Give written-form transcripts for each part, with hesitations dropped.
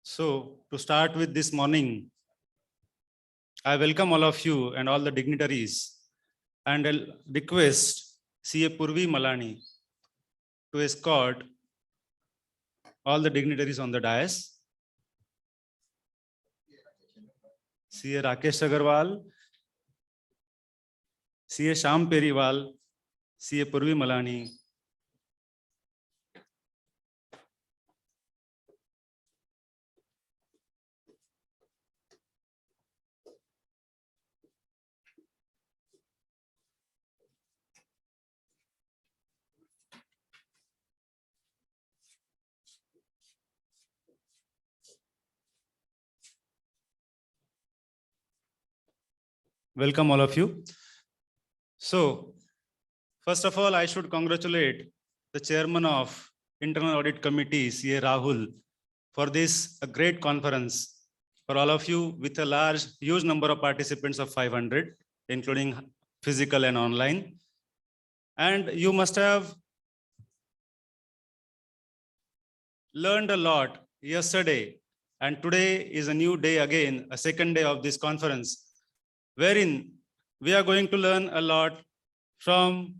So, to start with this morning, I welcome all of you and all the dignitaries, and I'll request CA Purvi Malani to escort all the dignitaries on the dais. CA Rakesh Agarwal, CA Shyam Periwal, CA Purvi Malani, welcome all of you. So, first of all, I should congratulate the chairman of Internal Audit Committee, CA Rahul, for this a great conference for all of you with a huge number of participants of 500, including physical and online. And you must have learned a lot yesterday, and today is a new day again, a second day of this conference, wherein we are going to learn a lot from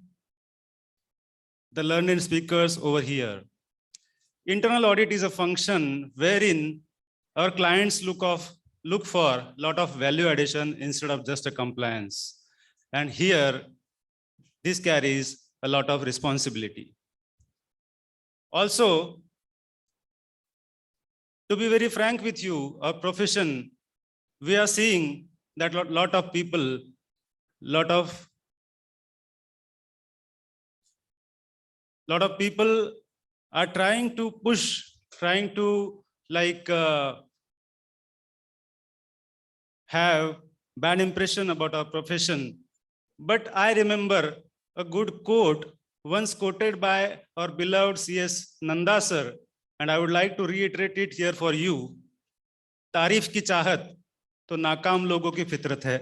the learned speakers over here. Internal audit is a function wherein our clients look for a lot of value addition instead of just a compliance. And here, this carries a lot of responsibility. Also, to be very frank with you, our profession, we are seeing that lot of people, lot of people are trying to push, trying to have bad impression about our profession. But I remember a good quote once quoted by our beloved CS Nanda sir, and I would like to reiterate it here for you. तारीफ की चाहत तो नाकाम लोगों की फितरत है.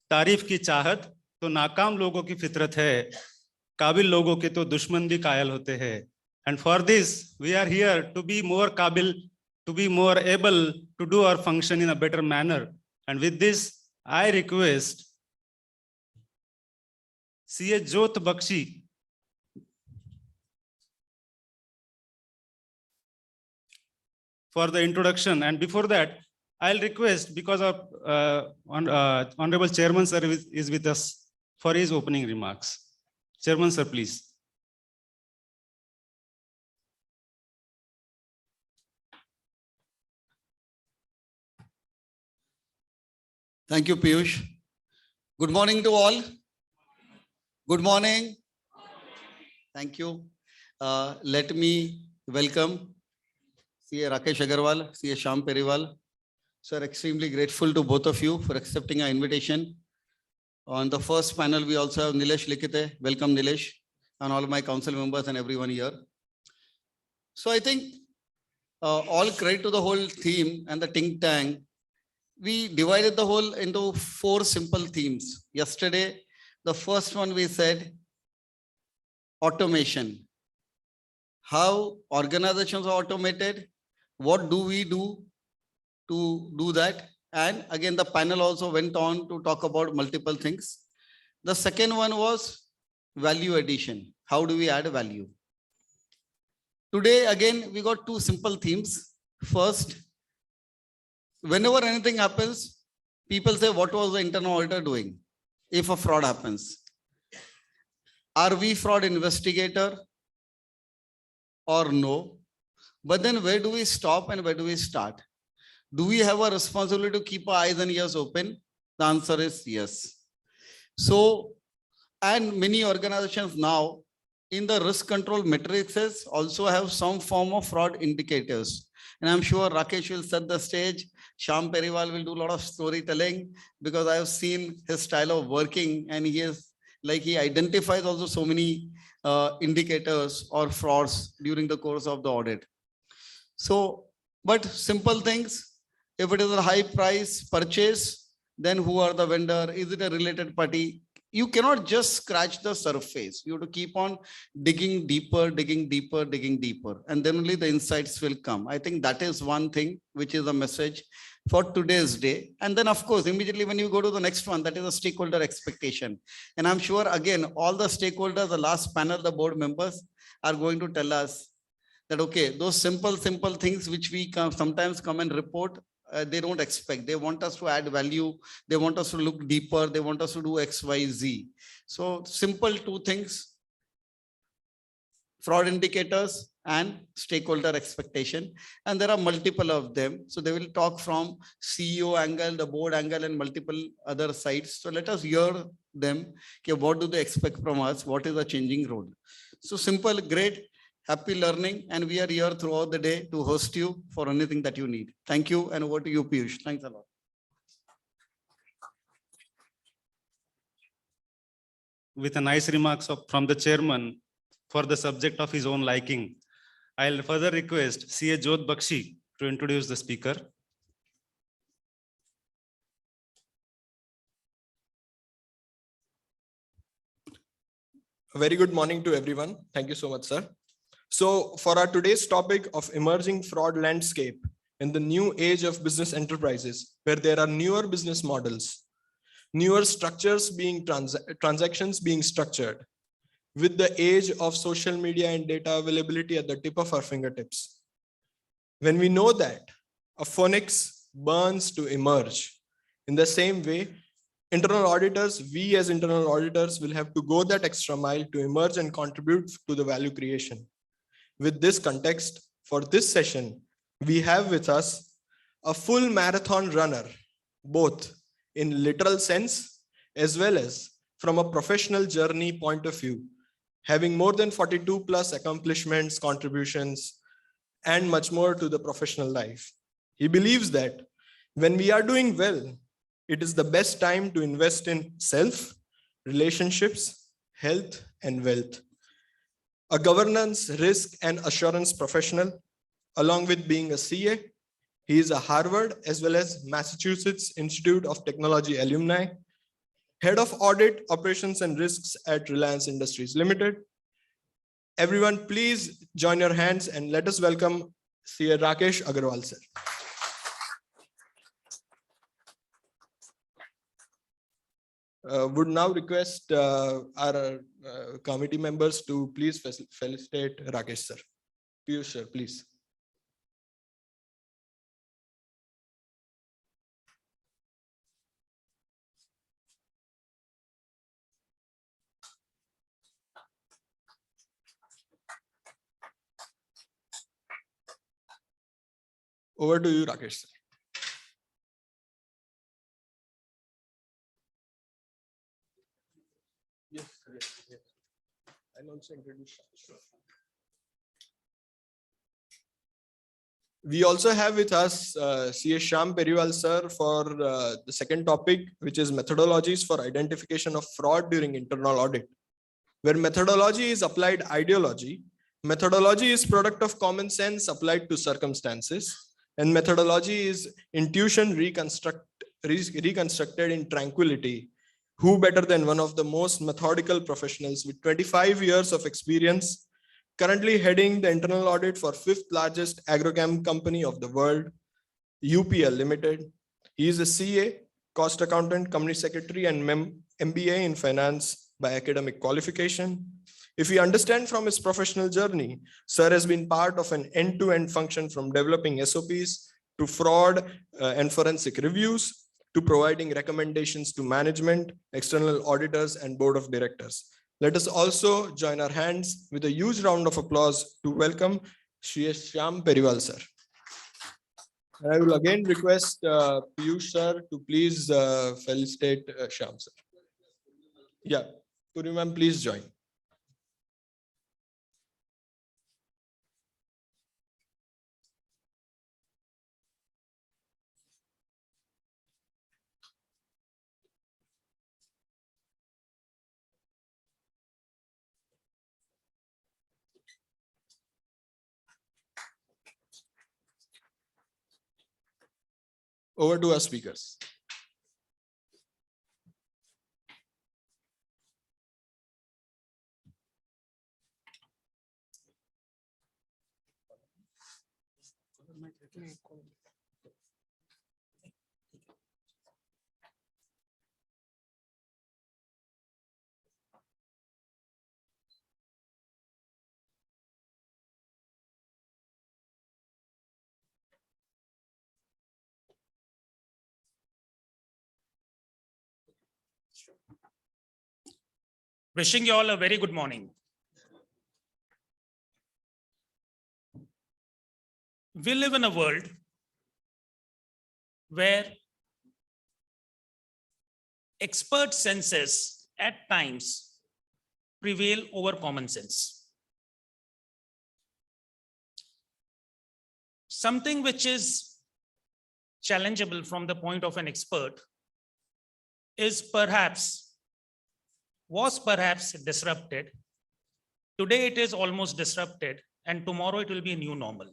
तारीफ की चाहत तो नाकाम लोगों की फितरत है. काबिल लोगों के तो दुश्मन भी कायल होते हैं. And for this, we are here to be more काबिल, to be more able to do our function in a better manner. And with this, I request CA Jyot Bakshi for the introduction. And before that, I'll request, because of Honorable Chairman sir is with us, for his opening remarks. Chairman sir, please. Thank you, Piyush. Good morning to all. Good morning. Thank you. Let me welcome CA Rakesh Agarwal, CA Shyam Periwal. Sir, extremely grateful to both of you for accepting our invitation. On the first panel, we also have Nilesh Likhite. Welcome, Nilesh, and all my council members and everyone here. So I think all credit to the whole team and the think tank. We divided the whole into 4 simple themes. Yesterday, the first one we said, automation. How organizations are automated, what do we do to do that? And again, the panel also went on to talk about multiple things. The second one was value addition. How do we add value? Today, again, we got 2 simple themes. First, whenever anything happens, people say, what was the internal auditor doing if a fraud happens? Are we fraud investigator or no? But then where do we stop and where do we start? Do we have a responsibility to keep our eyes and ears open? The answer is yes. So, and many organizations now in the risk control matrices also have some form of fraud indicators. And I'm sure Rakesh will set the stage. Shyam Periwal will do a lot of storytelling because I have seen his style of working and he has Like he identifies also so many indicators or frauds during the course of the audit. So, but simple things, if it is a high price purchase, then who are the vendor? Is it a related party? You cannot just scratch the surface. You have to keep on digging deeper, digging deeper, digging deeper, and then only the insights will come. I think that is one thing which is a message for today's day. And then, of course, immediately when you go to the next one, that is a stakeholder expectation. And I'm sure, again, all the stakeholders, the last panel, the board members are going to tell us that, okay, those simple things which we sometimes come and report, they don't expect. They want us to add value. They want us to look deeper. They want us to do X, Y, Z. So simple two things: fraud indicators and stakeholder expectation. And there are multiple of them. So they will talk from CEO angle, the board angle, and multiple other sides. So let us hear them. Okay, what do they expect from us? What is the changing role? So simple, great. Happy learning, and we are here throughout the day to host you for anything that you need. Thank you, and over to you, Piyush. Thanks a lot. With a nice remarks from the chairman for the subject of his own liking, I'll further request CA Jodh Bakshi to introduce the speaker. A very good morning to everyone. Thank you so much, sir. So for our today's topic of emerging fraud landscape in the new age of business enterprises, where there are newer business models, newer structures being transactions being structured, with the age of social media and data availability at the tip of our fingertips. When we know that a phoenix burns to emerge, in the same way, internal auditors, we as internal auditors will have to go that extra mile to emerge and contribute to the value creation. With this context, for this session, we have with us a full marathon runner, both in literal sense as well as from a professional journey point of view, having more than 42 plus accomplishments, contributions, and much more to the professional life. He believes that when we are doing well, it is the best time to invest in self, relationships, health, and wealth. A governance, risk, and assurance professional, along with being a CA. He is a Harvard as well as Massachusetts Institute of Technology alumni, head of audit, operations, and risks at Reliance Industries Limited. Everyone, please join your hands and let us welcome CA Rakesh Agarwal, sir. Would now request our committee members to please felicitate Rakesh, sir. Piyush, sir, please. Over to you, Rakesh, sir. Yes, yes. I'll also introduce. We also have with us CA Shyam Periwal, sir, for the second topic, which is methodologies for identification of fraud during internal audit. Where methodology is applied ideology, methodology is product of common sense applied to circumstances, and methodology is intuition reconstructed in tranquility. Who better than one of the most methodical professionals with 25 years of experience, currently heading the internal audit for 5th largest agrochem company of the world, UPL Limited. He is a CA, cost accountant, company secretary, and MBA in finance by academic qualification. If we understand from his professional journey, sir has been part of an end-to-end function from developing SOPs to fraud and forensic reviews, to providing recommendations to management, external auditors, and board of directors. Let us also join our hands with a huge round of applause to welcome Shyam Periwal, sir. And I will again request Piyush, sir, to please felicitate Shyam, sir. Yeah, Puri ma'am, please join. Over to our speakers. Wishing you all a very good morning. We live in a world where expert senses at times prevail over common sense. Something which is challengeable from the point of an expert was perhaps disrupted. Today it is almost disrupted, and tomorrow it will be a new normal.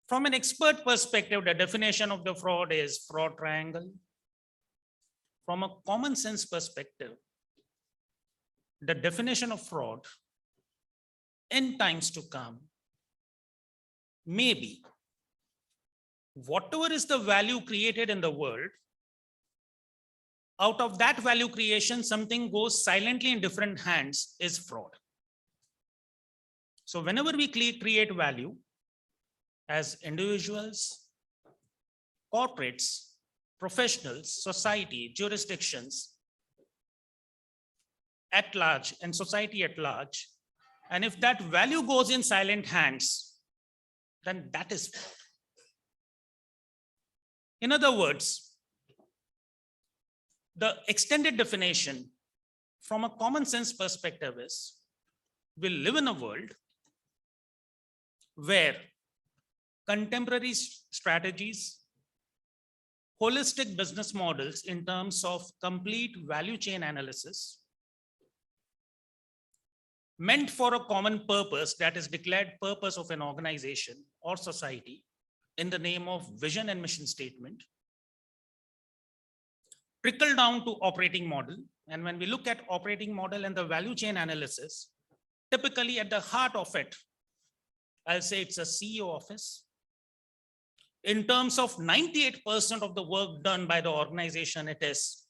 From an expert perspective, the definition of the fraud is fraud triangle. From a common sense perspective, the definition of fraud in times to come may be whatever is the value created in the world, out of that value creation, something goes silently in different hands is fraud. So whenever we create value as individuals, corporates, professionals, society, jurisdictions at large and society at large, and if that value goes in silent hands, then that is fraud. In other words, the extended definition from a common sense perspective is we live in a world where contemporary strategies, holistic business models in terms of complete value chain analysis meant for a common purpose, that is declared purpose of an organization or society in the name of vision and mission statement, trickle down to operating model. And when we look at operating model and the value chain analysis, typically at the heart of it, I'll say it's a CEO office. In terms of 98% of the work done by the organization, it is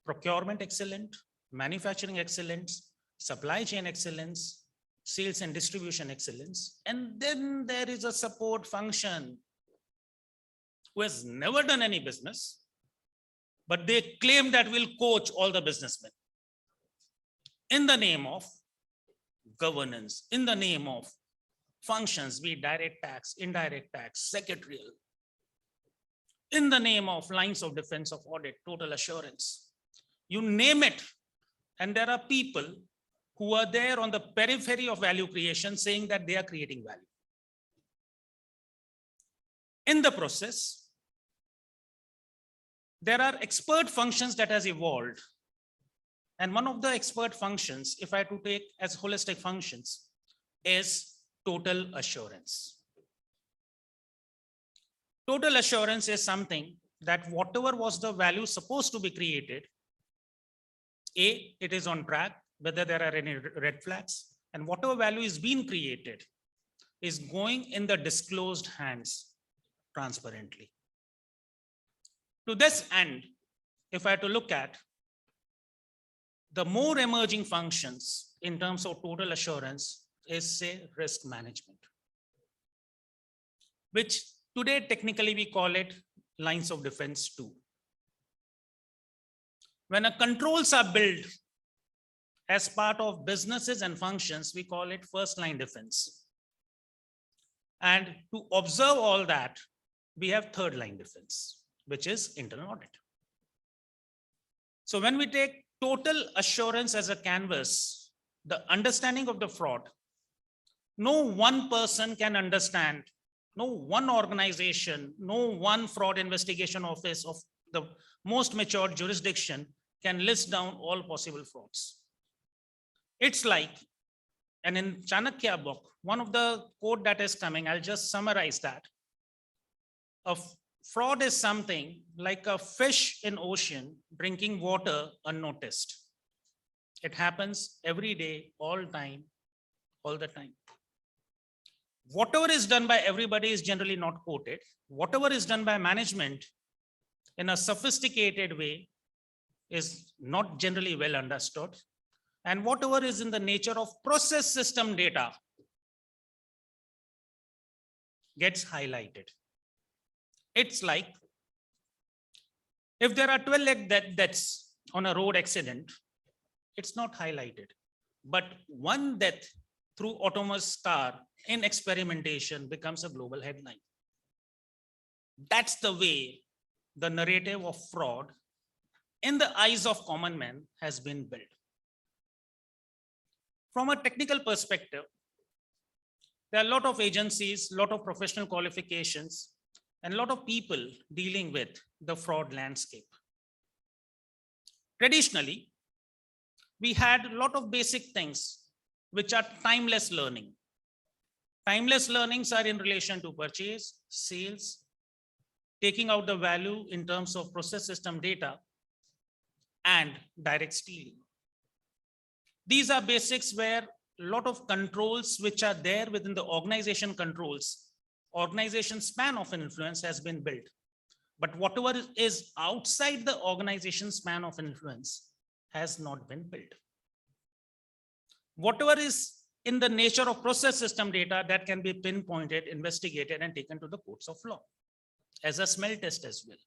procurement excellent, manufacturing excellence, supply chain excellence, sales and distribution excellence. And then there is a support function who has never done any business, but they claim that will coach all the businessmen in the name of governance, in the name of functions, be direct tax, indirect tax, secretarial, in the name of lines of defense of audit, total assurance, you name it. And there are people who are there on the periphery of value creation saying that they are creating value. In the process, there are expert functions that has evolved. And one of the expert functions, if I had to take as holistic functions, is total assurance. Total assurance is something that whatever was the value supposed to be created, A, it is on track, whether there are any red flags, and whatever value is being created is going in the disclosed hands transparently. To this end, if I had to look at the more emerging functions in terms of total assurance is, say, risk management, which today technically we call it lines of defense too. When a controls are built as part of businesses and functions, we call it first line defense. And to observe all that, we have third line defense, which is internal audit. So when we take total assurance as a canvas, the understanding of the fraud, no one person can understand, no one organization, no one fraud investigation office of the most mature jurisdiction can list down all possible frauds. It's like, and in Chanakya book, one of the quote that is coming, I'll just summarize that. fraud is something like a fish in ocean drinking water unnoticed. It happens every day, all time, all the time. Whatever is done by everybody is generally not quoted. Whatever is done by management in a sophisticated way is not generally well understood. And whatever is in the nature of process system data gets highlighted. It's like if there are 12 deaths on a road accident, it's not highlighted. But one death through autonomous car in experimentation becomes a global headline. That's the way the narrative of fraud in the eyes of common man has been built. From a technical perspective, there are a lot of agencies, a lot of professional qualifications, and a lot of people dealing with the fraud landscape. Traditionally, we had a lot of basic things which are timeless learning. Timeless learnings are in relation to purchase, sales, taking out the value in terms of process system data, and direct stealing. These are basics where a lot of controls which are there within the organization controls, organization span of influence has been built. But whatever is outside the organization span of influence has not been built. Whatever is in the nature of process system data that can be pinpointed, investigated, and taken to the courts of law as a smell test as well.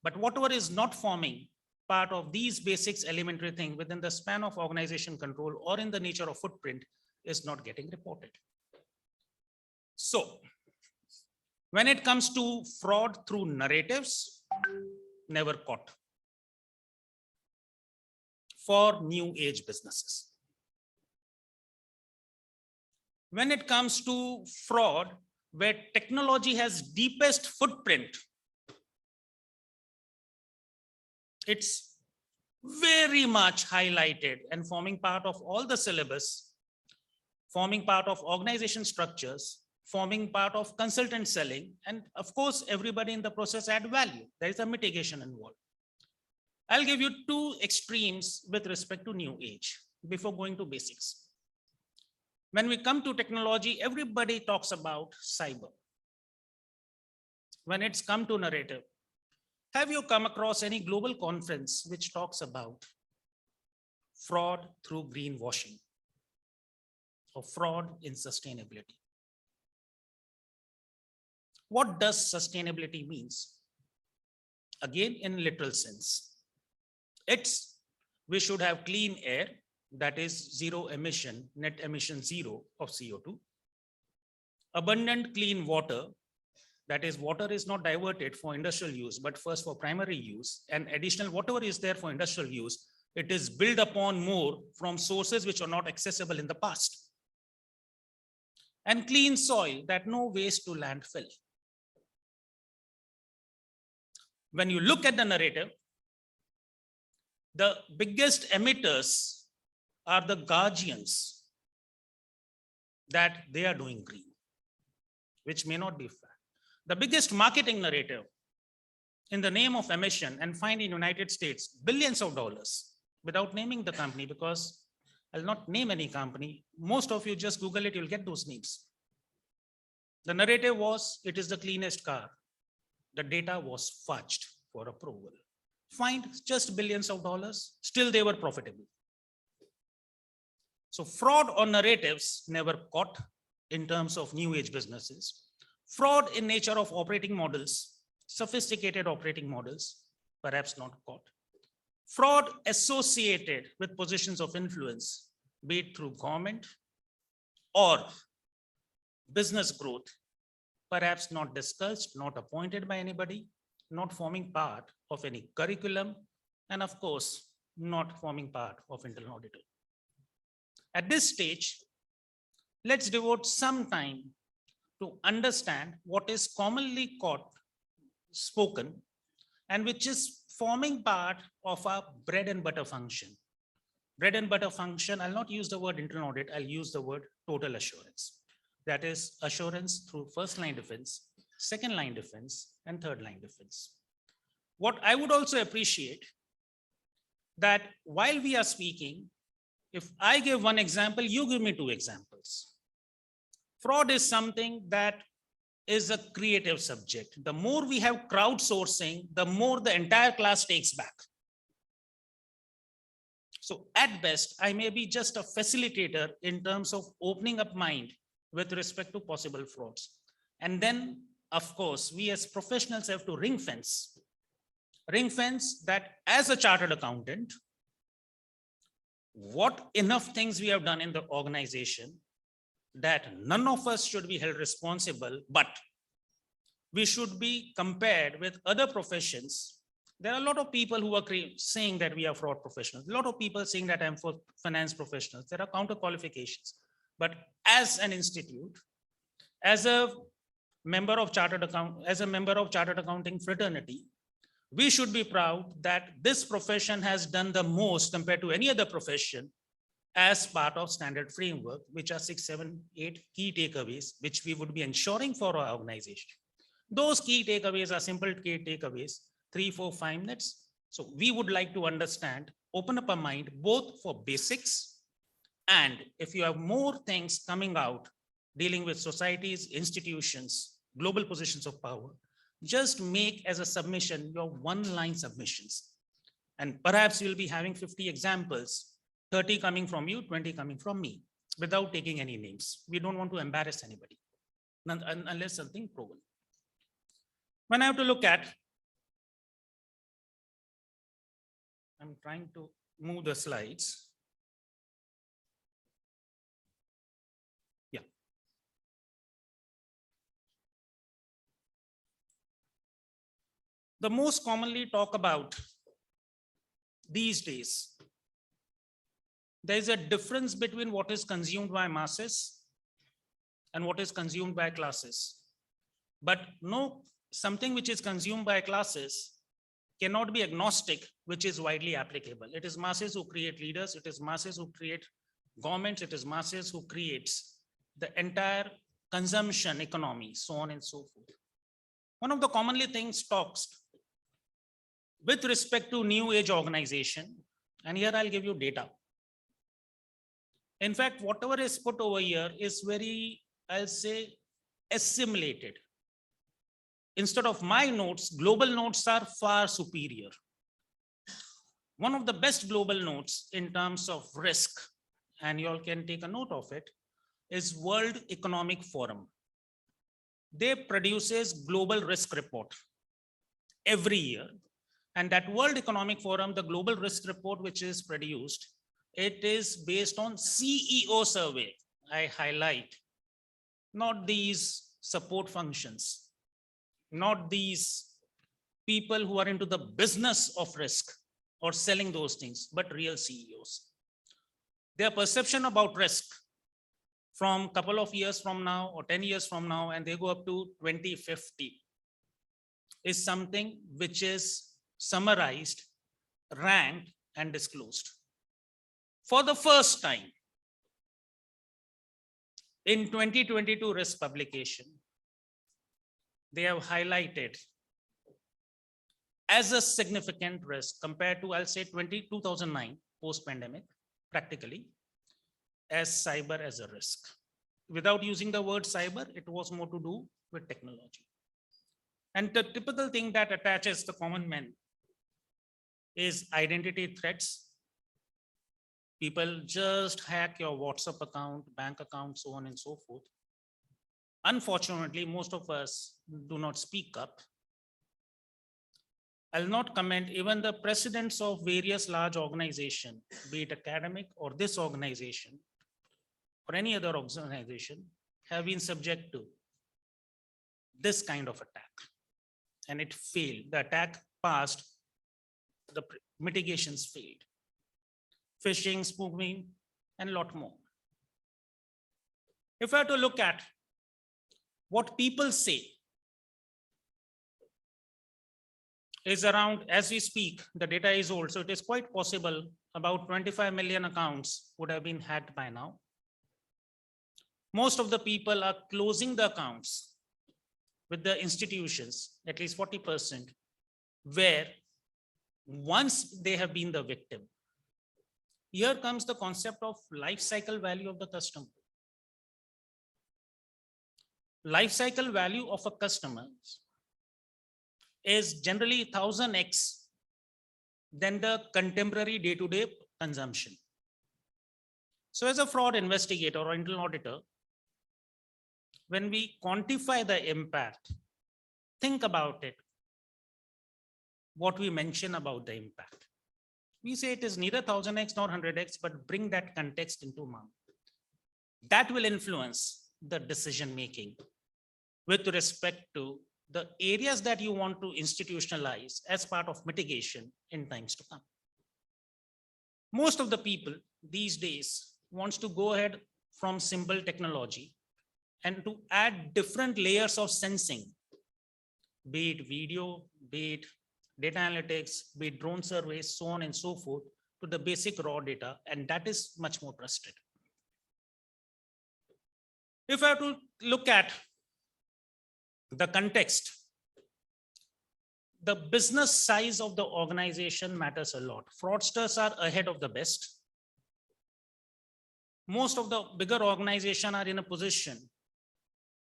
But whatever is not forming part of these basics elementary thing within the span of organization control or in the nature of footprint is not getting reported. So when it comes to fraud through narratives, never caught for new age businesses. When it comes to fraud, where technology has deepest footprint, it's very much highlighted and forming part of all the syllabus, forming part of organization structures, forming part of consultant selling, and of course, everybody in the process add value. There is a mitigation involved. I'll give you two extremes with respect to new age before going to basics. When we come to technology, everybody talks about cyber. When it's come to narrative, have you come across any global conference which talks about fraud through greenwashing or fraud in sustainability? What does sustainability means? Again, in literal sense, it's we should have clean air, that is zero emission, net emission zero of CO2, abundant clean water, that is water is not diverted for industrial use, but first for primary use, and additional whatever is there for industrial use, it is built upon more from sources which are not accessible in the past. And clean soil, that no waste to landfill. When you look at the narrative, the biggest emitters are the guardians that they are doing green, which may not be fair. The biggest marketing narrative in the name of emission and find in United States billions of dollars without naming the company, because I'll not name any company. Most of you just Google it, you'll get those names. The narrative was, it is the cleanest car. The data was fudged for approval. Find just billions of dollars, still they were profitable. So fraud on narratives never caught in terms of new age businesses. Fraud in nature of operating models, sophisticated operating models, perhaps not caught. Fraud associated with positions of influence, be it through government or business growth, perhaps not discussed, not appointed by anybody, not forming part of any curriculum, and of course, not forming part of internal auditor. At this stage, let's devote some time to understand what is commonly spoken and which is forming part of our bread and butter function. Bread and butter function, I'll not use the word internal audit, I'll use the word total assurance. That is assurance through first line defense, second line defense, and third line defense. What I would also appreciate that while we are speaking, if I give one example, you give me two examples. Fraud is something that is a creative subject. The more we have crowdsourcing, the more the entire class takes back. So at best, I may be just a facilitator in terms of opening up mind with respect to possible frauds. And then, of course, we as professionals have to ring fence that as a chartered accountant, what enough things we have done in the organization that none of us should be held responsible, but we should be compared with other professions. There are a lot of people who are saying that we are fraud professionals. A lot of people saying that I'm for finance professionals. There are counter qualifications. But as an institute, as a member of chartered accounting fraternity, we should be proud that this profession has done the most compared to any other profession as part of standard framework, which are 6, 7, 8 key takeaways, which we would be ensuring for our organization. Those key takeaways are simple key takeaways, 3, 4, 5 minutes. So we would like to understand, open up our mind, both for basics, and if you have more things coming out, dealing with societies, institutions, global positions of power, just make as a submission your one-line submissions. And perhaps you'll be having 50 examples, 30 coming from you, 20 coming from me, without taking any names. We don't want to embarrass anybody, unless something proven. When I have to look at, I'm trying to move the slides. Yeah. The most commonly talk about these days, there is a difference between what is consumed by masses and what is consumed by classes. But no, something which is consumed by classes cannot be agnostic, which is widely applicable. It is masses who create leaders. It is masses who create governments. It is masses who creates the entire consumption economy, so on and so forth. One of the commonly things talks with respect to new age organization, and here I'll give you data. In fact, whatever is put over here is very, I'll say, assimilated. Instead of my notes, global notes are far superior. One of the best global notes in terms of risk, and you all can take a note of it, is World Economic Forum. They produces global risk report every year. And that World Economic Forum, the global risk report which is produced, it is based on CEO survey. I highlight, not these support functions, not these people who are into the business of risk or selling those things, but real CEOs. Their perception about risk from a couple of years from now or 10 years from now, and they go up to 2050, is something which is summarized, ranked, and disclosed. For the first time in 2022 risk publication, they have highlighted as a significant risk compared to, I'll say 2009 post-pandemic, practically, as cyber as a risk. Without using the word cyber, it was more to do with technology. And the typical thing that attaches the common man is identity threats. People just hack your WhatsApp account, bank account, so on and so forth. Unfortunately, most of us do not speak up. I'll not comment. Even the presidents of various large organizations, be it academic or this organization or any other organization, have been subject to this kind of attack. And it failed. The attack passed, the mitigations failed. Phishing, spoofing, and a lot more. If I have to look at what people say, is around, as we speak, the data is old, so it is quite possible about 25 million accounts would have been hacked by now. Most of the people are closing the accounts with the institutions, at least 40%, where once they have been the victim, here comes the concept of life cycle value of the customer. Life cycle value of a customer is generally 1000x than the contemporary day-to-day consumption. So as a fraud investigator or internal auditor, when we quantify the impact, think about it, what we mention about the impact. We say it is neither 1000x nor 100x, but bring that context into account. That will influence the decision-making with respect to the areas that you want to institutionalize as part of mitigation in times to come. Most of the people these days wants to go ahead from simple technology and to add different layers of sensing, be it video, be it data analytics, be it drone surveys, so on and so forth, to the basic raw data, and that is much more trusted. If I have to look at the context, the business size of the organization matters a lot. Fraudsters are ahead of the best. Most of the bigger organizations are in a position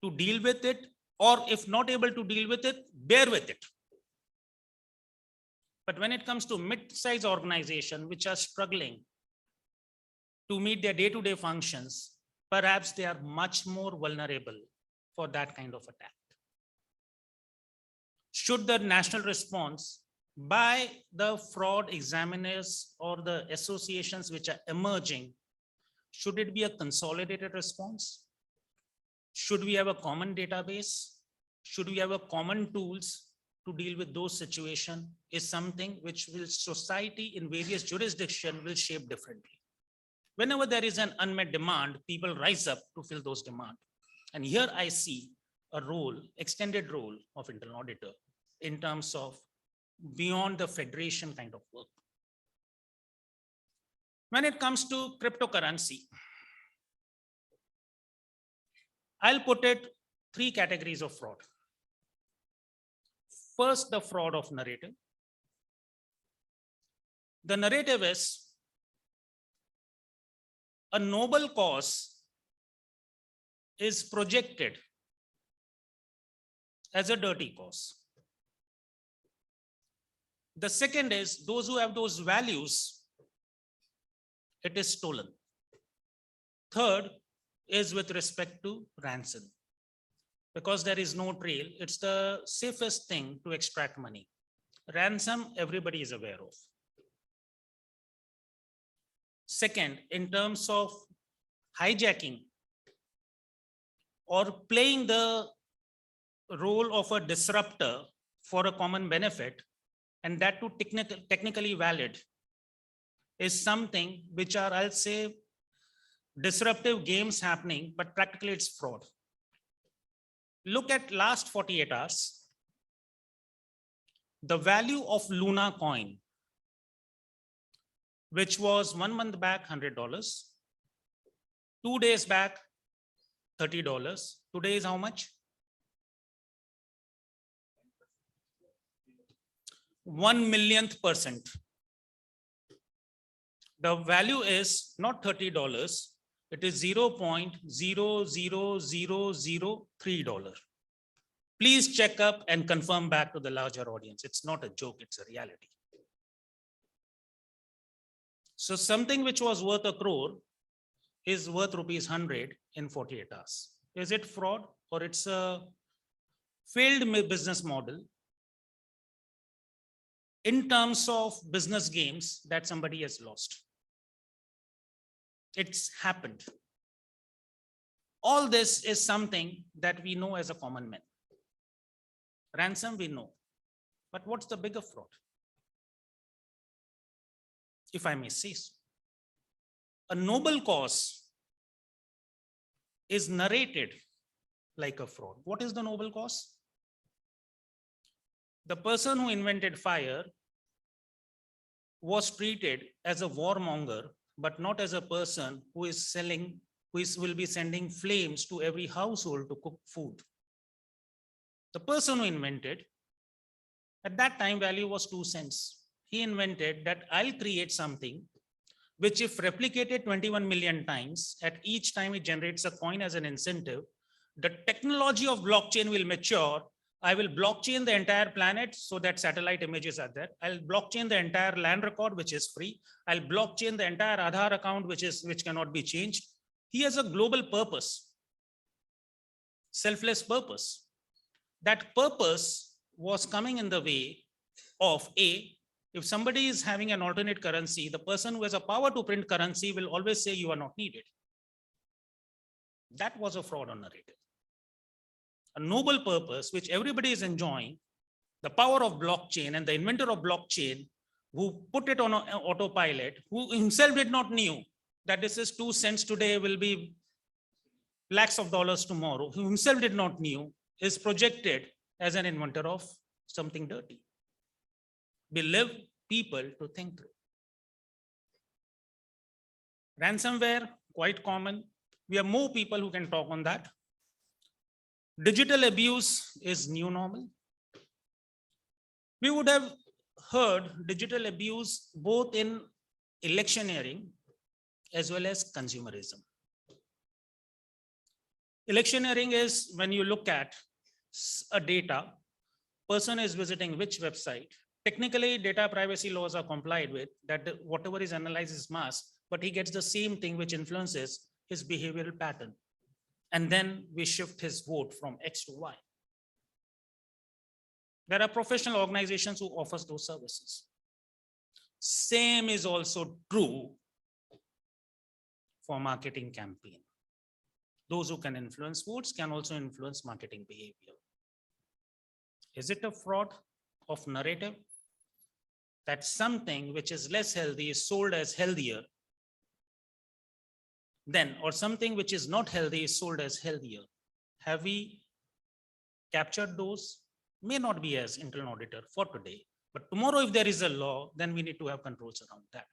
to deal with it, or if not able to deal with it, bear with it. But when it comes to mid-size organizations which are struggling to meet their day-to-day functions, perhaps they are much more vulnerable for that kind of attack. Should the national response by the fraud examiners or the associations which are emerging, should it be a consolidated response? Should we have a common database? Should we have a common tools to deal with those situations? Is something which will society in various jurisdictions will shape differently. Whenever there is an unmet demand, people rise up to fill those demands. And here I see a role, extended role of internal auditor in terms of beyond the federation kind of work. When it comes to cryptocurrency, I'll put it 3 categories of fraud. First, the fraud of narrative. The narrative is a noble cause is projected as a dirty cause. The second is those who have those values, it is stolen. Third is with respect to ransom. Because there is no trail, it's the safest thing to extract money. Ransom, everybody is aware of. Second, in terms of hijacking or playing the role of a disruptor for a common benefit, and that too technically valid, is something which are, I'll say, disruptive games happening, but practically it's fraud. Look at last 48 hours. The value of Luna coin, which was 1 month back, $100. 2 days back, $30. Today is how much? 1,000,000%. The value is not $30. It is $0.00003. Please check up and confirm back to the larger audience. It's not a joke, it's a reality. So something which was worth 1 crore is worth ₹100 in 48 hours. Is it fraud or it's a failed business model in terms of business games that somebody has lost? It's happened. All this is something that we know as a common man. Ransom we know, but what's the bigger fraud? If I may say so. A noble cause is narrated like a fraud. What is the noble cause? The person who invented fire was treated as a warmonger, but not as a person who is selling, will be sending flames to every household to cook food. The person who invented, at that time value was 2 cents. He invented that I'll create something which if replicated 21 million times, at each time it generates a coin as an incentive, the technology of blockchain will mature. I will blockchain the entire planet so that satellite images are there. I'll blockchain the entire land record, which is free. I'll blockchain the entire Aadhaar account, which cannot be changed. He has a global purpose, selfless purpose. That purpose was coming in the way of if somebody is having an alternate currency, the person who has a power to print currency will always say you are not needed. That was a fraud on narrative. A noble purpose, which everybody is enjoying, the power of blockchain, and the inventor of blockchain, who put it on autopilot, who himself did not knew that this is 2 cents today will be lakhs of dollars tomorrow, who himself did not knew, is projected as an inventor of something dirty. We live people to think through. Ransomware, quite common. We have more people who can talk on that. Digital abuse is new normal. We would have heard digital abuse both in electioneering as well as consumerism. Electioneering is when you look at a data, person is visiting which website. Technically, data privacy laws are complied with, that whatever is analyzed is masked, but he gets the same thing which influences his behavioral pattern. And then we shift his vote from X to Y. There are professional organizations who offers those services. Same is also true for marketing campaign. Those who can influence votes can also influence marketing behavior. Is it a fraud of narrative? That something which is less healthy is sold as healthier then, or something which is not healthy is sold as healthier. Have we captured those? May not be as internal auditor for today, but tomorrow if there is a law, then we need to have controls around that.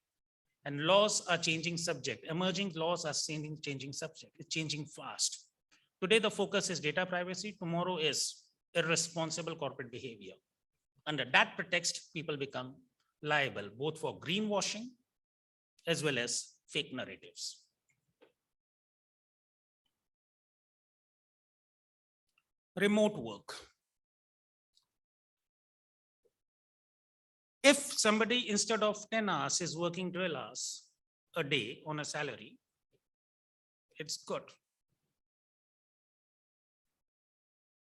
And laws are changing subject. Emerging laws are changing subject. It's changing fast. Today, the focus is data privacy. Tomorrow is irresponsible corporate behavior. Under that pretext, people become liable both for greenwashing as well as fake narratives. Remote work. If somebody instead of 10 hours is working 12 hours a day on a salary, it's good.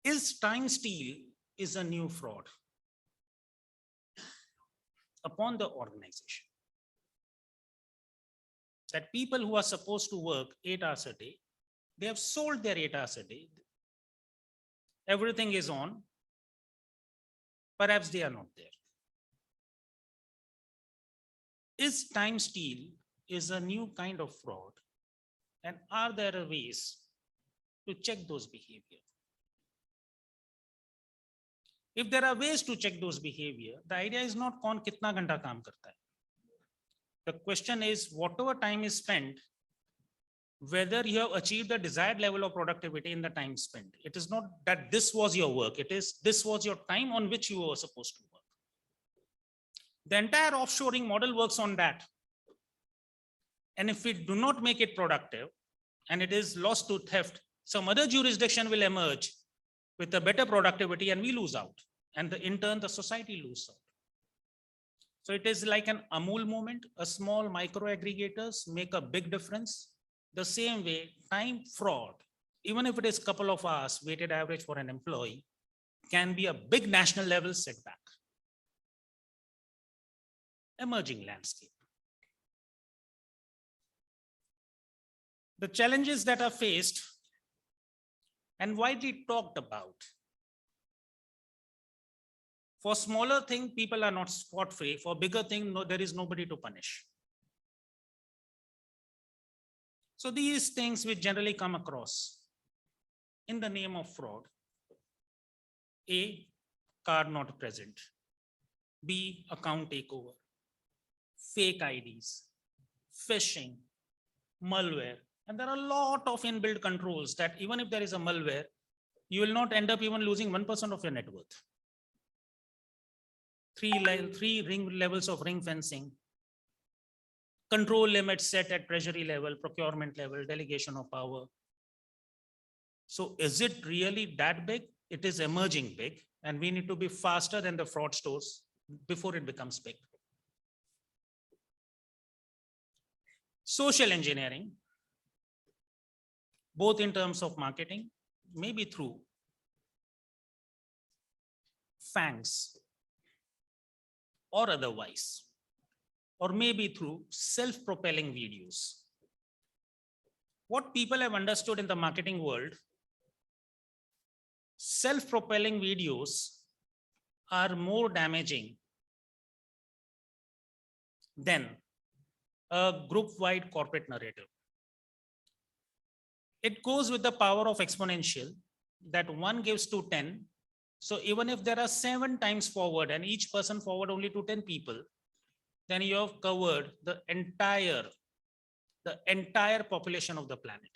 Is time steal is a new fraud upon the organization? That people who are supposed to work 8 hours a day, they have sold their 8 hours a day. Everything is on. Perhaps they are not there. Is time steal is a new kind of fraud? And are there ways to check those behavior? If there are ways to check those behavior, the idea is not kaun kitna ghanta kaam karta hai. The question is whatever time is spent, whether you have achieved the desired level of productivity in the time spent. It is not that this was your work. It is this was your time on which you were supposed to work. The entire offshoring model works on that. And if we do not make it productive and it is lost to theft, some other jurisdiction will emerge with a better productivity and we lose out. And in turn, the society loses out. So it is like an Amul moment. A small micro aggregators make a big difference. The same way, time fraud, even if it is a couple of hours weighted average for an employee, can be a big national level setback. Emerging landscape. The challenges that are faced and widely talked about. For smaller thing, people are not spot-free. For bigger thing, no, there is nobody to punish. So these things we generally come across in the name of fraud. A, card not present. B, account takeover. Fake IDs, phishing, malware. And there are a lot of inbuilt controls that even if there is a malware, you will not end up even losing 1% of your net worth. Three ring levels of ring fencing, control limits set at treasury level, procurement level, delegation of power. So is it really that big? It is emerging big, and we need to be faster than the fraudsters before it becomes big. Social engineering, both in terms of marketing, maybe through fangs or otherwise, or maybe through self-propelling videos. What people have understood in the marketing world, self-propelling videos are more damaging than a group-wide corporate narrative. It goes with the power of exponential, that 1 gives to 10. So even if there are 7 times forward and each person forward only to 10 people, then you have covered the entire population of the planet.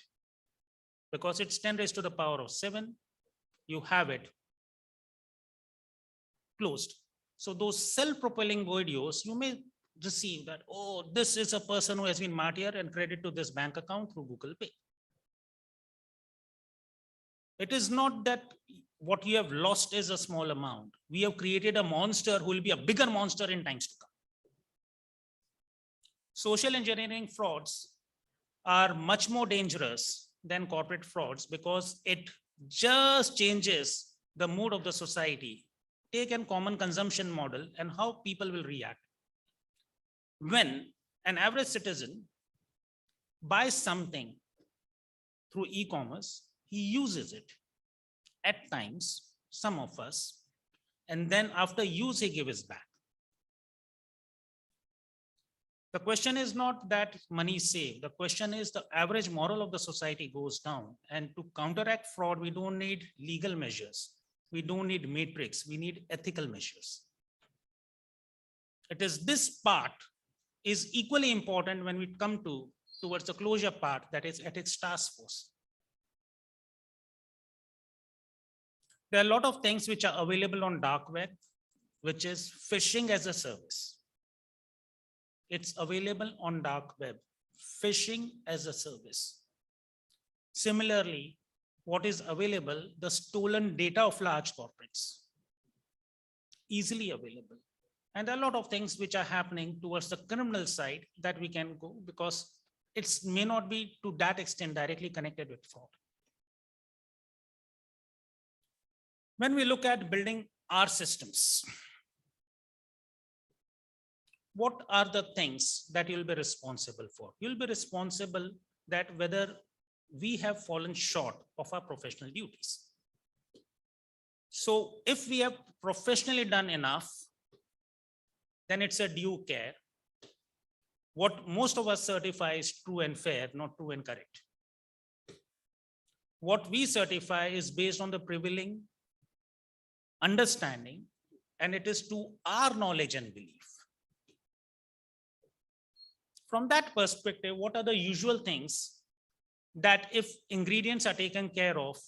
Because it's 10 raised to the power of 7, you have it closed. So those self-propelling videos, you may receive that, oh, this is a person who has been martyr and credit to this bank account through Google Pay. It is not that what you have lost is a small amount. We have created a monster who will be a bigger monster in times to come. Social engineering frauds are much more dangerous than corporate frauds because it just changes the mood of the society. Take a common consumption model and how people will react. When an average citizen buys something through e-commerce, he uses it at times, some of us, and then after use, he gives back. The question is not that money is saved. The question is the average moral of the society goes down. And to counteract fraud, we don't need legal measures. We don't need matrix. We need ethical measures. It is this part is equally important when we come towards the closure part, that is ethics task force. There are a lot of things which are available on dark web, which is phishing as a service. It's available on dark web, phishing as a service. Similarly, what is available, the stolen data of large corporates, easily available. And there are a lot of things which are happening towards the criminal side that we can go because it may not be to that extent directly connected with fraud. When we look at building our systems, what are the things that you'll be responsible for? You'll be responsible that whether we have fallen short of our professional duties. So if we have professionally done enough, then it's a due care. What most of us certify is true and fair, not true and correct. What we certify is based on the prevailing understanding, and it is to our knowledge and belief. From that perspective, what are the usual things that if ingredients are taken care of,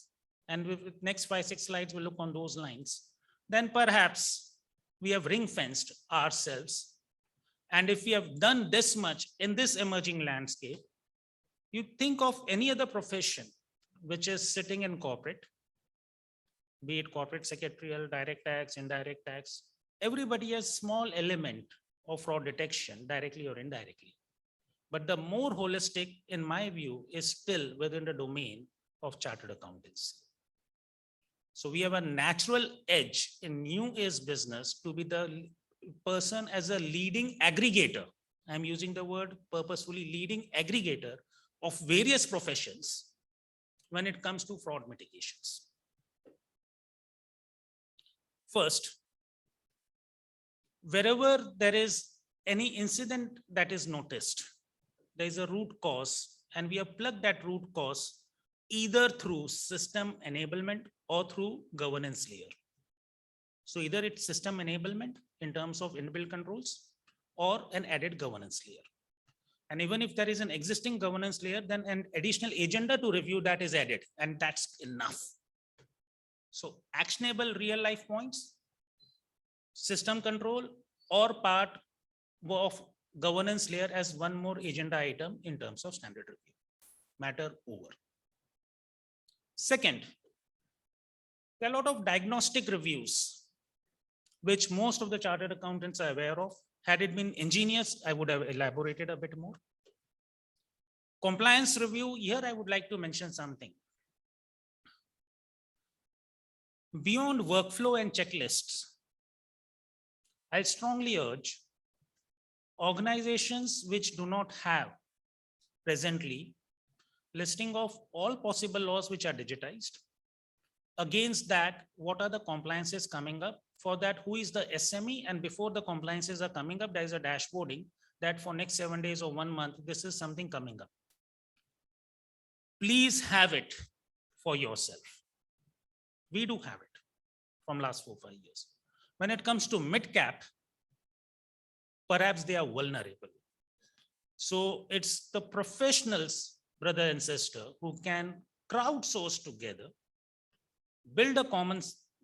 and with next 5-6 slides, we'll look on those lines, then perhaps we have ring-fenced ourselves. And if we have done this much in this emerging landscape, you think of any other profession which is sitting in corporate, be it corporate secretarial, direct tax, indirect tax, everybody has small element of fraud detection directly or indirectly. But the more holistic, in my view, is still within the domain of chartered accountants. So we have a natural edge in new age business to be the person as a leading aggregator. I'm using the word purposefully, leading aggregator of various professions when it comes to fraud mitigations. First, wherever there is any incident that is noticed, there is a root cause, and we have plugged that root cause either through system enablement or through governance layer. So either it's system enablement in terms of inbuilt controls or an added governance layer. And even if there is an existing governance layer, then an additional agenda to review that is added, and that's enough. So actionable real life points, system control, or part of governance layer as one more agenda item in terms of standard review. Matter over. Second, there are a lot of diagnostic reviews, which most of the chartered accountants are aware of. Had it been engineers, I would have elaborated a bit more. Compliance review, here I would like to mention something. Beyond workflow and checklists, I strongly urge organizations which do not have presently listing of all possible laws which are digitized. Against that, what are the compliances coming up? For that, who is the SME? And before the compliances are coming up, there is a dashboarding that for next 7 days or 1 month, this is something coming up. Please have it for yourself. We do have it from last 4-5 years. When it comes to mid-cap, perhaps they are vulnerable. So it's the professionals, brother and sister, who can crowdsource together, build a common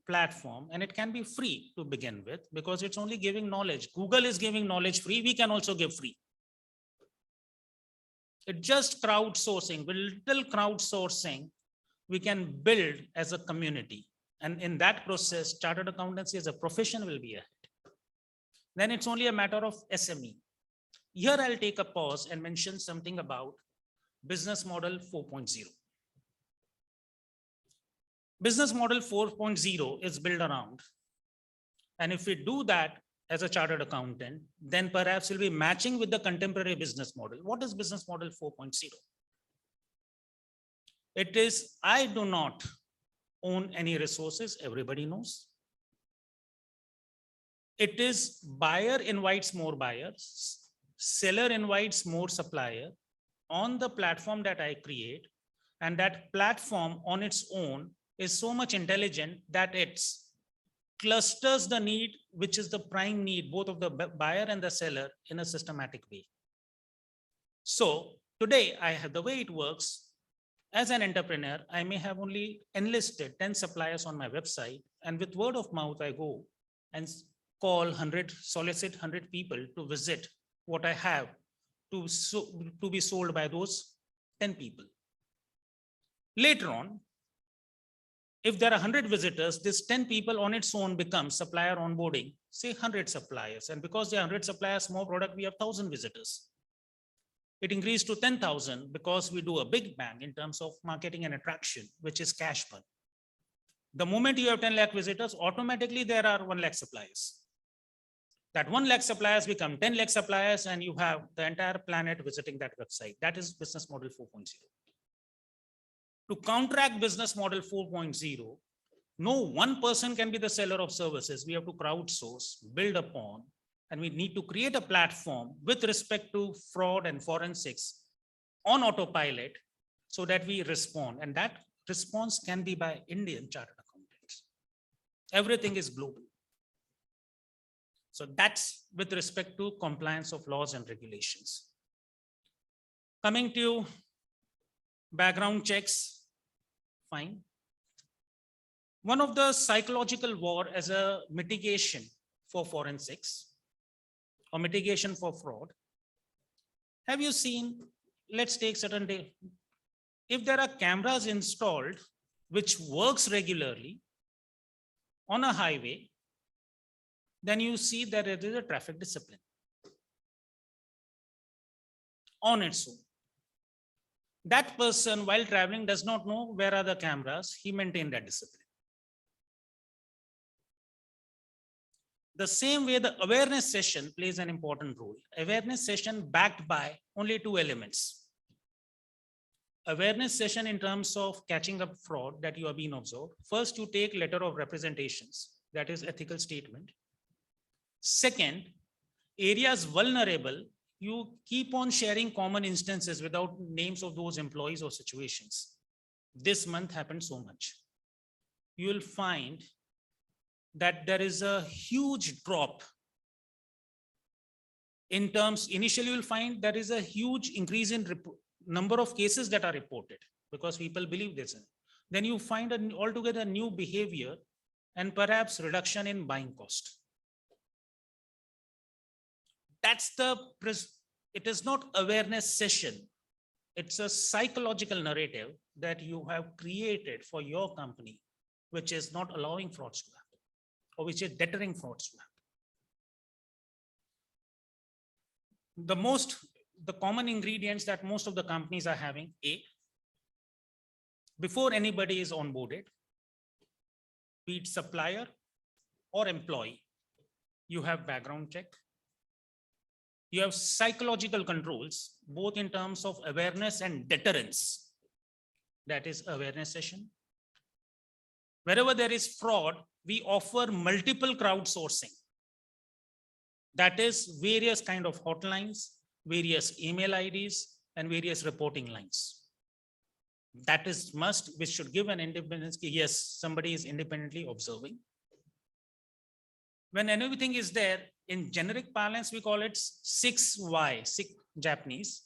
platform, and it can be free to begin with because it's only giving knowledge. Google is giving knowledge free. We can also give free. It's just crowdsourcing. With little crowdsourcing, we can build as a community. And in that process, chartered accountancy as a profession will be ahead. Then it's only a matter of SME. Here I'll take a pause and mention something about business model 4.0. Business model 4.0 is built around. And if we do that as a chartered accountant, then perhaps we'll be matching with the contemporary business model. What is business model 4.0? It is, I do not own any resources, everybody knows. It is buyer invites more buyers, seller invites more supplier on the platform that I create, and that platform on its own is so much intelligent that it clusters the need, which is the prime need, both of the buyer and the seller, in a systematic way. So today I have, the way it works, as an entrepreneur, I may have only enlisted 10 suppliers on my website, and with word of mouth, I go and call 100, solicit 100 people to visit what I have to be sold by those 10 people. Later on, if there are 100 visitors, this 10 people on its own becomes supplier onboarding, say 100 suppliers. And because there are 100 suppliers, more product, we have 1,000 visitors. It increased to 10,000 because we do a big bang in terms of marketing and attraction, which is cash burn. The moment you have 10 lakh visitors, automatically there are 1 lakh suppliers. That 1 lakh suppliers become 10 lakh suppliers, and you have the entire planet visiting that website. That is business model 4.0. To counteract business model 4.0, no one person can be the seller of services. We have to crowdsource, build upon, and we need to create a platform with respect to fraud and forensics on autopilot so that we respond. And that response can be by Indian chartered accountants. Everything is global. So that's with respect to compliance of laws and regulations. Coming to background checks, fine. One of the psychological war as a mitigation for forensics or mitigation for fraud. Have you seen, let's take certain day. If there are cameras installed, which works regularly on a highway, then you see that it is a traffic discipline on its own. That person, while traveling, does not know where are the cameras. He maintained that discipline. The same way, the awareness session plays an important role. Awareness session backed by only 2 elements. Awareness session in terms of catching up fraud that you are being observed. First, you take letter of representations, that is ethical statement. Second, areas vulnerable, you keep on sharing common instances without names of those employees or situations. This month happened so much. You will find that there is a huge drop in terms, initially you'll find there is a huge increase in number of cases that are reported because people believe this. then you find an altogether new behavior and perhaps reduction in buying cost. It is not awareness session. It's a psychological narrative that you have created for your company, which is not allowing frauds to happen, or which is deterring frauds to happen. The common ingredients that most of the companies are having: before anybody is onboarded, be it supplier or employee, you have background check. You have psychological controls, both in terms of awareness and deterrence. That is awareness session. Wherever there is fraud, we offer multiple crowdsourcing. That is various kind of hotlines, various email IDs, and various reporting lines. That is must, which should give an independence. Yes, somebody is independently observing. When everything is there, in generic parlance, we call it 6Y, 6 Japanese.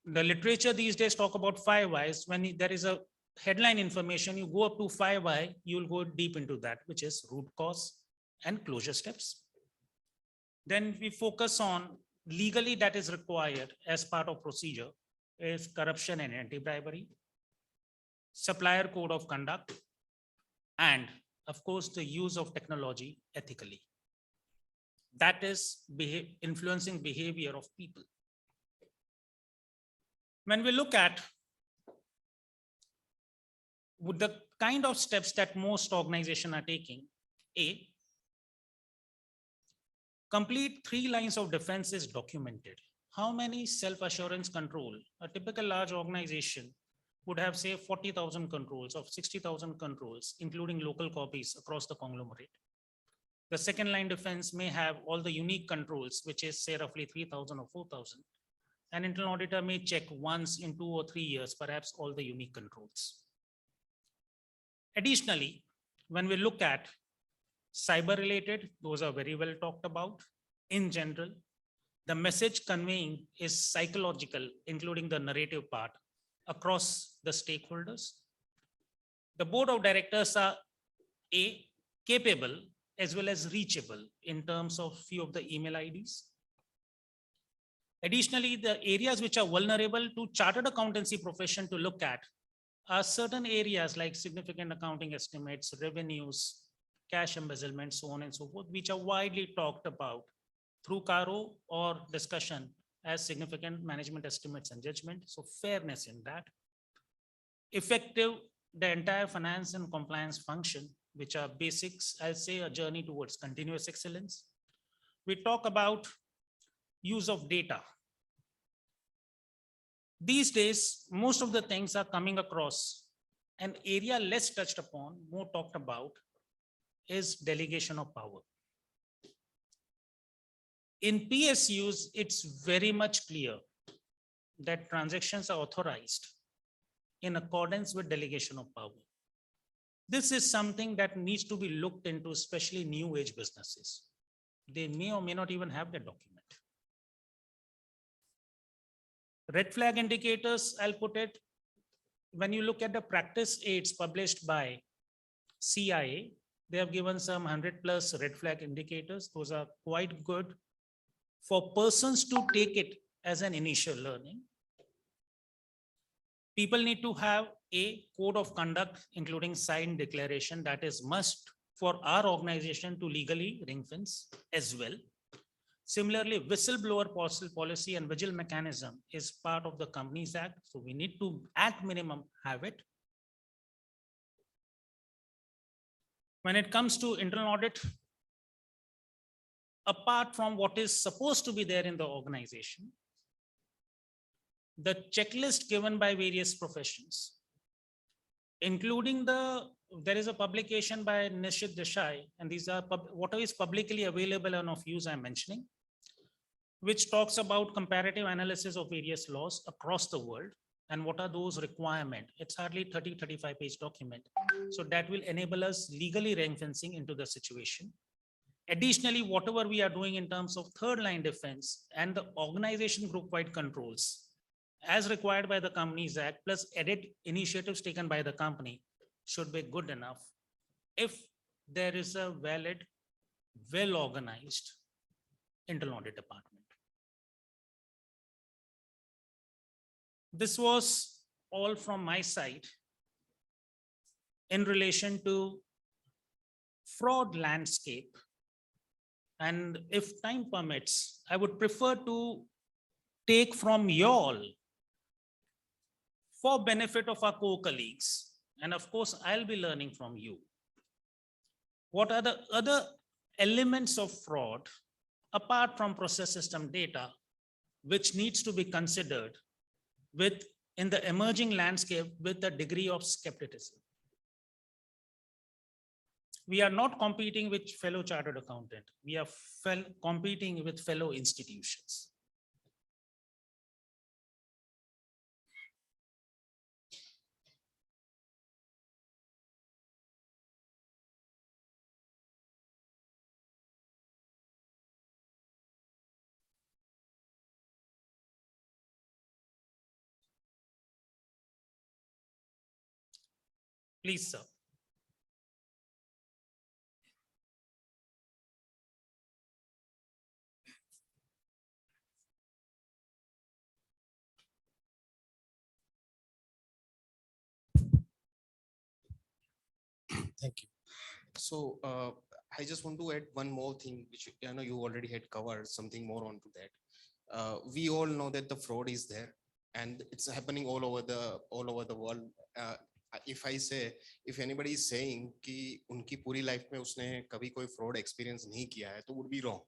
The literature these days talk about 5 Ys. When there is a headline information, you go up to 5Y, you will go deep into that, which is root cause and closure steps. Then we focus on legally that is required as part of procedure is corruption and anti-bribery, supplier code of conduct, and of course, the use of technology ethically. That is influencing behavior of people. When we look at with the kind of steps that most organizations are taking, complete 3 lines of defense is documented. How many self-assurance control? A typical large organization would have, say, 40,000 controls of 60,000 controls, including local copies across the conglomerate. The second line defense may have all the unique controls, which is, say, roughly 3,000 or 4,000. An internal auditor may check once in 2 or 3 years, perhaps all the unique controls. Additionally, when we look at cyber related, those are very well talked about. In general, the message conveying is psychological, including the narrative part across the stakeholders. The board of directors are capable as well as reachable in terms of few of the email IDs. Additionally, the areas which are vulnerable to chartered accountancy profession to look at are certain areas like significant accounting estimates, revenues, cash embezzlement, so on and so forth, which are widely talked about through CARO or discussion as significant management estimates and judgment. So fairness in that. Effective, the entire finance and compliance function, which are basics, I'll say a journey towards continuous excellence. We talk about use of data. These days, most of the things are coming across. An area less touched upon, more talked about, is delegation of power. In PSUs, it's very much clear that transactions are authorized in accordance with delegation of power. This is something that needs to be looked into, especially new age businesses. They may or may not even have the document. Red flag indicators, I'll put it, when you look at the practice aids published by CIA, they have given some 100+ red flag indicators. Those are quite good for persons to take it as an initial learning. People need to have a code of conduct, including signed declaration, that is must for our organization to legally ring fence as well. Similarly, whistleblower policy and vigil mechanism is part of the Companies Act. So we need to at minimum have it. When it comes to internal audit, apart from what is supposed to be there in the organization, the checklist given by various professions, including there is a publication by Nishit Desai, and these are whatever is publicly available and of use I'm mentioning, which talks about comparative analysis of various laws across the world and what are those requirements. It's hardly 30-35 page document. So that will enable us legally ring fencing into the situation. Additionally, whatever we are doing in terms of third line defense and the organization group wide controls, as required by the Companies Act plus edit initiatives taken by the company should be good enough if there is a valid, well-organized internal audit department. This was all from my side in relation to fraud landscape. And if time permits, I would prefer to take from you all for benefit of our co-colleagues. And of course, I'll be learning from you. What are the other elements of fraud apart from process system data, which needs to be considered with in the emerging landscape with a degree of skepticism? We are not competing with fellow chartered accountant. We are competing with fellow institutions. Please, sir. Thank you. So I just want to add one more thing, which I know you already had covered, something more onto that. We all know that the fraud is there and it's happening all over the world. If I say, if anybody is saying कि उनकी पूरी life में उसने कभी कोई fraud experience नहीं किया है, तो would be wrong.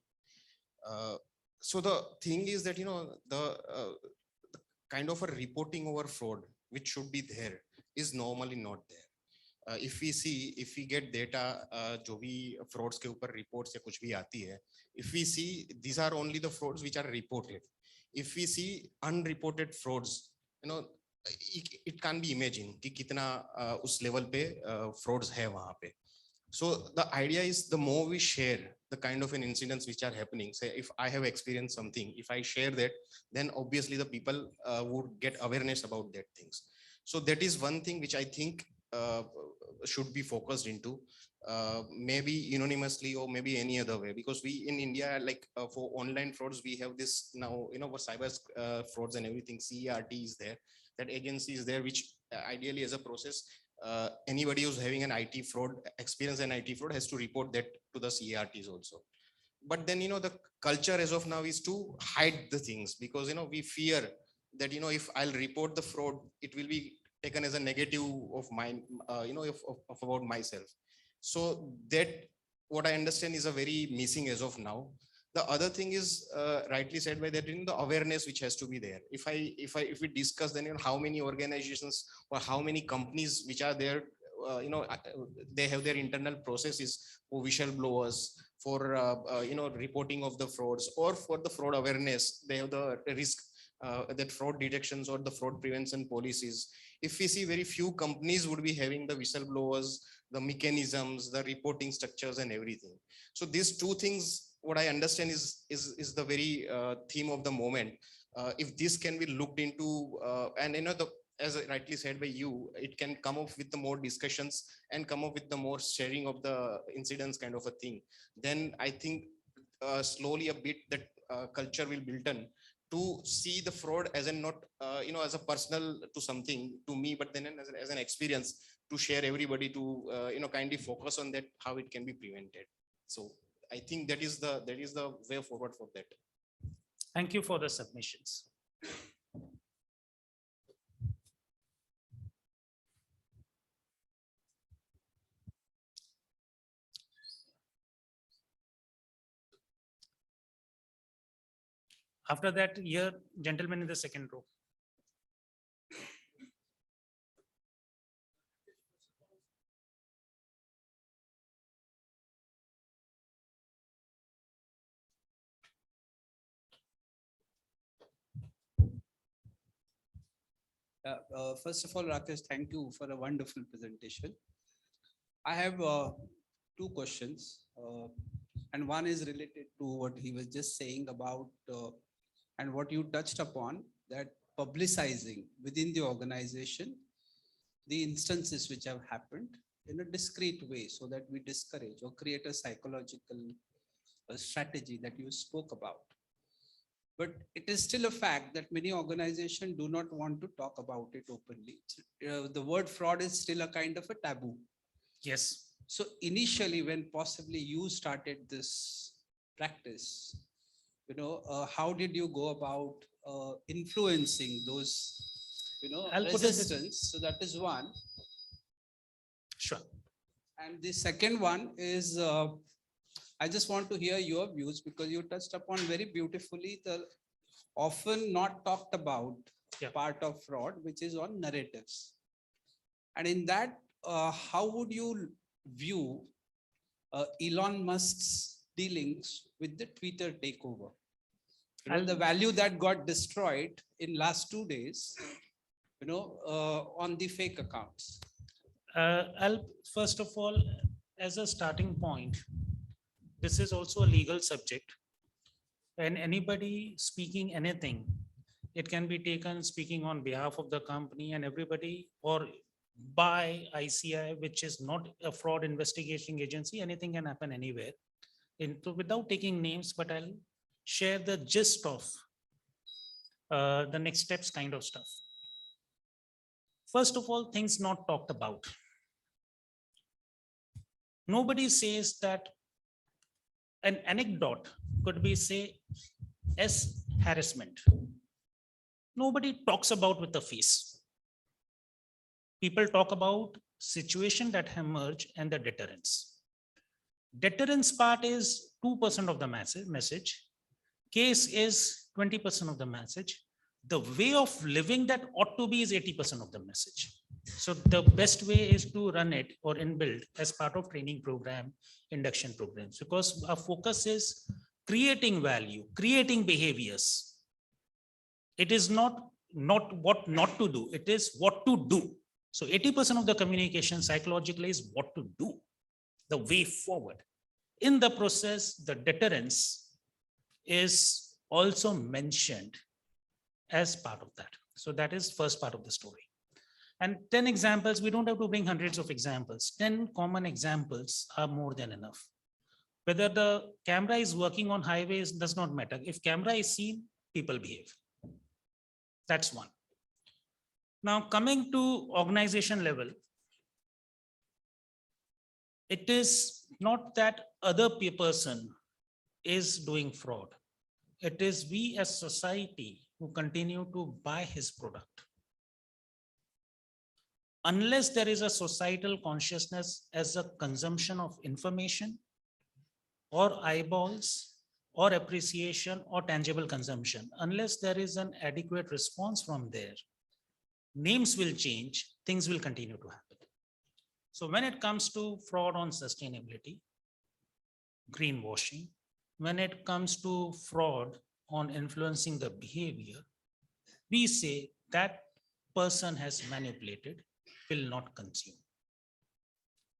So the thing is that, you know, the kind of a reporting over fraud, which should be there, is normally not there. If we get data, जो भी frauds के ऊपर reports या कुछ भी आती है, if we see, these are only the frauds which are reported. If we see unreported frauds, you know, it can't be imagined कि कितना उस level पे frauds है वहाँ पे. So the idea is the more we share the kind of an incidents which are happening, say if I have experienced something, if I share that, then obviously the people would get awareness about that things. So that is one thing which I think should be focused into, maybe anonymously or maybe any other way, because we in India, like for online frauds, we have this now, you know, for cyber frauds and everything, CERT is there, that agency is there, which ideally as a process, anybody who's having an IT fraud experience and IT fraud has to report that to the CERTs also. But then, you know, the culture as of now is to hide the things, because, you know, we fear that, you know, if I'll report the fraud, it will be taken as a negative of mine, you know, of about myself. So that, what I understand, is a very missing as of now. The other thing is rightly said by that, in the awareness which has to be there. If we discuss, then, you know, how many organizations or how many companies which are there, you know, they have their internal processes for whistleblowers, for you know, reporting of the frauds, or for the fraud awareness. They have the risk that fraud detections or the fraud prevention policies. If we see, very few companies would be having the whistleblowers, the mechanisms, the reporting structures and everything. So these two things, what I understand is the very theme of the moment. If this can be looked into, and, you know, as rightly said by you, it can come up with the more discussions and come up with the more sharing of the incidents kind of a thing. Then I think slowly a bit that culture will build in to see the fraud as not, you know, as a personal to something to me, but then as an experience to share everybody to, you know, kindly focus on that, how it can be prevented. So I think that is the way forward for that. Thank you for the submissions. After that, here, gentleman in the second row. First of all, Rakesh, thank you for a wonderful presentation. I have two questions, and one is related to what he was just saying about, and what you touched upon, that publicizing within the organization the instances which have happened in a discreet way so that we discourage or create a psychological strategy that you spoke about. But it is still a fact that many organizations do not want to talk about it openly. The word fraud is still a kind of a taboo. Yes. So initially, when possibly you started this practice, how did you go about influencing those, I'll put it this- resistance? So that is one. Sure. And the second one is, I just want to hear your views because you touched upon very beautifully the often not talked about Yeah. part of fraud, which is on narratives. And in that, how would you view Elon Musk's dealings with the Twitter takeover? The value that got destroyed in last 2 days, on the fake accounts. I'll first of all, as a starting point, this is also a legal subject. And anybody speaking anything, it can be taken speaking on behalf of the company and everybody, or by ICI, which is not a fraud investigating agency. Anything can happen anywhere. Without taking names, but I'll share the gist of the next steps kind of stuff. First of all, things not talked about. Nobody says that an anecdote could be, say, as harassment. Nobody talks about with the face. People talk about situation that emerge and the deterrence. Deterrence part is 2% of the message. Case is 20% of the message. The way of living that ought to be is 80% of the message. So the best way is to run it or inbuilt as part of training program, induction programs, because our focus is creating value, creating behaviors. It is not what not to do, it is what to do. So 80% of the communication psychologically is what to do, the way forward. In the process, the deterrence is also mentioned as part of that. So that is first part of the story. And 10 examples, we don't have to bring hundreds of examples. 10 common examples are more than enough. Whether the camera is working on highways does not matter. If camera is seen, people behave. That's one. Now coming to organization level, it is not that other person is doing fraud. It is we as society who continue to buy his product. Unless there is a societal consciousness as a consumption of information or eyeballs or appreciation or tangible consumption, unless there is an adequate response from there, names will change, things will continue to happen. So when it comes to fraud on sustainability, greenwashing, when it comes to fraud on influencing the behavior, we say that person has manipulated, will not consume.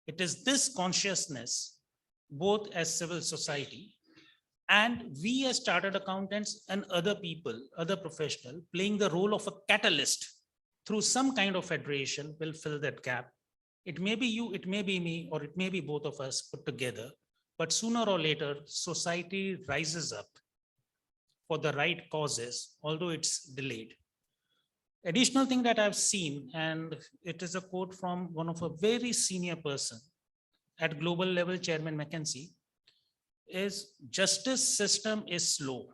It is this consciousness, both as civil society and we as chartered accountants and other people, other professionals, playing the role of a catalyst through some kind of federation will fill that gap. It may be you, it may be me, or it may be both of us put together, but sooner or later, society rises up for the right causes, although it's delayed. Additional thing that I've seen, and it is a quote from one of a very senior person at global level, Chairman McKinsey, is justice system is slow,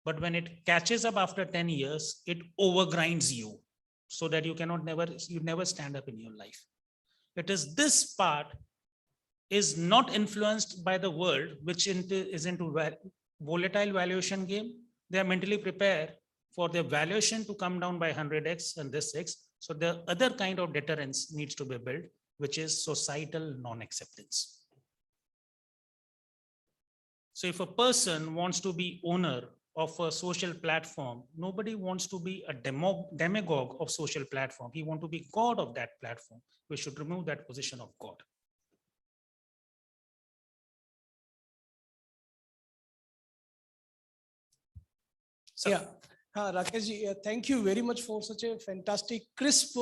but when it catches up after 10 years, it overgrinds you so that you never stand up in your life. It is this part is not influenced by the world, which is into volatile valuation game. They are mentally prepared for their valuation to come down by 100x and this X. So the other kind of deterrence needs to be built, which is societal non-acceptance. So if a person wants to be owner of a social platform, nobody wants to be a demagogue of social platform. He wants to be God of that platform. We should remove that position of God. So, Yeah, Rakesh ji, thank you very much for such a fantastic, crisp,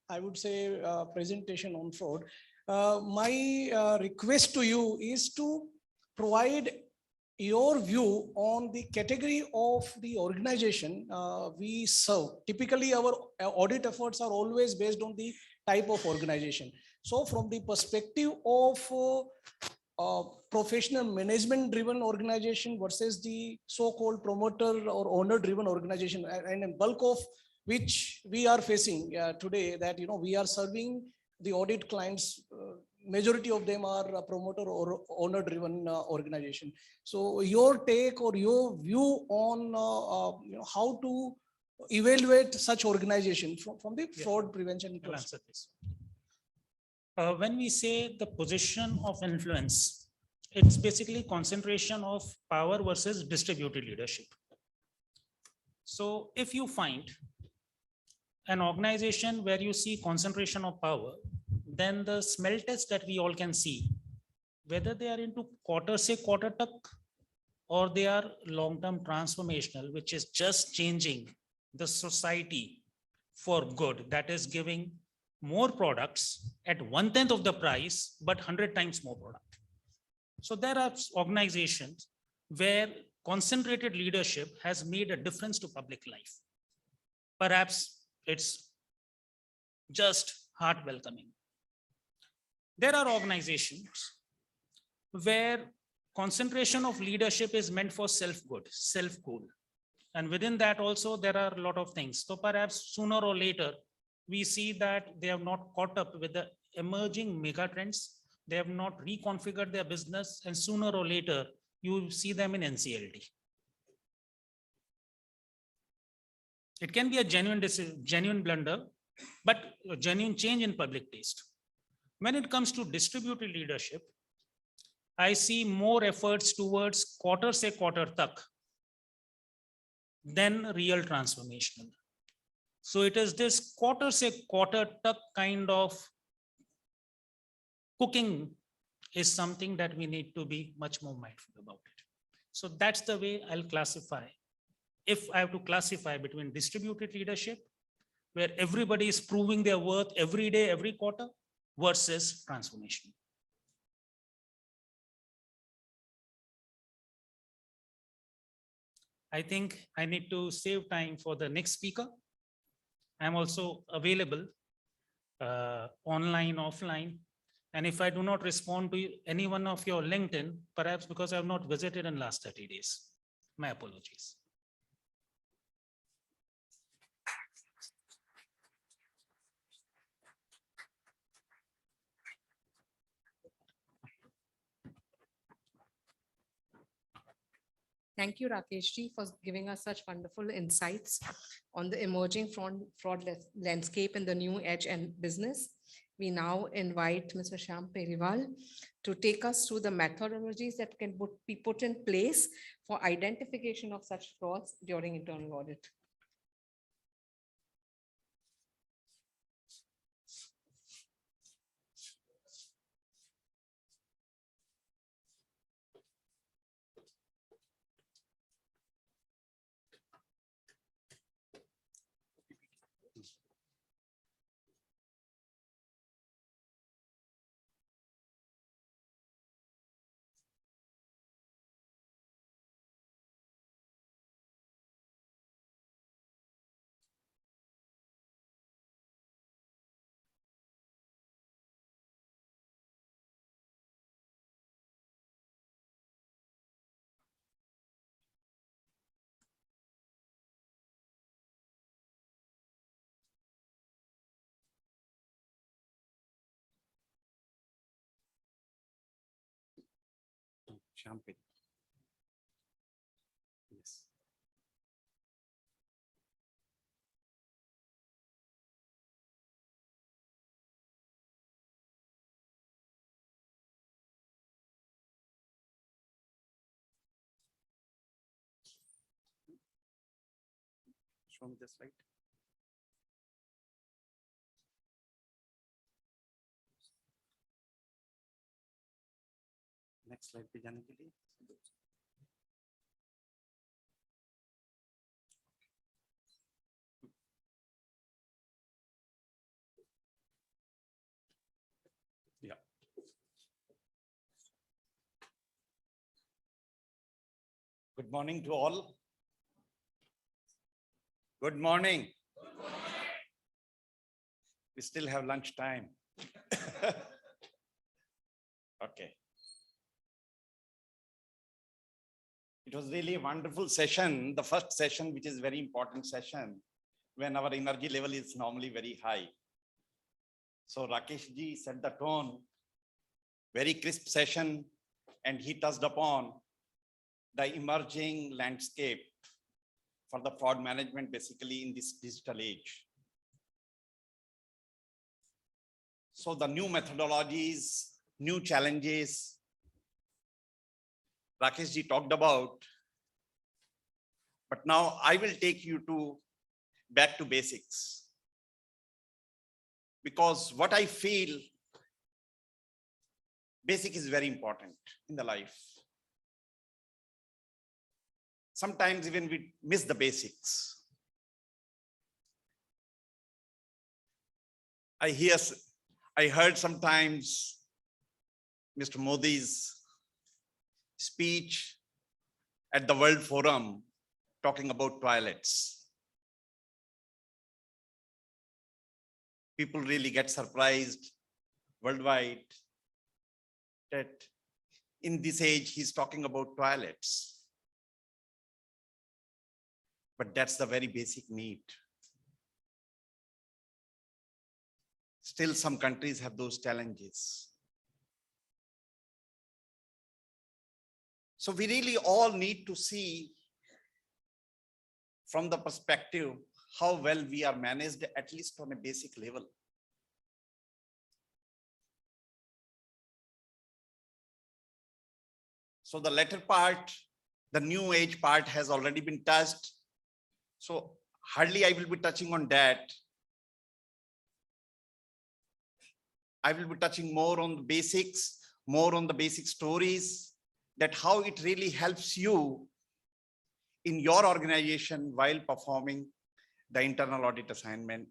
I would say, presentation on fraud. My request to you is to provide your view on the category of the organization we serve. Typically, our audit efforts are always based on the type of organization. So from the perspective of professional management driven organization versus the so-called promoter or owner driven organization, and a bulk of which we are facing today, that we are serving the audit clients, majority of them are promoter or owner driven organization. So your take or your view on how to evaluate such organization from the fraud prevention I'll perspective. answer this. When we say the position of influence, it's basically concentration of power versus distributed leadership. So if you find an organization where you see concentration of power, then the smell test that we all can see, whether they are into quarter tuck or they are long-term transformational, which is just changing the society for good, that is giving more products at 1/10 of the price, but 100 times more product. So there are organizations where concentrated leadership has made a difference to public life. Perhaps it's just heart welcoming. There are organizations where concentration of leadership is meant for self-good, self-goal. And within that also, there are a lot of things. So perhaps sooner or later, we see that they have not caught up with the emerging mega trends. They have not reconfigured their business, and sooner or later, you see them in NCLT. It can be a genuine blunder, but a genuine change in public taste. When it comes to distributed leadership, I see more efforts towards quarter tuck than real transformational. So it is this quarter tuck kind of cooking is something that we need to be much more mindful about it. So that's the way I'll classify. If I have to classify between distributed leadership, where everybody is proving their worth every day, every quarter, versus transformation. I think I need to save time for the next speaker. I'm also available online, offline. And if I do not respond to any one of your LinkedIn, perhaps because I have not visited in last 30 days. My apologies. Thank you, Rakesh ji, for giving us such wonderful insights on the emerging fraud landscape in the new age and business. We now invite Mr. Shyam Periwal to take us through the methodologies that can be put in place for identification of such frauds during internal audit. Champagne. Yes. Show me the slide. Next slide पे जाने के लिए morning to all. Good morning. We still have lunch time. Okay. It was really a wonderful session, the first session, which is very important session when our energy level is normally very high. So Rakesh ji set the tone, very crisp session, and he touched upon the emerging landscape for the fraud management basically in this digital age. So the new methodologies, new challenges, Rakesh ji talked about, but now I will take you to back to basics. Because what I feel, basic is very important in the life. Sometimes even we miss the basics. I heard sometimes Mr. Modi's speech at the World Forum talking about toilets. People really get surprised worldwide that in this age he's talking about toilets. But that's the very basic need. Still, some countries have those challenges. So we really all need to see from the perspective how well we are managed, at least on a basic level. So the latter part, the new age part has already been touched. So hardly I will be touching on that. I will be touching more on the basics, more on the basic stories, that how it really helps you in your organization while performing the internal audit assignment.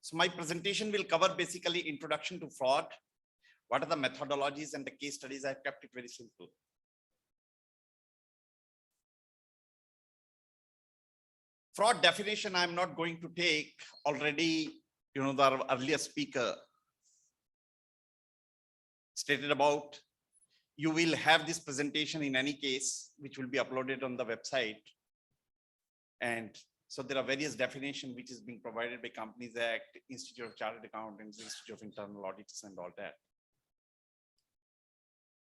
So my presentation will cover basically introduction to fraud. What are the methodologies and the case studies? I've kept it very simple. Fraud definition, I'm not going to take already, the earlier speaker stated about. You will have this presentation in any case, which will be uploaded on the website. And so there are various definitions which is being provided by Companies Act, Institute of Chartered Accountants, Institute of Internal Auditors and all that.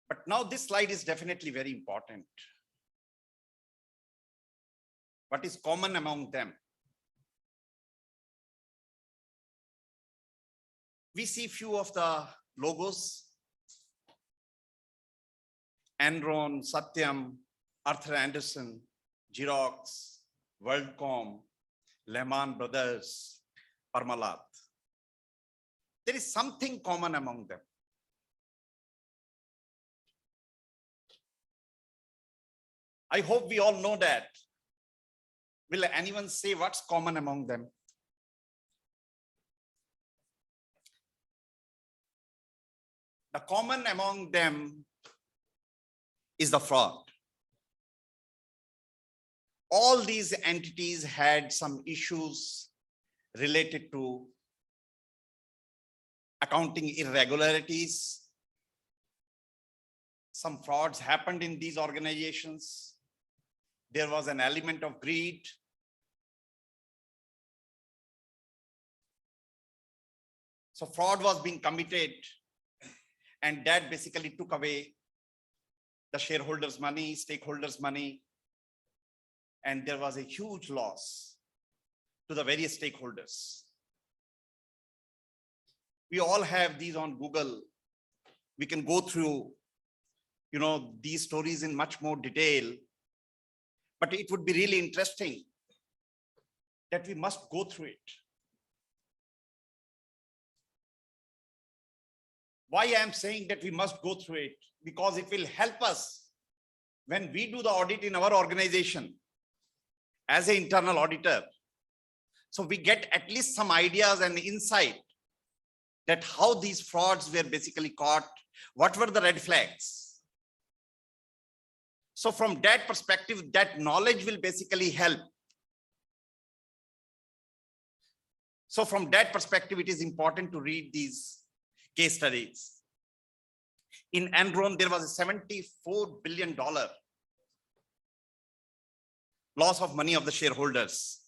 But now this slide is definitely very important. What is common among them? We see few of the logos. Enron, Satyam, Arthur Anderson, Xerox, WorldCom, Lehman Brothers, Parmalat. There is something common among them. I hope we all know that. Will anyone say what's common among them? The common among them is the fraud. All these entities had some issues related to accounting irregularities. Some frauds happened in these organizations. There was an element of greed. So fraud was being committed, and that basically took away the shareholders' money, stakeholders' money, and there was a huge loss to the various stakeholders. We all have these on Google. We can go through, these stories in much more detail, but it would be really interesting that we must go through it. Why I am saying that we must go through it? Because it will help us when we do the audit in our organization as an internal auditor. So we get at least some ideas and insight that how these frauds were basically caught, what were the red flags. So from that perspective, that knowledge will basically help. So from that perspective, it is important to read these case studies. In Enron, there was a $74 billion loss of money of the shareholders.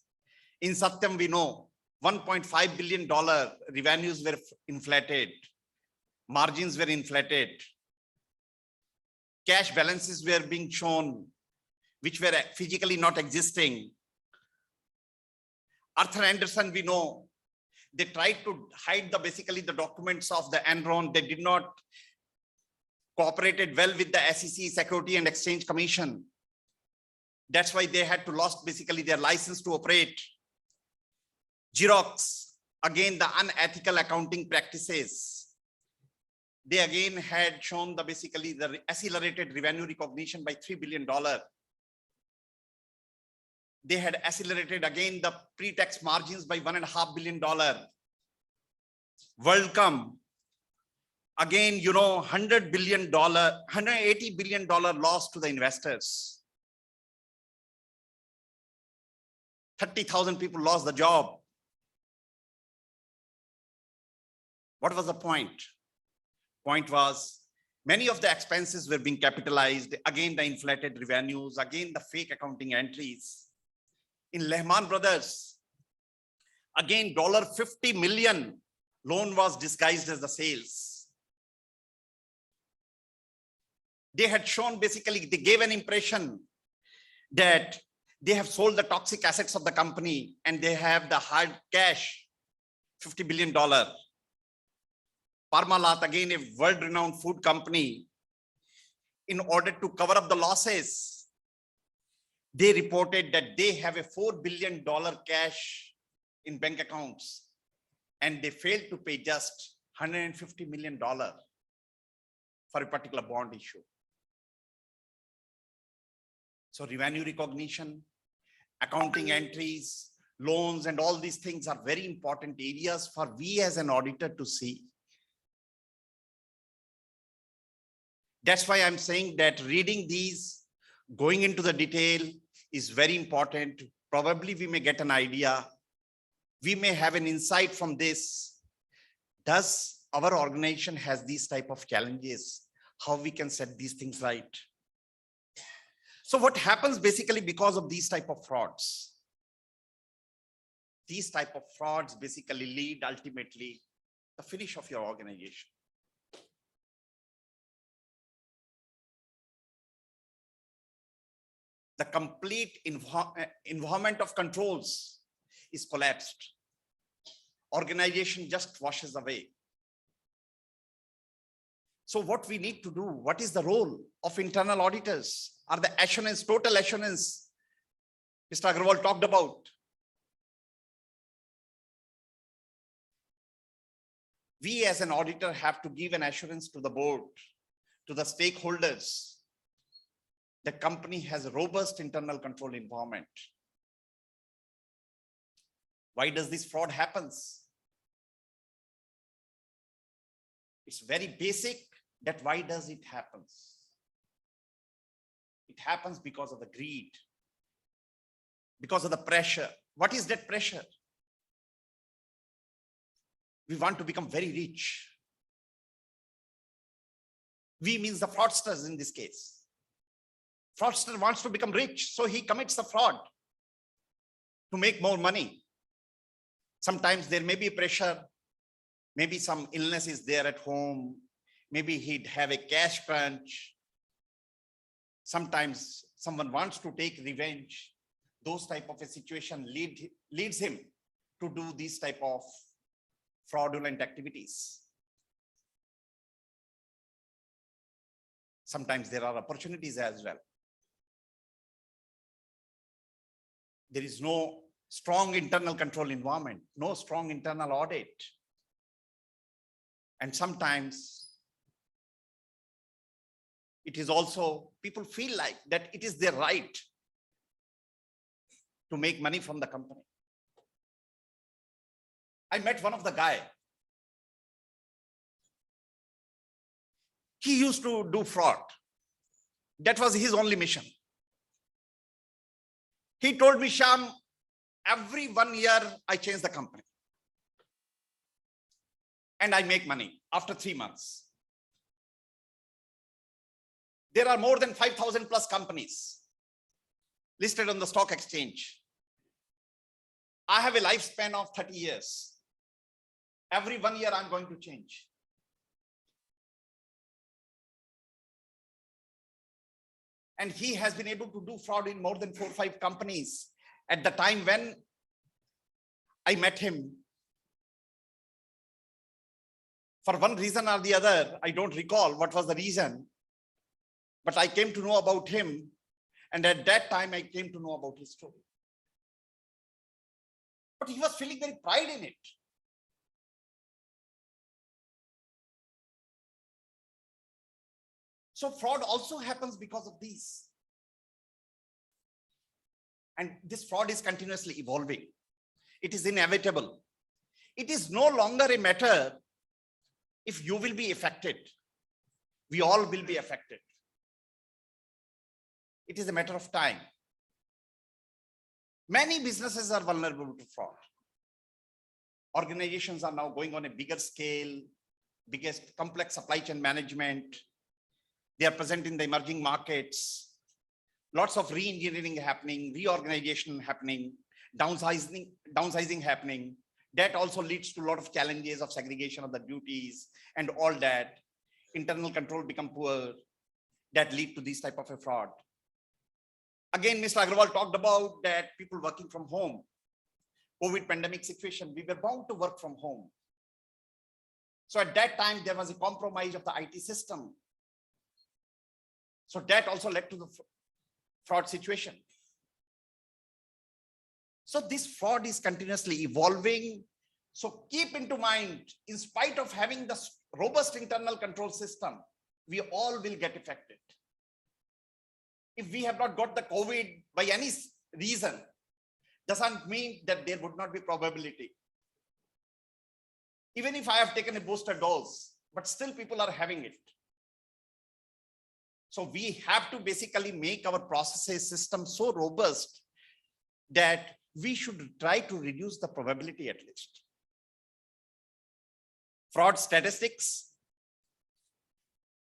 In Satyam, we know $1.5 billion revenues were inflated, margins were inflated, cash balances were being shown, which were physically not existing. Arthur Anderson, we know, they tried to hide basically the documents of the Enron. They did not cooperated well with the SEC, Security and Exchange Commission. That's why they had to lost basically their license to operate. Xerox, again, the unethical accounting practices. They again had shown basically the accelerated revenue recognition by $3 billion. They had accelerated again the pre-tax margins by $1.5 billion. WorldCom, again, $180 billion loss to the investors. 30,000 people lost the job. What was the point? Point was, many of the expenses were being capitalized. Again, the inflated revenues, again, the fake accounting entries. In Lehman Brothers, again, $50 million loan was disguised as the sales. They had shown basically, they gave an impression that they have sold the toxic assets of the company and they have the hard cash, $50 billion. Parmalat, again, a world-renowned food company, in order to cover up the losses, they reported that they have a $4 billion cash in bank accounts and they failed to pay just $150 million for a particular bond issue. So revenue recognition, accounting entries, loans, and all these things are very important areas for we as an auditor to see. That's why I'm saying that reading these, going into the detail is very important. Probably we may get an idea. We may have an insight from this. Does our organization has these type of challenges? How we can set these things right? So what happens basically because of these type of frauds? These type of frauds basically lead ultimately the finish of your organization. The complete environment of controls is collapsed. Organization just washes away. So what we need to do, what is the role of internal auditors? Are the assurance, total assurance Mr. Agarwal talked about? We as an auditor have to give an assurance to the board, to the stakeholders. The company has a robust internal control environment. Why does this fraud happens? It's very basic that why does it happens? It happens because of the greed, because of the pressure. What is that pressure? We want to become very rich. We means the fraudsters in this case. Fraudster wants to become rich, so he commits the fraud to make more money. Sometimes there may be pressure, maybe some illness is there at home, maybe he'd have a cash crunch. Sometimes someone wants to take revenge. Those type of a situation leads him to do these type of fraudulent activities. Sometimes there are opportunities as well. There is no strong internal control environment, no strong internal audit. And sometimes it is also, people feel like that it is their right to make money from the company. I met one of the guy. He used to do fraud. That was his only mission. He told me, Shyam, every 1 year I change the company. And I make money after 3 months. There are more than 5,000 plus companies listed on the stock exchange. I have a lifespan of 30 years. Every 1 year I'm going to change. And he has been able to do fraud in more than 4 or 5 companies. At the time when I met him, for one reason or the other, I don't recall what was the reason, but I came to know about him. And at that time, I came to know about his story. But he was feeling very pride in it. So fraud also happens because of these. And this fraud is continuously evolving. It is inevitable. It is no longer a matter if you will be affected. We all will be affected. It is a matter of time. Many businesses are vulnerable to fraud. Organizations are now going on a bigger scale, biggest complex supply chain management. They are present in the emerging markets. Lots of re-engineering happening, reorganization happening, downsizing happening. That also leads to a lot of challenges of segregation of the duties and all that. Internal control become poor. That lead to this type of a fraud. Again, Mr. Agarwal talked about that people working from home. COVID pandemic situation, we were bound to work from home. So at that time, there was a compromise of the IT system. So that also led to the fraud situation. So this fraud is continuously evolving. So keep into mind, in spite of having the robust internal control system, we all will get affected. If we have not got the COVID by any reason, doesn't mean that there would not be probability. Even if I have taken a booster dose, but still people are having it. So we have to basically make our processes system so robust that we should try to reduce the probability at least. Fraud statistics.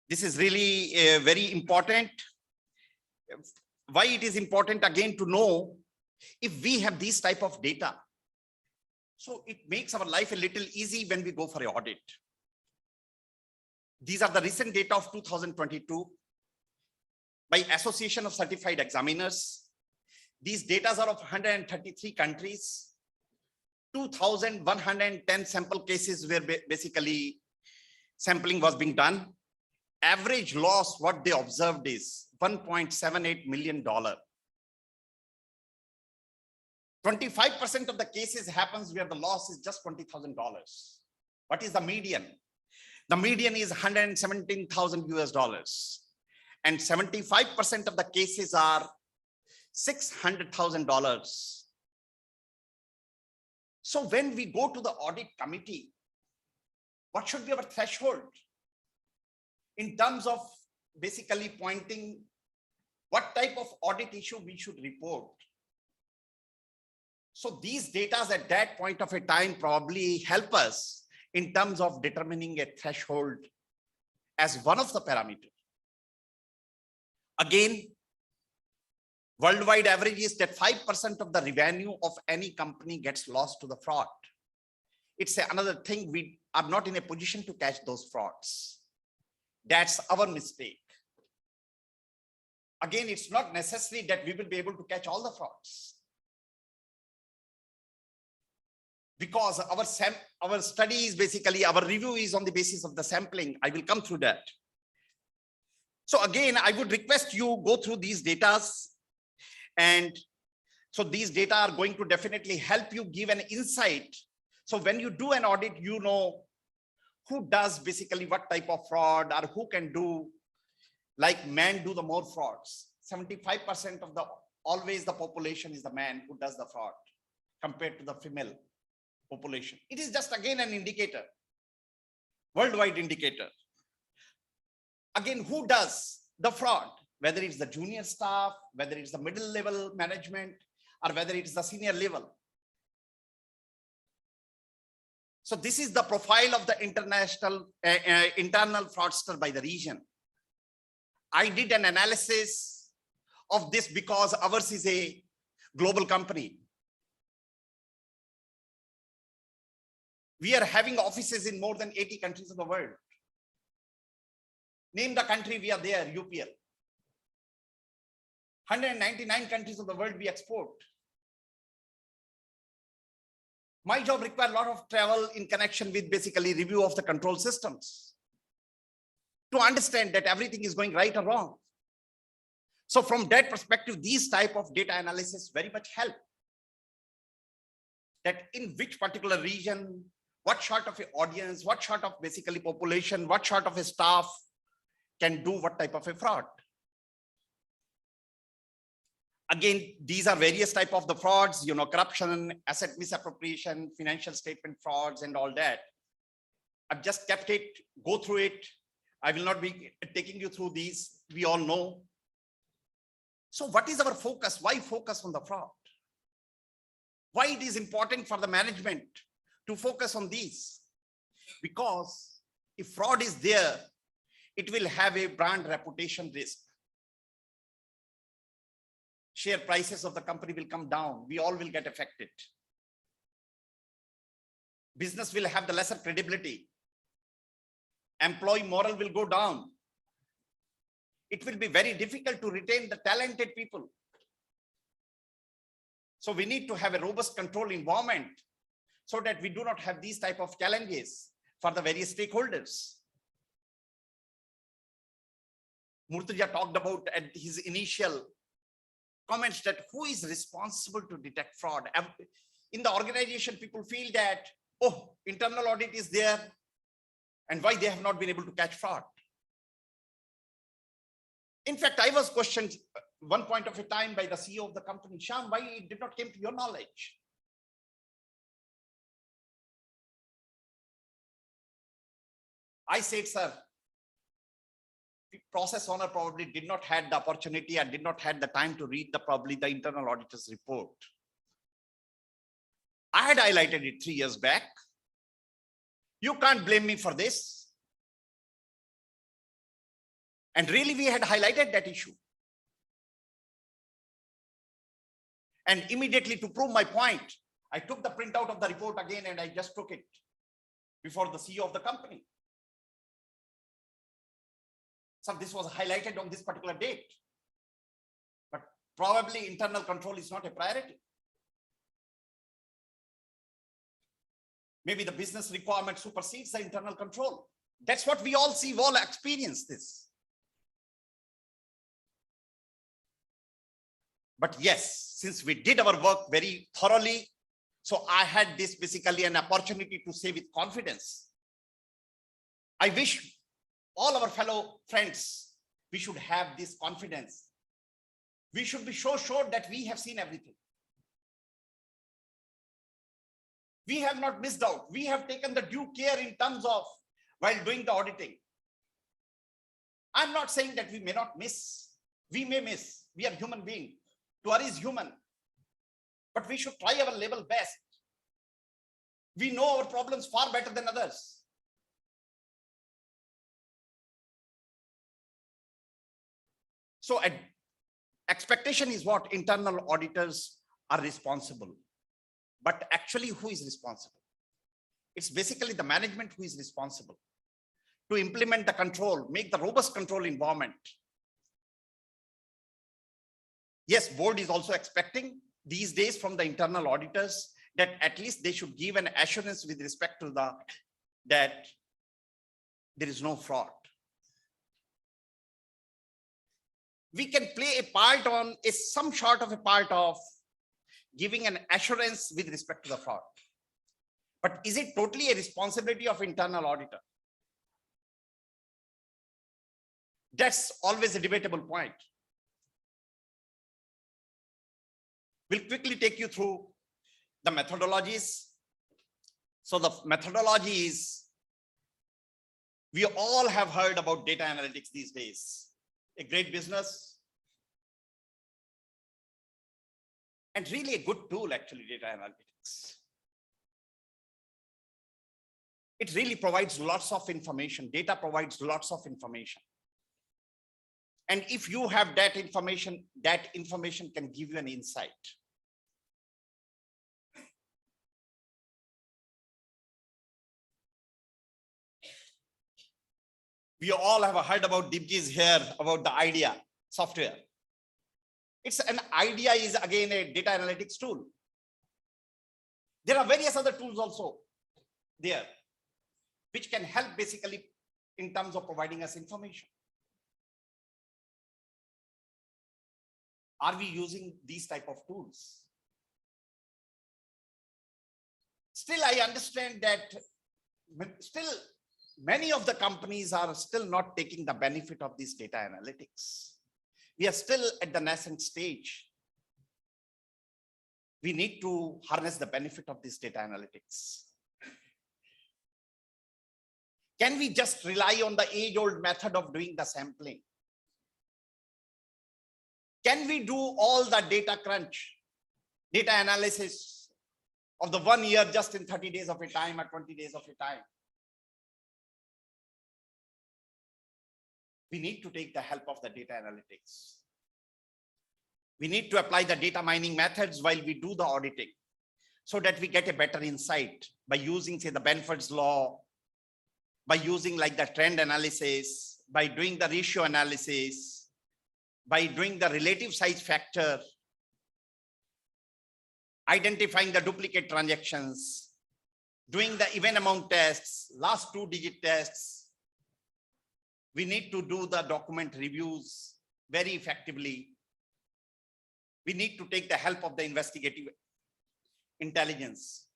This is really very important. Why it is important again to know if we have these type of data. So it makes our life a little easy when we go for an audit. These are the recent data of 2022 by Association of Certified Examiners. These data are of 133 countries. 2,110 sample cases where basically sampling was being done. Average loss, what they observed is $1.78 million. 25% of the cases happens where the loss is just $20,000. What is the median? The median is 117,000 US dollars. And 75% of the cases are $600,000. So when we go to the audit committee, what should be our threshold in terms of basically pointing what type of audit issue we should report? So these data at that point of a time probably help us in terms of determining a threshold as one of the parameters. Again, worldwide average is that 5% of the revenue of any company gets lost to the fraud. It's another thing, we are not in a position to catch those frauds. That's our mistake. Again, it's not necessary that we will be able to catch all the frauds. Because our study is basically, our review is on the basis of the sampling. I will come through that. So again, I would request you go through these data. And so these data are going to definitely help you give an insight. So when you do an audit, you know who does basically what type of fraud, or who can do, like men do the more frauds. 75% of always the population is the man who does the fraud compared to the female population. It is just again an indicator, worldwide indicator. Again, who does the fraud? whether it's the junior staff, whether it's the middle level management, or whether it's the senior level. So this is the profile of the internal fraudster by the region. I did an analysis of this because ours is a global company. We are having offices in more than 80 countries of the world. Name the country we are there, UPL. 199 countries of the world we export. My job required a lot of travel in connection with basically review of the control systems to understand that everything is going right or wrong. So from that perspective, these type of data analysis very much help. That in which particular region, what sort of an audience, what sort of basically population, what sort of a staff can do what type of a fraud. Again, these are various type of the frauds, corruption, asset misappropriation, financial statement frauds, and all that. I've just kept it, go through it. I will not be taking you through these. We all know. So what is our focus? Why focus on the fraud? Why it is important for the management to focus on these? Because if fraud is there, it will have a brand reputation risk. Share prices of the company will come down. We all will get affected. Business will have the lesser credibility. Employee morale will go down. It will be very difficult to retain the talented people. So we need to have a robust control environment so that we do not have these type of challenges for the various stakeholders. Murtuja talked about at his initial comments that who is responsible to detect fraud. In the organization, people feel that, oh, internal audit is there and why they have not been able to catch fraud. In fact, I was questioned one point of a time by the CEO of the company, Shyam, why it did not come to your knowledge? I said, sir, the process owner probably did not have the opportunity and did not have the time to read probably the internal auditor's report. I had highlighted it 3 years back. You can't blame me for this. And really, we had highlighted that issue. And immediately to prove my point, I took the printout of the report again and I just took it before the CEO of the company. So this was highlighted on this particular date. But probably internal control is not a priority. Maybe the business requirement supersedes the internal control. That's what we all see, we all experience this. But yes, since we did our work very thoroughly, so I had this basically an opportunity to say with confidence. I wish all our fellow friends, we should have this confidence. We should be so sure that we have seen everything. We have not missed out. We have taken the due care in terms of while doing the auditing. I'm not saying that we may not miss. We may miss. We are human beings. To err is human. But we should try our level best. We know our problems far better than others. So expectation is what internal auditors are responsible. But actually, who is responsible? It's basically the management who is responsible to implement the control, make the robust control environment. Yes, board is also expecting these days from the internal auditors that at least they should give an assurance with respect to that there is no fraud. We can play a part on some sort of a part of giving an assurance with respect to the fraud. But is it totally a responsibility of internal auditor? That's always a debatable point. We'll quickly take you through the methodologies. So the methodology is, we all have heard about data analytics these days. A great business, and really a good tool, actually, data analytics. It really provides lots of information. Data provides lots of information. And if you have that information can give you an insight. We all have heard about DBGs here, about the idea software. It's an idea is again a data analytics tool. There are various other tools also there, which can help basically in terms of providing us information. Are we using these type of tools? Still, I understand that still many of the companies are still not taking the benefit of this data analytics. We are still at the nascent stage. We need to harness the benefit of this data analytics. Can we just rely on the age-old method of doing the sampling? Can we do all the data crunch, data analysis of the 1 year just in 30 days of a time or 20 days of a time? We need to take the help of the data analytics. We need to apply the data mining methods while we do the auditing so that we get a better insight by using, say, the Benford's law, by using like the trend analysis, by doing the ratio analysis, by doing the relative size factor, identifying the duplicate transactions, doing the even amount tests, last 2-digit tests. We need to do the document reviews very effectively. We need to take the help of the investigative intelligence.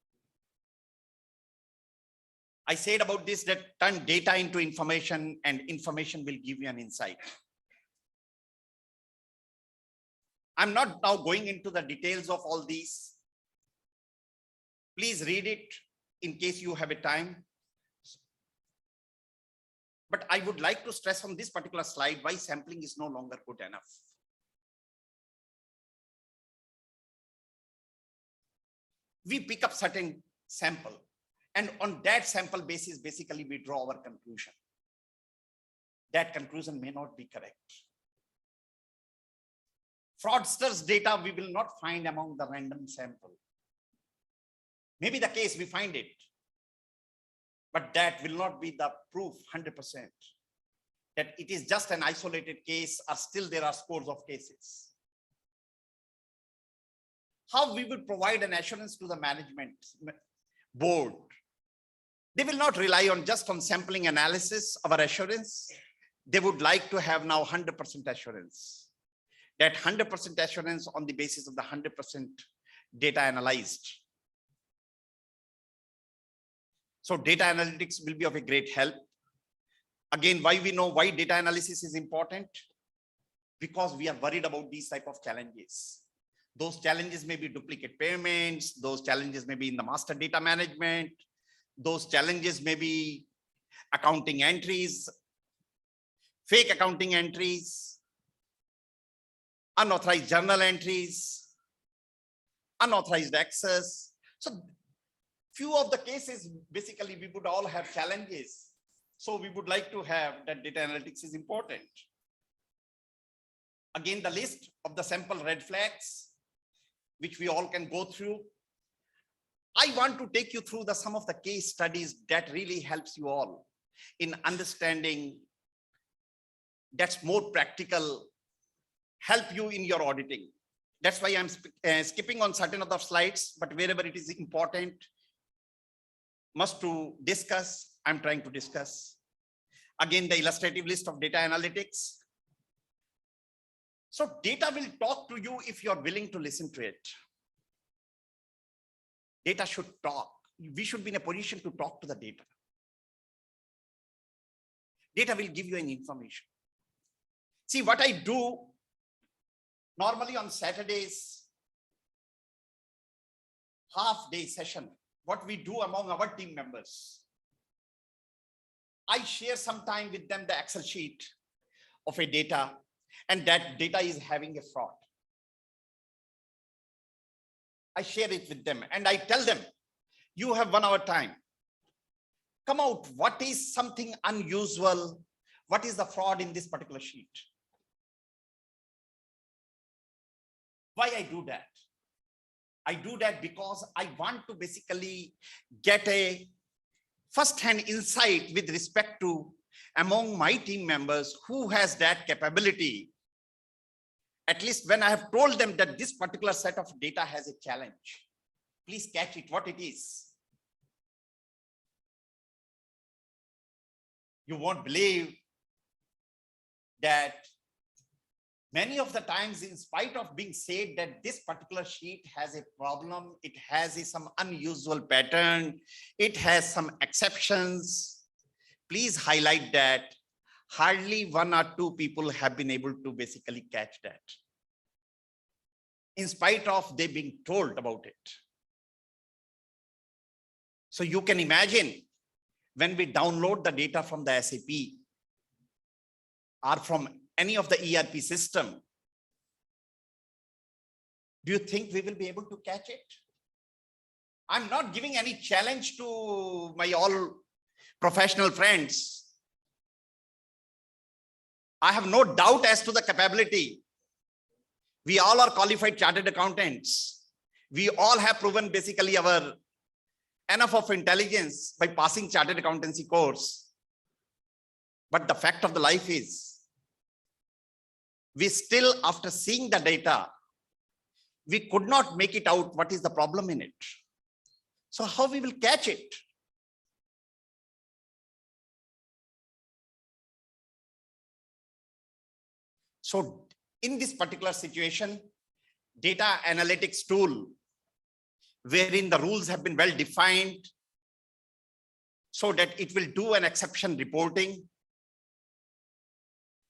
I said about this that turn data into information and information will give you an insight. I'm not now going into the details of all these. Please read it in case you have a time. But I would like to stress on this particular slide why sampling is no longer good enough. We pick up certain sample, and on that sample basis, basically we draw our conclusion. That conclusion may not be correct. Fraudster's data we will not find among the random sample. Maybe the case we find it, but that will not be the proof 100% that it is just an isolated case, or still there are scores of cases. How we would provide an assurance to the management board? They will not rely on just on sampling analysis of our assurance. They would like to have now 100% assurance. That 100% assurance on the basis of the 100% data analyzed. So data analytics will be of a great help. Again, why we know why data analysis is important? Because we are worried about these type of challenges. Those challenges may be duplicate payments. Those challenges may be in the master data management. Those challenges may be accounting entries, fake accounting entries, unauthorized journal entries, unauthorized access. So few of the cases, basically, we would all have challenges. So we would like to have that data analytics is important. Again, the list of the sample red flags, which we all can go through. I want to take you through some of the case studies that really helps you all in understanding that's more practical, help you in your auditing. That's why I'm skipping on certain of the slides, but wherever it is important, must to discuss, I'm trying to discuss. Again, the illustrative list of data analytics. So data will talk to you if you're willing to listen to it. Data should talk. We should be in a position to talk to the data. Data will give you an information. See what I do normally on Saturdays, half-day session, what we do among our team members. I share some time with them the Excel sheet of a data, and that data is having a fraud. I share it with them and I tell them, you have 1 hour time. Come out, what is something unusual? What is the fraud in this particular sheet? Why I do that? I do that because I want to basically get a first-hand insight with respect to among my team members who has that capability. At least when I have told them that this particular set of data has a challenge, please catch it, what it is. You won't believe that many of the times, in spite of being said that this particular sheet has a problem, it has some unusual pattern, it has some exceptions, please highlight that hardly 1 or 2 people have been able to basically catch that, in spite of they being told about it. So you can imagine when we download the data from the SAP or from any of the ERP system, do you think we will be able to catch it? I'm not giving any challenge to my all professional friends. I have no doubt as to the capability. We all are qualified chartered accountants. We all have proven basically our enough of intelligence by passing chartered accountancy course. But the fact of the life is, we still, after seeing the data, we could not make it out what is the problem in it. So how we will catch it? So in this particular situation, data analytics tool, wherein the rules have been well defined so that it will do an exception reporting.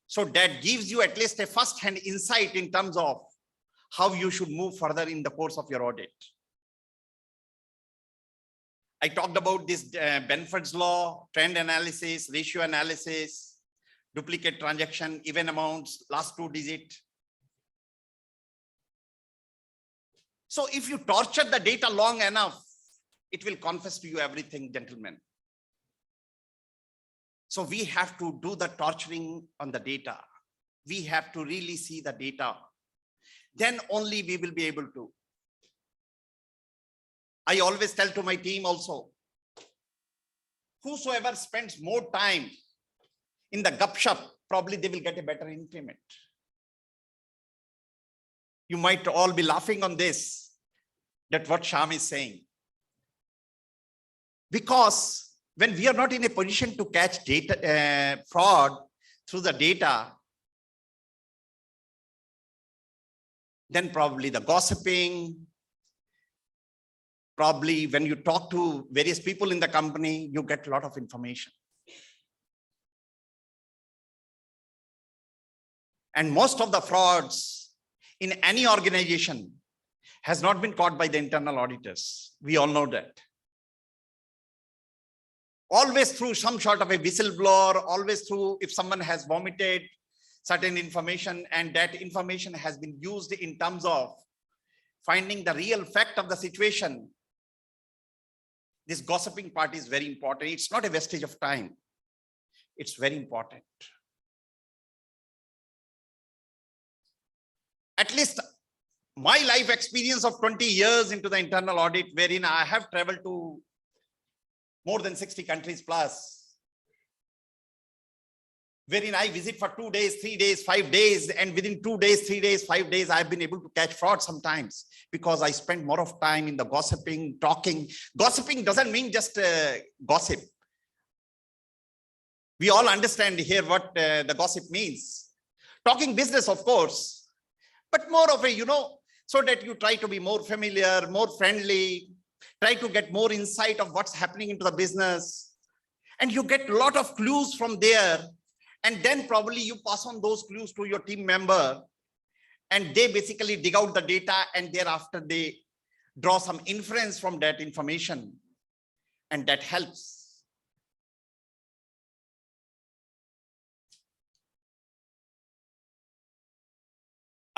So that gives you at least a first-hand insight in terms of how you should move further in the course of your audit. I talked about this Benford's law, trend analysis, ratio analysis, duplicate transaction, even amounts, last 2 digits. So if you torture the data long enough, it will confess to you everything, gentlemen. So we have to do the torturing on the data. We have to really see the data. Then only we will be able to. I always tell to my team also, whosoever spends more time in the gupshup, probably they will get a better increment. You might all be laughing on this, that what Shyam is saying. Because when we are not in a position to catch data fraud through the data, then probably the gossiping, probably when you talk to various people in the company, you get a lot of information. And most of the frauds in any organization has not been caught by the internal auditors. We all know that. Always through some sort of a whistleblower, always through if someone has vomited certain information and that information has been used in terms of finding the real fact of the situation. This gossiping part is very important. It's not a wastage of time. It's very important. At least my life experience of 20 years into the internal audit, wherein I have traveled to more than 60 countries plus, wherein I visit for 2 days, 3 days, 5 days, and within 2 days, 3 days, 5 days, I've been able to catch fraud sometimes because I spend more of time in the gossiping, talking. Gossiping doesn't mean just gossip. We all understand here what the gossip means. Talking business, of course, but more of a, so that you try to be more familiar, more friendly, try to get more insight of what's happening into the business. And you get a lot of clues from there. And then probably you pass on those clues to your team member and they basically dig out the data and thereafter they draw some inference from that information and that helps.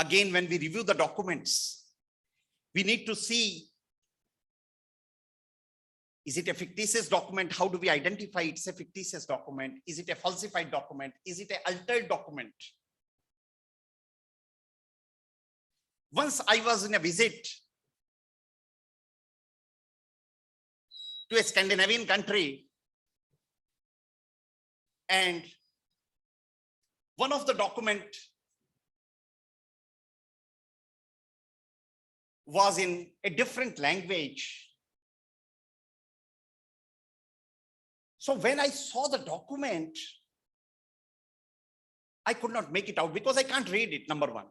Again, when we review the documents, we need to see, is it a fictitious document? How do we identify it's a fictitious document? Is it a falsified document? Is it an altered document? Once I was in a visit to a Scandinavian country, and one of the document was in a different language. So when I saw the document, I could not make it out because I can't read it, number one.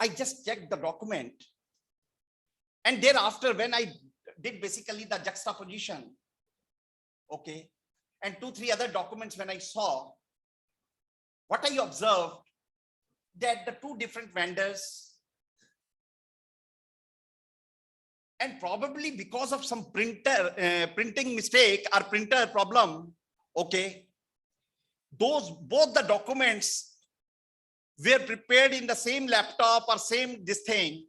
I just checked the document. And thereafter, when I did basically the juxtaposition, okay, and 2-3 other documents when I saw, what I observed that the 2 different vendors, and probably because of some printing mistake or printer problem, okay, both the documents were prepared in the same laptop or same this thing.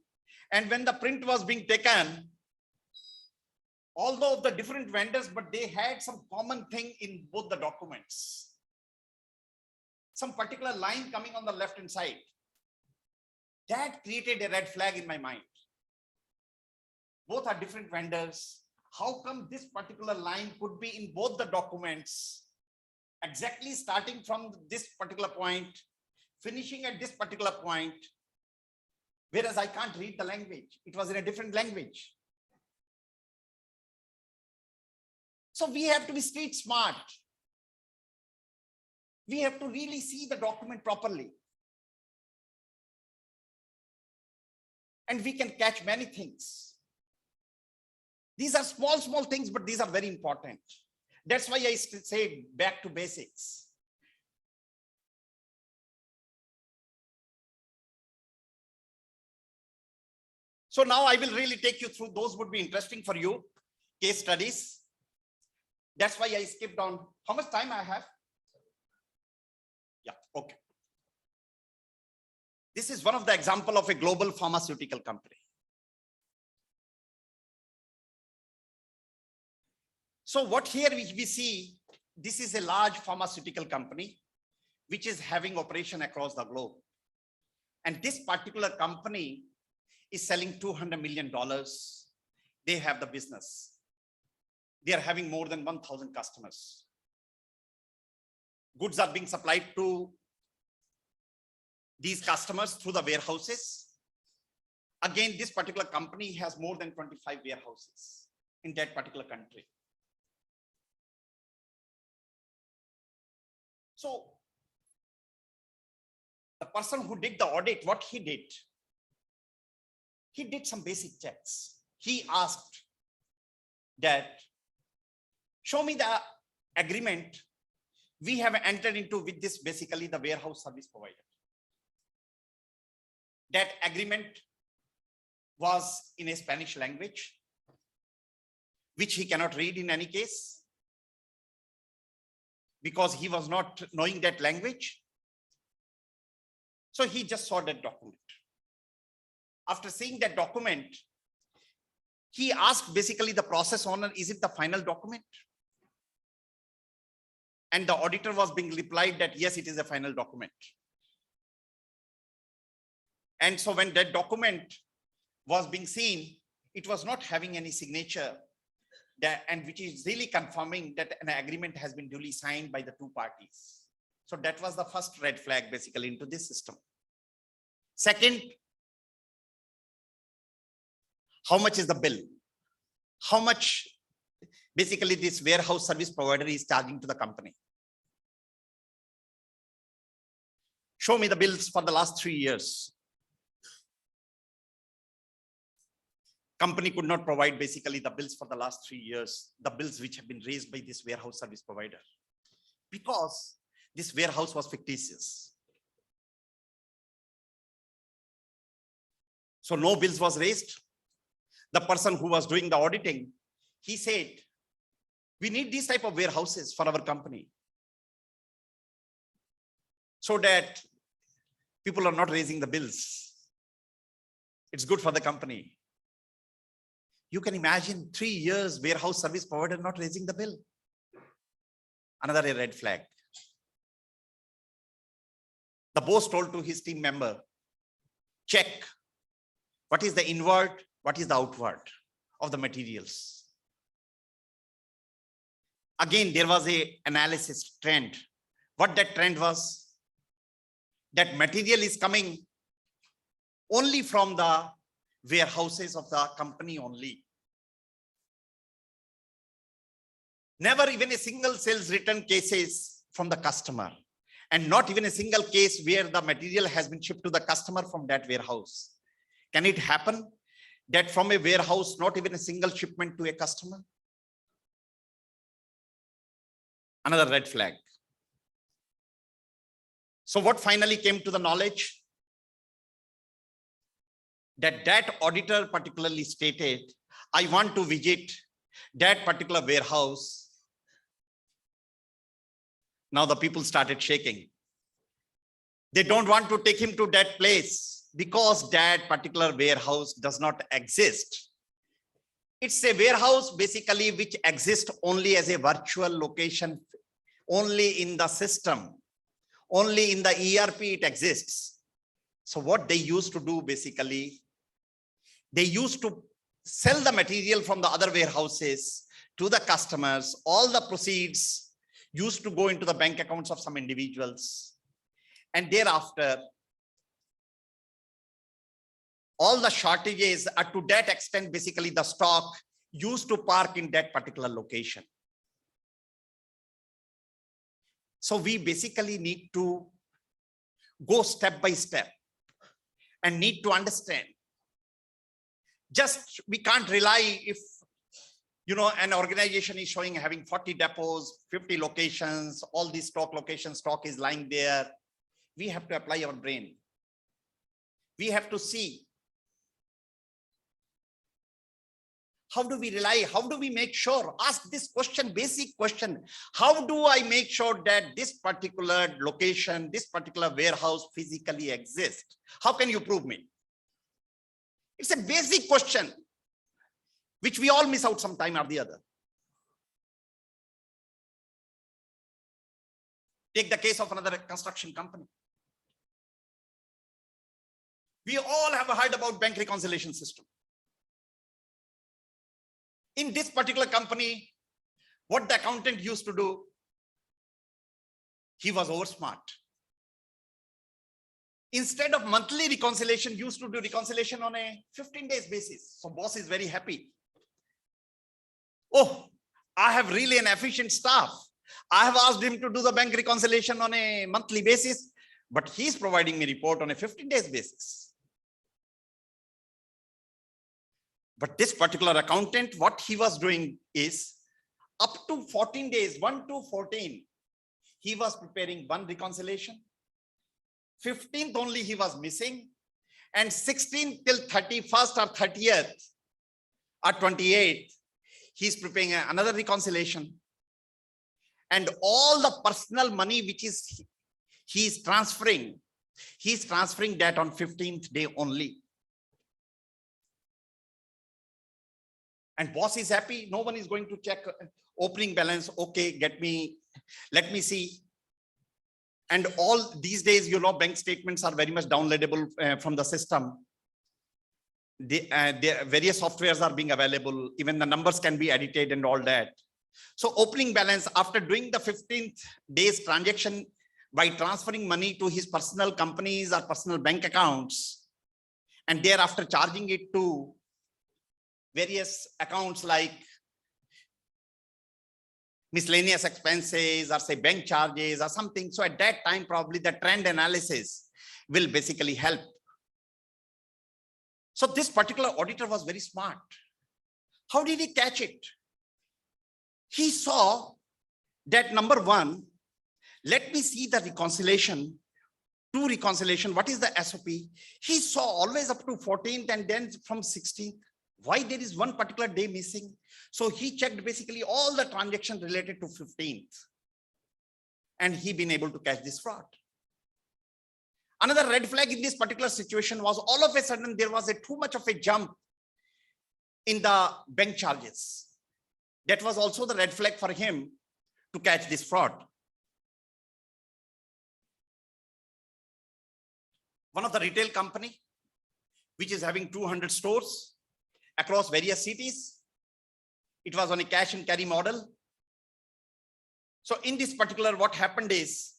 And when the print was being taken, although the different vendors, but they had some common thing in both the documents. Some particular line coming on the left hand side. That created a red flag in my mind. Both are different vendors. How come this particular line could be in both the documents, exactly starting from this particular point, finishing at this particular point, whereas I can't read the language. It was in a different language. So we have to be street smart. We have to really see the document properly. And we can catch many things. These are small things, but these are very important. That's why I say back to basics. So now I will really take you through, those would be interesting for you, case studies. That's why I skipped on. How much time I have? Yeah, okay. This is one of the example of a global pharmaceutical company. So what here we see, this is a large pharmaceutical company, which is having operation across the globe. And this particular company is selling $200 million. They have the business. They are having more than 1,000 customers. Goods are being supplied to these customers through the warehouses. Again, this particular company has more than 25 warehouses in that particular country. So the person who did the audit, what he did some basic checks. He asked that, show me the agreement we have entered into with this, basically the warehouse service provider. That agreement was in a Spanish language, which he cannot read in any case, because he was not knowing that language. So he just saw that document. After seeing that document, he asked basically the process owner, is it the final document? And the auditor was being replied that yes, it is a final document. And so when that document was being seen, it was not having any signature, that, and which is really confirming that an agreement has been duly signed by the 2 parties. So that was the first red flag basically into this system. Second, how much is the bill? How much basically this warehouse service provider is charging to the company? Show me the bills for the last 3 years. Company could not provide basically the bills for the last 3 years, the bills which have been raised by this warehouse service provider, because this warehouse was fictitious. So no bills was raised. The person who was doing the auditing, he said, we need these type of warehouses for our company, so that people are not raising the bills. It's good for the company. You can imagine 3 years warehouse service provider not raising the bill. Another red flag. The boss told to his team member, check what is the inward, what is the outward of the materials. Again, there was a analysis trend. What that trend was, that material is coming only from the warehouses of the company only. Never even a single sales return cases from the customer, and not even a single case where the material has been shipped to the customer from that warehouse. Can it happen that from a warehouse, not even a single shipment to a customer? Another red flag. So what finally came to the knowledge? That auditor particularly stated, I want to visit that particular warehouse. Now the people started shaking. They don't want to take him to that place because that particular warehouse does not exist. It's a warehouse basically which exists only as a virtual location, only in the system, only in the ERP it exists. So what they used to do basically, they used to sell the material from the other warehouses to the customers. All the proceeds used to go into the bank accounts of some individuals. And thereafter, all the shortages are to that extent, basically the stock used to park in that particular location. So we basically need to go step by step and need to understand. Just we can't rely if an organization is showing having 40 depots, 50 locations, all these stock locations, stock is lying there. We have to apply our brain. We have to see, how do we rely? How do we make sure? Ask this question, basic question. How do I make sure that this particular location, this particular warehouse physically exists? How can you prove me? It's a basic question, which we all miss out some time or the other. Take the case of another construction company. We all have heard about bank reconciliation system. In this particular company, what the accountant used to do, he was over smart. Instead of monthly reconciliation, used to do reconciliation on a 15 days basis. So boss is very happy. Oh, I have really an efficient staff. I have asked him to do the bank reconciliation on a monthly basis, but he's providing me report on a 15 days basis. But this particular accountant, what he was doing is up to 14 days, 1 to 14, he was preparing one reconciliation. 15th only he was missing, and 16th till 31st or 30th or 28th, he's preparing another reconciliation. And all the personal money which is he's transferring that on 15th day only. And boss is happy. No one is going to check opening balance. Okay, let me see. And all these days, bank statements are very much downloadable from the system. The various softwares are being available. Even the numbers can be edited and all that. So opening balance, after doing the 15th day's transaction by transferring money to his personal companies or personal bank accounts, and thereafter charging it to various accounts like miscellaneous expenses or say bank charges or something. So at that time, probably the trend analysis will basically help. So this particular auditor was very smart. How did he catch it? He saw that number one, let me see the reconciliation, to reconciliation, what is the SOP? He saw always up to 14th and then from 16th. Why there is one particular day missing? So he checked basically all the transactions related to 15th. And he been able to catch this fraud. Another red flag in this particular situation was all of a sudden there was a too much of a jump in the bank charges. That was also the red flag for him to catch this fraud. One of the retail company, which is having 200 stores across various cities. It was on a cash and carry model. So in this particular, what happened is,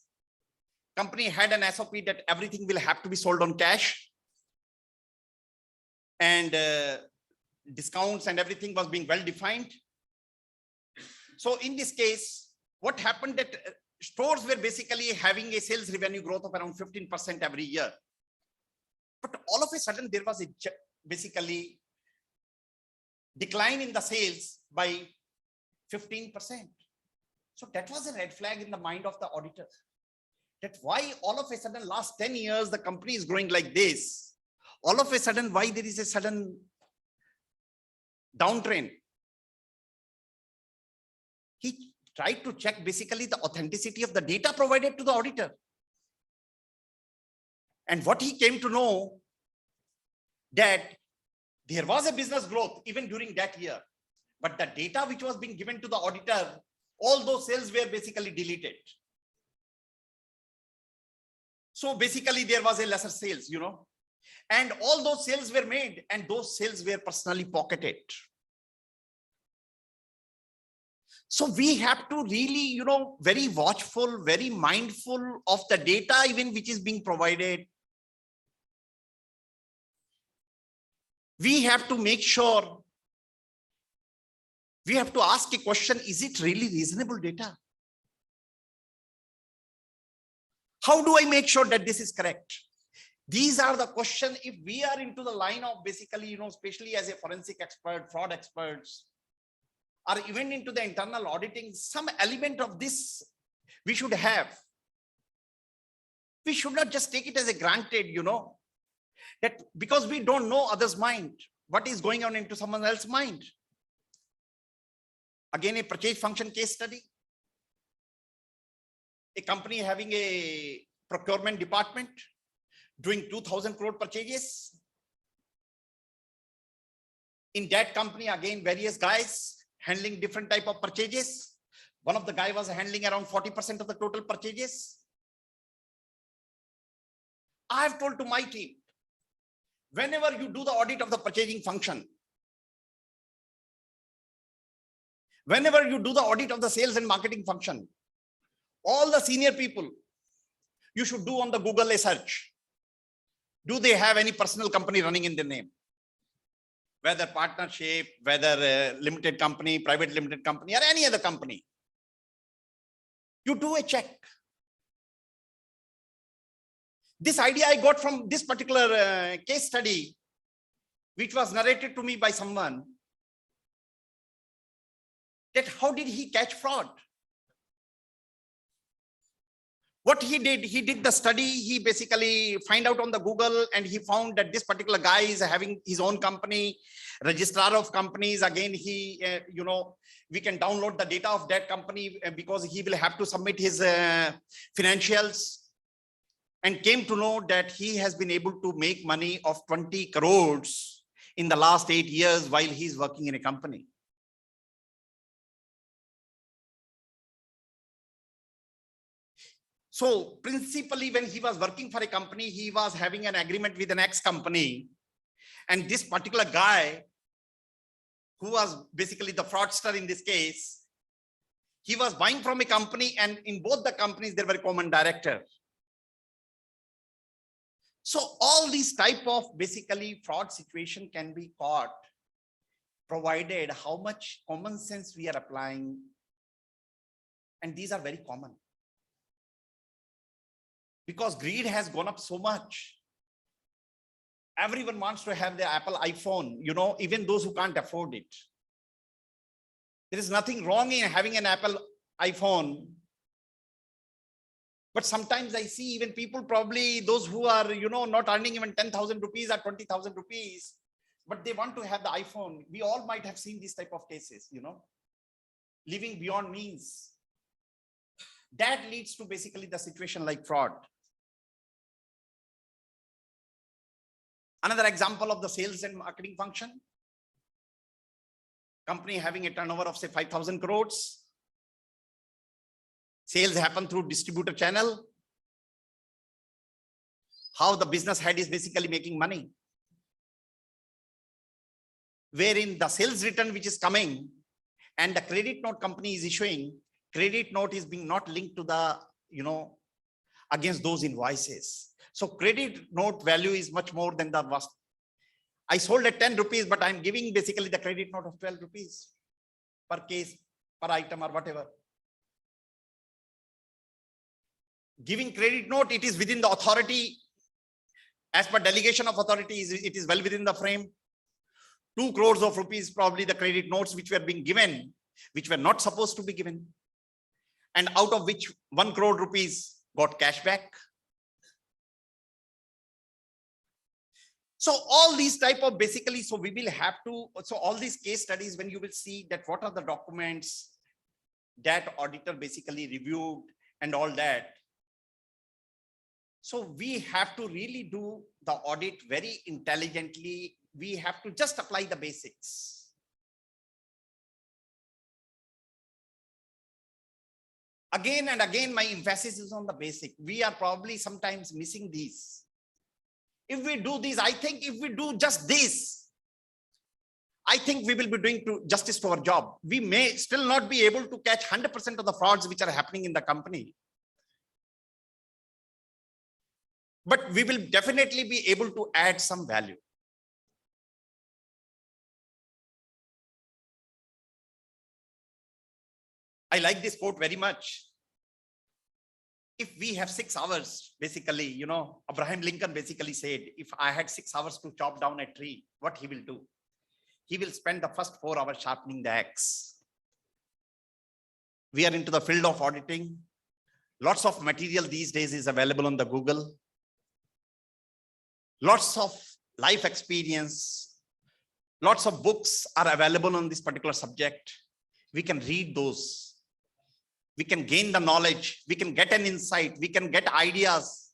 company had an SOP that everything will have to be sold on cash. And discounts and everything was being well defined. So in this case, what happened that stores were basically having a sales revenue growth of around 15% every year. But all of a sudden there was a basically decline in the sales by 15%. So that was a red flag in the mind of the auditor. That why all of a sudden last 10 years, the company is growing like this. All of a sudden, why there is a sudden downtrend? He tried to check basically the authenticity of the data provided to the auditor. And what he came to know, that there was a business growth even during that year, but the data which was being given to the auditor, all those sales were basically deleted. So basically there was a lesser sales, and all those sales were made and those sales were personally pocketed. So we have to really, very watchful, very mindful of the data even which is being provided. We have to make sure, we have to ask a question, is it really reasonable data? How do I make sure that this is correct? These are the questions. If we are into the line of basically, especially as a forensic expert, fraud experts, or even into the internal auditing, some element of this we should have. We should not just take it as a granted, that because we don't know others' mind, what is going on into someone else's mind. Again, a purchase function case study. A company having a procurement department doing 2,000 crore purchases. In that company, again, various guys handling different type of purchases. One of the guy was handling around 40% of the total purchases. I have told to my team, whenever you do the audit of the purchasing function, whenever you do the audit of the sales and marketing function, all the senior people, you should do on the Google a search. Do they have any personal company running in their name? Whether partnership, whether limited company, private limited company, or any other company. You do a check. This idea I got from this particular case study, which was narrated to me by someone, that how did he catch fraud? What he did the study, he basically find out on the Google, and he found that this particular guy is having his own company, registrar of companies. Again, he, we can download the data of that company because he will have to submit his financials, and came to know that he has been able to make money of 20 crores in the last 8 years while he's working in a company. So principally, when he was working for a company, he was having an agreement with an ex-company. And this particular guy, who was basically the fraudster in this case, he was buying from a company, and in both the companies, there were a common director. So all these type of basically fraud situation can be caught, provided how much common sense we are applying. And these are very common. Because greed has gone up so much. Everyone wants to have the Apple iPhone, even those who can't afford it. There is nothing wrong in having an Apple iPhone. But sometimes I see even people, probably those who are, not earning even 10,000 rupees or 20,000 rupees, but they want to have the iPhone. We all might have seen these type of cases, living beyond means. That leads to basically the situation like fraud. Another example of the sales and marketing function. Company having a turnover of say 5,000 crores. Sales happen through distributor channel. How the business head is basically making money. Wherein the sales return which is coming and the credit note company is issuing, credit note is being not linked to the, against those invoices. So credit note value is much more than the vast. I sold at 10 rupees, but I'm giving basically the credit note of 12 rupees per case, per item or whatever. Giving credit note, it is within the authority. As per delegation of authority, it is well within the frame. 2 crores of rupees, probably the credit notes which were being given, which were not supposed to be given. And out of which 1 crore rupees got cash back. So all these type of basically, so we will have to, so all these case studies, when you will see that what are the documents that auditor basically reviewed and all that. So we have to really do the audit very intelligently. We have to just apply the basics. Again and again, my emphasis is on the basic. We are probably sometimes missing these. If we do this, I think if we do just this, I think we will be doing justice to our job. We may still not be able to catch 100% of the frauds which are happening in the company. But we will definitely be able to add some value. I like this quote very much. If we have 6 hours, basically, Abraham Lincoln basically said, if I had 6 hours to chop down a tree, what he will do? He will spend the first 4 hours sharpening the axe. We are into the field of auditing. Lots of material these days is available on the Google. Lots of life experience. Lots of books are available on this particular subject. We can read those. We can gain the knowledge, we can get an insight, we can get ideas,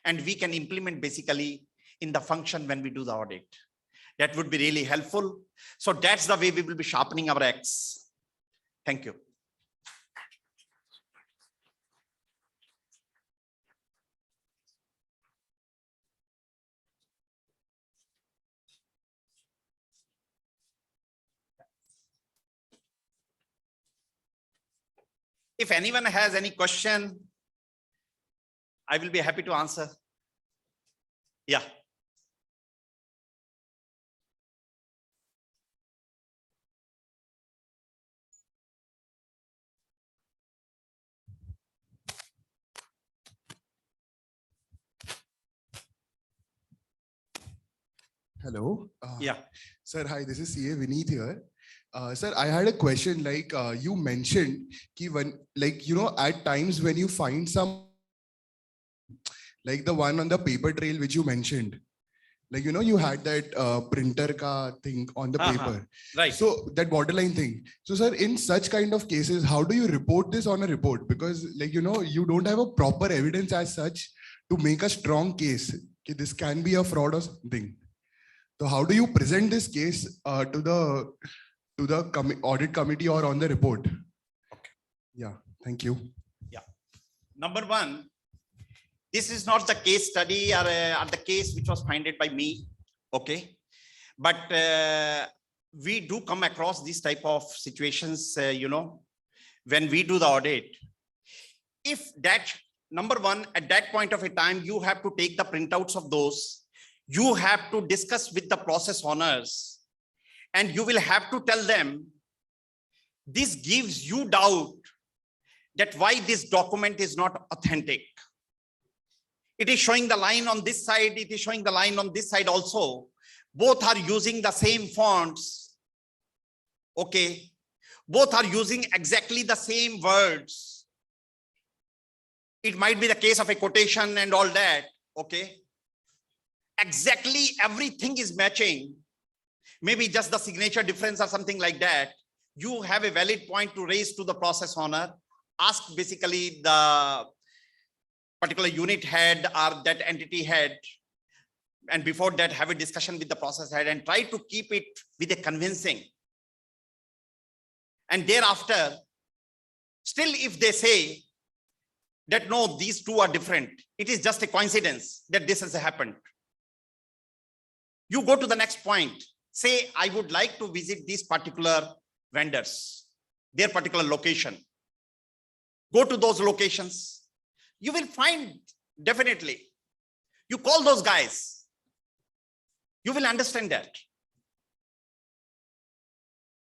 and we can implement basically in the function when we do the audit. That would be really helpful. So that's the way we will be sharpening our axe. Thank you. If anyone has any question, I will be happy to answer. Yeah. Hello. Yeah. Sir, hi, this is CA Vineet here. Sir, I had a question, like you mentioned, at times when you find some, like the one on the paper trail which you mentioned, you had that printer ka thing on the paper. Right. So that borderline thing. So sir, in such kind of cases, how do you report this on a report? Because you don't have a proper evidence as such to make a strong case. Okay, this can be a fraud or something. So how do you present this case to the audit committee or on the report? Okay. Yeah, thank you. Yeah. Number one, this is not the case study or the case which was funded by me. Okay. But we do come across these type of situations, when we do the audit. If that, number one, at that point of a time, you have to take the printouts of those. You have to discuss with the process owners, and you will have to tell them, this gives you doubt that why this document is not authentic. It is showing the line on this side, it is showing the line on this side also. Both are using the same fonts. Okay. Both are using exactly the same words. It might be the case of a quotation and all that. Okay. Exactly everything is matching. Maybe just the signature difference or something like that. You have a valid point to raise to the process owner. Ask basically the particular unit head or that entity head. And before that, have a discussion with the process head and try to keep it with a convincing. And thereafter, still if they say that no, these two are different, it is just a coincidence that this has happened. You go to the next point, say, I would like to visit these particular vendors, their particular location. Go to those locations. You will find definitely, you call those guys, you will understand that.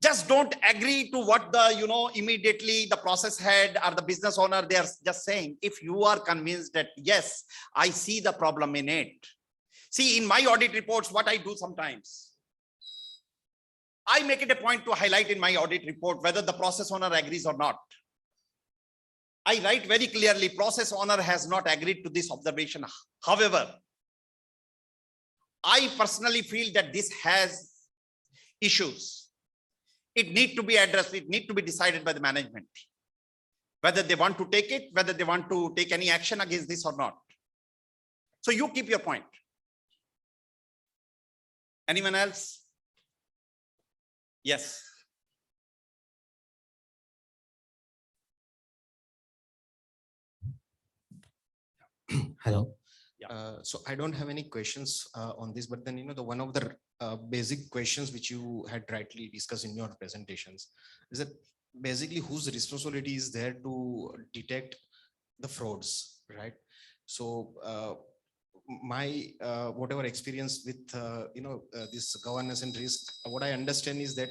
Just don't agree to what the, immediately the process head or the business owner, they are just saying. If you are convinced that, yes, I see the problem in it. See, in my audit reports, what I do sometimes, I make it a point to highlight in my audit report whether the process owner agrees or not. I write very clearly, process owner has not agreed to this observation. However, I personally feel that this has issues. It needs to be addressed. It needs to be decided by the management, whether they want to take it, whether they want to take any action against this or not. So you keep your point. Anyone else? Yes. Hello. Yeah. So I don't have any questions on this, but then, the one of the basic questions which you had rightly discussed in your presentations is that basically whose responsibility is there to detect the frauds, right? So my whatever experience with this governance and risk, what I understand is that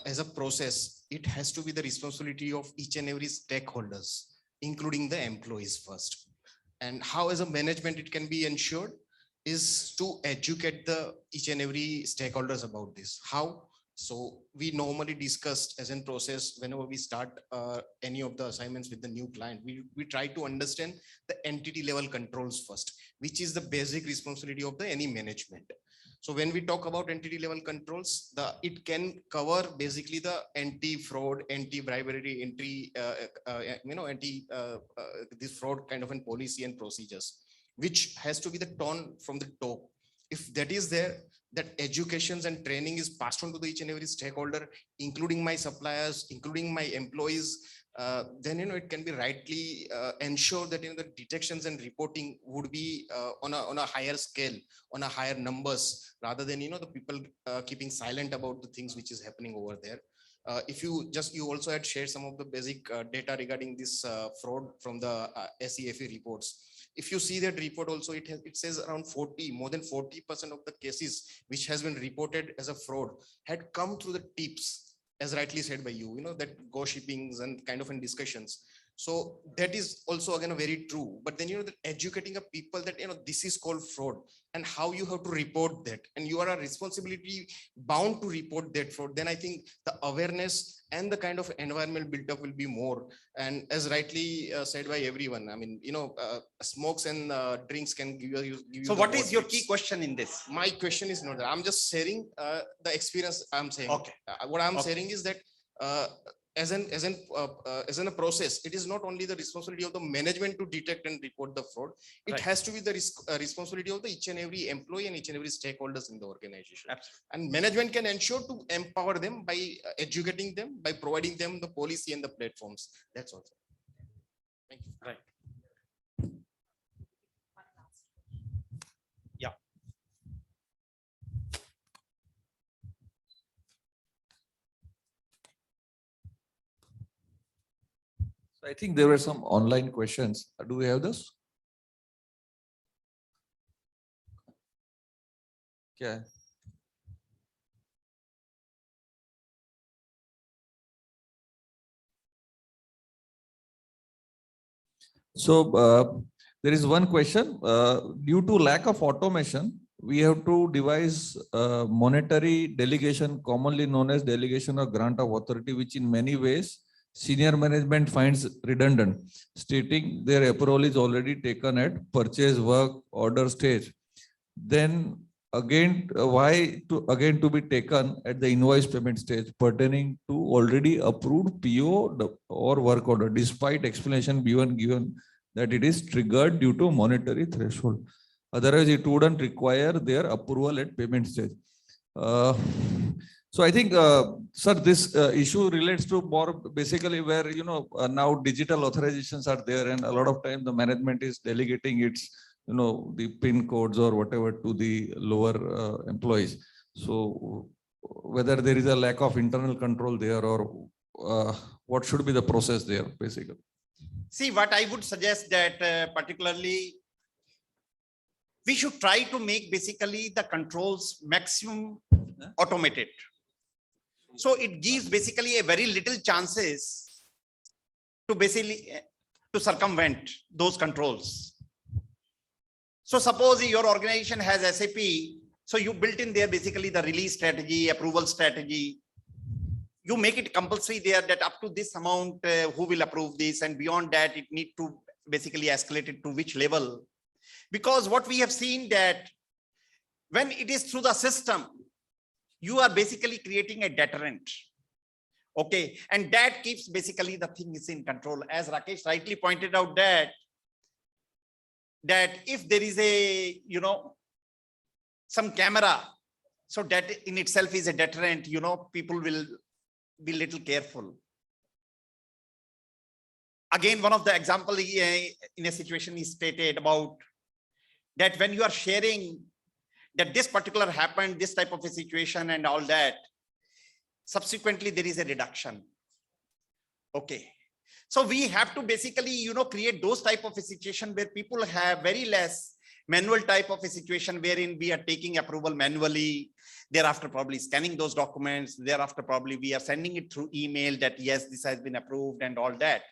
as a process, it has to be the responsibility of each and every stakeholders, including the employees first. And how as a management it can be ensured is to educate the each and every stakeholders about this. How? So we normally discuss as in process, whenever we start any of the assignments with the new client, we try to understand the entity level controls first, which is the basic responsibility of the any management. So when we talk about entity level controls, it can cover basically the anti-fraud, anti-bribery, this fraud kind of a policy and procedures, which has to be the tone from the top. If that is there, that educations and training is passed on to the each and every stakeholder, including my suppliers, including my employees, then it can be rightly ensured that the detections and reporting would be on a higher scale, on a higher numbers, rather than the people keeping silent about the things which is happening over there. If you also had shared some of the basic data regarding this fraud from the SEFE reports. If you see that report also, it says around more than 40% of the cases which has been reported as a fraud had come through the tips, as rightly said by you, that go shippings and kind of in discussions. So that is also again very true. But then that educating a people that this is called fraud and how you have to report that, and you are a responsibility bound to report that fraud. Then I think the awareness and the kind of environment built up will be more. And as rightly said by everyone, I mean, smokes and drinks can give you. So what is your key question in this? My question is not that. I'm just sharing the experience I'm saying. Okay. What I'm saying is that as in a process, it is not only the responsibility of the management to detect and report the fraud. It Right. has to be the responsibility of the each and every employee and each and every stakeholders in the organization. Absolutely. And management can ensure to empower them by educating them, by providing them the policy and the platforms. That's all. Thank you. Right. Yeah. So I think there were some online questions. Do we have this? Yeah. So there is one question. Due to lack of automation, we have to devise monetary delegation, commonly known as delegation or grant of authority, which in many ways senior management finds redundant, stating their approval is already taken at purchase work order stage. Then again, why to be taken at the invoice payment stage pertaining to already approved PO or work order, despite explanation given that it is triggered due to monetary threshold. Otherwise, it wouldn't require their approval at payment stage. So I think, sir, this issue relates to more basically where, now digital authorizations are there, and a lot of time the management is delegating its, the PIN codes or whatever to the lower employees. So whether there is a lack of internal control there, or what should be the process there, basically? See, what I would suggest that particularly we should try to make basically the controls maximum automated. So it gives basically a very little chances to basically to circumvent those controls. So suppose your organization has SAP, so you built in there basically the release strategy, approval strategy. You make it compulsory there that up to this amount, who will approve this, and beyond that, it need to basically escalate it to which level. Because what we have seen that when it is through the system, you are basically creating a deterrent. Okay, and that keeps basically the thing is in control. As Rakesh rightly pointed out that if there is a, some camera, so that in itself is a deterrent, people will be little careful. Again, one of the example in a situation is stated about that when you are sharing that this particular happened, this type of a situation and all that, subsequently there is a reduction. Okay. So we have to basically, create those type of a situation where people have very less manual type of a situation wherein we are taking approval manually, thereafter probably scanning those documents, thereafter probably we are sending it through email that yes, this has been approved and all that.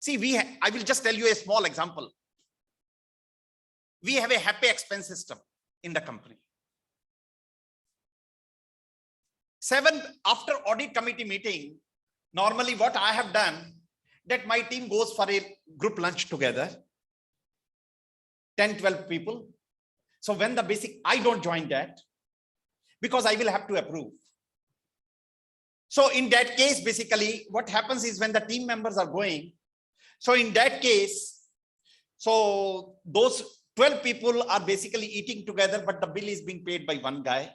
See, I will just tell you a small example. We have a happy expense system in the company. After audit committee meeting, normally what I have done, that my team goes for a group lunch together, 10, 12 people. So when the basic, I don't join that because I will have to approve. So in that case, basically what happens is when the team members are going, so in that case, so those 12 people are basically eating together, but the bill is being paid by one guy.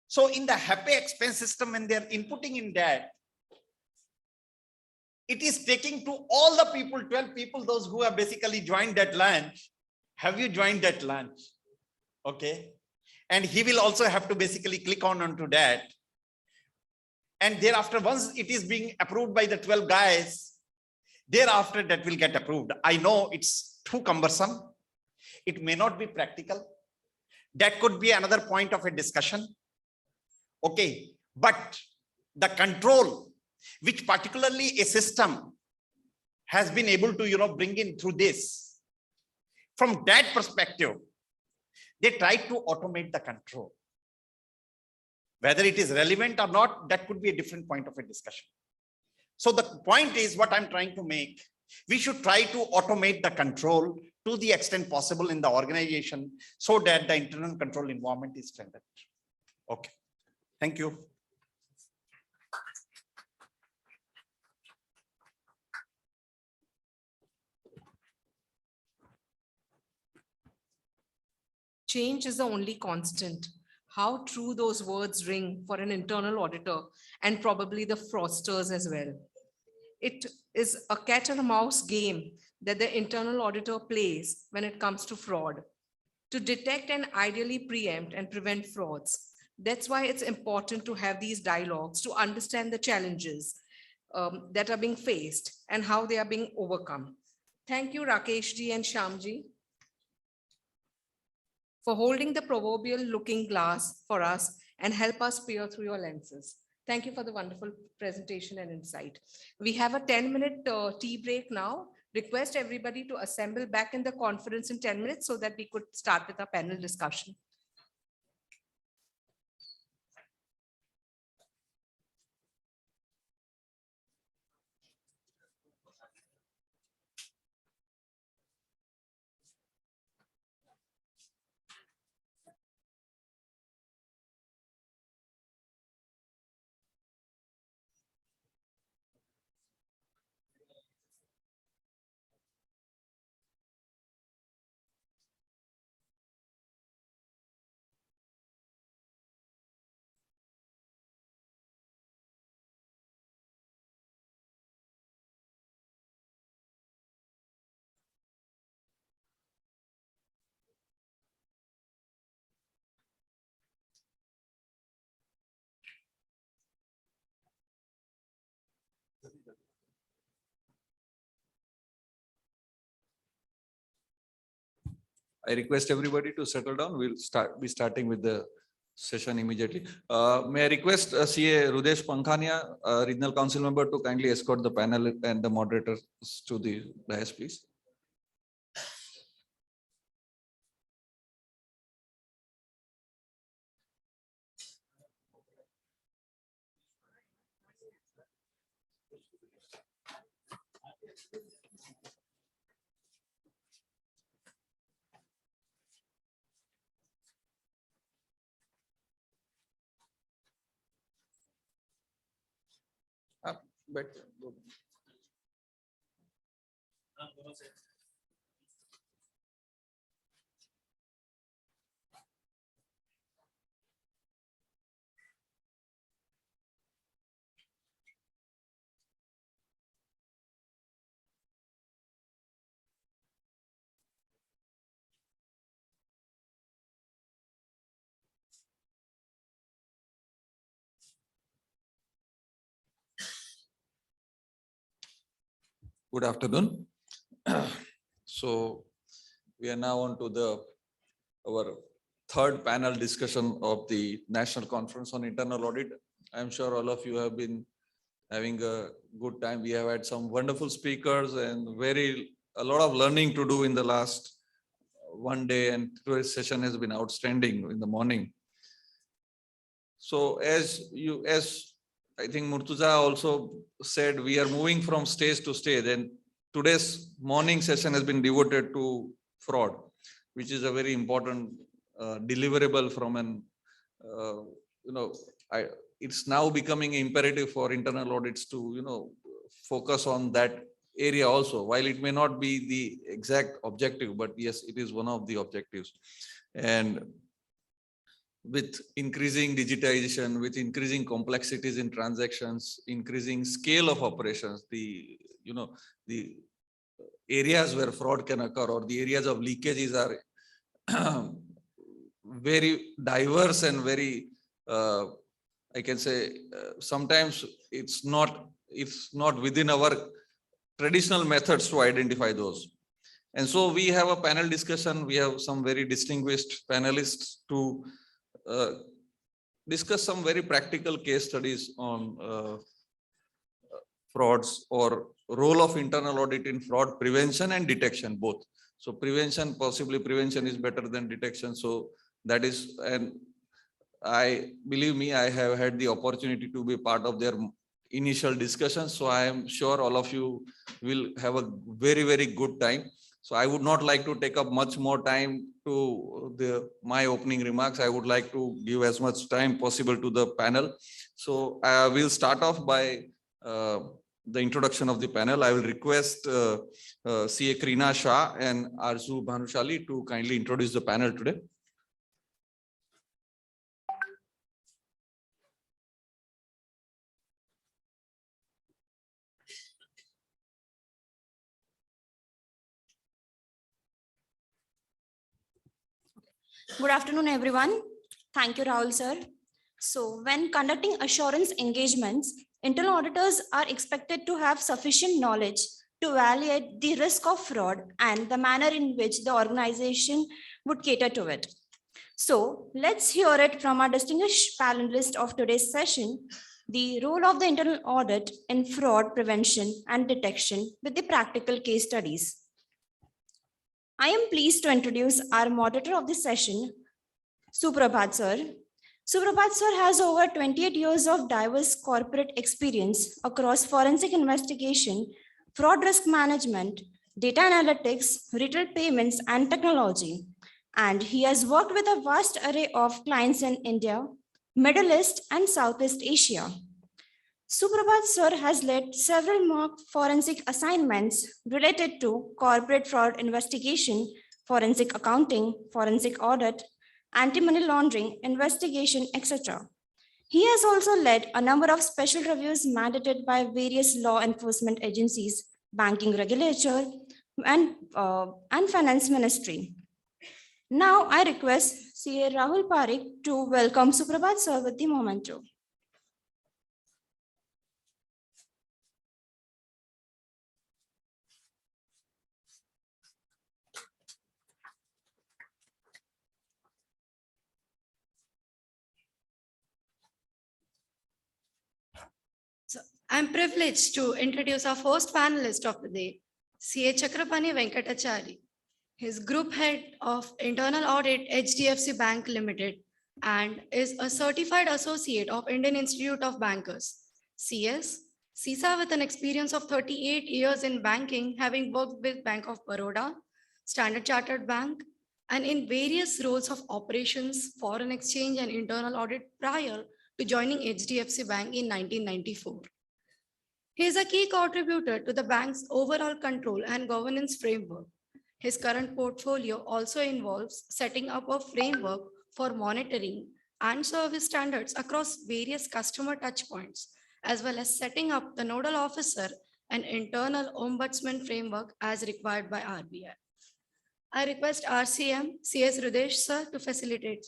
So in the happy expense system, when they're inputting in that, it is taking to all the people, 12 people, those who have basically joined that lunch. Have you joined that lunch? Okay. And he will also have to basically click onto that. And thereafter, once it is being approved by the 12 guys, thereafter that will get approved. I know it's too cumbersome. It may not be practical. That could be another point of a discussion. Okay, but the control, which particularly a system has been able to, bring in through this, from that perspective, they try to automate the control. Whether it is relevant or not, that could be a different point of a discussion. So the point is what I'm trying to make, we should try to automate the control to the extent possible in the organization so that the internal control environment is strengthened. Okay, thank you. Change is the only constant. How true those words ring for an internal auditor and probably the fraudsters as well. It is a cat and mouse game that the internal auditor plays when it comes to fraud, to detect and ideally preempt and prevent frauds. That's why it's important to have these dialogues to understand the challenges that are being faced and how they are being overcome. Thank you, Rakesh ji and Shyam ji, for holding the proverbial looking glass for us and help us peer through your lenses. Thank you for the wonderful presentation and insight. We have a 10-minute tea break now. Request everybody to assemble back in the conference in 10 minutes so that we could start with our panel discussion. I request everybody to settle down. We'll be starting with the session immediately. May I request CA Rudesh Pankhania, Regional Council Member, to kindly escort the panel and the moderators to the dais, please. But good afternoon. So we are now on to our third panel discussion of the National Conference on Internal Audit. I'm sure all of you have been having a good time. We have had some wonderful speakers and a lot of learning to do in the last one day, and today's session has been outstanding in the morning. So as I think Murtuza also said, we are moving from stage to stage, and today's morning session has been devoted to fraud, which is a very important deliverable from an, it's now becoming imperative for internal audits to, focus on that area also, while it may not be the exact objective, but yes, it is one of the objectives. And with increasing digitization, with increasing complexities in transactions, increasing scale of operations, the areas where fraud can occur or the areas of leakages are very diverse and very, I can say, sometimes it's not within our traditional methods to identify those. And so we have a panel discussion. We have some very distinguished panelists to discuss some very practical case studies on frauds or role of internal audit in fraud prevention and detection both. So possibly prevention is better than detection. So that is, and believe me, I have had the opportunity to be part of their initial discussions. So I am sure all of you will have a very, very good time. So I would not like to take up much more time to my opening remarks. I would like to give as much time possible to the panel. So I will start off by the introduction of the panel. I will request CA Krina Shah and Arzu Bhanushali to kindly introduce the panel today. Good afternoon, everyone. Thank you, Rahul sir. So when conducting assurance engagements, internal auditors are expected to have sufficient knowledge to evaluate the risk of fraud and the manner in which the organization would cater to it. So let's hear it from our distinguished panelist of today's session, the role of the internal audit in fraud prevention and detection with the practical case studies. I am pleased to introduce our moderator of this session, Suprabhat sir. Suprabhat sir has over 28 years of diverse corporate experience across forensic investigation, fraud risk management, data analytics, retail payments, and technology. And he has worked with a vast array of clients in India, Middle East, and Southeast Asia. Suprabhat sir has led several mock forensic assignments related to corporate fraud investigation, forensic accounting, forensic audit, anti-money laundering, investigation, etc. He has also led a number of special reviews mandated by various law enforcement agencies, banking regulator, and finance ministry. Now I request CA Rahul Parikh to welcome Suprabhat sir with the memento. I'm privileged to introduce our first panelist of the day, CA Chakrapani Venkatachari. His group head of internal audit HDFC Bank Limited and is a certified associate of Indian Institute of Bankers, CS, CISA with an experience of 38 years in banking, having worked with Bank of Baroda, Standard Chartered Bank, and in various roles of operations, foreign exchange, and internal audit prior to joining HDFC Bank in 1994. He is a key contributor to the bank's overall control and governance framework. His current portfolio also involves setting up a framework for monitoring and service standards across various customer touchpoints, as well as setting up the nodal officer and internal ombudsman framework as required by RBI. I request RCM CS Rakesh sir to facilitate.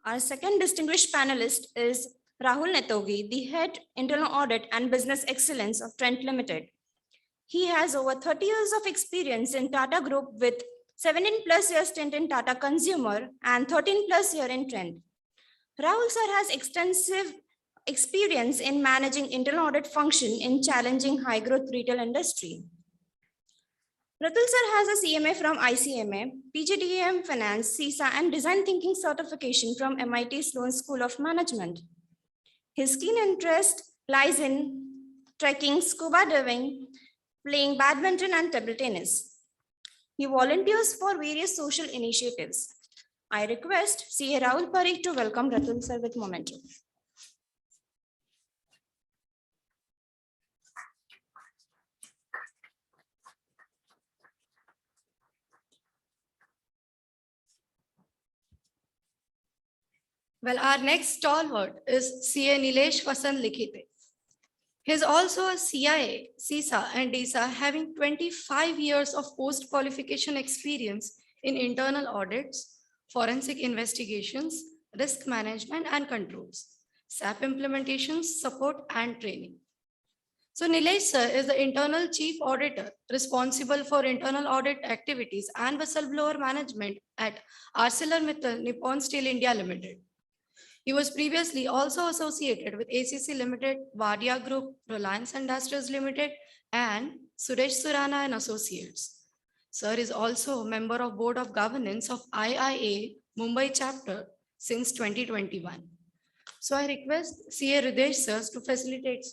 Our second distinguished panelist is Rahul Neogi, the Head Internal Audit and Business Excellence of Trent Limited. He has over 30 years of experience in Tata Group with 17 plus years stint in Tata Consumer and 13 plus year in Trent. Rahul sir has extensive experience in managing internal audit function in challenging high growth retail industry. Ratul sir has a CMA from ICMA, PGDM Finance, CISA, and Design Thinking certification from MIT Sloan School of Management. His keen interest lies in trekking, scuba diving, playing badminton, and table tennis. He volunteers for various social initiatives. I request CA Rahul Parikh to welcome Ratul sir with momentum. Well, our next stalwart is CA Nilesh Vasan Likhite. He is also a CIA, CISA, and DISA, having 25 years of post-qualification experience in internal audits, forensic investigations, risk management and controls, SAP implementations, support, and training. So Nilesh sir is the internal chief auditor responsible for internal audit activities and whistleblower management at ArcelorMittal Nippon Steel India Limited. He was previously also associated with ACC Limited, Vadia Group, Reliance Industries Limited, and Suresh Surana and Associates. Sir is also a member of Board of Governance of IIA Mumbai chapter since 2021. So I request CA Rakesh sir to facilitate.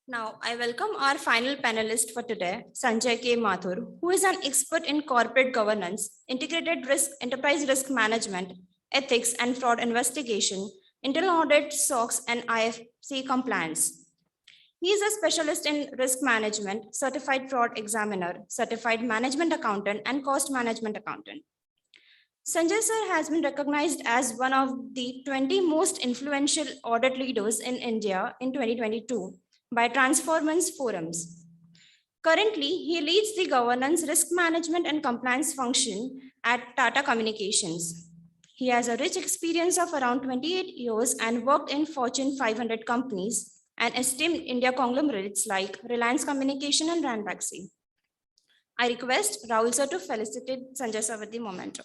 Now, I welcome our final panelist for today, Sanjay K Mathur, who is an expert in corporate governance, integrated risk, enterprise risk management, ethics and fraud investigation, internal audit, SOX, and IFC compliance. He is a specialist in risk management, certified fraud examiner, certified management accountant, and cost management accountant. Sanjay sir has been recognized as one of the 20 most influential audit leaders in India in 2022 by Transformance Forums. Currently, he leads the governance, risk management, and compliance function at Tata Communications. He has a rich experience of around 28 years and worked in Fortune 500 companies and esteemed India conglomerates like Reliance Communication and Ranbaxy. I request Rahul sir to felicitate Sanjay sir with the momentum.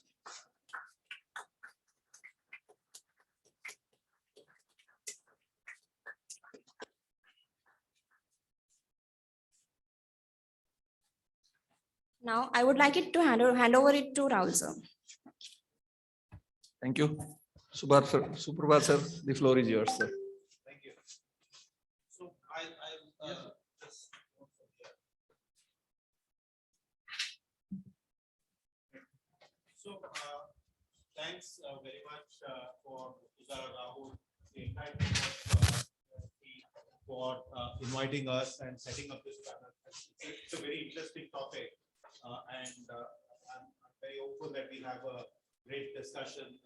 Now, I would like it to hand over it to Rahul sir. Thank you. Suprabhat sir, the floor is yours, sir. Thank you. So just so thanks very much for Rahul, the entire team for inviting us and setting up this panel. It's a very interesting topic, and I'm very hopeful that we'll have a great discussion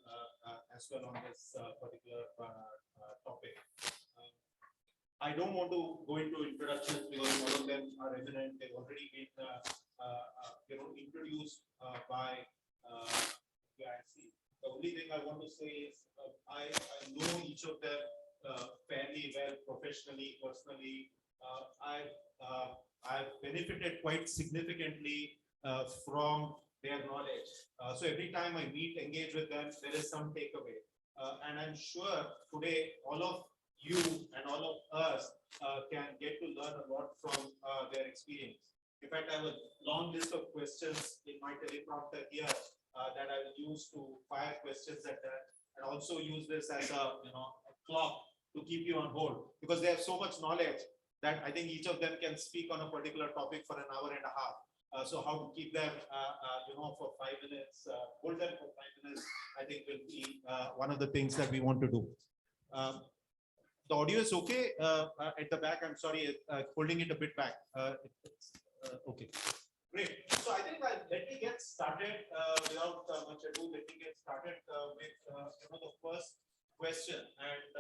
as well on this particular topic. I don't want to go into introductions because all of them are evident. They've already been, introduced by PIC. The only thing I want to say is I know each of them fairly well, professionally, personally. I've benefited quite significantly from their knowledge. So every time I meet, engage with them, there is some takeaway. And I'm sure today all of you and all of us can get to learn a lot from their experience. In fact, I have a long list of questions in my teleprompter here that I will use to fire questions at them, and also use this as a clock to keep you on hold, because they have so much knowledge that I think each of them can speak on a particular topic for an hour and a half. So how to keep them, for 5 minutes, hold them for 5 minutes, I think will be one of the things that we want to do. The audio is okay at the back. I'm sorry, holding it a bit back. Okay, great. So I think let me get started without much ado. Let me get started with the first question and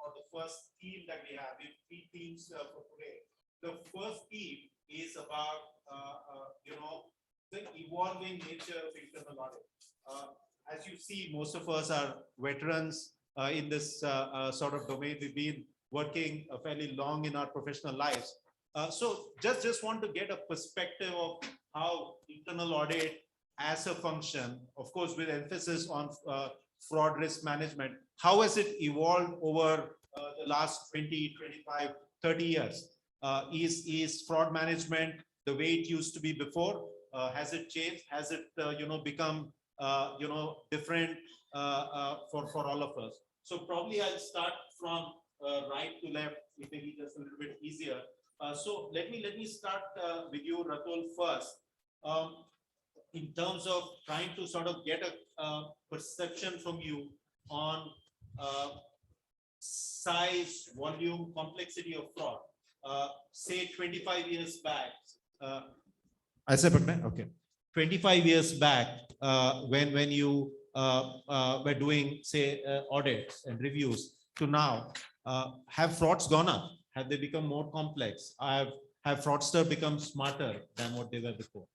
or the first theme that we have. We have 3 themes for today. The first theme is about the evolving nature of internal audit. As you see, most of us are veterans in this sort of domain. We've been working fairly long in our professional lives. So just want to get a perspective of how internal audit as a function, of course, with emphasis on fraud risk management, how has it evolved over the last 20, 25, 30 years? Is fraud management the way it used to be before? Has it changed? Has it become different for all of us? So probably I'll start from right to left, it may be just a little bit easier. So let me start with you, Ratul, first. In terms of trying to sort of get a perception from you on size, volume, complexity of fraud. Say 25 years back. I said, okay. 25 years back, when you were doing, say, audits and reviews to now, have frauds gone up? Have they become more complex? Have fraudster become smarter than what they were before?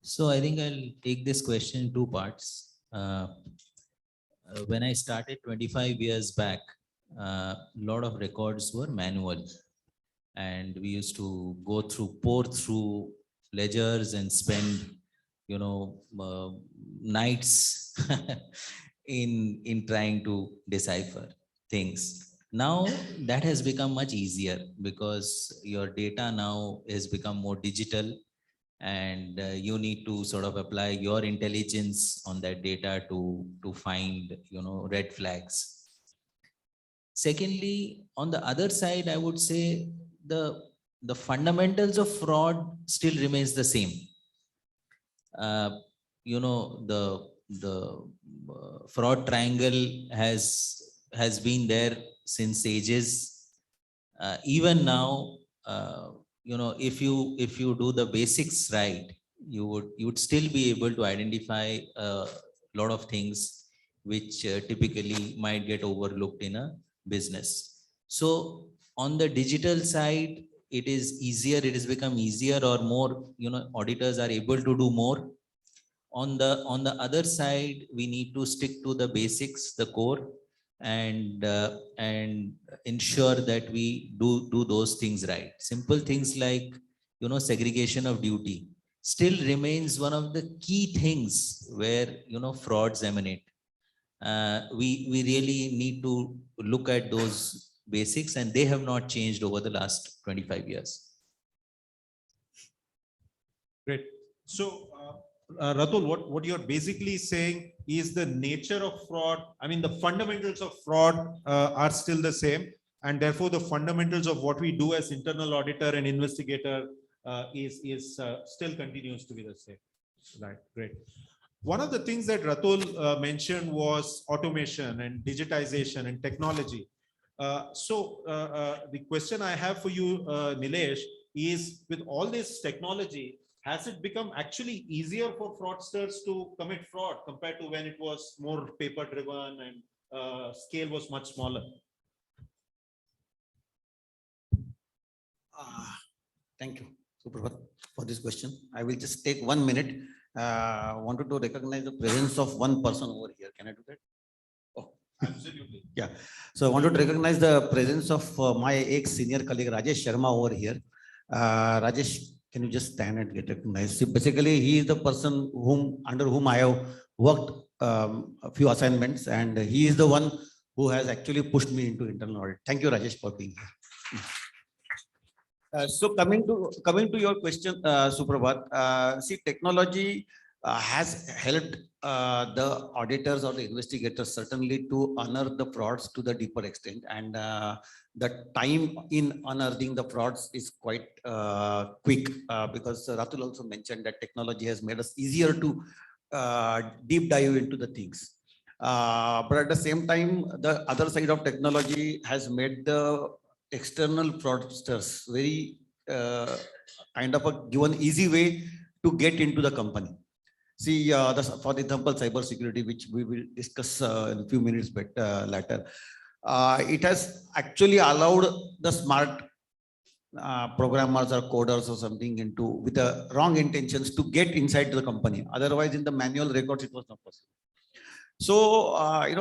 So I think I'll take this question in 2 parts. When I started 25 years back, a lot of records were manual, and we used to pour through ledgers and spend, nights in trying to decipher things. Now that has become much easier because your data now has become more digital, and you need to sort of apply your intelligence on that data to find red flags. Secondly, on the other side, I would say the fundamentals of fraud still remains the same. The fraud triangle has been there since ages. Even now, if you do the basics right, you would still be able to identify a lot of things which typically might get overlooked in a business. So on the digital side, it is easier. It has become easier, or more. Auditors are able to do more. On the other side, we need to stick to the basics, the core, and ensure that we do those things right. Simple things like segregation of duty still remains one of the key things where frauds emanate. We really need to look at those basics, and they have not changed over the last 25 years. Great. So Ratul, what you're basically saying is the nature of fraud. I mean, the fundamentals of fraud are still the same, and therefore the fundamentals of what we do as internal auditor and investigator is still continues to be the same. Right. Great. One of the things that Ratul mentioned was automation and digitization and technology. So the question I have for you, Nilesh, is with all this technology, has it become actually easier for fraudsters to commit fraud compared to when it was more paper driven and scale was much smaller? Thank you, Suprabhat, for this question. I will just take 1 minute. Wanted to recognize the presence of one person over here. Can I do that? Oh, Absolutely. yeah. So I wanted to recognize the presence of my ex-senior colleague Rajesh Sharma over here. Rajesh, can you just stand and get recognized? So basically, he is the person under whom I have worked a few assignments, and he is the one who has actually pushed me into internal audit. Thank you, Rajesh, for being here. So coming to your question, Suprabhat, see, technology has helped the auditors or the investigators certainly to unearth the frauds to the deeper extent, and the time in unearthing the frauds is quite quick, because Ratul also mentioned that technology has made us easier to deep dive into the things. But at the same time, the other side of technology has made the external fraudsters very kind of a given easy way to get into the company. See, for the example, cybersecurity, which we will discuss in a few minutes later, it has actually allowed the smart programmers or coders or something with the wrong intentions to get inside the company. Otherwise, in the manual records, it was not possible. So,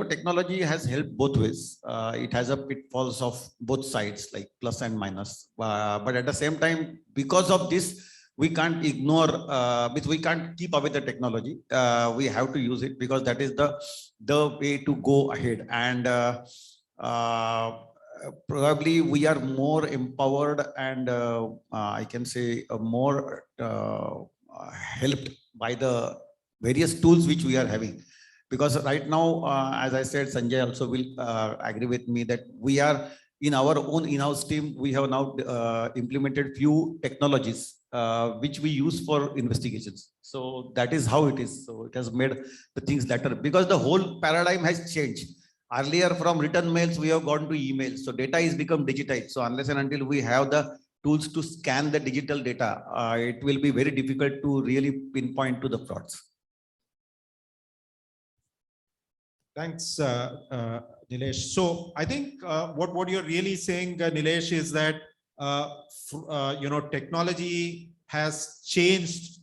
technology has helped both ways. It has a pitfalls of both sides, like plus and minus. But at the same time, because of this, we can't ignore, we can't keep up with the technology. We have to use it because that is the way to go ahead. And probably we are more empowered and I can say more helped by the various tools which we are having. Because right now, as I said, Sanjay also will agree with me that we are in our own in-house team. We have now implemented few technologies which we use for investigations. So that is how it is. So it has made the things better because the whole paradigm has changed. Earlier, from written mails, we have gone to emails. So data is become digitized. So unless and until we have the tools to scan the digital data, it will be very difficult to really pinpoint to the frauds. Thanks, Nilesh. So I think what you're really saying, Nilesh, is that technology has changed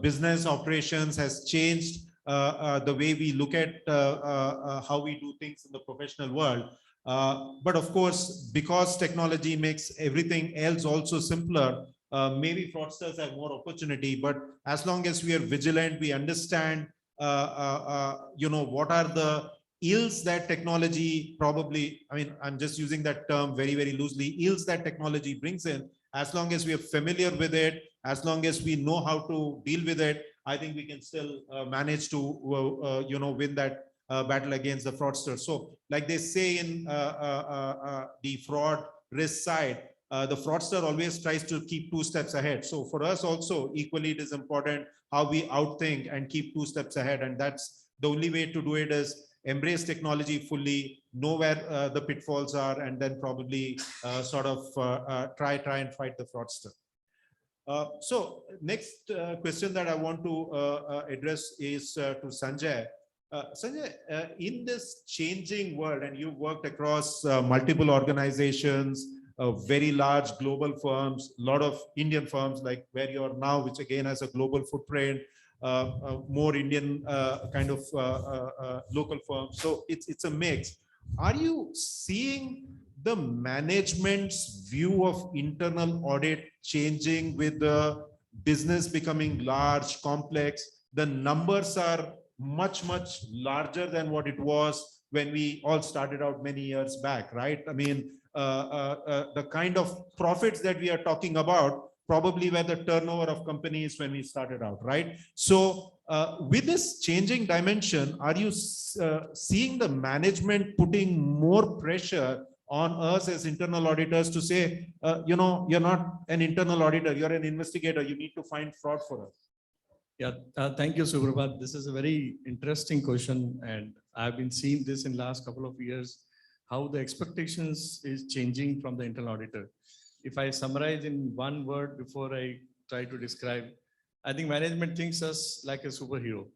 business operations, has changed the way we look at how we do things in the professional world. But of course, because technology makes everything else also simpler, maybe fraudsters have more opportunity. But as long as we are vigilant, we understand what are the ills that technology probably, I'm just using that term very, very loosely, ills that technology brings in. As long as we are familiar with it, as long as we know how to deal with it, I think we can still manage to, win that battle against the fraudster. So like they say in the fraud risk side, the fraudster always tries to keep 2 steps ahead. So for us also, equally, it is important how we outthink and keep 2 steps ahead. And that's the only way to do it is embrace technology fully, know where the pitfalls are, and then probably try and fight the fraudster. So next question that I want to address is to Sanjay. Sanjay, in this changing world, and you worked across multiple organizations, very large global firms, a lot of Indian firms like where you are now, which again has a global footprint, more Indian kind of local firms. So it's a mix. Are you seeing the management's view of internal audit changing with the business becoming large, complex? The numbers are much, much larger than what it was when we all started out many years back, right? I mean, the kind of profits that we are talking about probably were the turnover of companies when we started out, right? So with this changing dimension, are you seeing the management putting more pressure on us as internal auditors to say, you're not an internal auditor, you're an investigator, you need to find fraud for us? Yeah, thank you, Suprabhat. This is a very interesting question, and I've been seeing this in last couple of years, how the expectations is changing from the internal auditor. If I summarize in one word before I try to describe, I think management thinks us like a superhero.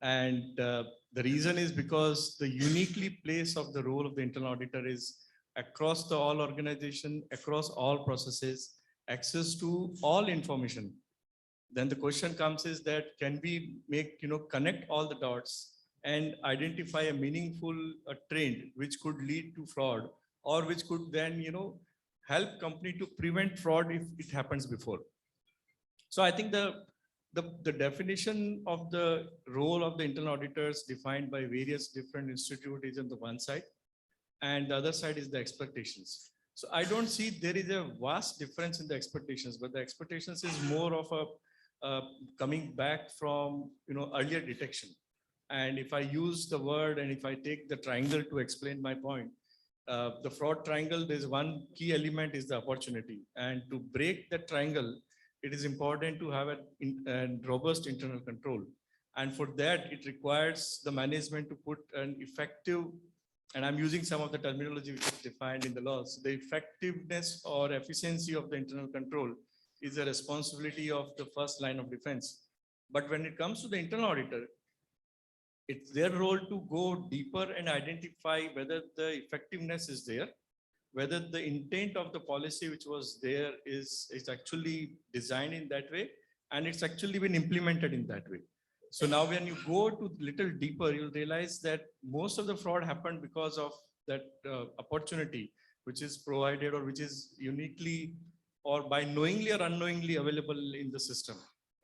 And the reason is because the uniquely place of the role of the internal auditor is across the all organization, across all processes, access to all information. Then the question comes is that can we make, connect all the dots and identify a meaningful trend which could lead to fraud, or which could then, help company to prevent fraud if it happens before. So I think the definition of the role of the internal auditors defined by various different institutes is on the one side, and the other side is the expectations. So I don't see there is a vast difference in the expectations, but the expectations is more of a coming back from earlier detection. And if I use the word and if I take the triangle to explain my point, the fraud triangle, there's one key element is the opportunity. And to break that triangle, it is important to have a robust internal control. And for that, it requires the management to put an effective, and I'm using some of the terminology which is defined in the laws, the effectiveness or efficiency of the internal control is a responsibility of the first line of defense. But when it comes to the internal auditor, it's their role to go deeper and identify whether the effectiveness is there, whether the intent of the policy which was there is actually designed in that way, and it's actually been implemented in that way. So now when you go to little deeper, you'll realize that most of the fraud happened because of that opportunity, which is provided or which is uniquely or by knowingly or unknowingly available in the system.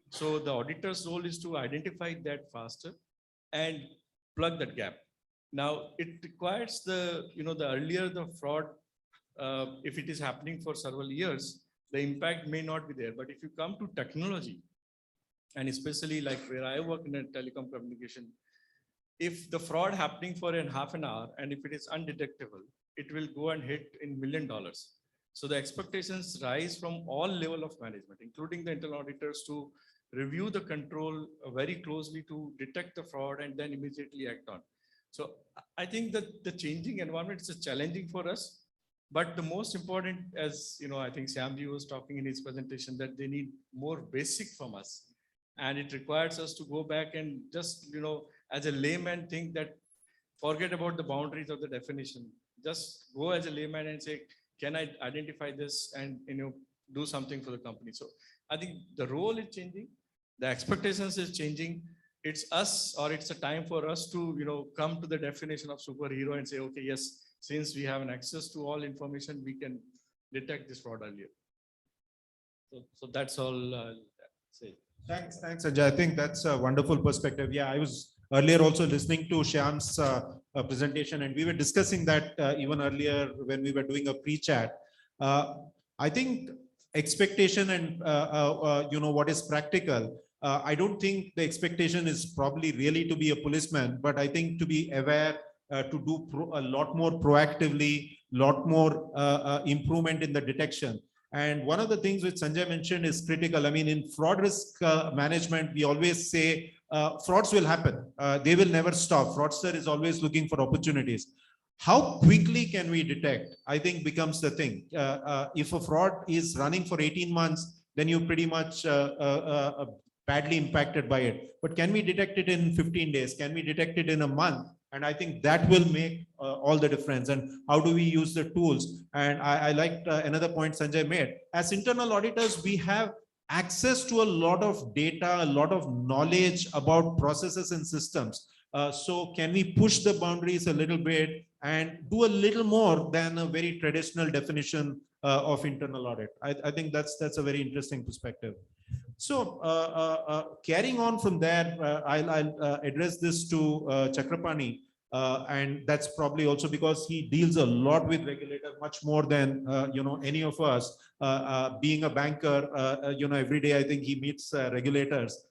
So the auditor's role is to identify that faster and plug that gap. Now it requires the earlier the fraud, if it is happening for several years, the impact may not be there. But if you come to technology, and especially like where I work in a telecom communication, if the fraud happening for half an hour, and if it is undetectable, it will go and hit in $1 million. So the expectations rise from all level of management, including the internal auditors, to review the control very closely to detect the fraud and then immediately act on. So I think that the changing environment is challenging for us, but the most important, as I think Shyam was talking in his presentation, that they need more basic from us. And it requires us to go back and just, as a layman, think that forget about the boundaries of the definition. Just go as a layman and say, can I identify this and do something for the company? So I think the role is changing, the expectations is changing. It's us, or it's a time for us to come to the definition of superhero and say, okay, yes, since we have an access to all information, we can detect this fraud earlier. So that's all I'll say. Thanks, Sanjay. I think that's a wonderful perspective. Yeah, I was earlier also listening to Shyam's presentation, and we were discussing that even earlier when we were doing a pre-chat. I think expectation and what is practical. I don't think the expectation is probably really to be a policeman, but I think to be aware, to do a lot more proactively, lot more improvement in the detection. And one of the things which Sanjay mentioned is critical. I mean, in fraud risk management, we always say frauds will happen. They will never stop. Fraudster is always looking for opportunities. How quickly can we detect, I think, becomes the thing. If a fraud is running for 18 months, then you're pretty much badly impacted by it. But can we detect it in 15 days? Can we detect it in a month? And I think that will make all the difference. And how do we use the tools? And I liked another point Sanjay made. As internal auditors, we have access to a lot of data, a lot of knowledge about processes and systems. So can we push the boundaries a little bit and do a little more than a very traditional definition of internal audit? I think that's a very interesting perspective. So carrying on from there, I'll address this to Chakrapani, and that's probably also because he deals a lot with regulator, much more than any of us. Being a banker, every day I think he meets regulators.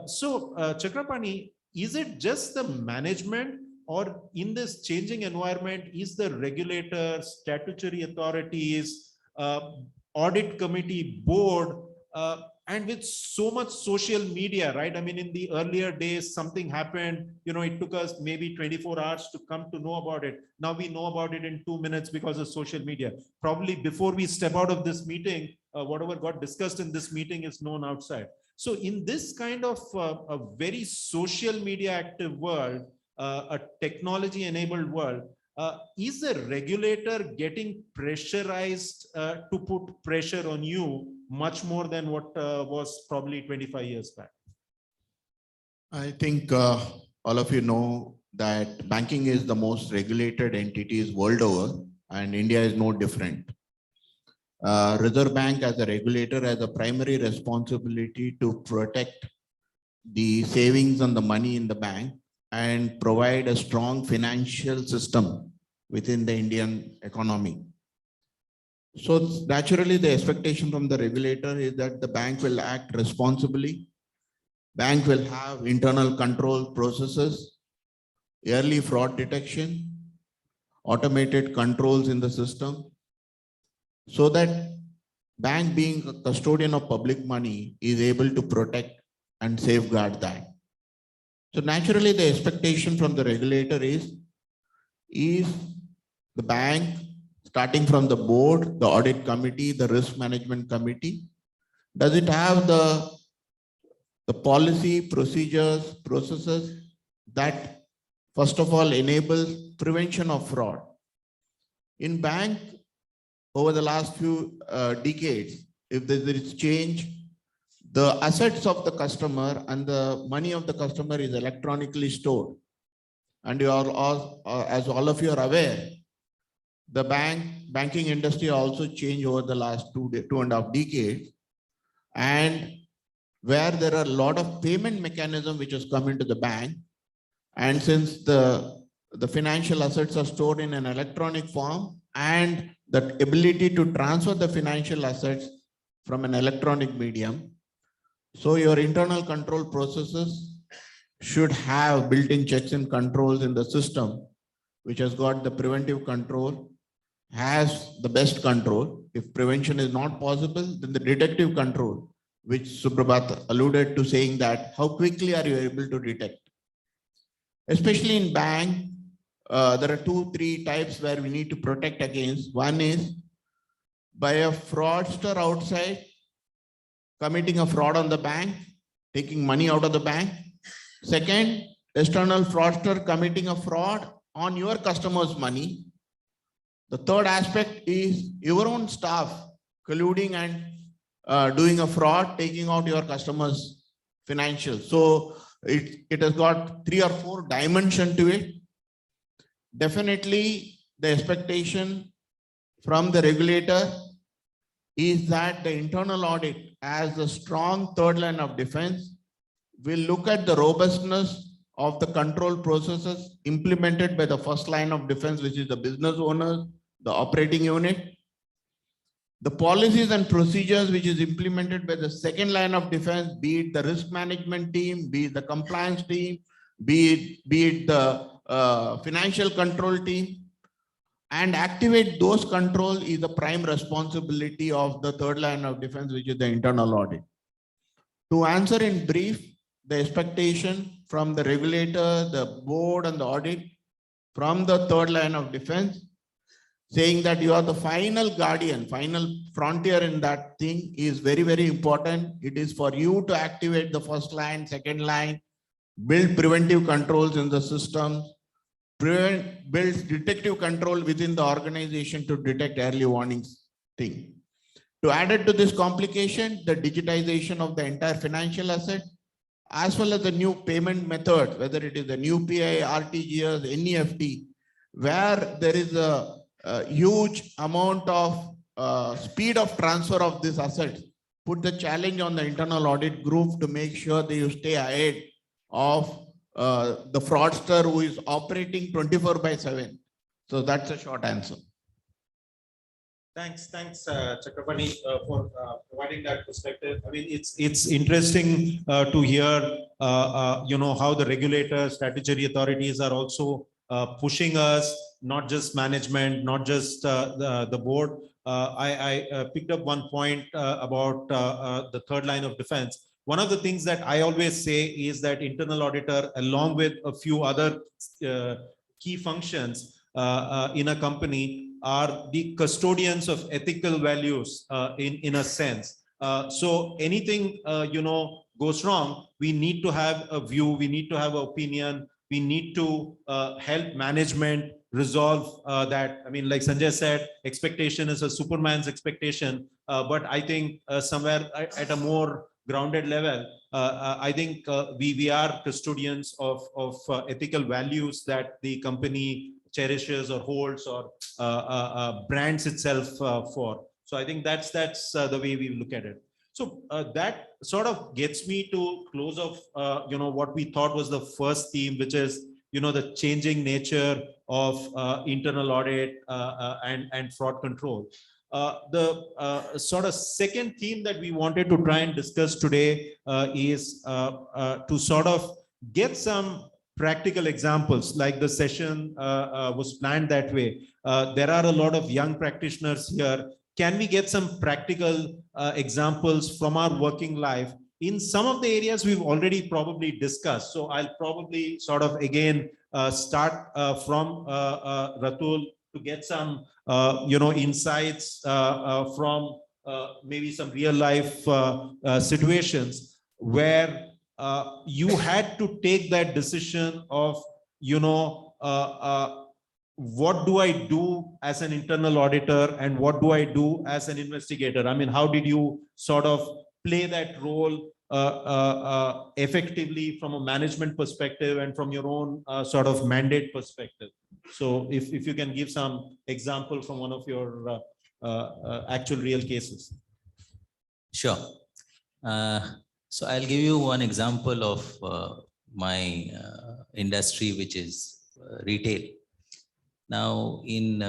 So Chakrapani, is it just the management, or in this changing environment, is the regulator, statutory authorities, audit committee, board, and with so much social media, right? I mean, in the earlier days, something happened, it took us maybe 24 hours to come to know about it. Now we know about it in 2 minutes because of social media. Probably before we step out of this meeting, whatever got discussed in this meeting is known outside. So in this kind of a very social media active world, a technology enabled world, Is the regulator getting pressurized to put pressure on you much more than what was probably 25 years back? I think all of you know that banking is the most regulated entities world over, and India is no different. Reserve Bank as a regulator has a primary responsibility to protect the savings and the money in the bank and provide a strong financial system within the Indian economy. So naturally, the expectation from the regulator is that the bank will act responsibly. Bank will have internal control processes, early fraud detection, automated controls in the system, so that bank, being a custodian of public money, is able to protect and safeguard that. So naturally, the expectation from the regulator is the bank, starting from the board, the audit committee, the risk management committee, does it have the policy, procedures, processes that first of all enables prevention of fraud? In bank, over the last few decades, if there is change, the assets of the customer and the money of the customer is electronically stored. And you are all, as all of you are aware, the banking industry also changed over the last 2.5 decades, and where there are a lot of payment mechanism which has come into the bank. And since the financial assets are stored in an electronic form, and that ability to transfer the financial assets from an electronic medium, so your internal control processes should have built-in checks and controls in the system, which has got the preventive control, has the best control. If prevention is not possible, then the detective control, which Suprabhat alluded to, saying that how quickly are you able to detect? Especially in bank, there are 2-3 types where we need to protect against. One is by a fraudster outside committing a fraud on the bank, taking money out of the bank. Second, external fraudster committing a fraud on your customer's money. The third aspect is your own staff colluding and doing a fraud, taking out your customer's financials. So it has got 3 or 4 dimensions to it. Definitely, the expectation from the regulator is that the internal audit, as a strong third line of defense, will look at the robustness of the control processes implemented by the first line of defense, which is the business owners, the operating unit, the policies and procedures which is implemented by the second line of defense, be it the risk management team, be it the compliance team, be it the financial control team, and activate those controls is the prime responsibility of the third line of defense, which is the internal audit. To answer in brief, the expectation from the regulator, the board and the audit from the third line of defense, saying that you are the final guardian, final frontier in that thing, is very, very important. It is for you to activate the first line, second line, build preventive controls in the system, build detective control within the organization to detect early warnings thing. To add it to this complication, the digitization of the entire financial asset, as well as the new payment methods, whether it is the new PI, RTGS, NEFT, where there is a huge amount of speed of transfer of these assets, put the challenge on the internal audit group to make sure that you stay ahead of the fraudster who is operating 24/7. So that's a short answer. Thanks, Chakrapani, for providing that perspective. I mean, it's interesting to hear, how the regulators, statutory authorities are also pushing us, not just management, not just the board. I picked up one point about the third line of defense. One of the things that I always say is that internal auditor, along with a few other key functions in a company, are the custodians of ethical values in a sense. So anything goes wrong, we need to have a view, we need to have an opinion, we need to help management resolve that. I mean, like Sanjay said, expectation is a Superman's expectation, but I think somewhere at a more grounded level, I think we are custodians of ethical values that the company cherishes or holds or brands itself for. So I think that's the way we look at it. So that sort of gets me to close of what we thought was the first theme, which is the changing nature of internal audit and fraud control. The sort of second theme that we wanted to try and discuss today is to sort of get some practical examples, like the session was planned that way. There are a lot of young practitioners here. Can we get some practical examples from our working life? In some of the areas we've already probably discussed. So I'll probably sort of again start from Ratul to get some insights from maybe some real life situations where you had to take that decision of what do I do as an internal auditor and what do I do as an investigator? I mean, how did you sort of play that role effectively from a management perspective and from your own sort of mandate perspective? So if you can give some example from one of your actual real cases. Sure. So I'll give you one example of my industry, which is retail. Now, in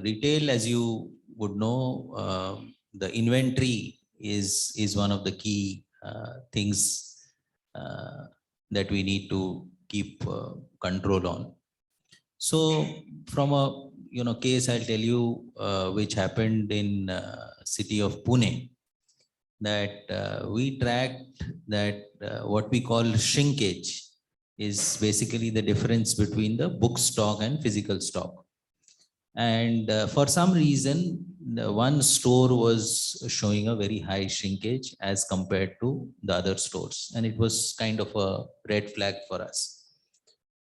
retail, as you would know, the inventory is one of the key things that we need to keep control on. So, from a case, I'll tell you which happened in city of Pune, that we tracked that what we call shrinkage is basically the difference between the book stock and physical stock. And for some reason, the one store was showing a very high shrinkage as compared to the other stores. And it was kind of a red flag for us.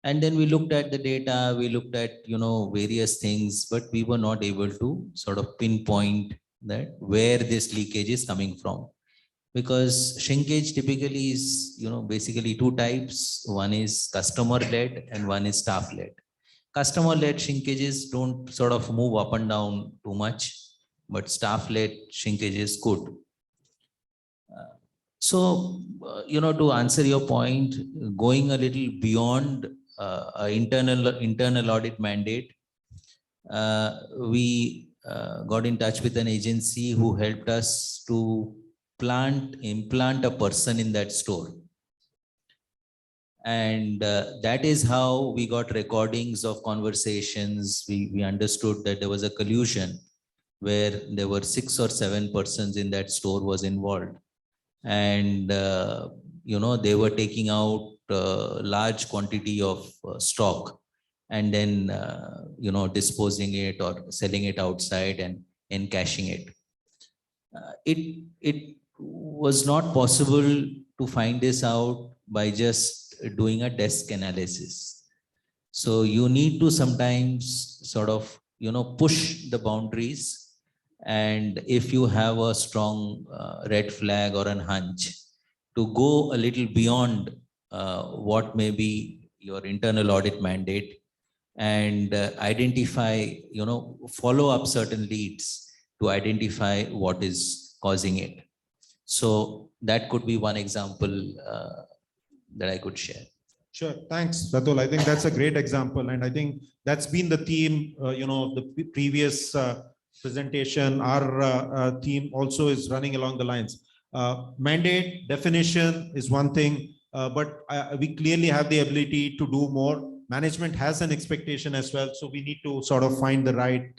And then we looked at the data, we looked at, various things, but we were not able to sort of pinpoint that where this leakage is coming from. Because shrinkage typically is, basically two types. One is customer-led and one is staff-led. Customer-led shrinkages don't sort of move up and down too much, but staff-led shrinkages could. So, to answer your point, going a little beyond internal audit mandate, we got in touch with an agency who helped us to implant a person in that store. And that is how we got recordings of conversations. We understood that there was a collusion where there were 6 or 7 persons in that store was involved. And, they were taking out large quantity of stock and then, disposing it or selling it outside and encashing it. It was not possible to find this out by just doing a desk analysis. So you need to sometimes sort of, push the boundaries. And if you have a strong red flag or an hunch, to go a little beyond what may be your internal audit mandate and identify, follow up certain leads to identify what is causing it. So that could be one example that I could share. Sure, thanks, Ratul. I think that's a great example, and I think that's been the theme, of the previous presentation. Our theme also is running along the lines. Mandate definition is one thing, but we clearly have the ability to do more. Management has an expectation as well, so we need to sort of find the right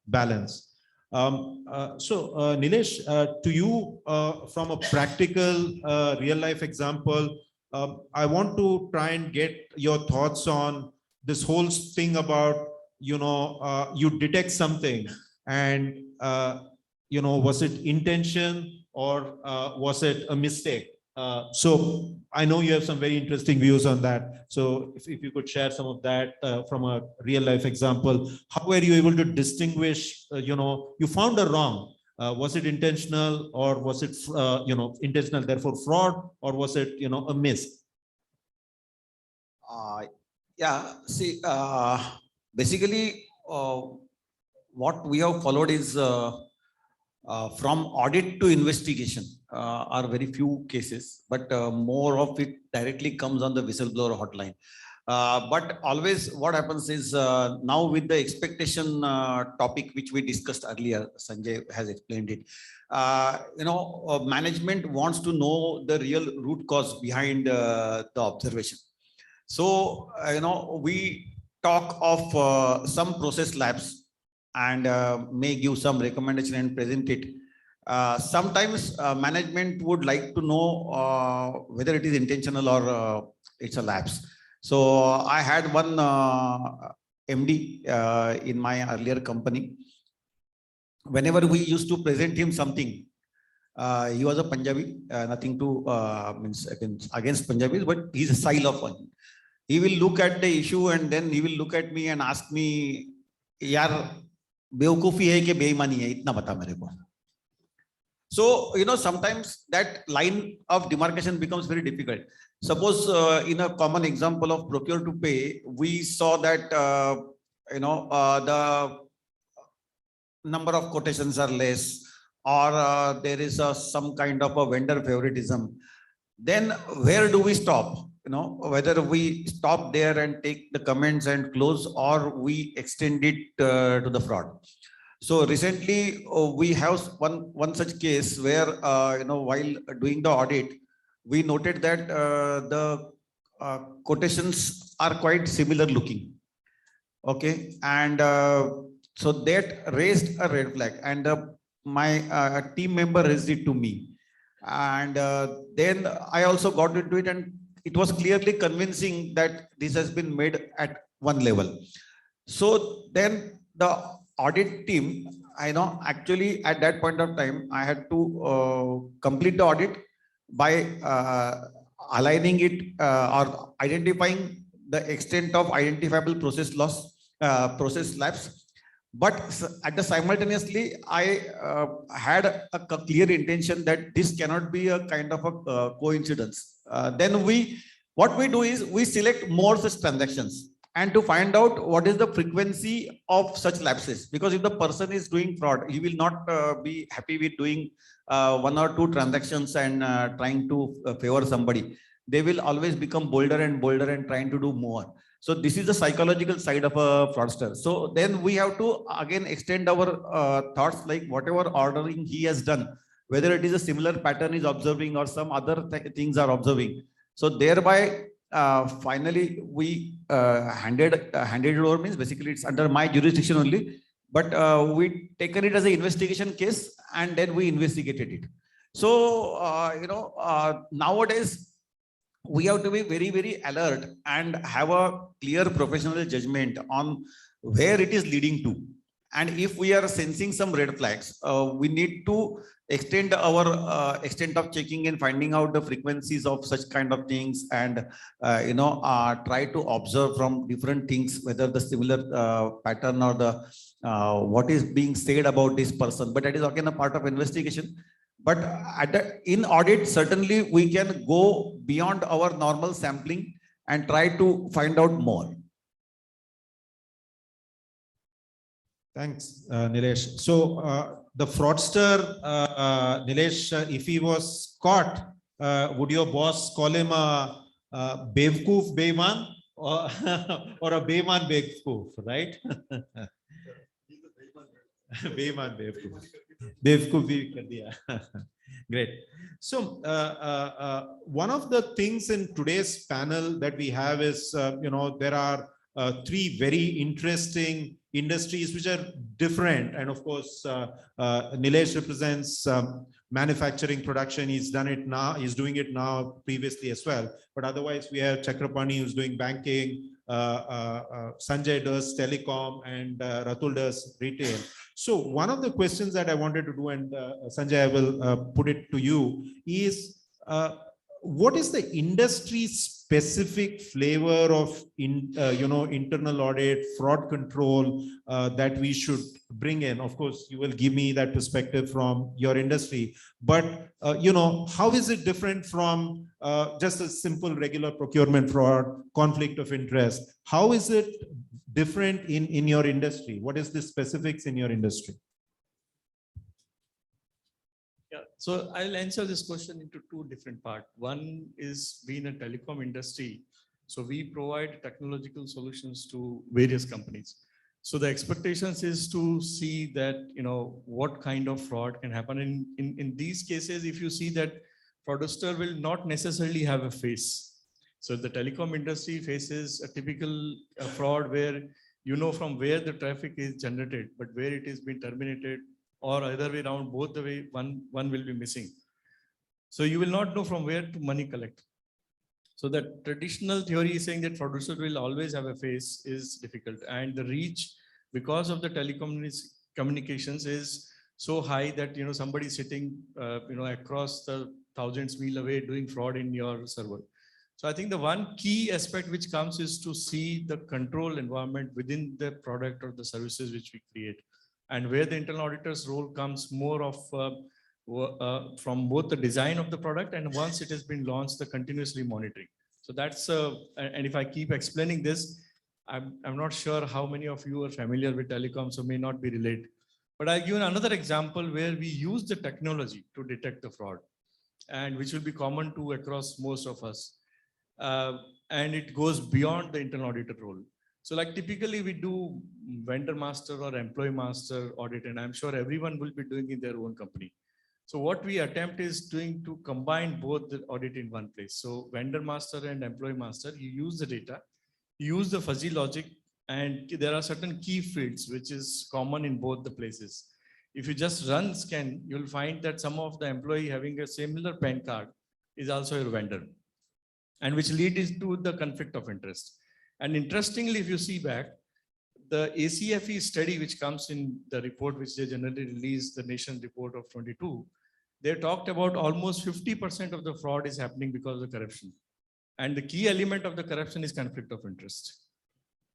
balance. Nilesh, to you, from a practical real life example, I want to try and get your thoughts on this whole thing about, you detect something and, was it intention or was it a mistake? So I know you have some very interesting views on that. So if you could share some of that from a real life example, how were you able to distinguish, you found a wrong? Was it intentional, or was it, intentional, therefore fraud, or was it, a miss? Yeah, see, basically, what we have followed is from audit to investigation are very few cases, but more of it directly comes on the whistleblower hotline. But always what happens is now with the expectation topic, which we discussed earlier, Sanjay has explained it. Management wants to know the real root cause behind the observation. So, we talk of some process labs and may give some recommendation and present it. Sometimes management would like to know whether it is intentional or it's a lapse. So I had one MD in my earlier company. Whenever we used to present him something, he was a Punjabi, nothing to means against Punjabis, but he's a style of one. He will look at the issue and then he will look at me and ask me, "Yaar, बेवकूफी है कि बेईमानी है, इतना बता मेरे को." So, sometimes that line of demarcation becomes very difficult. Suppose in a common example of procure to pay, we saw that, the number of quotations are less, or there is some kind of a vendor favoritism. Then where do we stop? Whether we stop there and take the comments and close, or we extend it to the fraud. So recently we have one such case where, while doing the audit, we noted that the quotations are quite similar looking. Okay. And so that raised a red flag, and my team member raised it to me. And then I also got into it, and it was clearly convincing that this has been made at one level. So then the audit team, actually at that point of time, I had to complete the audit by aligning it or identifying the extent of identifiable process loss, process lapse. But at the simultaneously, I had a clear intention that this cannot be a kind of a coincidence. Then what we do is we select more such transactions, and to find out what is the frequency of such lapses. Because if the person is doing fraud, he will not be happy with doing one or two transactions and trying to favor somebody. They will always become bolder and bolder and trying to do more. So this is the psychological side of a fraudster. So then we have to again extend our thoughts, like whatever ordering he has done, whether it is a similar pattern is observing or some other things are observing. So thereby, finally, we handed it over, means basically it's under my jurisdiction only, but we taken it as an investigation case and then we investigated it. So, nowadays, we have to be very, very alert and have a clear professional judgment on where it is leading to. And if we are sensing some red flags, we need to extend our extent of checking and finding out the frequencies of such kind of things, and try to observe from different things whether the similar pattern or the what is being said about this person. But that is again a part of investigation. But in audit, certainly we can go beyond our normal sampling and try to find out more. Thanks, Nilesh. So the fraudster, Nilesh, if he was caught, would your boss call him a Bevkoof Beiman or a Beiman Bevkoof, right? Beiman Bevkoof. Bevkoof bhi kar diya. Great. So one of the things in today's panel that we have is, there are three very interesting industries which are different. And of course, Nilesh represents manufacturing production. He's done it now. He's doing it now, previously as well. But otherwise, we have Chakr who's doing banking. Sanjay does telecom, and Ratul does retail. So one of the questions that I wanted to do, and Sanjay, I will put it to you, is what is the industry specific flavor of internal audit, fraud control that we should bring in? Of course, you will give me that perspective from your industry, but how is it different from just a simple regular procurement fraud, conflict of interest? How is it different in your industry? What is the specifics in your industry? Yeah, so I'll answer this question into two different parts. One is being a telecom industry. So we provide technological solutions to various companies. So the expectations is to see that, what kind of fraud can happen. In these cases, if you see that fraudster will not necessarily have a face. So the telecom industry faces a typical fraud where from where the traffic is generated, but where it is being terminated, or either way around, both the way, one will be missing. So you will not know from where to money collect. So the traditional theory is saying that fraudster will always have a face is difficult, and the reach because of the telecommunications is so high that somebody sitting across the thousands mile away doing fraud in your server. So I think the one key aspect which comes is to see the control environment within the product or the services which we create, and where the internal auditor's role comes more of from both the design of the product and once it has been launched, the continuously monitoring. So that's and if I keep explaining this, I'm not sure how many of you are familiar with telecom, so may not be related. But I'll give another example where we use the technology to detect the fraud, and which will be common to across most of us. And it goes beyond the internal auditor role. So like typically we do vendor master or employee master audit, and I'm sure everyone will be doing in their own company. So what we attempt is doing to combine both the audit in one place. So vendor master and employee master, you use the data, you use the fuzzy logic, and there are certain key fields which is common in both the places. If you just run scan, you'll find that some of the employee having a similar PAN card is also your vendor, and which leads to the conflict of interest. And interestingly, if you see back, the ACFE study, which comes in the report, which they generally release, the nation report of 22, they talked about almost 50% of the fraud is happening because of corruption. And the key element of the corruption is conflict of interest.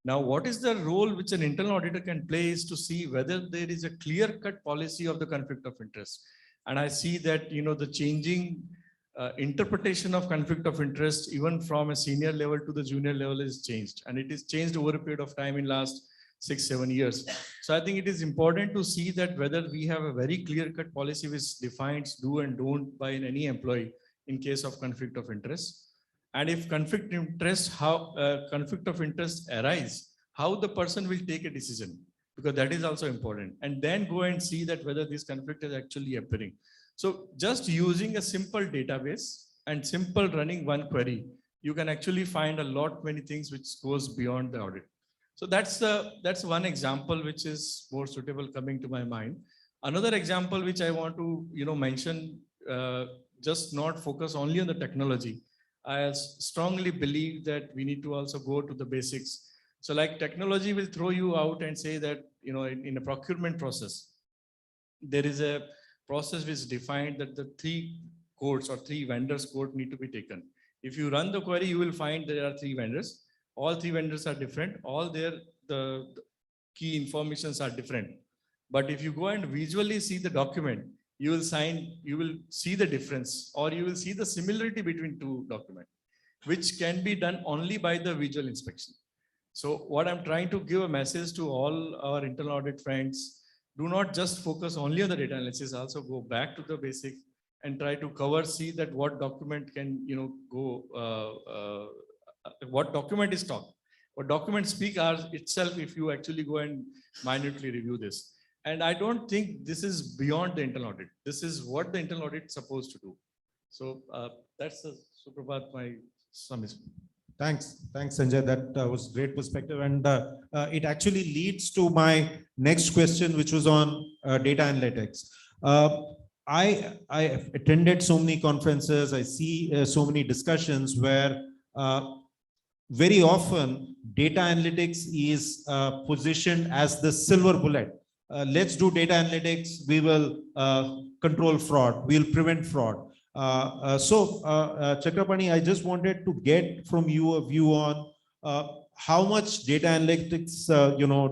Now, what is the role which an internal auditor can play is to see whether there is a clear-cut policy of the conflict of interest. And I see that, the changing interpretation of conflict of interest, even from a senior level to the junior level, is changed. And it is changed over a period of time in last 6-7 years. So I think it is important to see that whether we have a very clear-cut policy which defines do and don't by any employee in case of conflict of interest. And if conflict of interest arise, how the person will take a decision, because that is also important. And then go and see that whether this conflict is actually appearing. So just using a simple database and simple running one query, you can actually find a lot many things which goes beyond the audit. So that's one example which is more suitable coming to my mind. Another example which I want to mention, just not focus only on the technology. I strongly believe that we need to also go to the basics. So like technology will throw you out and say that in a procurement process, there is a process which is defined that the 3 codes or 3 vendors code need to be taken. If you run the query, you will find there are 3 vendors. All 3 vendors are different. All the key informations are different. But if you go and visually see the document, you will see the difference, or you will see the similarity between 2 documents, which can be done only by the visual inspection. So what I'm trying to give a message to all our internal audit friends, do not just focus only on the data analysis, also go back to the basic and try to see that what document can, what document is talked. What documents speak are itself if you actually go and minutely review this. And I don't think this is beyond the internal audit. This is what the internal audit is supposed to do. So that's Suprabhat, my summation. Thanks, Sanjay. That was great perspective, and it actually leads to my next question, which was on data analytics. I attended so many conferences. I see so many discussions where very often data analytics is positioned as the silver bullet. Let's do data analytics. We will control fraud. We'll prevent fraud. Chakrapani, I just wanted to get from you a view on how much data analytics,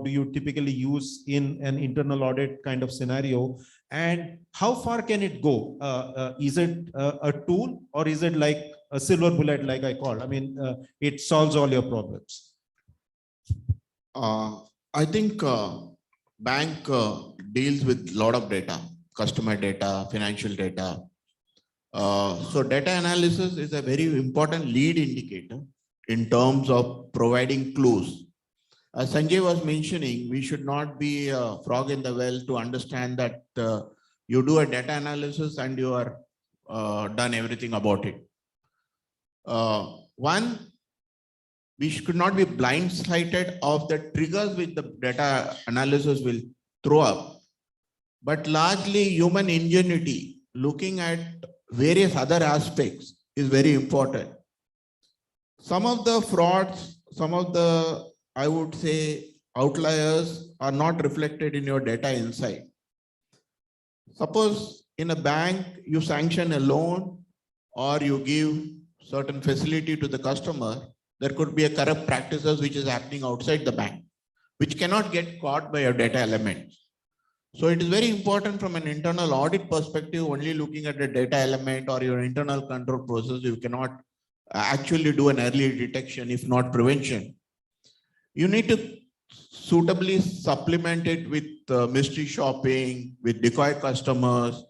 do you typically use in an internal audit kind of scenario, and how far can it go? Is it a tool, or is it like a silver bullet, like I called? I mean, it solves all your problems. I think bank deals with a lot of data, customer data, financial data. So data analysis is a very important lead indicator in terms of providing clues. As Sanjay was mentioning, we should not be a frog in the well to understand that you do a data analysis and you are done everything about it. One, we should not be blindsided of the triggers which the data analysis will throw up, but largely human ingenuity, looking at various other aspects is very important. Some of the frauds, some of the, I would say, outliers are not reflected in your data insight. Suppose in a bank, you sanction a loan or you give certain facility to the customer, there could be a corrupt practices which is happening outside the bank, which cannot get caught by your data elements. So it is very important from an internal audit perspective, only looking at the data element or your internal control process, you cannot actually do an early detection, if not prevention. You need to suitably supplement it with mystery shopping, with decoy customers,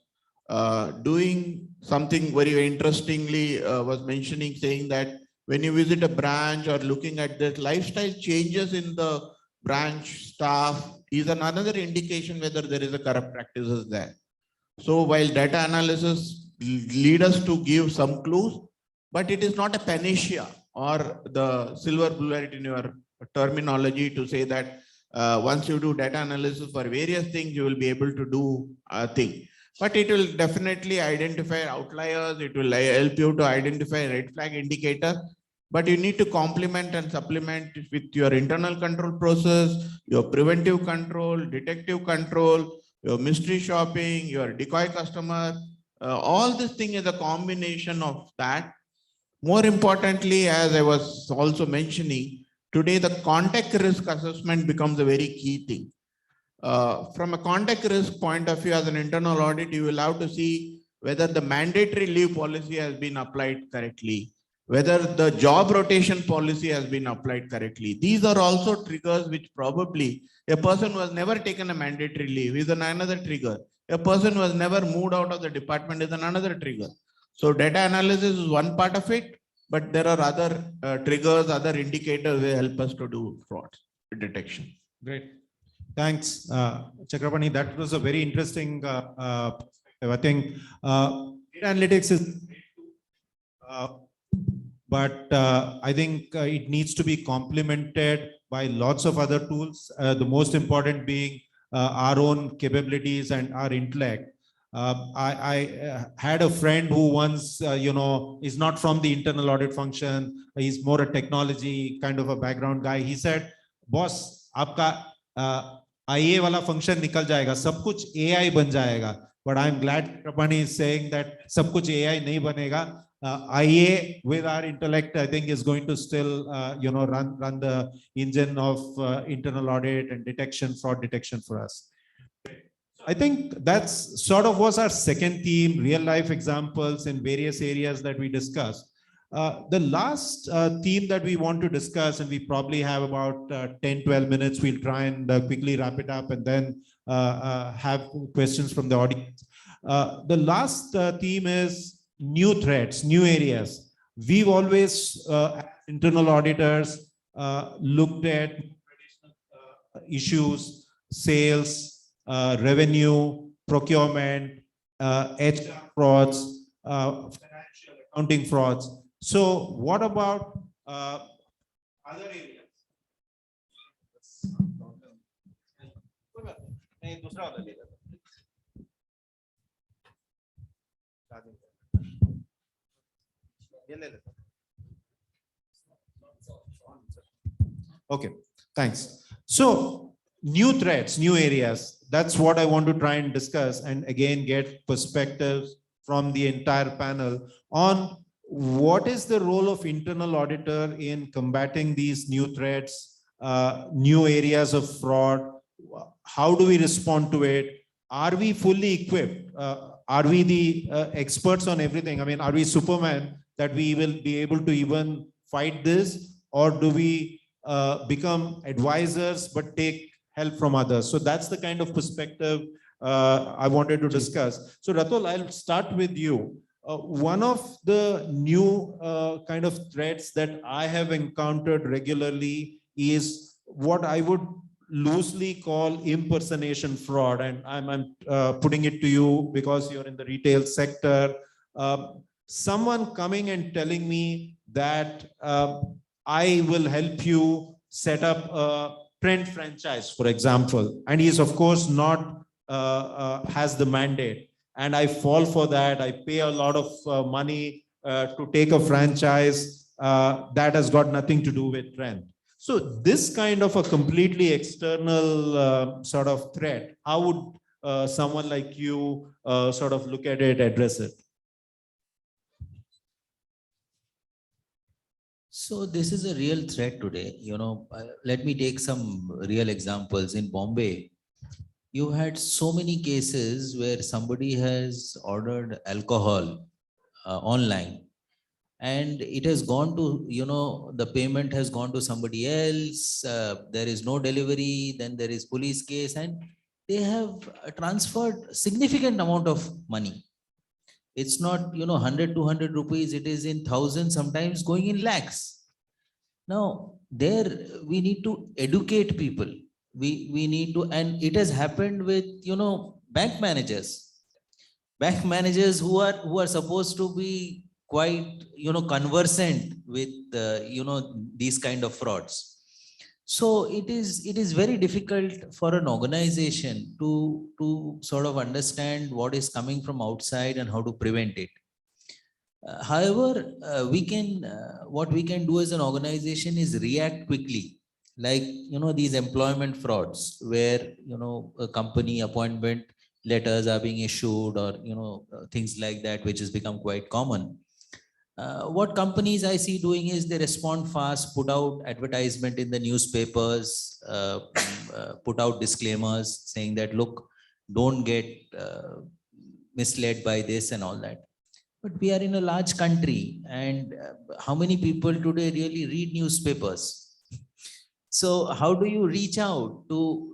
doing something very interestingly was mentioning, saying that when you visit a branch or looking at the lifestyle changes in the branch staff is another indication whether there is a corrupt practices there. So while data analysis lead us to give some clues, but it is not a panacea or the silver bullet in your terminology to say that once you do data analysis for various things, you will be able to do a thing. But it will definitely identify outliers. It will help you to identify red flag indicator. But you need to complement and supplement with your internal control process, your preventive control, detective control, your mystery shopping, your decoy customer. All this thing is a combination of that. More importantly, as I was also mentioning, today the contact risk assessment becomes a very key thing. From a contact risk point of view, as an internal audit, you will have to see whether the mandatory leave policy has been applied correctly, whether the job rotation policy has been applied correctly. These are also triggers which probably a person who has never taken a mandatory leave is another trigger. A person who has never moved out of the department is another trigger. So data analysis is one part of it, but there are other triggers, other indicators that help us to do fraud detection. Great. Thanks, Chakrapani. That was a very interesting perspective. I think data analytics is but I think it needs to be complemented by lots of other tools. The most important being our own capabilities and our intellect. I had a friend who once, is not from the internal audit function. He's more a technology kind of a background guy. He said, "Boss, आपका IA वाला function निकल जाएगा, सब कुछ AI बन जाएगा." But I'm glad Apani is saying that सब कुछ AI नहीं बनेगा. IA with our intellect, I think, is going to still, run the engine of internal audit and detection, fraud detection for us. I think that's sort of was our second theme, real life examples in various areas that we discussed. The last theme that we want to discuss, and we probably have about 10-12 minutes, we'll try and quickly wrap it up and then have questions from the audience. The last theme is new threats, new areas. We've always, internal auditors, looked at issues, sales, revenue, procurement, HR frauds, financial accounting frauds. So what about other areas? Okay, thanks. So new threats, new areas. That's what I want to try and discuss and again get perspectives from the entire panel on what is the role of internal auditor in combating these new threats, new areas of fraud. How do we respond to it? Are we fully equipped? Are we the experts on everything? I mean, are we Superman that we will be able to even fight this? Or do we become advisors but take help from others? So that's the kind of perspective I wanted to discuss. So Ratul, I'll start with you. One of the new kind of threats that I have encountered regularly is what I would loosely call impersonation fraud. And I'm putting it to you because you're in the retail sector. Someone coming and telling me that I will help you set up a Trent franchise, for example. And he is, of course, not has the mandate. And I fall for that. I pay a lot of money to take a franchise that has got nothing to do with Trent. So this kind of a completely external sort of threat, how would someone like you sort of look at it, address it? So this is a real threat today. Let me take some real examples. In Bombay, you had so many cases where somebody has ordered alcohol online, and it has gone to, the payment has gone to somebody else. There is no delivery, then there is police case, and they have transferred significant amount of money. It's not, 100, 200 rupees, it is in thousands, sometimes going in lakhs. Now, there we need to educate people. We need to, and it has happened with, bank managers. Bank managers who are supposed to be quite, conversant with, these kind of frauds. So it is very difficult for an organization to sort of understand what is coming from outside and how to prevent it. However, what we can do as an organization is react quickly. Like, these employment frauds where, a company appointment letters are being issued, or, things like that, which has become quite common. What companies I see doing is they respond fast, put out advertisement in the newspapers, put out disclaimers saying that, look, don't get misled by this and all that. But we are in a large country, and how many people today really read newspapers? So how do you reach out to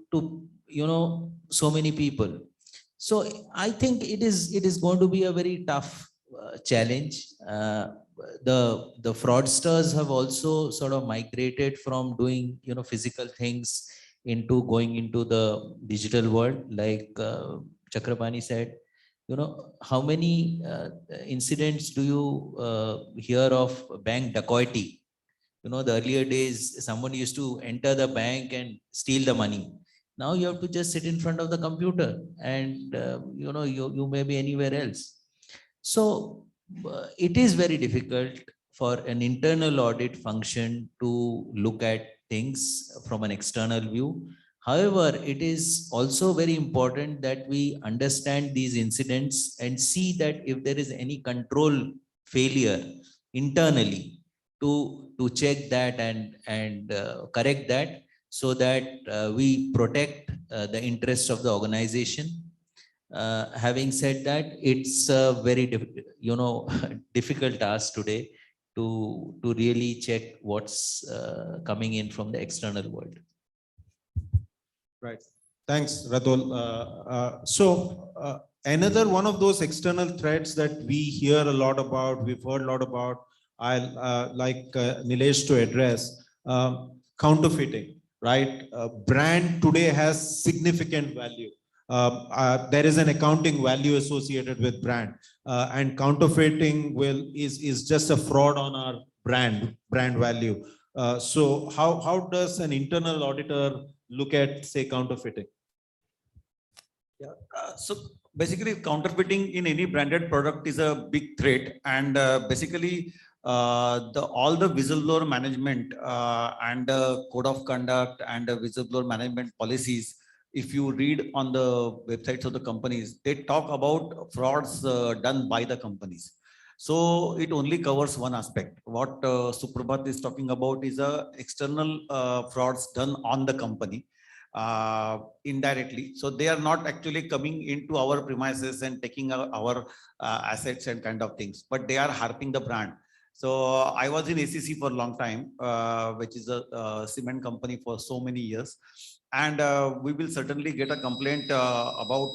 so many people? So I think it is going to be a very tough challenge. The fraudsters have also sort of migrated from doing physical things into going into the digital world. Like Chakr said, how many incidents do you hear of bank dacoity? The earlier days, someone used to enter the bank and steal the money. Now you have to just sit in front of the computer, and you may be anywhere else. So it is very difficult for an internal audit function to look at things from an external view. However, it is also very important that we understand these incidents and see that if there is any control failure internally, to check that and correct that, so that we protect the interests of the organization. Having said that, it's a very difficult task today to really check what's coming in from the external world. Right. Thanks, Ratul. Another one of those external threats that we hear a lot about, we've heard a lot about, I'll like Nilesh to address, counterfeiting, right? Brand today has significant value. There is an accounting value associated with brand, and counterfeiting is just a fraud on our brand value. So how does an internal auditor look at, say, counterfeiting? Yeah. So basically, counterfeiting in any branded product is a big threat, and basically all the whistleblower management and code of conduct and whistleblower management policies if you read on the websites of the companies, they talk about frauds done by the companies. So it only covers one aspect. What Suprabhat is talking about is external frauds done on the company indirectly. So they are not actually coming into our premises and taking our assets and kind of things, but they are harping the brand. So I was in ACC for a long time, which is a cement company for so many years. And we will certainly get a complaint about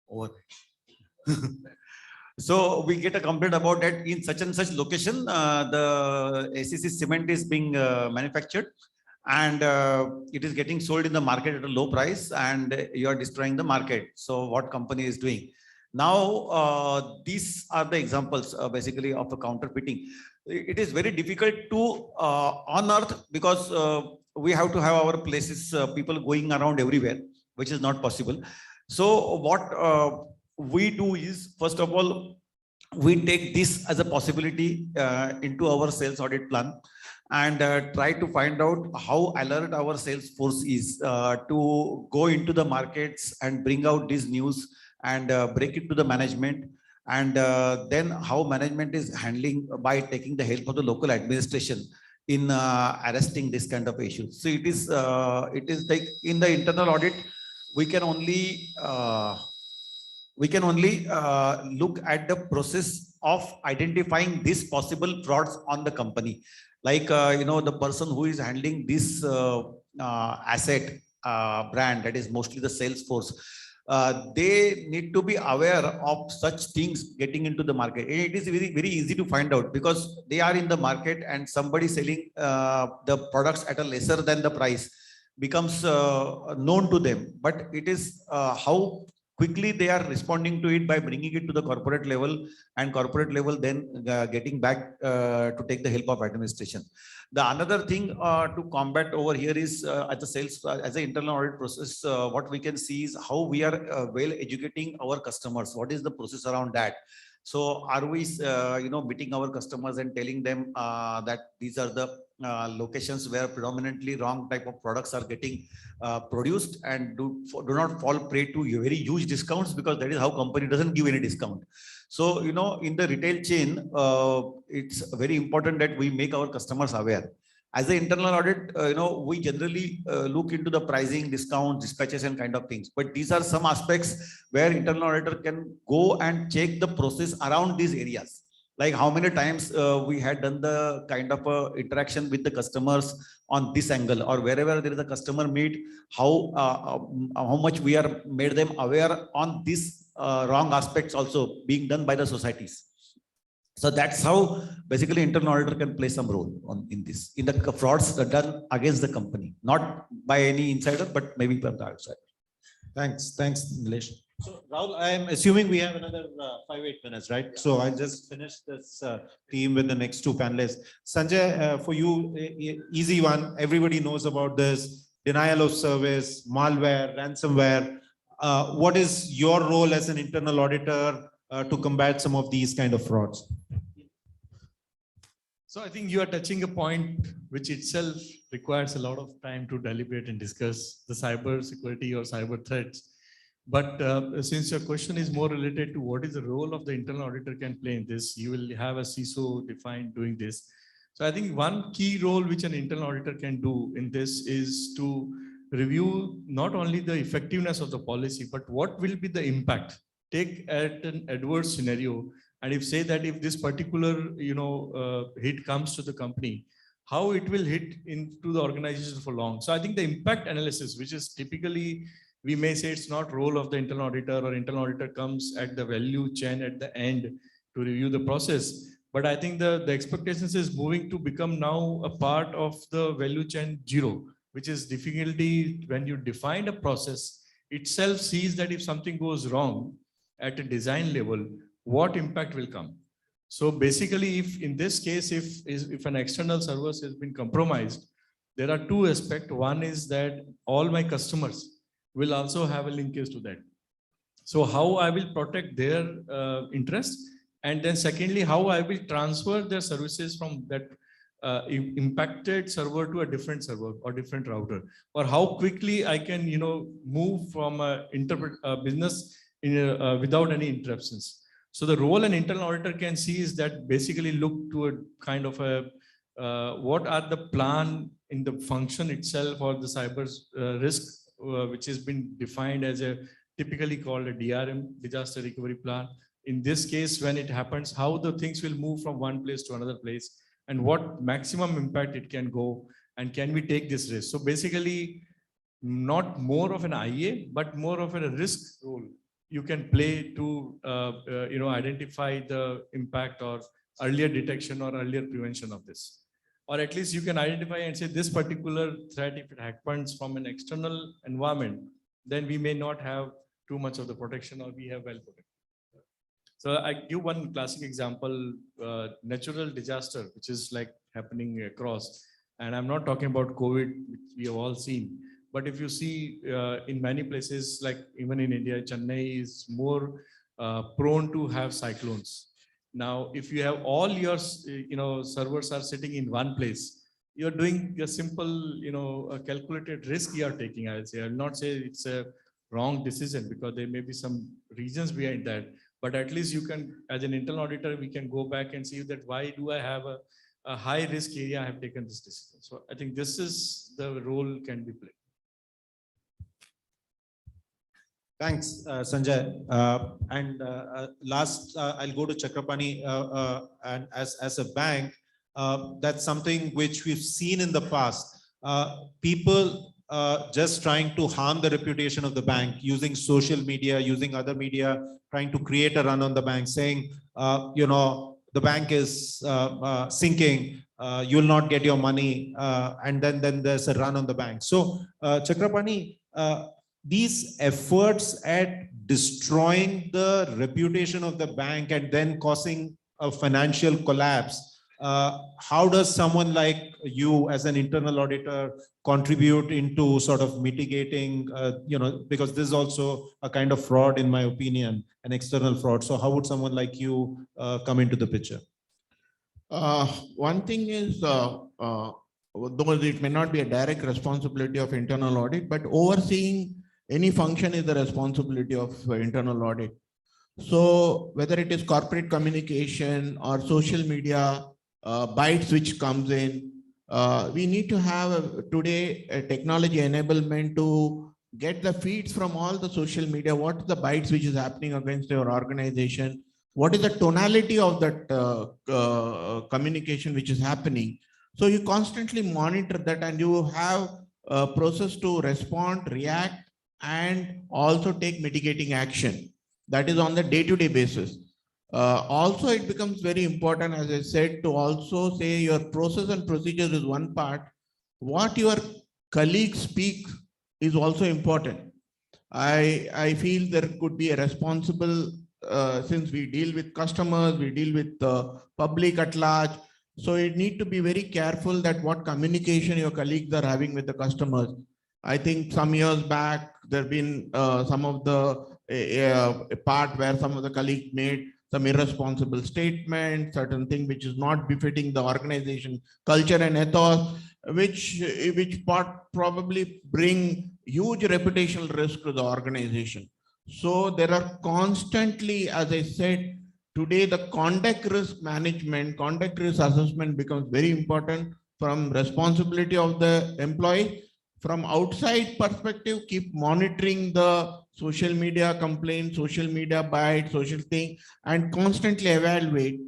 over. So we get a complaint about that in such and such location, the ACC cement is being manufactured and it is getting sold in the market at a low price and you are destroying the market. So what company is doing? Now, these are the examples basically of a counterfeiting. It is very difficult to unearth because we have to have our places, people going around everywhere, which is not possible. So what we do is, first of all, we take this as a possibility into our sales audit plan and try to find out how alert our sales force is to go into the markets and bring out this news and break it to the management. And then how management is handling by taking the help of the local administration in arresting this kind of issues. So it is like in the internal audit, we can only look at the process of identifying these possible frauds on the company. Like, the person who is handling this asset brand, that is mostly the sales force, they need to be aware of such things getting into the market. And it is very, very easy to find out because they are in the market and somebody selling the products at a lesser than the price becomes known to them. But it is how quickly they are responding to it by bringing it to the corporate level, and corporate level then getting back to take the help of administration. The another thing to combat over here is at the sales, as an internal audit process, what we can see is how we are well educating our customers. What is the process around that? So are we, meeting our customers and telling them that these are the locations where predominantly wrong type of products are getting produced, and do not fall prey to very huge discounts, because that is how company doesn't give any discount. So, in the retail chain, it's very important that we make our customers aware. As an internal audit, we generally look into the pricing, discount, dispatches and kind of things. But these are some aspects where internal auditor can go and check the process around these areas. Like how many times we had done the kind of interaction with the customers on this angle, or wherever there is a customer meet, how much we are made them aware on these wrong aspects also being done by the societies. So that's how basically internal auditor can play some role in this, in the frauds done against the company, not by any insider, but maybe by the outsider. Thanks, Nilesh. So Raul, I am assuming we have another 5-8 minutes, right? Yeah. So I'll just finish this team with the next two panelists. Sanjay, for you, easy one. Everybody knows about this: denial of service, malware, ransomware. What is your role as an internal auditor to combat some of these kind of frauds? So I think you are touching a point which itself requires a lot of time to deliberate and discuss the cyber security or cyber threats. But since your question is more related to what is the role of the internal auditor can play in this, you will have a CISO defined doing this. So I think one key role which an internal auditor can do in this is to review not only the effectiveness of the policy, but what will be the impact. Take at an adverse scenario, and if say that if this particular hit comes to the company, how it will hit into the organization for long. So I think the impact analysis, which is typically, we may say it's not role of the internal auditor, or internal auditor comes at the value chain at the end to review the process. But I think the expectations is moving to become now a part of the value chain 0, which is difficulty when you define a process itself sees that if something goes wrong at a design level, what impact will come. So basically, if in this case, if an external service has been compromised, there are two aspects. One is that all my customers will also have a linkage to that. So how I will protect their interest, and then secondly, how I will transfer their services from that impacted server to a different server or different router, or how quickly I can, move from a business without any interruptions. So the role an internal auditor can see is that basically look to a kind of a what are the plan in the function itself or the cyber risk, which has been defined as a typically called a DRM, disaster recovery plan. In this case, when it happens, how the things will move from one place to another place and what maximum impact it can go, and can we take this risk? So basically, not more of an IA, but more of a risk role you can play to identify the impact or earlier detection or earlier prevention of this. Or at least you can identify and say this particular threat, if it happens from an external environment, then we may not have too much of the protection, or we have well protected. So I give one classic example, natural disaster, which is like happening across. And I'm not talking about COVID, which we have all seen. But if you see in many places, like even in India, Chennai is more prone to have cyclones. Now, if you have all your, servers are sitting in one place, you're doing a simple, a calculated risk you are taking, I'll say. I'll not say it's a wrong decision, because there may be some reasons behind that. But at least you can, as an internal auditor, we can go back and see that why do I have a high risk area I have taken this decision. So I think this is the role can be played. Thanks, Sanjay. Last, I'll go to Chakrapani. And as a bank, that's something which we've seen in the past. People just trying to harm the reputation of the bank using social media, using other media, trying to create a run on the bank, saying, the bank is sinking, you'll not get your money, and then there's a run on the bank. So, Chakrapani, these efforts at destroying the reputation of the bank and then causing a financial collapse, how does someone like you as an internal auditor contribute into sort of mitigating, because this is also a kind of fraud, in my opinion, an external fraud. So how would someone like you come into the picture? One thing is, though it may not be a direct responsibility of internal audit, but overseeing any function is the responsibility of internal audit. So whether it is corporate communication or social media bites which comes in, we need to have today a technology enablement to get the feeds from all the social media. What is the bites which is happening against your organization? What is the tonality of that communication which is happening? So you constantly monitor that, and you have a process to respond, react, and also take mitigating action. That is on the day-to-day basis. Also, it becomes very important, as I said, to also say your process and procedures is one part. What your colleagues speak is also important. I feel there could be a responsible, since we deal with customers, we deal with the public at large. So you need to be very careful that what communication your colleagues are having with the customers. I think some years back, there have been some of the part where some of the colleagues made some irresponsible statements, certain thing which is not befitting the organization culture and ethos, which probably bring huge reputational risk to the organization. So there are constantly, as I said, today the conduct risk management, conduct risk assessment becomes very important from responsibility of the employee. From outside perspective, keep monitoring the social media complaints, social media bites, social thing, and constantly evaluate.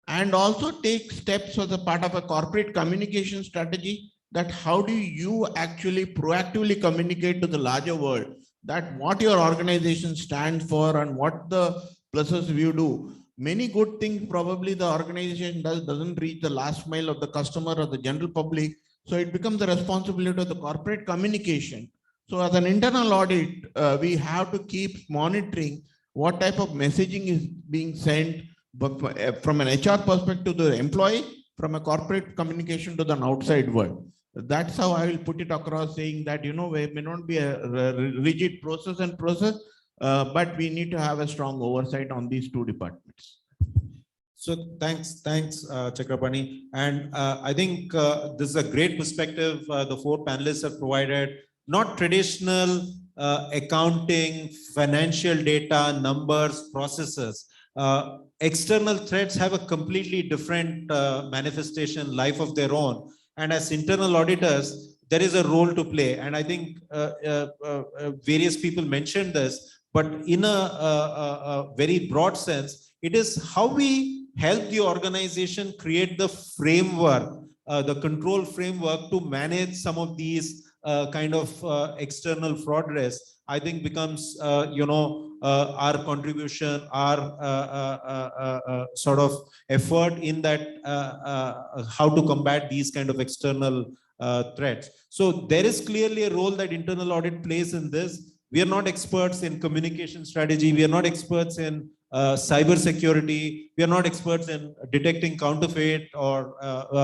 And also take steps as a part of a corporate communication strategy, that how do you actually proactively communicate to the larger world that what your organization stands for and what the pluses you do. Many good things probably the organization doesn't reach the last mile of the customer or the general public. So it becomes the responsibility of the corporate communication. So as an internal audit, we have to keep monitoring what type of messaging is being sent, but from an HR perspective to the employee, from a corporate communication to the outside world. That's how I will put it across, saying that, we may not be a rigid process, but we need to have a strong oversight on these two departments. So thanks, Chakrapani. And I think this is a great perspective the four panelists have provided. Not traditional accounting, financial data, numbers, processes. External threats have a completely different manifestation, life of their own. And as internal auditors, there is a role to play. And I think various people mentioned this, but in a very broad sense, it is how we help the organization create the framework, the control framework to manage some of these kind of external fraud risk, I think becomes, our contribution, our sort of effort in that, how to combat these kind of external threats. So there is clearly a role that internal audit plays in this. We are not experts in communication strategy. We are not experts in cyber security. We are not experts in detecting counterfeit or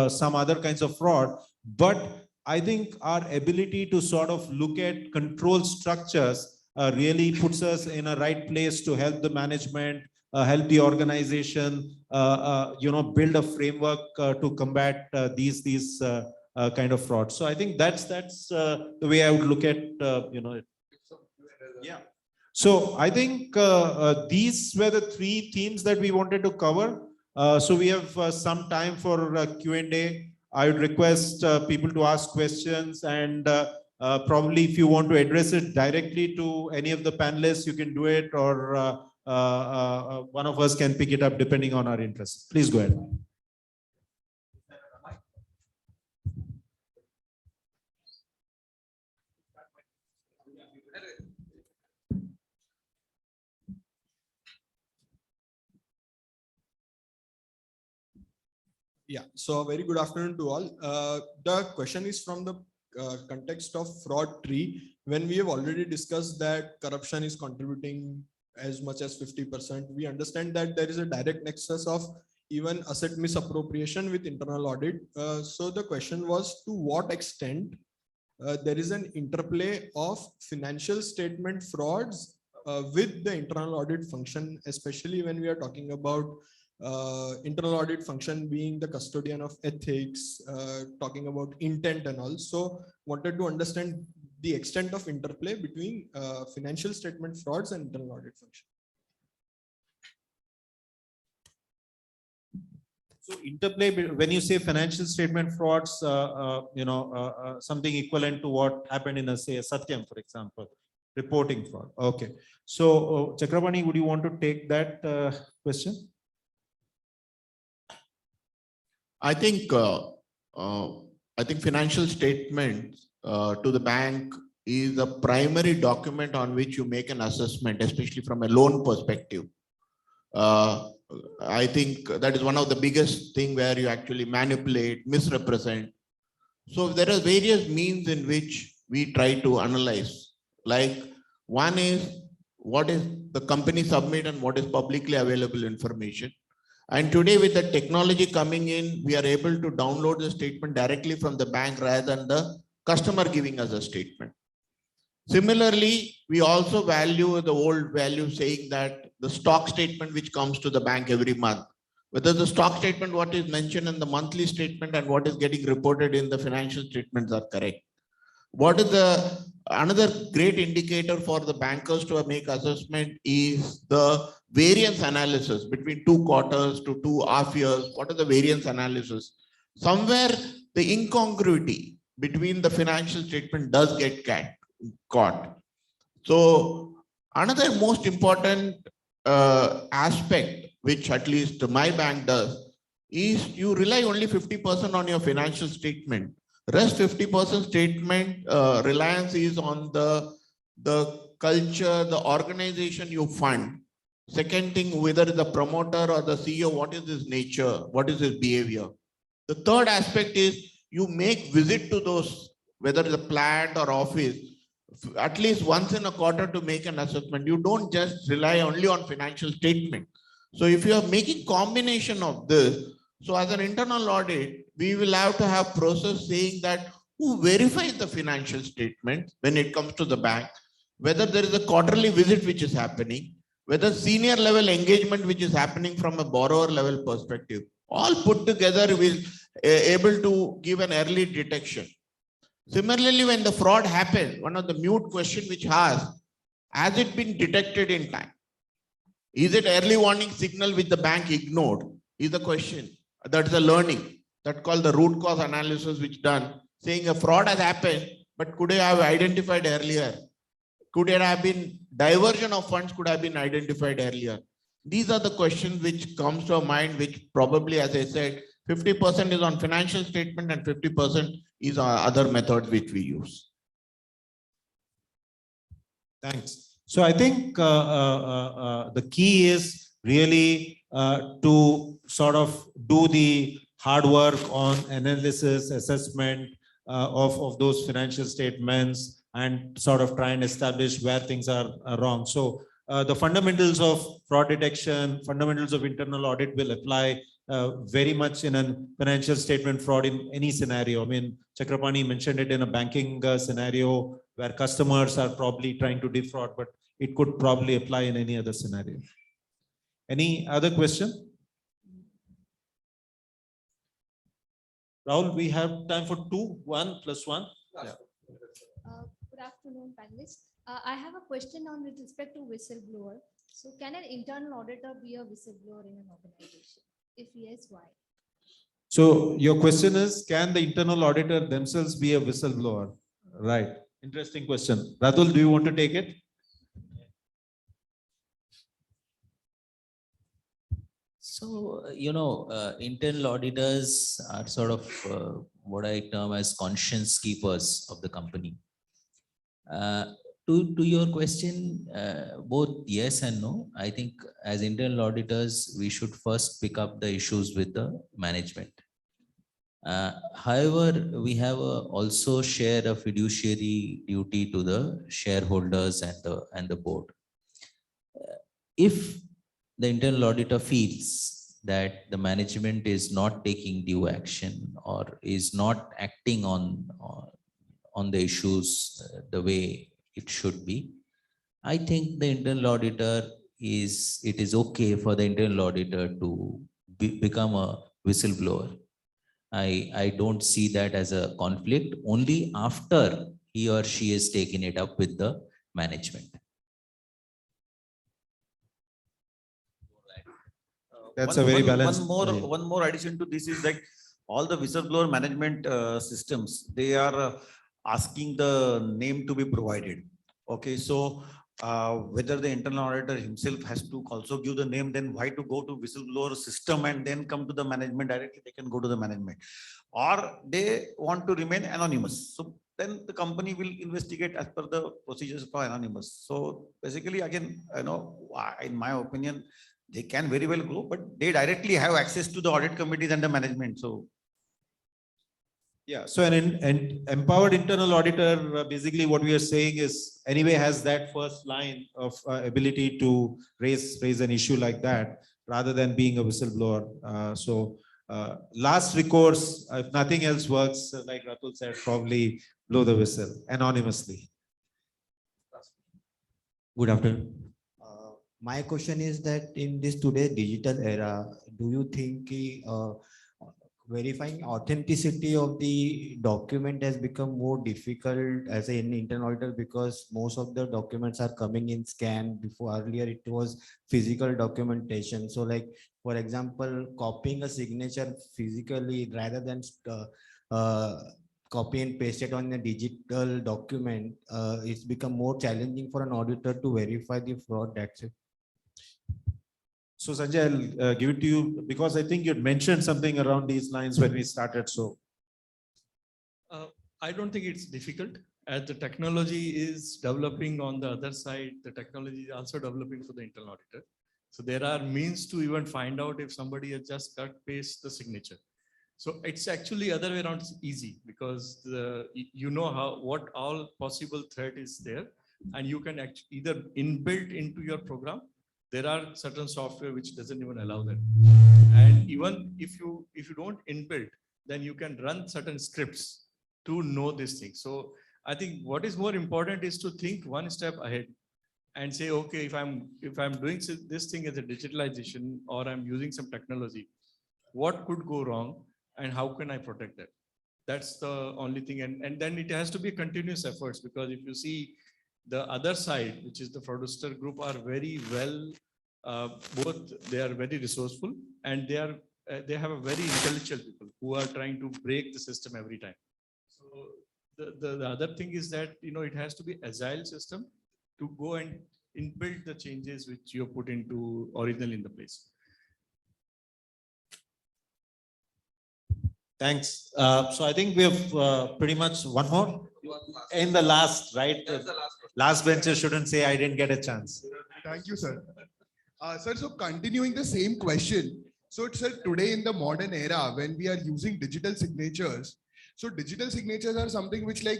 some other kinds of fraud. But I think our ability to sort of look at control structures really puts us in a right place to help the management, help the organization, build a framework to combat these kind of fraud. So I think that's the way I would look at it. Yeah. So I think these were the three themes that we wanted to cover. So we have some time for Q&A. I would request people to ask questions, and probably if you want to address it directly to any of the panelists, you can do it, or one of us can pick it up depending on our interest. Please go ahead. Yeah, so a very good afternoon to all. The question is from the context of fraud tree. When we have already discussed that corruption is contributing as much as 50%, we understand that there is a direct nexus of even asset misappropriation with internal audit. So the question was, to what extent there is an interplay of financial statement frauds with the internal audit function, especially when we are talking about internal audit function being the custodian of ethics, talking about intent and all. So wanted to understand the extent of interplay between financial statement frauds and internal audit function. So interplay, when you say financial statement frauds, something equivalent to what happened in say a Satyam, for example, reporting fraud. Okay. So Chakrapani, would you want to take that question? I think financial statements to the bank is a primary document on which you make an assessment, especially from a loan perspective. I think that is one of the biggest thing where you actually manipulate, misrepresent. So there are various means in which we try to analyze. Like one is what is the company submit and what is publicly available information. And today with the technology coming in, we are able to download the statement directly from the bank rather than the customer giving us a statement. Similarly, we also value the old value saying that the stock statement which comes to the bank every month, whether the stock statement, what is mentioned in the monthly statement and what is getting reported in the financial statements are correct. What is another great indicator for the bankers to make assessment is the variance analysis between 2 quarters to 2.5 years. What is the variance analysis? Somewhere the incongruity between the financial statement does get caught. So another most important aspect, which at least my bank does, is you rely only 50% on your financial statement. Rest 50% statement reliance is on the culture, the organization you fund. Second thing, whether the promoter or the CEO, what is his nature, what is his behavior. The third aspect is you make visit to those, whether the plant or office, at least once in a quarter to make an assessment. You don't just rely only on financial statement. So if you are making combination of this, so as an internal audit, we will have to have process saying that who verifies the financial statement when it comes to the bank, whether there is a quarterly visit which is happening, whether senior level engagement, which is happening from a borrower level perspective, all put together will able to give an early detection. Similarly, when the fraud happens, one of the mute question which has it been detected in time? Is it early warning signal which the bank ignored? Is the question. That's the learning. That called the root cause analysis which done, saying a fraud has happened, but could I have identified earlier? Could it have been diversion of funds could have been identified earlier? These are the questions which comes to our mind, which probably, as I said, 50% is on financial statement and 50% is on other methods which we use. Thanks. So I think the key is really to sort of do the hard work on analysis, assessment of those financial statements and sort of try and establish where things are wrong. So the fundamentals of fraud detection, fundamentals of internal audit will apply very much in a financial statement fraud in any scenario. I mean, Chakrapani mentioned it in a banking scenario where customers are probably trying to defraud, but it could probably apply in any other scenario. Any other question? Rahul, we have time for 2, 1 plus 1. Yeah. Good afternoon, panelists. I have a question on with respect to whistleblower. So can an internal auditor be a whistleblower in an organization? If yes, why? So your question is, can the internal auditor themselves be a whistleblower? Right. Interesting question. Ratul, do you want to take it? So, internal auditors are sort of what I term as conscience keepers of the company. To your question, both yes and no. I think as internal auditors, we should first pick up the issues with the management. However, we have also share a fiduciary duty to the shareholders and the board. If the internal auditor feels that the management is not taking due action or is not acting on the issues the way it should be, I think the internal auditor it is okay for the internal auditor to become a whistleblower. I don't see that as a conflict only after he or she has taken it up with the management. That's a very balanced. One more addition to this is like all the whistleblower management systems, they are asking the name to be provided. Okay, so whether the internal auditor himself has to also give the name, then why to go to whistleblower system and then come to the management directly? They can go to the management, or they want to remain anonymous. So then the company will investigate as per the procedures for anonymous. So basically, again, in my opinion, they can very well go, but they directly have access to the audit committees and the management. So yeah, so an empowered internal auditor, basically what we are saying is anyway has that first line of ability to raise an issue like that rather than being a whistleblower. So last recourse, if nothing else works, like Ratul said, probably blow the whistle anonymously. Good afternoon. My question is that in this today's digital era, do you think verifying authenticity of the document has become more difficult as an internal auditor, because most of the documents are coming in scanned? Before, earlier it was physical documentation. So like, for example, copying a signature physically rather than copy and paste it on a digital document, it's become more challenging for an auditor to verify the fraud. That's it. So Sanjay, I'll give it to you because I think you'd mentioned something around these lines when we started. So I don't think it's difficult, as the technology is developing on the other side. The technology is also developing for the internal auditor. So there are means to even find out if somebody has just cut paste the signature. So it's actually other way around, easy, because what all possible threat is there, and you can either inbuilt into your program. There are certain software which doesn't even allow that. And even if you don't inbuilt, then you can run certain scripts to know this thing. So I think what is more important is to think one step ahead and say, okay, if I'm doing this thing as a digitalization or I'm using some technology, what could go wrong and how can I protect that? That's the only thing. And then it has to be continuous efforts, because if you see the other side, which is the Fraudster group, are very well, both they are very resourceful and they have a very intelligent people who are trying to break the system every time. So the other thing is that, it has to be agile system to go and inbuild the changes which you put into original in the place. Thanks. So I think we have pretty much one more in the last, right? Last bencher shouldn't say I didn't get a chance. Thank you, sir. Sir, so continuing the same question. So, sir, today in the modern era, when we are using digital signatures, so digital signatures are something which, like,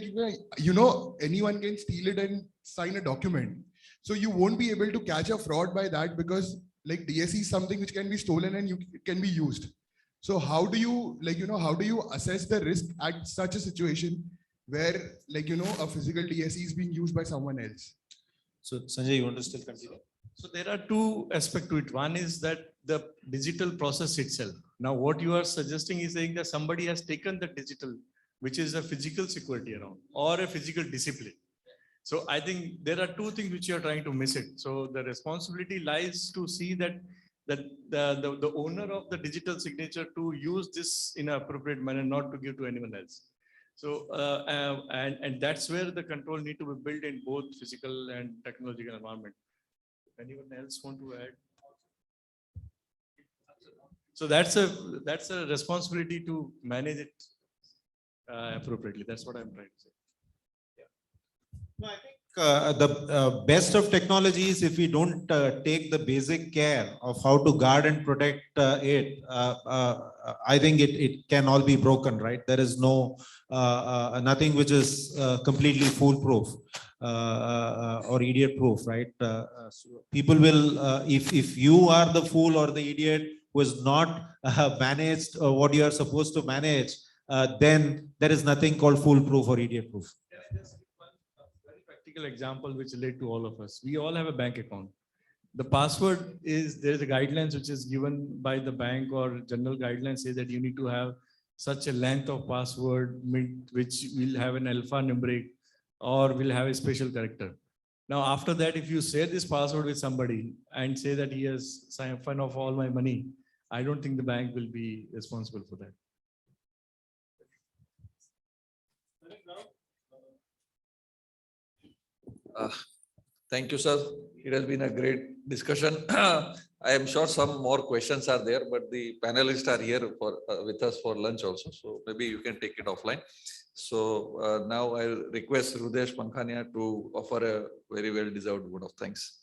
anyone can steal it and sign a document. So you won't be able to catch a fraud by that, because like DSC is something which can be stolen and it can be used. So how do you, how do you assess the risk at such a situation where, a physical DSC is being used by someone else? So Sanjay, you want to still continue? So there are two aspects to it. One is that the digital process itself. Now, what you are suggesting is saying that somebody has taken the digital, which is a physical security around, or a physical discipline. So I think there are two things which you are trying to miss it. So the responsibility lies to see that the owner of the digital signature to use this in an appropriate manner, not to give to anyone else. So and that's where the control need to be built in both physical and technological environment. Anyone else want to add? So that's a responsibility to manage it appropriately. That's what I'm trying to say. No, I think the best of technology is if we don't take the basic care of how to guard and protect it, I think it can all be broken, right? There is nothing which is completely foolproof or idiot proof, right? So people will, if you are the fool or the idiot who is not managed what you are supposed to manage, then there is nothing called foolproof or idiot proof. Example which relate to all of us. We all have a bank account. The password is, there is a guidelines which is given by the bank, or general guidelines say that you need to have such a length of password which will have an alpha numeric or will have a special character. Now after that, if you share this password with somebody and say that he has siphoned off all my money, I don't think the bank will be responsible for that. Thank you, sir. It has been a great discussion. I am sure some more questions are there, but the panelists are here for with us for lunch also. So maybe you can take it offline. So now I'll request Rudesh Pankhania to offer a very well-deserved word of thanks.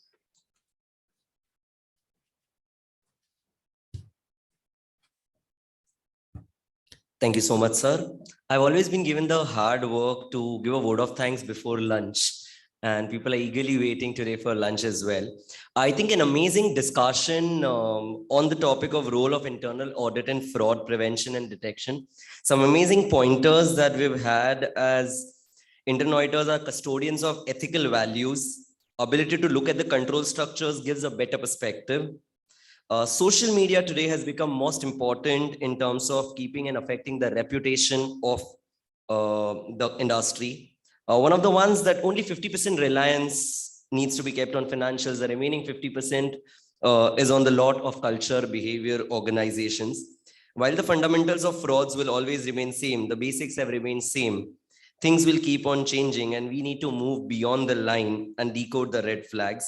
Thank you so much, sir. I've always been given the hard work to give a word of thanks before lunch, and people are eagerly waiting today for lunch as well. I think an amazing discussion on the topic of role of internal audit and fraud prevention and detection. Some amazing pointers that we've had, as internal auditors are custodians of ethical values. Ability to look at the control structures gives a better perspective. Social media today has become most important in terms of keeping and affecting the reputation of the industry. One of the ones that only 50% reliance needs to be kept on financials, the remaining 50% is on the lot of culture, behavior, organizations. While the fundamentals of frauds will always remain same, the basics have remained same. Things will keep on changing, and we need to move beyond the line and decode the red flags.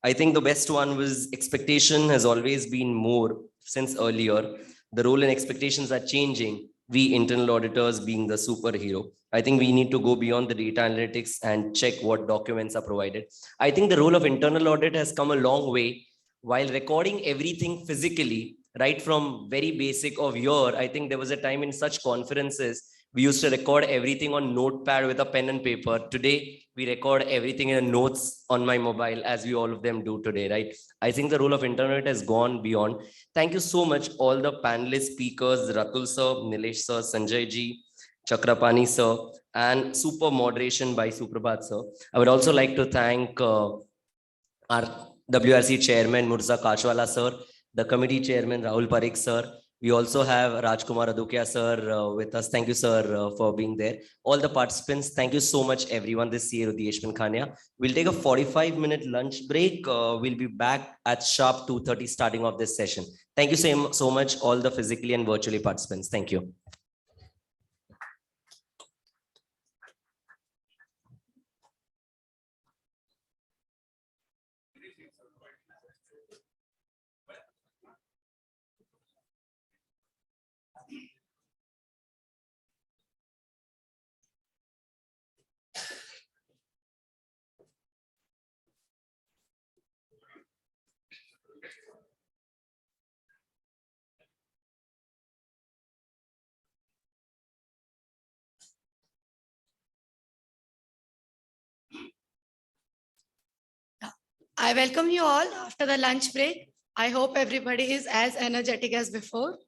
I think the best one was expectation has always been more since earlier. The role and expectations are changing. We internal auditors being the superhero. I think we need to go beyond the data analytics and check what documents are provided. I think the role of internal audit has come a long way. While recording everything physically, right from very basic of year, I think there was a time in such conferences, we used to record everything on notepad with a pen and paper. Today, we record everything in notes on my mobile, as we all of them do today, right? I think the role of internal audit has gone beyond. Thank you so much, all the panelist speakers, Ratul sir, Nilesh sir, Sanjay ji, Chakr, Apani sir, and super moderation by Suprabhat sir. I would also like to thank our WRC chairman Murza Kachwala sir, the committee chairman Rahul Parikh sir. We also have Rajkumar Adukia sir with us. Thank you sir for being there. All the participants, thank you so much everyone this year with the Yeshman Khania. We'll take a 45-minute lunch break. We'll be back at sharp 2:30 starting off this session. Thank you so much all the physically and virtually participants. Thank you. I welcome you all after the lunch break. I hope everybody is as energetic as before.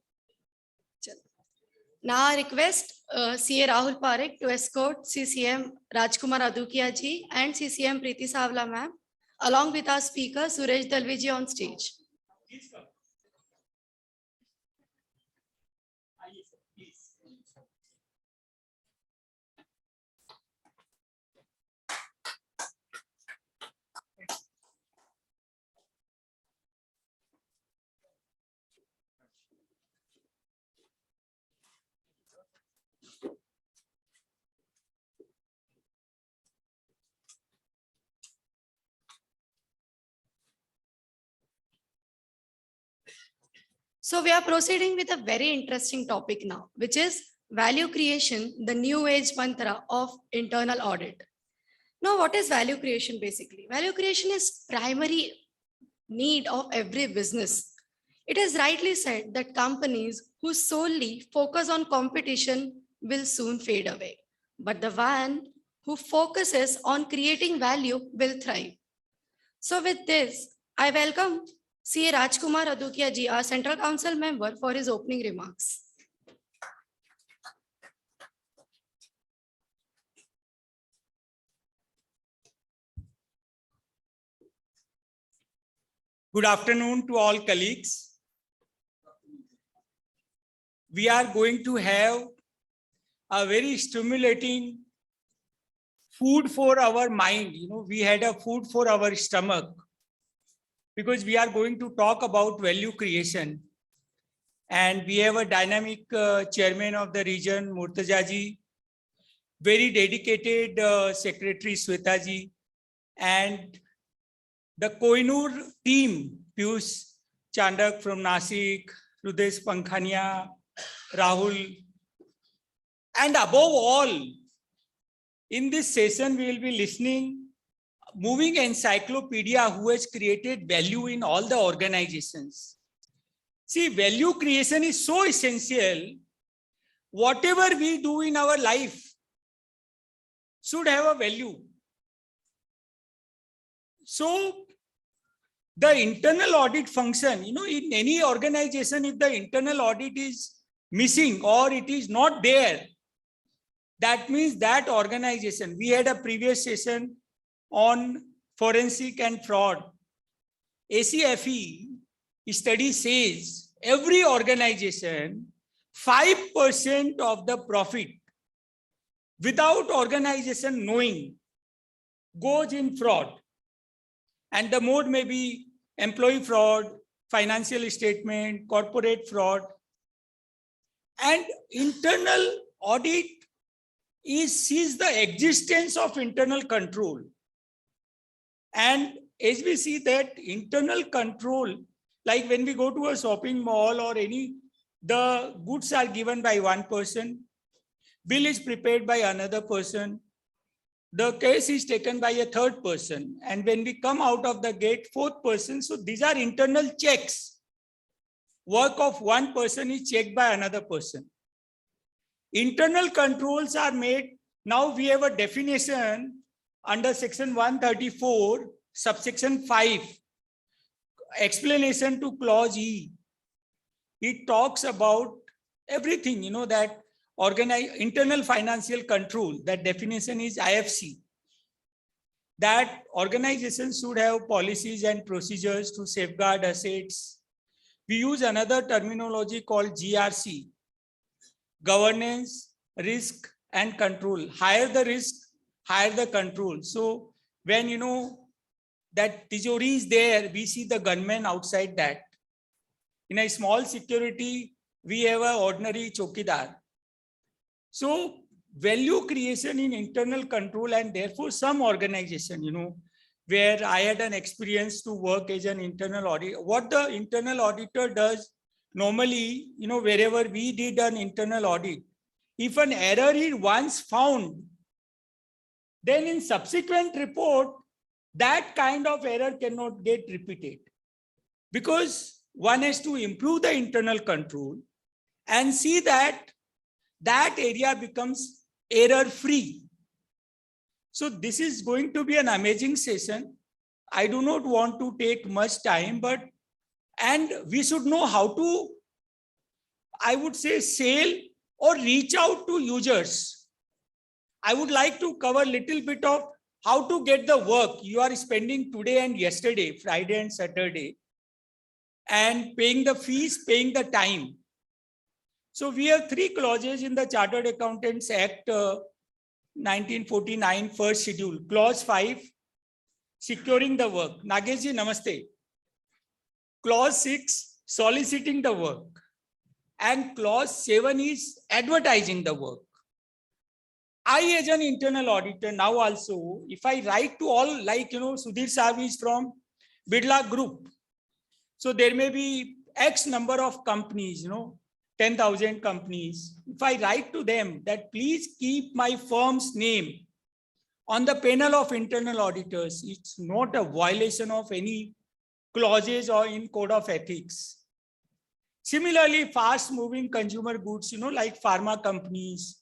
Now I request CA Rahul Parikh to escort CCM Rajkumar Adukia ji and CCM Preeti Savla ma'am along with our speaker Suresh Dalvi ji on stage. So we are proceeding with a very interesting topic now, which is value creation, the new age mantra of internal audit. Now, what is value creation basically? Value creation is primary need of every business. It is rightly said that companies who solely focus on competition will soon fade away. But the one who focuses on creating value will thrive. So with this, I welcome CA Rajkumar Adukia ji, our Central Council member, for his opening remarks. Good afternoon to all colleagues. We are going to have a very stimulating food for our mind. You know, we had a food for our stomach because we are going to talk about value creation. And we have a dynamic chairman of the region, Murtaza ji, very dedicated secretary, Sweta ji, and the Koinur team, Piyush Chandak from Nasik, Rudesh Pankhania, Rahul. And above all, in this session, we will be listening moving encyclopedia who has created value in all the organizations. See, value creation is so essential. Whatever we do in our life should have a value. So the internal audit function, you know, in any organization, if the internal audit is missing or it is not there, that means that organization, we had a previous session on forensic and fraud. ACFE study says every organization, 5% of the profit without organization knowing goes in fraud. And the mode may be employee fraud, financial statement, corporate fraud. And internal audit sees the existence of internal control. And as we see that internal control, like when we go to a shopping mall or the goods are given by one person, bill is prepared by another person, the case is taken by a third person. And when we come out of the gate, fourth person. So these are internal checks. Work of one person is checked by another person. Internal controls are made. Now we have a definition under section 134, subsection 5, explanation to clause E. It talks about everything, you know, that internal financial control, that definition is IFC. that organizations should have policies and procedures to safeguard assets. We use another terminology called GRC, governance, risk, and control. Higher the risk, higher the control. So when you know that Tijori is there, we see the gunmen outside that. In a small security, we have an ordinary chokidar. So value creation in internal control, and therefore some organization, where I had an experience to work as an internal audit. What the internal auditor does normally, wherever we did an internal audit, if an error is once found, then in subsequent report, that kind of error cannot get repeated, because one has to improve the internal control and see that that area becomes error free. So this is going to be an amazing session. I do not want to take much time, and we should know how to, I would say, sell or reach out to users. I would like to cover a little bit of how to get the work you are spending today and yesterday, Friday and Saturday, and paying the fees, paying the time. So we have 3 clauses in the Chartered Accountants Act 1949, first schedule. Clause 5, securing the work. Nageshji, namaste. Clause 6, soliciting the work. And clause 7 is advertising the work. I, as an internal auditor, now also, if I write to all, like, Sudhir Saab is from Birla Group. So there may be X number of companies, 10,000 companies. If I write to them that please keep my firm's name on the panel of internal auditors, it's not a violation of any clauses or in code of ethics. Similarly, fast moving consumer goods, like pharma companies,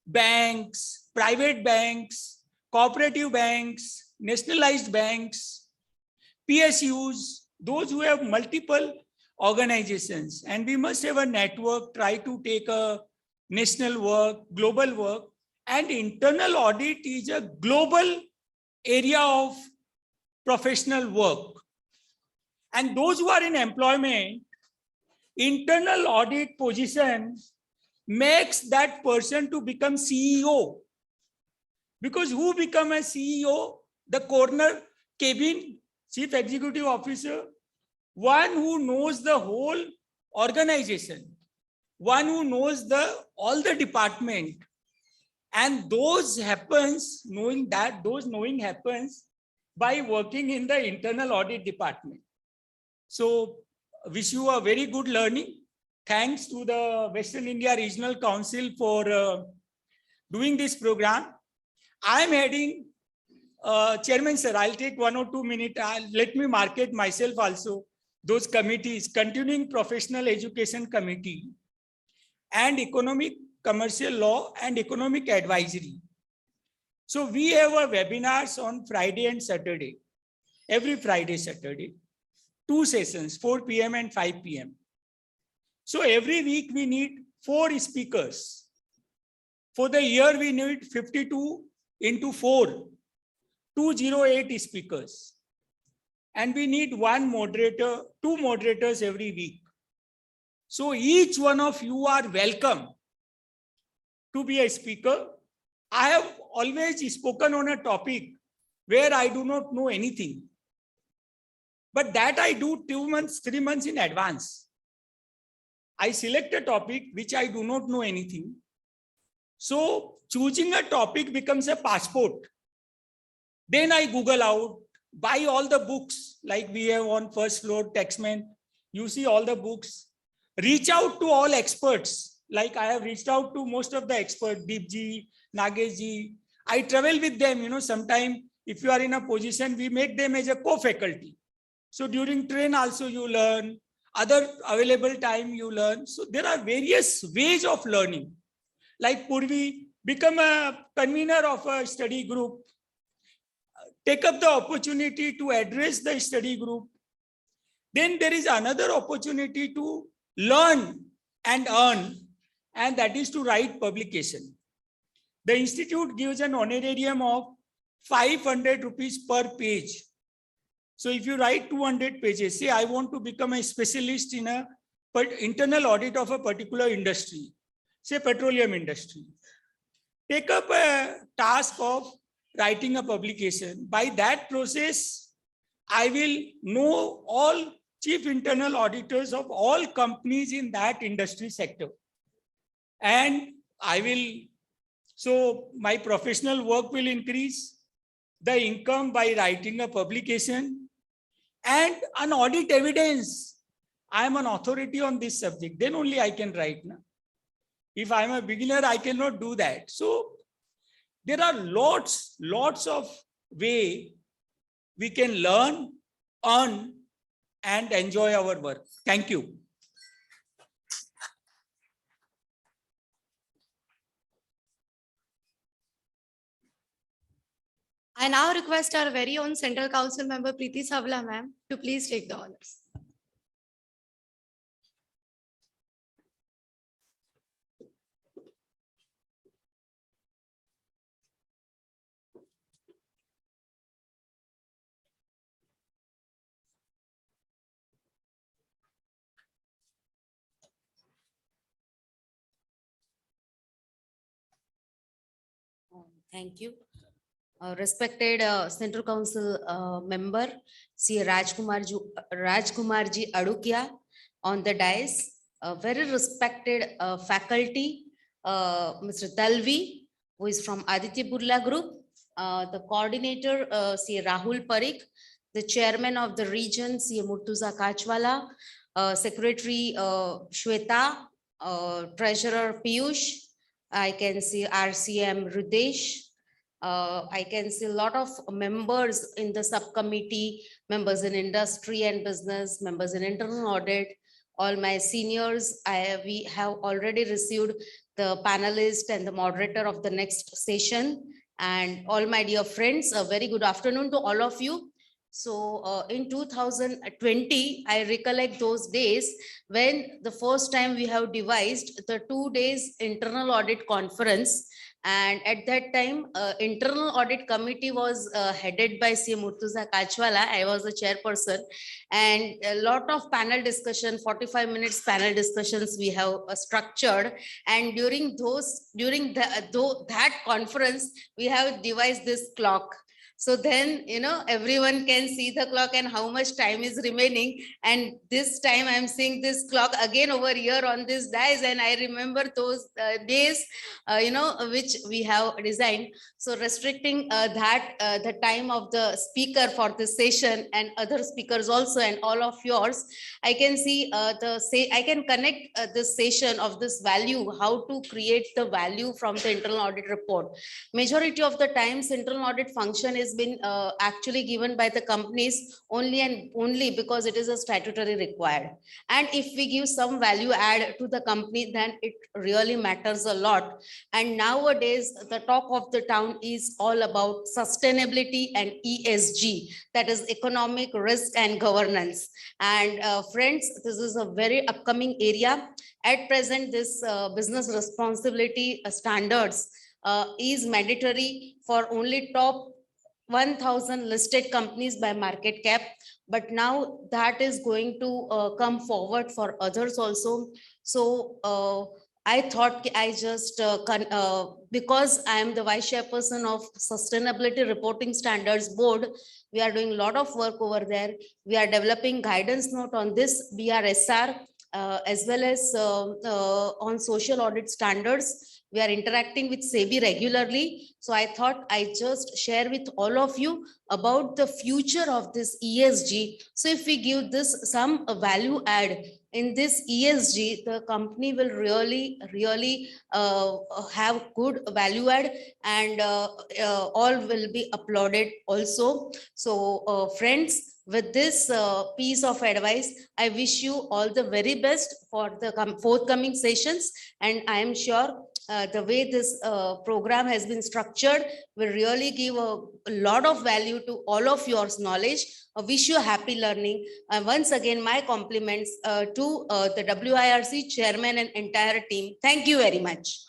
banks, private banks, cooperative banks, nationalized banks, PSUs, those who have multiple organizations, and we must have a network, try to take a national work, global work, and internal audit is a global area of professional work. And those who are in employment, internal audit position makes that person to become CEO. Because who become a CEO? The corner cabin chief executive officer, one who knows the whole organization, one who knows all the department, and those knowing happens by working in the internal audit department. So wish you a very good learning. Thanks to the Western India Regional Council for doing this program. I am heading, Chairman sir, I'll take 1 or 2 minutes. Let me market myself also. Those committees, Continuing Professional Education Committee and Economic, Commercial Law and Economic Advisory. So we have a webinars on Friday and Saturday, every Friday, Saturday, 2 sessions, 4 p.m. and 5 p.m. So every week we need 4 speakers. For the year, we need 52 into 4, 208 speakers. And we need 1 moderator, 2 moderators every week. So each one of you are welcome to be a speaker. I have always spoken on a topic where I do not know anything. But that I do 2 months, 3 months in advance. I select a topic which I do not know anything. So choosing a topic becomes a passport. Then I Google out, buy all the books like we have on first floor, Taxman. You see all the books. Reach out to all experts. Like I have reached out to most of the experts, Deepji, Nageshji. I travel with them, sometimes if you are in a position, we make them as a co-faculty. So during train also you learn, other available time you learn. So there are various ways of learning. Like Purvi, become a convener of a study group. Take up the opportunity to address the study group. Then there is another opportunity to learn and earn, and that is to write publication. The institute gives an honorarium of 500 rupees per page. So if you write 200 pages, say I want to become a specialist in a internal audit of a particular industry, say petroleum industry. Take up a task of writing a publication. By that process, I will know all chief internal auditors of all companies in that industry sector. And so my professional work will increase, the income by writing a publication, and an audit evidence. I am an authority on this subject, then only I can write. Now, if I am a beginner, I cannot do that. So there are lots of way we can learn, earn, and enjoy our work. Thank you. I now request our very own Central Council member Preeti Savla ma'am to please take the honors. Thank you. Respected Central Council member, C. Rajkumarji Adukia on the dais, very respected faculty, Mr. Dalvi, who is from Aditya Burla Group, the coordinator, C. Rahul Parikh, the chairman of the region, C. Murtuza Kachwala, secretary Shweta, treasurer Piyush, I can see RCM Rudesh. I can see a lot of members in the subcommittee, members in industry and business, members in internal audit, all my seniors. We have already received the panelist and the moderator of the next session. And all my dear friends, a very good afternoon to all of you. So in 2020, I recollect those days when the first time we have devised the 2 days internal audit conference. And at that time, internal audit committee was headed by C. Murtuza Kachwala. I was the chairperson, and a lot of panel discussion, 45 minutes panel discussions we have structured. And during that conference, we have devised this clock. So then, everyone can see the clock and how much time is remaining. And this time I'm seeing this clock again over here on this dais. And I remember those days, which we have designed. So restricting the time of the speaker for this session and other speakers also and all of yours, I can see I can connect this session of this value, how to create the value from the internal audit report. Majority of the times internal audit function is been actually given by the companies only and only because it is a statutory required. And if we give some value add to the company, then it really matters a lot. And nowadays, the talk of the town is all about sustainability and ESG, that is economic risk and governance. And friends, this is a very upcoming area. At present, this business responsibility standards is mandatory for only top 1,000 listed companies by market cap, but now that is going to come forward for others also. So I thought I just, because I am the vice chairperson of Sustainability Reporting Standards Board, we are doing a lot of work over there. We are developing guidance note on this BRSR, as well as on social audit standards. We are interacting with SEBI regularly. So I thought I just share with all of you about the future of this ESG. So if we give this some value add in this ESG, the company will really have good value add, and all will be applauded also. So friends, with this piece of advice, I wish you all the very best for the forthcoming sessions. And I am sure the way this program has been structured will really give a lot of value to all of your knowledge. I wish you happy learning. Once again, my compliments to the WIRC chairman and entire team. Thank you very much.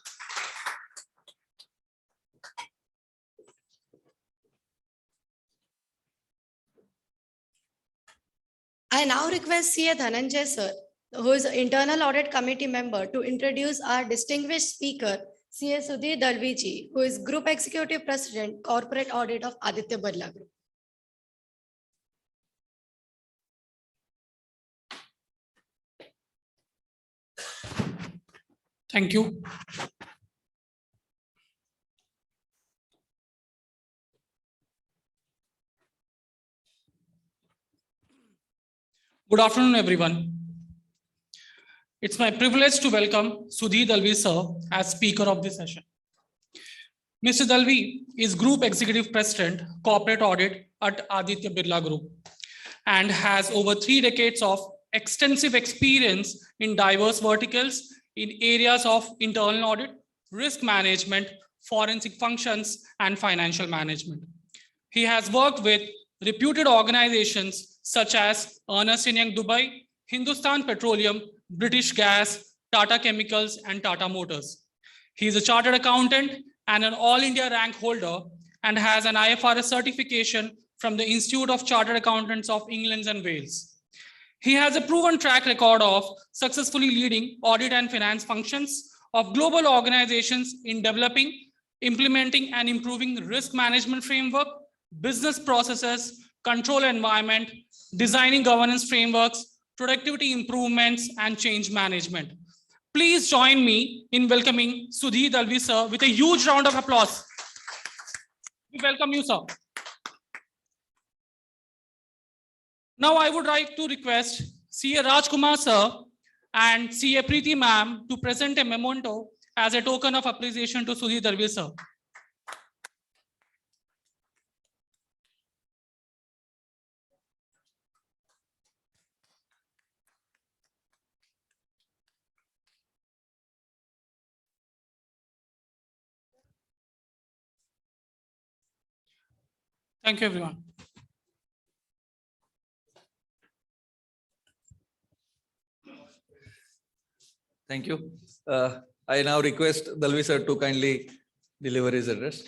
I now request CA Dhananjay sir, who is Internal Audit Committee member, to introduce our distinguished speaker, CA Sudhir Dalviji, who is Group Executive President, Corporate Audit of Aditya Birla Group. Thank you. Good afternoon, everyone. It's my privilege to welcome Sudhir Dalvi sir as speaker of this session. Mr. Dalvi is Group Executive President, Corporate Audit at Aditya Birla Group and has over 3 decades of extensive experience in diverse verticals in areas of internal audit, risk management, forensic functions, and financial management. He has worked with reputed organizations such as Ernst & Young Dubai, Hindustan Petroleum, British Gas, Tata Chemicals, and Tata Motors. He is a chartered accountant and an All India rank holder and has an IFRS certification from the Institute of Chartered Accountants of England and Wales. He has a proven track record of successfully leading audit and finance functions of global organizations in developing, implementing, and improving risk management framework, business processes, control environment, designing governance frameworks, productivity improvements, and change management. Please join me in welcoming Sudhir Dalvi sir with a huge round of applause. We welcome you, sir. Now I would like to request CA Rajkumar sir and CA Preeti ma'am to present a memento as a token of appreciation to Sudhir Dalvi sir. Thank you, everyone. Thank you. I now request Dalvi sir to kindly deliver his address.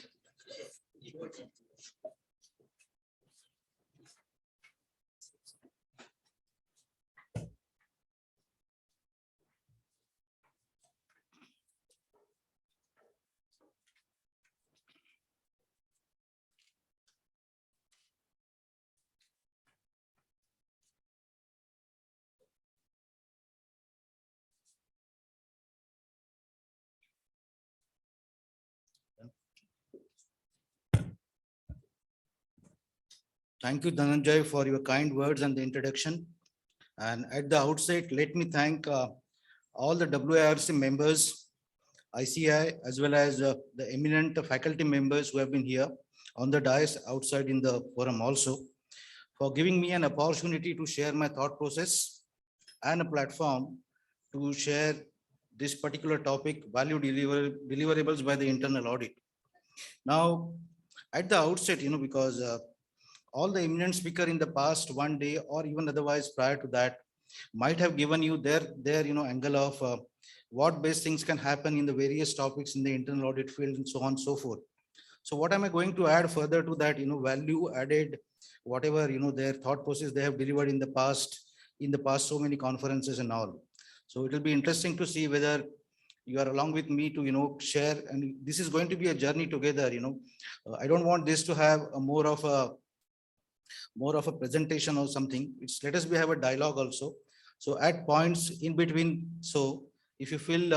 Thank you, Dhananjay, for your kind words and the introduction. And at the outset, let me thank all the WIRC members, ICI, as well as the eminent faculty members who have been here on the dais outside in the forum also, for giving me an opportunity to share my thought process and a platform to share this particular topic, value deliverables by the internal audit. Now, at the outset, because all the eminent speaker in the past one day or even otherwise prior to that might have given you their angle of what best things can happen in the various topics in the internal audit field and so on and so forth. So what am I going to add further to that, value added, whatever, their thought process they have delivered in the past so many conferences and all. So it will be interesting to see whether you are along with me to, share, and this is going to be a journey together, I don't want this to have a more of a presentation or something. Let us have a dialogue also. So at points in between, so if you feel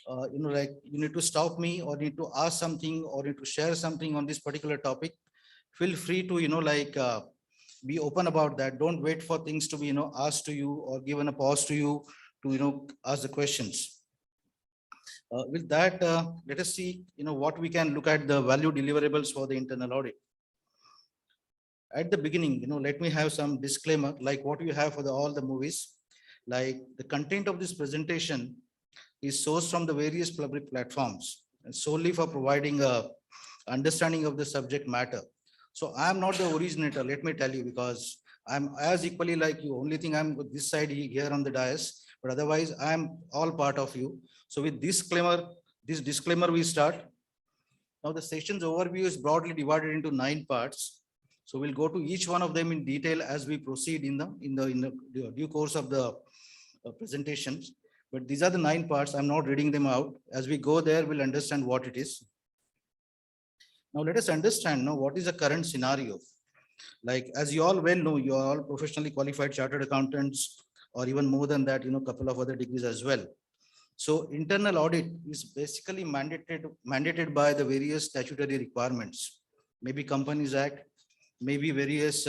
like you need to stop me or need to ask something or need to share something on this particular topic, feel free to be open about that. Don't wait for things to be asked to you or given a pause to you to ask the questions. With that, let us see what we can look at the value deliverables for the internal audit. At the beginning, let me have some disclaimer like what you have for all the movies. Like the content of this presentation is sourced from the various public platforms and solely for providing a understanding of the subject matter. So I am not the originator, let me tell you, because I'm as equally like you. Only thing I'm with this side here on the dais, but otherwise I am all part of you. So with this disclaimer we start. Now the session's overview is broadly divided into 9 parts. So we'll go to each one of them in detail as we proceed in the due course of the presentations. But these are the 9 parts. I'm not reading them out. As we go there, we'll understand what it is. Now let us understand now what is the current scenario. Like, as you all well know, you are all professionally qualified chartered accountants, or even more than that, couple of other degrees as well. So internal audit is basically mandated by the various statutory requirements, maybe Companies Act, maybe various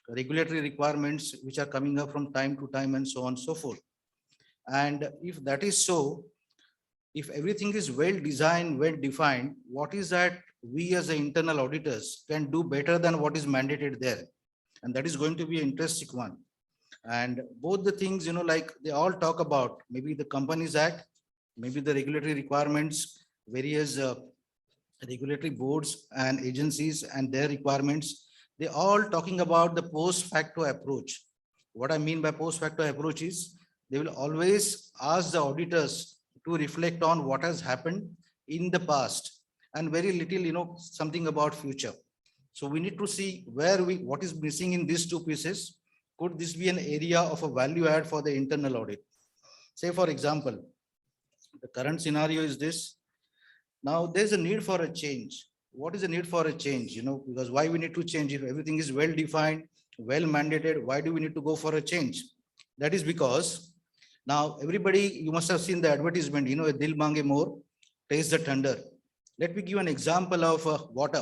regulatory requirements which are coming up from time to time, and so on and so forth. And if that is so, if everything is well designed, well defined, what is that we as the internal auditors can do better than what is mandated there? And that is going to be an interesting one. And both the things, like they all talk about maybe the Companies Act, maybe the regulatory requirements, various regulatory boards and agencies and their requirements, they all talking about the post facto approach. What I mean by post facto approach is they will always ask the auditors to reflect on what has happened in the past and very little, something about future. So we need to see what is missing in these 2 pieces. Could this be an area of a value add for the internal audit? Say, for example, the current scenario is this. Now there's a need for a change. What is the need for a change? Because why we need to change? If everything is well defined, well mandated, why do we need to go for a change? That is because now everybody, you must have seen the advertisement, a dil mange more, taste the thunder. Let me give an example of water.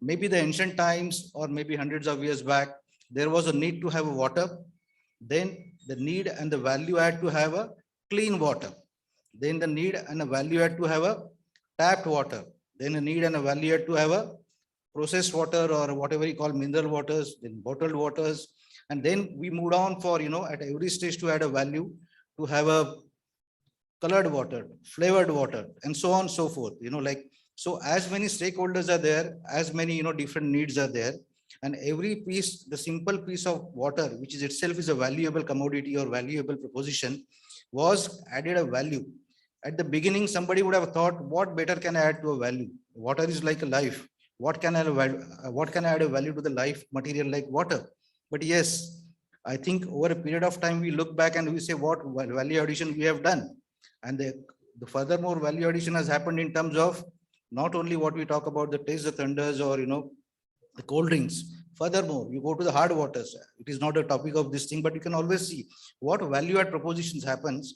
Maybe the ancient times, or maybe hundreds of years back, there was a need to have water, then the need and the value add to have a clean water, then the need and a value add to have a tapped water, then a need and a value add to have a processed water, or whatever you call mineral waters, then bottled waters. And then we moved on for, at every stage to add a value, to have a colored water, flavored water, and so on and so forth. So as many stakeholders are there, as many, different needs are there. And every piece, the simple piece of water, which is itself is a valuable commodity or valuable proposition, was added a value. At the beginning, somebody would have thought, what better can I add to a value? Water is like a life. What can I add a value to the life material like water? But yes, I think over a period of time, we look back and we say what value addition we have done. And the furthermore value addition has happened in terms of not only what we talk about the taste, the thunders, or, the cold drinks. Furthermore, you go to the hard waters. It is not a topic of this thing, but you can always see what value add propositions happens.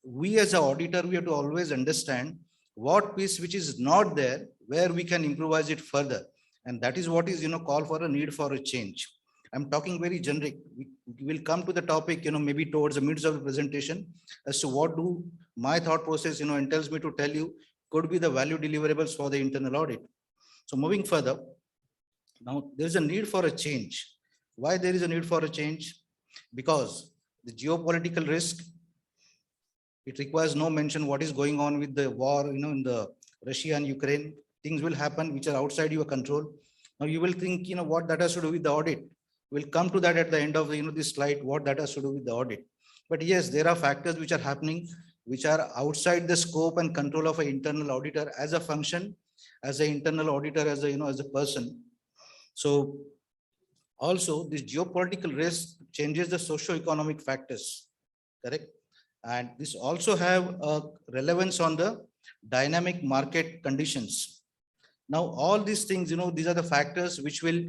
We as an auditor, we have to always understand what piece which is not there, where we can improvise it further. And that is what is, call for a need for a change. I'm talking very generic. We will come to the topic, maybe towards the midst of the presentation as to what do my thought process, entails me to tell you could be the value deliverables for the internal audit. So moving further, now there's a need for a change. Why there is a need for a change? Because the geopolitical risk, it requires no mention what is going on with the war, in the Russia and Ukraine. Things will happen which are outside your control. Now you will think, what that has to do with the audit. We'll come to that at the end of this slide, what that has to do with the audit. But yes, there are factors which are happening, which are outside the scope and control of an internal auditor as a function, as an internal auditor, as a person. So also this geopolitical risk changes the socio-economic factors, correct? And this also have a relevance on the dynamic market conditions. Now, all these things, these are the factors which will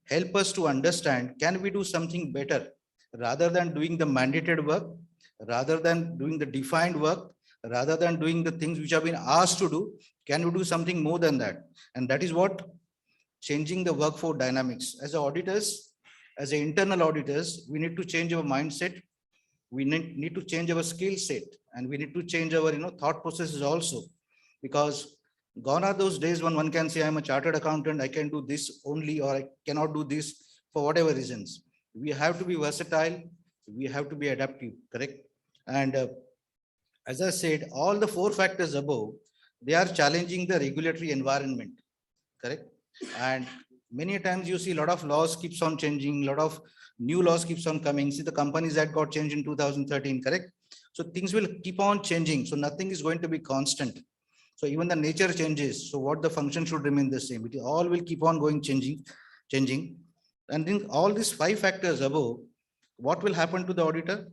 help us to understand, can we do something better rather than doing the mandated work, rather than doing the defined work, rather than doing the things which have been asked to do, can we do something more than that? And that is what changing the workforce dynamics. As auditors, as internal auditors, we need to change our mindset. We need to change our skill set, and we need to change our thought processes also, because gone are those days when one can say, I'm a chartered accountant, I can do this only, or I cannot do this for whatever reasons. We have to be versatile. We have to be adaptive, correct? And as I said, all the 4 factors above, they are challenging the regulatory environment, correct? And many times you see a lot of laws keeps on changing, a lot of new laws keeps on coming. See the Companies Act got changed in 2013, correct? So things will keep on changing. So nothing is going to be constant. So even the nature changes. So what the function should remain the same. It all will keep on going changing. changing. And then all these 5 factors above, what will happen to the auditor?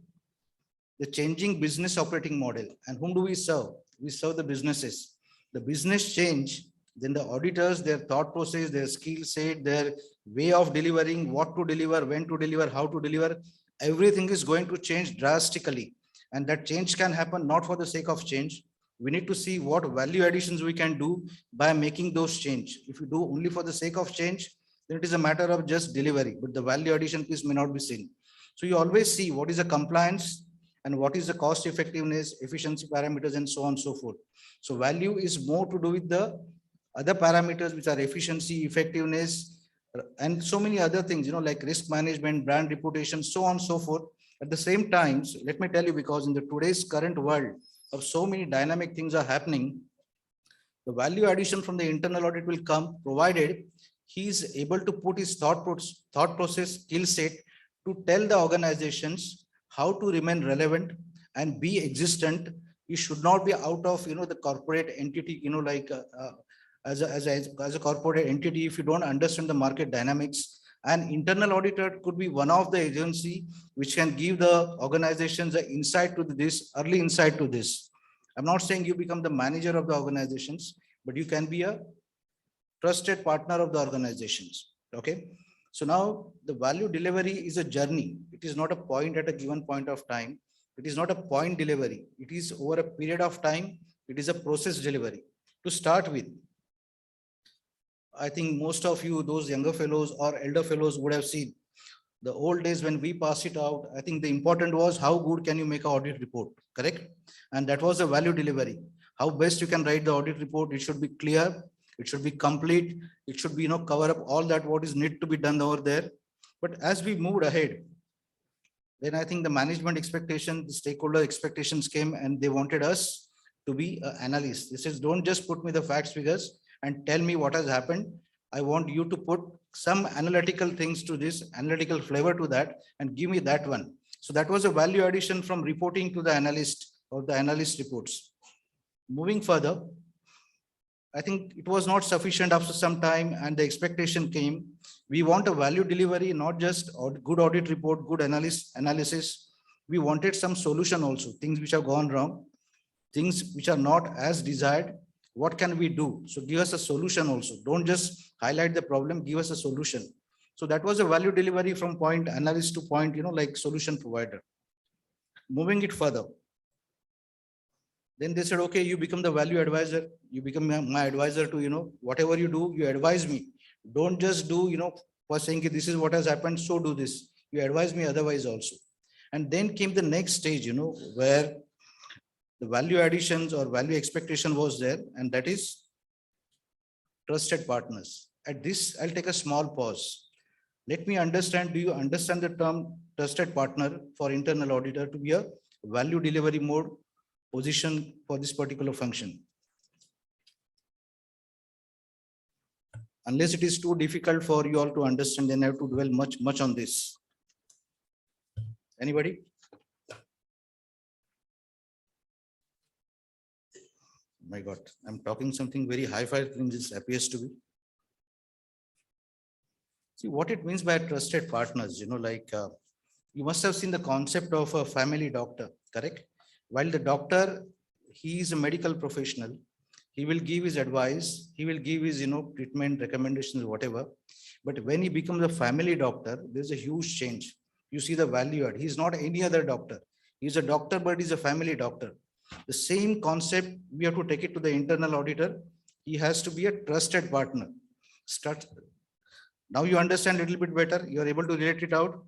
The changing business operating model. And whom do we serve? We serve the businesses. The business change, then the auditors, their thought process, their skill set, their way of delivering, what to deliver, when to deliver, how to deliver, everything is going to change drastically. And that change can happen not for the sake of change. We need to see what value additions we can do by making those change. If you do only for the sake of change, then it is a matter of just delivery, but the value addition piece may not be seen. So you always see what is the compliance and what is the cost effectiveness, efficiency parameters, and so on and so forth. So value is more to do with the other parameters, which are efficiency, effectiveness, and so many other things, like risk management, brand reputation, so on and so forth. At the same time, let me tell you, because in the today's current world of so many dynamic things are happening, the value addition from the internal audit will come, provided he is able to put his thought process, skill set to tell the organizations how to remain relevant and be existent. You should not be out of the corporate entity, as a corporate entity. If you don't understand the market dynamics, an internal auditor could be one of the agency which can give the organizations the insight to this, early insight to this. I'm not saying you become the manager of the organizations, but you can be a trusted partner of the organizations. Okay. So now the value delivery is a journey. It is not a point at a given point of time. It is not a point delivery. It is over a period of time. It is a process delivery. To start with, I think most of you, those younger fellows or elder fellows, would have seen the old days when we pass it out. I think the important was how good can you make an audit report, correct? And that was a value delivery. How best you can write the audit report. It should be clear. It should be complete. It should be, cover up all that what is need to be done over there. But as we moved ahead, then I think the management expectation, the stakeholder expectations came, and they wanted us to be an analyst. This is, don't just put me the facts, figures and tell me what has happened. I want you to put some analytical things to this, analytical flavor to that, and give me that one. So that was a value addition from reporting to the analyst or the analyst reports. Moving further, I think it was not sufficient after some time, and the expectation came. We want a value delivery, not just a good audit report, good analysis. We wanted some solution also, things which have gone wrong, things which are not as desired. What can we do? So give us a solution also. Don't just highlight the problem, give us a solution. So that was a value delivery from point analyst to point, like solution provider. Moving it further. Then they said, okay, you become the value advisor. You become my advisor to, whatever you do, you advise me. Don't just do, for saying this is what has happened, so do this. You advise me otherwise also. And then came the next stage, where the value additions or value expectation was there, and that is trusted partners. At this, I'll take a small pause. Let me understand, do you understand the term trusted partner for internal auditor to be a value delivery mode position for this particular function? Unless it is too difficult for you all to understand, then I have to dwell much on this. Anybody? My God, I'm talking something very high-fi thing. This appears to be. See what it means by trusted partners. You must have seen the concept of a family doctor, correct? While the doctor, he is a medical professional, he will give his advice, he will give his, treatment recommendations, whatever. But when he becomes a family doctor, there's a huge change. You see the value add. He's not any other doctor. He's a doctor, but he's a family doctor. The same concept, we have to take it to the internal auditor. He has to be a trusted partner. Now you understand a little bit better. You are able to relate it out.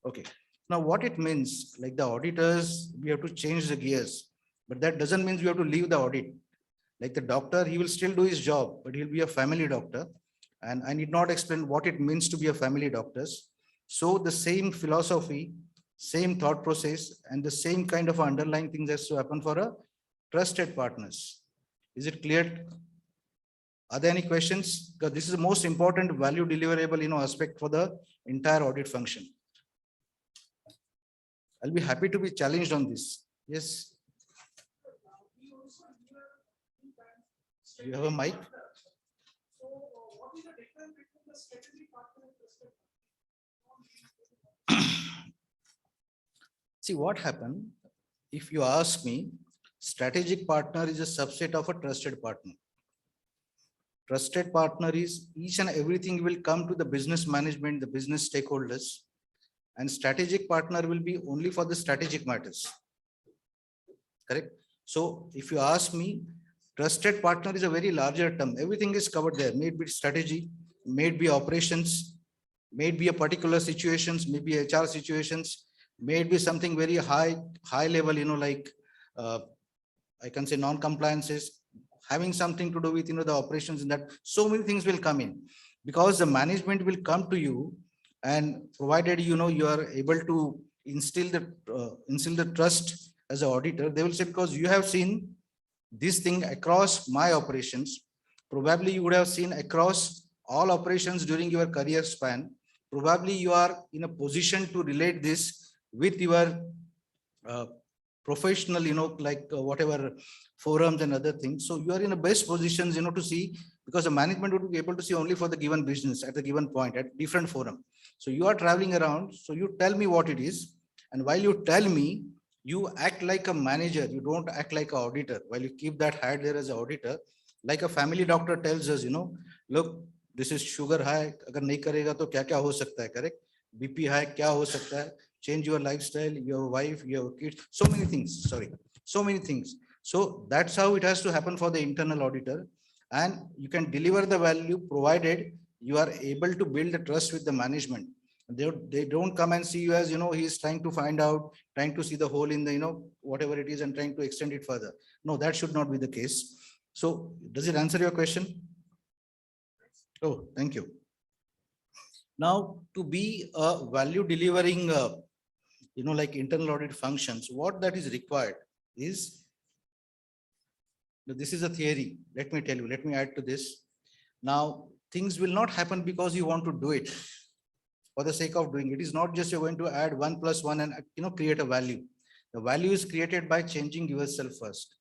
Okay. Now what it means, like the auditors, we have to change the gears, but that doesn't mean we have to leave the audit. Like the doctor, he will still do his job, but he'll be a family doctor. And I need not explain what it means to be a family doctor. So the same philosophy, same thought process, and the same kind of underlying things has to happen for a trusted partners. Is it clear? Are there any questions? Because this is the most important value deliverable, aspect for the entire audit function. I'll be happy to be challenged on this. Yes. You have a mic? See what happened, if you ask me, strategic partner is a subset of a trusted partner. Trusted partner is each and everything will come to the business management, the business stakeholders, and strategic partner will be only for the strategic matters. Correct? So if you ask me, trusted partner is a very larger term. Everything is covered there. May it be strategy, may it be operations, may it be a particular situations, maybe HR situations, may it be something very high level, like I can say non-compliances, having something to do with the operations in that. So many things will come in because the management will come to you, and provided you are able to instill the trust as an auditor, they will say, because you have seen this thing across my operations, probably you would have seen across all operations during your career span, probably you are in a position to relate this with your professional, whatever forums and other things. So you are in the best positions, to see, because the management would be able to see only for the given business at the given point at different forum. So you are traveling around. So you tell me what it is. And while you tell me, you act like a manager. You don't act like an auditor. While you keep that hat there as an auditor, like a family doctor tells us, look, this is sugar high. Agar nahi karega to kya ho sakta hai, correct? BP high, kya ho sakta hai? Change your lifestyle, your wife, your kids, so many things, so many things. So that's how it has to happen for the internal auditor. And you can deliver the value provided you are able to build the trust with the management. They don't come and see you as, he's trying to find out, trying to see the hole in the, whatever it is and trying to extend it further. No, that should not be the case. So does it answer your question? Oh, thank you. Now, to be a value delivering, like internal audit functions, what that is required is, this is a theory. Let me tell you, let me add to this. Now, things will not happen because you want to do it for the sake of doing it. It is not just you're going to add 1 + 1 and create a value. The value is created by changing yourself first,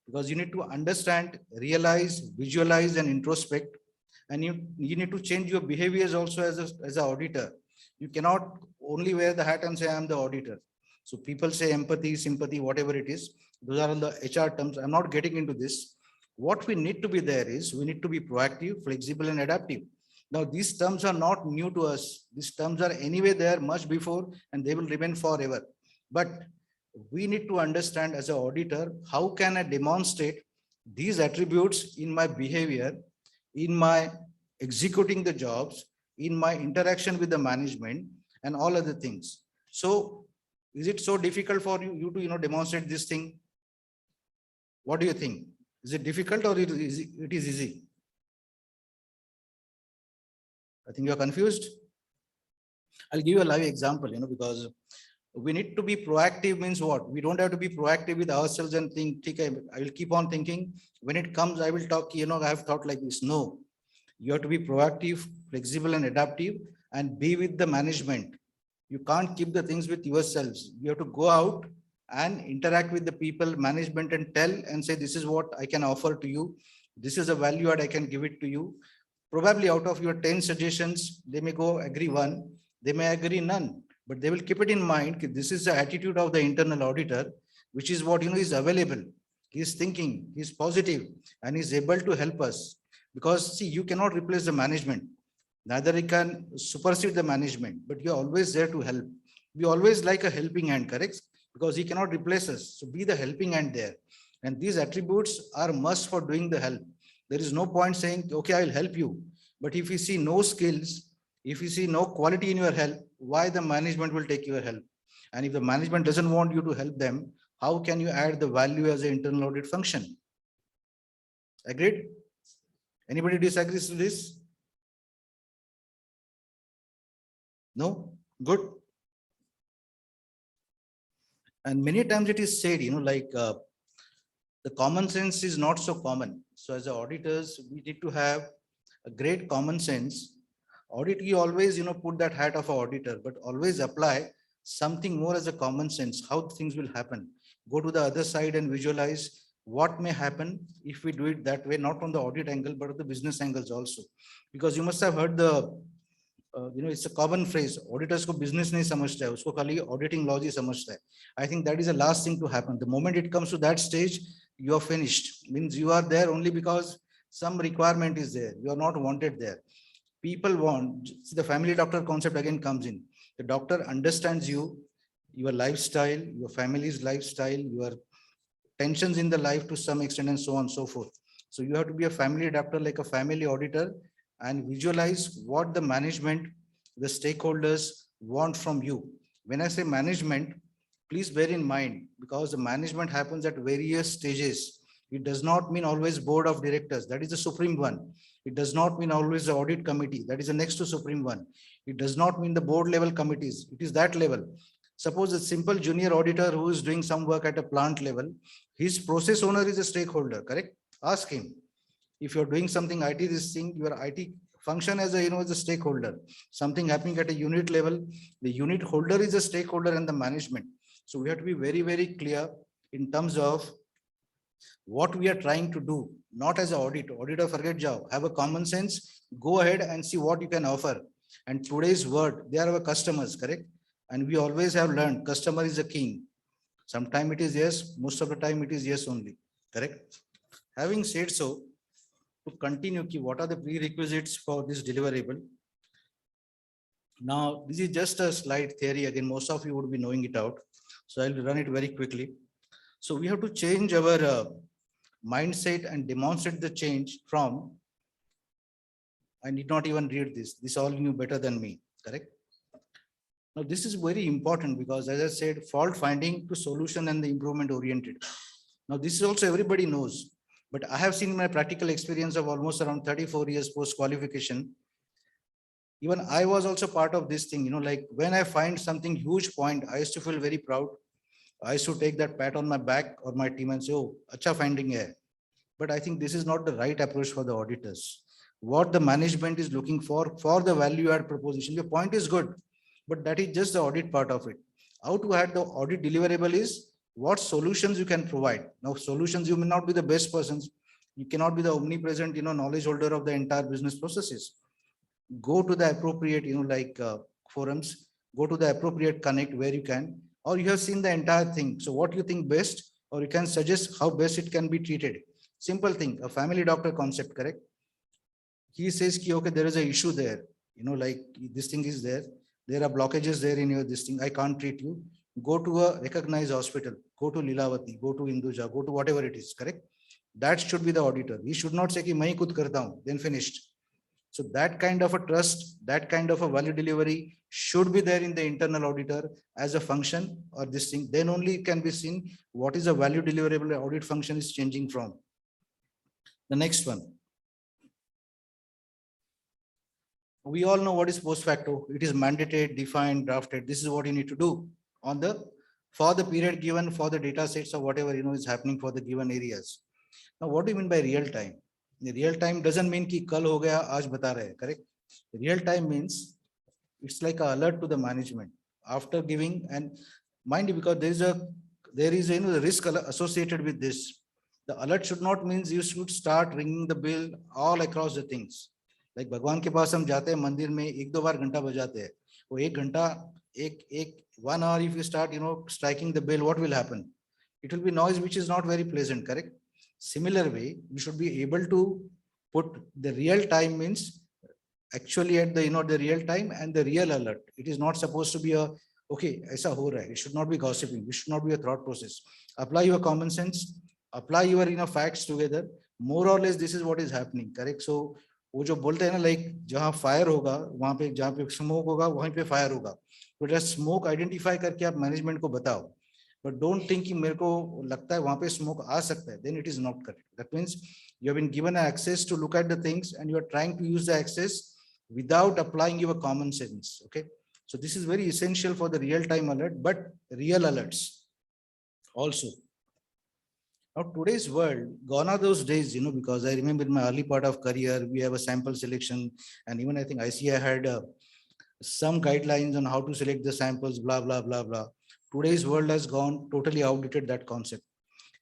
because you need to understand, realize, visualize, and introspect. And you need to change your behaviors also as an auditor. You cannot only wear the hat and say, I'm the auditor. So people say empathy, sympathy, whatever it is, those are all the HR terms. I'm not getting into this. What we need to be there is, we need to be proactive, flexible, and adaptive. Now, these terms are not new to us. These terms are anyway there much before, and they will remain forever. But we need to understand as an auditor, how can I demonstrate these attributes in my behavior, in my executing the jobs, in my interaction with the management, and all other things. So is it so difficult for you to demonstrate this thing? What do you think? Is it difficult or it is easy? I think you're confused. I'll give you a live example, because we need to be proactive means what? We don't have to be proactive with ourselves and think, I will keep on thinking. When it comes, I will talk, I have thought like this. No, you have to be proactive, flexible, and adaptive, and be with the management. You can't keep the things with yourselves. You have to go out and interact with the people, management, and tell and say, this is what I can offer to you. This is a value add I can give it to you. Probably out of your 10 suggestions, they may go agree one, they may agree none, but they will keep it in mind. This is the attitude of the internal auditor, which is what is available. He's thinking, he's positive, and he's able to help us. Because see, you cannot replace the management. Neither you can supersede the management, but you're always there to help. We always like a helping hand, correct? Because he cannot replace us. So be the helping hand there. And these attributes are must for doing the help. There is no point saying, okay, I'll help you. But if you see no skills, if you see no quality in your help, why the management will take your help? And if the management doesn't want you to help them, how can you add the value as an internal audit function? Agreed? Anybody disagrees with this? No? Good. And many times it is said, the common sense is not so common. So as auditors, we need to have a great common sense. Audit, you always, put that hat of an auditor, but always apply something more as a common sense, how things will happen. Go to the other side and visualize what may happen if we do it that way, not from the audit angle, but of the business angles also. Because you must have heard it's a common phrase, auditors को business नहीं समझता है, उसको खाली auditing laws ही समझता है. I think that is the last thing to happen. The moment it comes to that stage, you are finished. Means you are there only because some requirement is there. You are not wanted there. People want, see, the family doctor concept again comes in. The doctor understands you, your lifestyle, your family's lifestyle, your tensions in the life to some extent, and so on and so forth. So you have to be a family adapter, like a family auditor, and visualize what the management, the stakeholders want from you. When I say management, please bear in mind, because the management happens at various stages. It does not mean always board of directors. That is the supreme one. It does not mean always the audit committee. That is the next to supreme one. It does not mean the board level committees. It is that level. Suppose a simple junior auditor who is doing some work at a plant level, his process owner is a stakeholder, correct? Ask him. If you're doing something IT, this thing, your IT function as a, as a stakeholder. Something happening at a unit level, the unit holder is a stakeholder and the management. So we have to be very, very clear in terms of what we are trying to do, not as an auditor, forget jao, have a common sense, go ahead and see what you can offer. And today's word, they are our customers, correct? And we always have learned customer is a king. Sometimes it is yes, most of the time it is yes only, correct? Having said so, to continue, what are the prerequisites for this deliverable? Now, this is just a slide theory. Again, most of you would be knowing it out. So I'll run it very quickly. So we have to change our mindset and demonstrate the change from, I need not even read this. This all knew better than me, correct? Now, this is very important because, as I said, fault finding to solution and the improvement oriented. Now, this is also everybody knows. But I have seen my practical experience of almost around 34 years post qualification. Even I was also part of this thing, like when I find something huge point, I used to feel very proud. I used to take that pat on my back or my team and say, oh, acha finding hai. But I think this is not the right approach for the auditors. What the management is looking for the value add proposition. Your point is good, but that is just the audit part of it. How to add the audit deliverable is what solutions you can provide. Now, solutions, you may not be the best persons. You cannot be the omnipresent, knowledge holder of the entire business processes. Go to the appropriate, forums, go to the appropriate connect where you can, or you have seen the entire thing. So what you think best, or you can suggest how best it can be treated. Simple thing, a family doctor concept, correct? He says, okay, there is an issue there, like this thing is there. There are blockages there in your this thing. I can't treat you. Go to a recognized hospital, go to Lilavati, go to Induja, go to whatever it is, correct? That should be the auditor. He should not say, ki main khud karta hu, then finished. So that kind of a trust, that kind of a value delivery should be there in the internal auditor as a function or this thing. Then only it can be seen what is a value deliverable audit function is changing from. The next one. We all know what is post facto. It is mandated, defined, drafted. This is what you need to do on for the period given, for the data sets or whatever is happening for the given areas. Now, what do you mean by real time? The real time doesn't mean ki kal ho gaya, aaj bata rahe, correct? Real time means it's like an alert to the management after giving, and mind you, because there is the risk associated with this. The alert should not means you should start ringing the bell all across the things. Like भगवान के पास हम जाते हैं मंदिर में एक दो बार घंटा बजाते हैं, वो एक घंटा 1 hour if you start striking the bell, what will happen? It will be noise which is not very pleasant, correct? Similar way, you should be able to put the real time means actually at the the real time and the real alert. It is not supposed to be a okay, aisa ho raha hai. It should not be gossiping. It should not be a thought process. Apply your common sense, apply your facts together. More or less, this is what is happening, correct? So वो जो बोलते हैं ना, like जहाँ fire होगा वहां पे, जहाँ पे स्मोक होगा वहीं पे फायर होगा, तो जस्ट स्मोक आइडेंटिफाई करके आप मैनेजमेंट को बताओ, बट डोंट थिंक कि मेरे को लगता है वहां पे स्मोक आ सकता है, then it is not correct. That means you have been given access to look at the things and you are trying to use the access without applying your common sense. Okay, so this is very essential for the real time alert, but real alerts also. Now, today's world, gone are those days, because I remember in my early part of career, we have a sample selection, and even I think ICI had some guidelines on how to select the samples, blah, blah, blah, blah. Today's world has gone totally outdated that concept.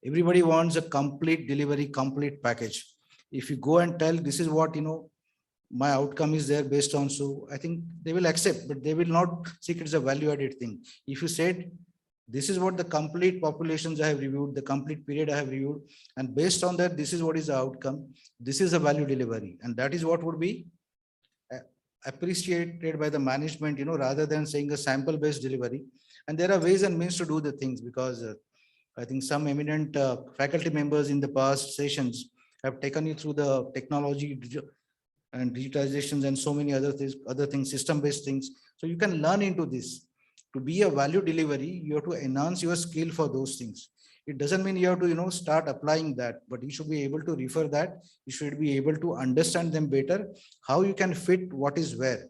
Everybody wants a complete delivery, complete package. If you go and tell this is what, my outcome is there based on, so I think they will accept, but they will not seek it's a value added thing. If you said, this is what the complete populations I have reviewed, the complete period I have reviewed, and based on that, this is what is the outcome. This is a value delivery. And that is what would be appreciated by the management, rather than saying a sample based delivery. And there are ways and means to do the things, because I think some eminent faculty members in the past sessions have taken you through the technology and digitizations and so many other things, system-based things. So you can learn into this. To be a value delivery, you have to enhance your skill for those things. It doesn't mean you have to, start applying that, but you should be able to refer that. You should be able to understand them better, how you can fit what is where.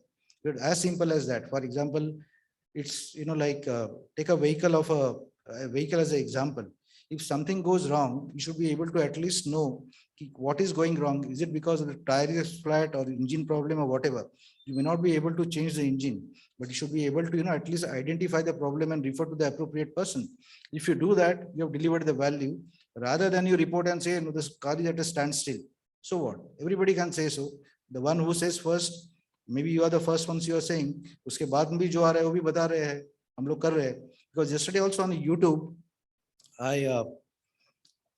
As simple as that. For example, it's, like take a vehicle as an example. If something goes wrong, you should be able to at least know what is going wrong. Is it because the tire is flat or engine problem or whatever? You may not be able to change the engine, but you should be able to, at least identify the problem and refer to the appropriate person. If you do that, you have delivered the value, rather than you report and say, no, this car is at a standstill. So what? Everybody can say so. The one who says first, maybe you are the first ones you are saying, uske baad mein bhi jo aa raha hai, wo bhi bata rahe hai, hum log kar rahe hai. Because yesterday also on YouTube,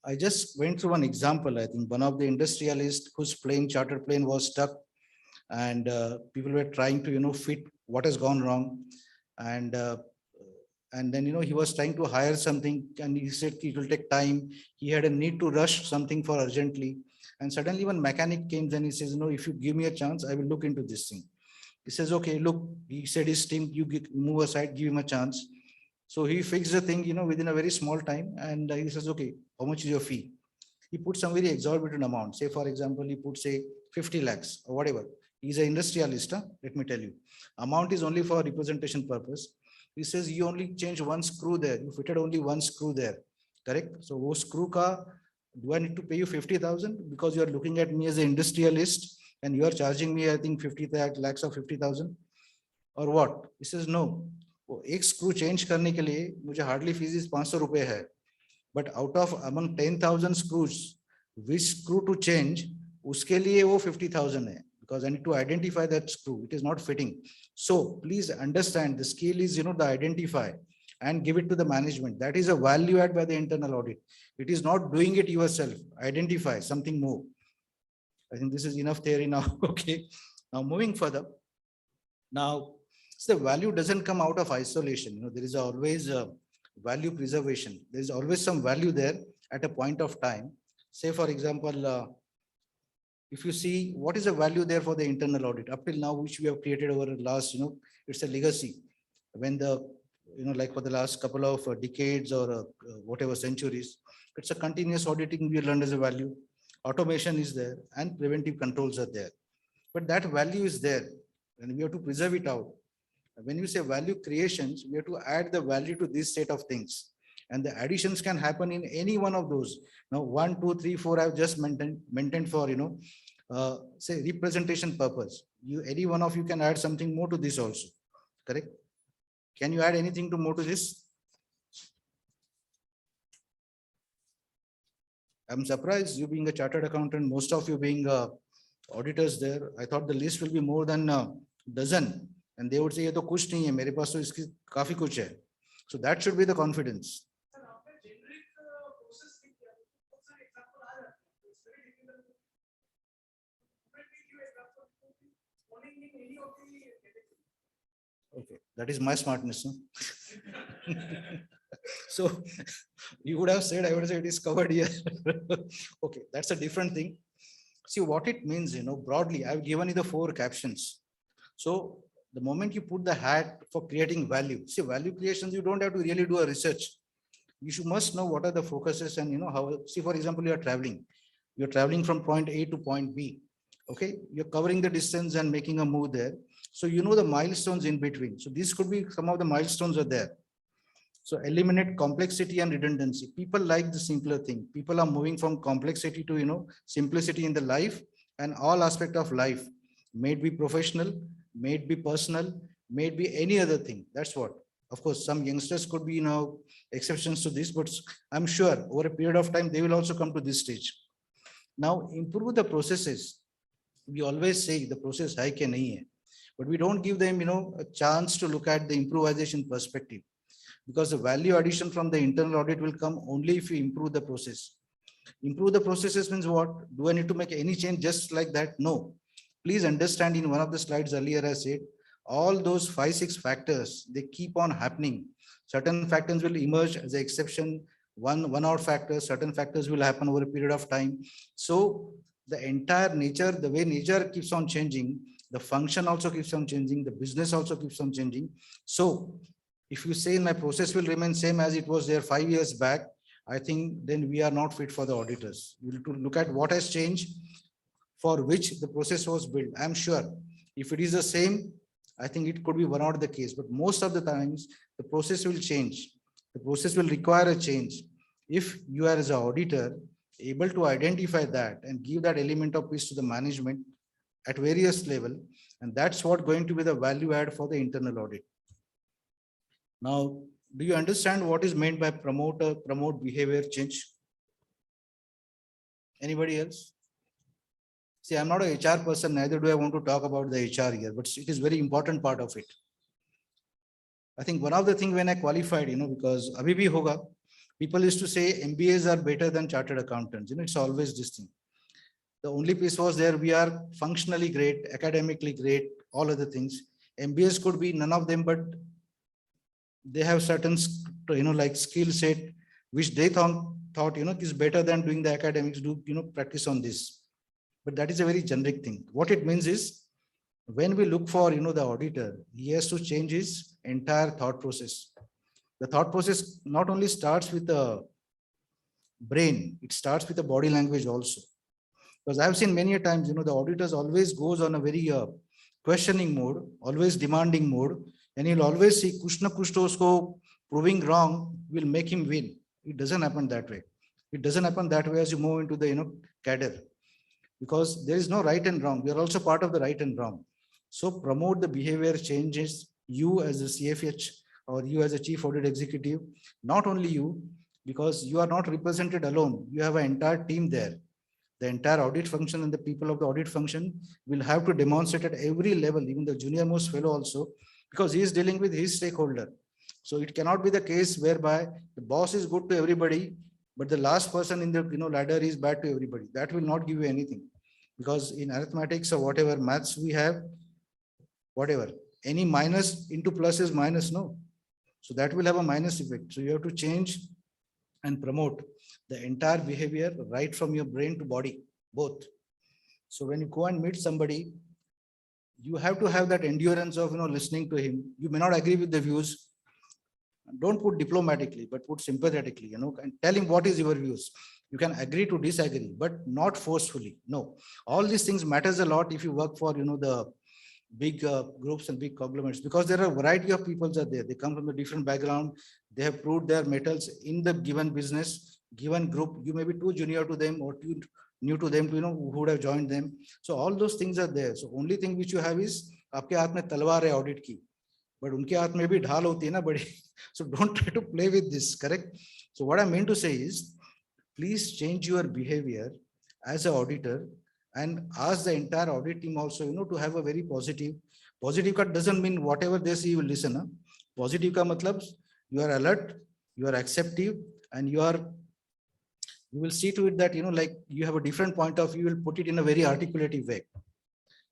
I just went through one example. I think one of the industrialists whose charter plane was stuck, and people were trying to, fit what has gone wrong. And then, he was trying to hire something, and he said it will take time. He had a need to rush something for urgently. And suddenly one mechanic came and he says, no, if you give me a chance, I will look into this thing. He says, okay, look, he said his team, you move aside, give him a chance. So he fixed the thing, within a very small time. And he says, okay, how much is your fee? He put some very exorbitant amount. Say, for example, he put, say, 50 lakhs or whatever. He's an industrialist, let me tell you. Amount is only for representation purpose. He says, you only change one screw there. You fitted only one screw there. Correct? So, wo screw ka, do I need to pay you 50,000? Because you are looking at me as an industrialist and you are charging me, I think, 50 lakhs or 50,000? Or what? He says, no. एक screw change करने के लिए मुझे hardly fees is 500 रुपए है. But out of among 10,000 screws, which screw to change, उसके लिए वो 50,000 है. Because I need to identify that screw. It is not fitting. So please understand the skill is, the identify and give it to the management. That is a value add by the internal audit. It is not doing it yourself. Identify something more. I think this is enough theory now. Okay. Now moving further. Now, the value doesn't come out of isolation. There is always a value preservation. There is always some value there at a point of time. Say, for example, if you see what is the value there for the internal audit up till now, which we have created over the last, it's a legacy. When the, like for the last couple of decades or whatever centuries, it's a continuous auditing we learned as a value. Automation is there and preventive controls are there. But that value is there and we have to preserve it out. When you say value creations, we have to add the value to this set of things. And the additions can happen in any one of those. Now, 1, 2, 3, 4, I've just maintained for, say representation purpose. Any one of you can add something more to this also. Correct? Can you add anything to more to this? I'm surprised you being a chartered accountant, most of you being auditors there. I thought the list will be more than a dozen. And they would say, ये तो कुछ नहीं है, मेरे पास तो इसकी काफी कुछ है. So that should be the confidence. Okay, that is my smartness. No? So you would have said, I would say it is covered here. Okay, that's a different thing. See what it means, broadly, I've given you the 4 captions. So the moment you put the hat for creating value, see value creations, you don't have to really do a research. You must know what are the focuses and how, see, for example, you're traveling from point A to point B. Okay, you're covering the distance and making a move there. So the milestones in between. So these could be some of the milestones are there. So eliminate complexity and redundancy. People like the simpler thing. People are moving from complexity to simplicity in the life and all aspect of life. May it be professional, may it be personal, may it be any other thing. That's what. Of course, some youngsters could be, exceptions to this, but I'm sure over a period of time, they will also come to this stage. Now, improve the processes. We always say the process hai ke nahi hai, but we don't give them, a chance to look at the improvisation perspective, because the value addition from the internal audit will come only if you improve the process. Improve the processes means what? Do I need to make any change just like that? No. Please understand, in one of the slides earlier, I said, all those 5-6 factors, they keep on happening. Certain factors will emerge as an exception, one-off factors, certain factors will happen over a period of time. So the entire nature, the way nature keeps on changing, the function also keeps on changing, the business also keeps on changing. So if you say my process will remain same as it was there 5 years back, I think then we are not fit for the auditors. We need to look at what has changed, for which the process was built. I'm sure if it is the same, I think it could be one out of the case, but most of the times the process will change. The process will require a change. If you are as an auditor able to identify that and give that element of peace to the management at various level, and that's what going to be the value add for the internal audit. Now, do you understand what is meant by promote behavior change? Anybody else? See, I'm not a HR person, neither do I want to talk about the HR here, but it is very important part of it. I think one of the things when I qualified, because abhi bhi hoga, people used to say MBAs are better than chartered accountants. It's always this thing. The only piece was there, we are functionally great, academically great, all other things. MBAs could be none of them, but they have certain, like skill set, which they thought, is better than doing the academics, practice on this. But that is a very generic thing. What it means is, when we look for, the auditor, he has to change his entire thought process. The thought process not only starts with the brain, it starts with the body language also. Because I've seen many a times, the auditors always goes on a very questioning mode, always demanding mode, and he'll always see kuch na kuch to usko proving wrong will make him win. It doesn't happen that way. It doesn't happen that way as you move into the, cadre. Because there is no right and wrong. We are also part of the right and wrong. So promote the behavior changes, you as a CFH or you as a chief audit executive, not only you, because you are not represented alone. You have an entire team there. The entire audit function and the people of the audit function will have to demonstrate at every level, even the junior most fellow also, because he is dealing with his stakeholder. So it cannot be the case whereby the boss is good to everybody, but the last person in the ladder is bad to everybody. That will not give you anything. Because in arithmetics or whatever maths we have, whatever, any minus into plus is minus, no. So that will have a minus effect. So you have to change and promote the entire behavior right from your brain to body, both. So when you go and meet somebody, you have to have that endurance of listening to him. You may not agree with the views. Don't put diplomatically, but put sympathetically, and tell him what is your views. You can agree to disagree, but not forcefully. No, all these things matters a lot if you work for the big groups and big conglomerates, because there are a variety of people are there. They come from a different background. They have proved their metals in the given business, given group. You may be too junior to them or too new to them, who would have joined them. So all those things are there. So only thing which you have is आपके हाथ में तलवार है audit की, but उनके हाथ में भी ढाल होती है ना बड़ी. So don't try to play with this, correct? So what I mean to say is, please change your behavior as an auditor and ask the entire audit team also, to have a very positive. Positive cut doesn't mean whatever they see you will listen. Huh? Positive ka matlab, you are alert, you are acceptive, and you will see to it that, like you have a different point of view, you will put it in a very articulative way.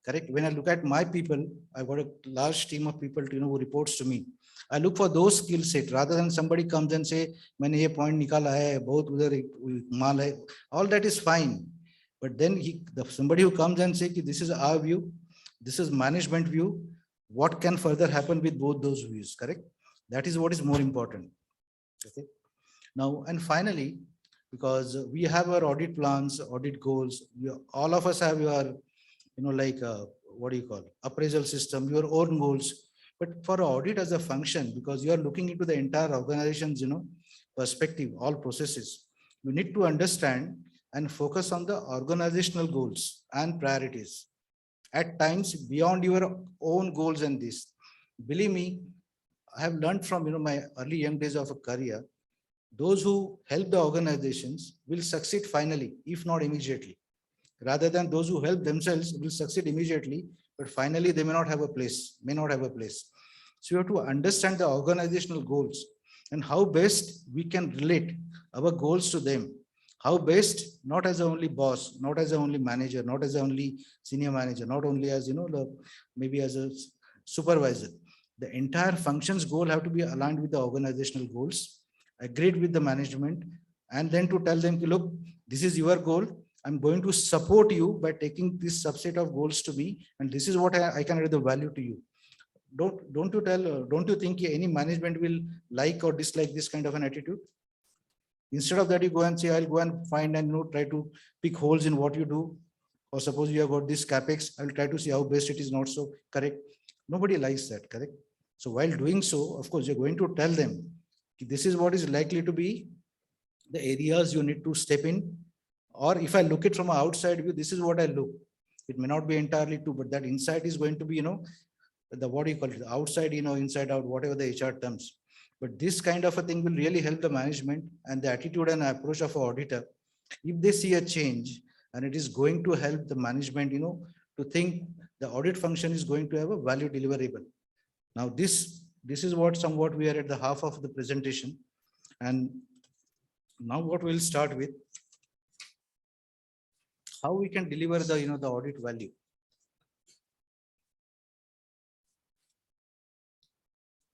Correct? When I look at my people, I've got a large team of people, who reports to me. I look for those skill set rather than somebody comes and say, "Maine ye point nikala hai, bahut udhar maal hai." All that is fine, but then somebody who comes and say, "This is our view, this is management view. What can further happen with both those views?" Correct? That is what is more important. Okay. Now and finally, because we have our audit plans, audit goals, all of us have your, what do you call, appraisal system, your own goals. But for audit as a function, because you are looking into the entire organization's, perspective, all processes, you need to understand and focus on the organizational goals and priorities. At times beyond your own goals and this. Believe me, I have learned from, my early young days of a career, those who help the organizations will succeed finally, if not immediately, rather than those who help themselves will succeed immediately, but finally they may not have a place, So you have to understand the organizational goals and how best we can relate our goals to them. How best, not as a only boss, not as a only manager, not as a only senior manager, not only as, maybe as a supervisor. The entire function's goal have to be aligned with the organizational goals, agreed with the management, and then to tell them, look, this is your goal. I'm going to support you by taking this subset of goals to me, and this is what I can add the value to you. Don't you think any management will like or dislike this kind of an attitude? Instead of that, you go and say, I'll go and find and try to pick holes in what you do. Or suppose you have got this capex, I'll try to see how best it is not so correct. Nobody likes that, correct? So while doing so, of course, you're going to tell them, this is what is likely to be the areas you need to step in. Or if I look it from an outside view, this is what I look. It may not be entirely true, but that insight is going to be, the what do you call it, the outside, inside out, whatever the HR terms. But this kind of a thing will really help the management and the attitude and approach of an auditor. If they see a change and it is going to help the management, to think the audit function is going to have a value deliverable. Now this is what somewhat we are at the half of the presentation. And now what we'll start with, how we can deliver the, the audit value.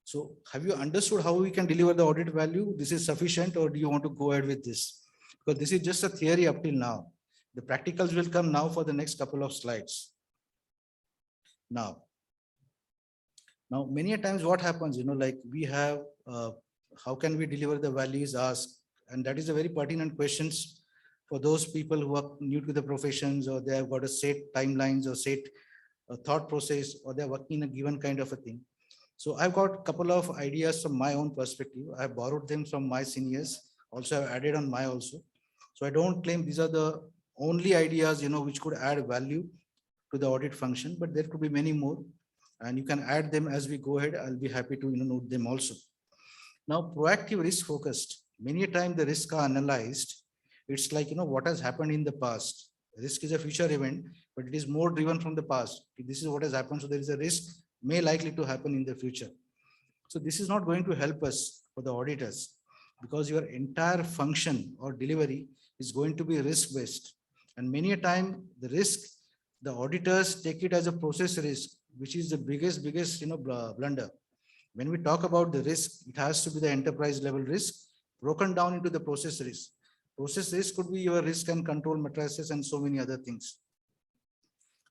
So have you understood how we can deliver the audit value? This is sufficient, or do you want to go ahead with this? Because this is just a theory up till now. The practicals will come now for the next couple of slides. Now many a times what happens, like we have, how can we deliver the value is asked. And that is a very pertinent questions for those people who are new to the professions, or they have got a set timelines or set thought process, or they're working in a given kind of a thing. So I've got a couple of ideas from my own perspective. I borrowed them from my seniors. Also I've added on my also. So I don't claim these are the only ideas, which could add value to the audit function, but there could be many more. And you can add them as we go ahead. I'll be happy to note them also. Now, proactive risk focused. Many a time the risks are analyzed. It's like, what has happened in the past. Risk is a future event, but it is more driven from the past. This is what has happened. So there is a risk may likely to happen in the future. So this is not going to help us for the auditors, because your entire function or delivery is going to be risk based. And many a time the risk, the auditors take it as a process risk, which is the biggest, blunder. When we talk about the risk, it has to be the enterprise level risk broken down into the process risk. Process risk could be your risk and control matrices and so many other things.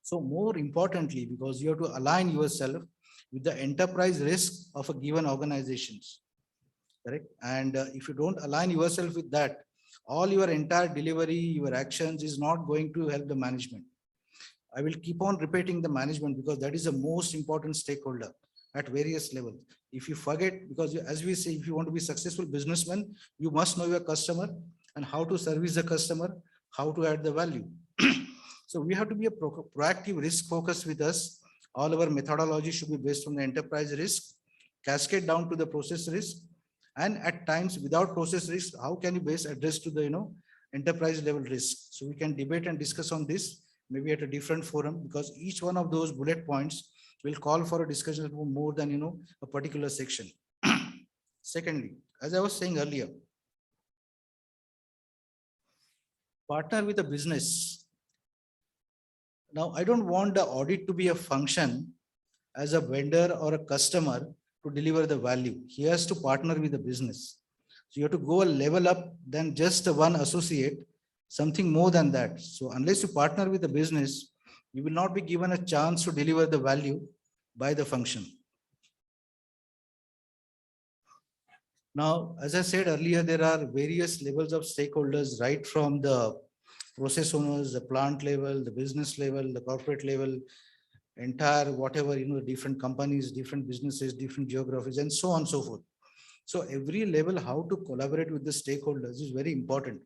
So more importantly, because you have to align yourself with the enterprise risk of a given organizations, correct? And if you don't align yourself with that, all your entire delivery, your actions is not going to help the management. I will keep on repeating the management, because that is the most important stakeholder at various levels. If you forget, because as we say, if you want to be successful businessman, you must know your customer and how to service the customer, how to add the value. So we have to be a proactive risk focus with us. All our methodology should be based on the enterprise risk, cascade down to the process risk. And at times without process risk, how can you best address to the, enterprise level risk? So we can debate and discuss on this, maybe at a different forum, because each one of those bullet points will call for a discussion for more than, a particular section. Secondly, as I was saying earlier, partner with a business. Now, I don't want the audit to be a function as a vendor or a customer to deliver the value. He has to partner with the business. So you have to go a level up than just one associate, something more than that. So unless you partner with the business, you will not be given a chance to deliver the value by the function. Now, as I said earlier, there are various levels of stakeholders, right from the process owners, the plant level, the business level, the corporate level, entire whatever, different companies, different businesses, different geographies, and so on and so forth. So every level, how to collaborate with the stakeholders is very important.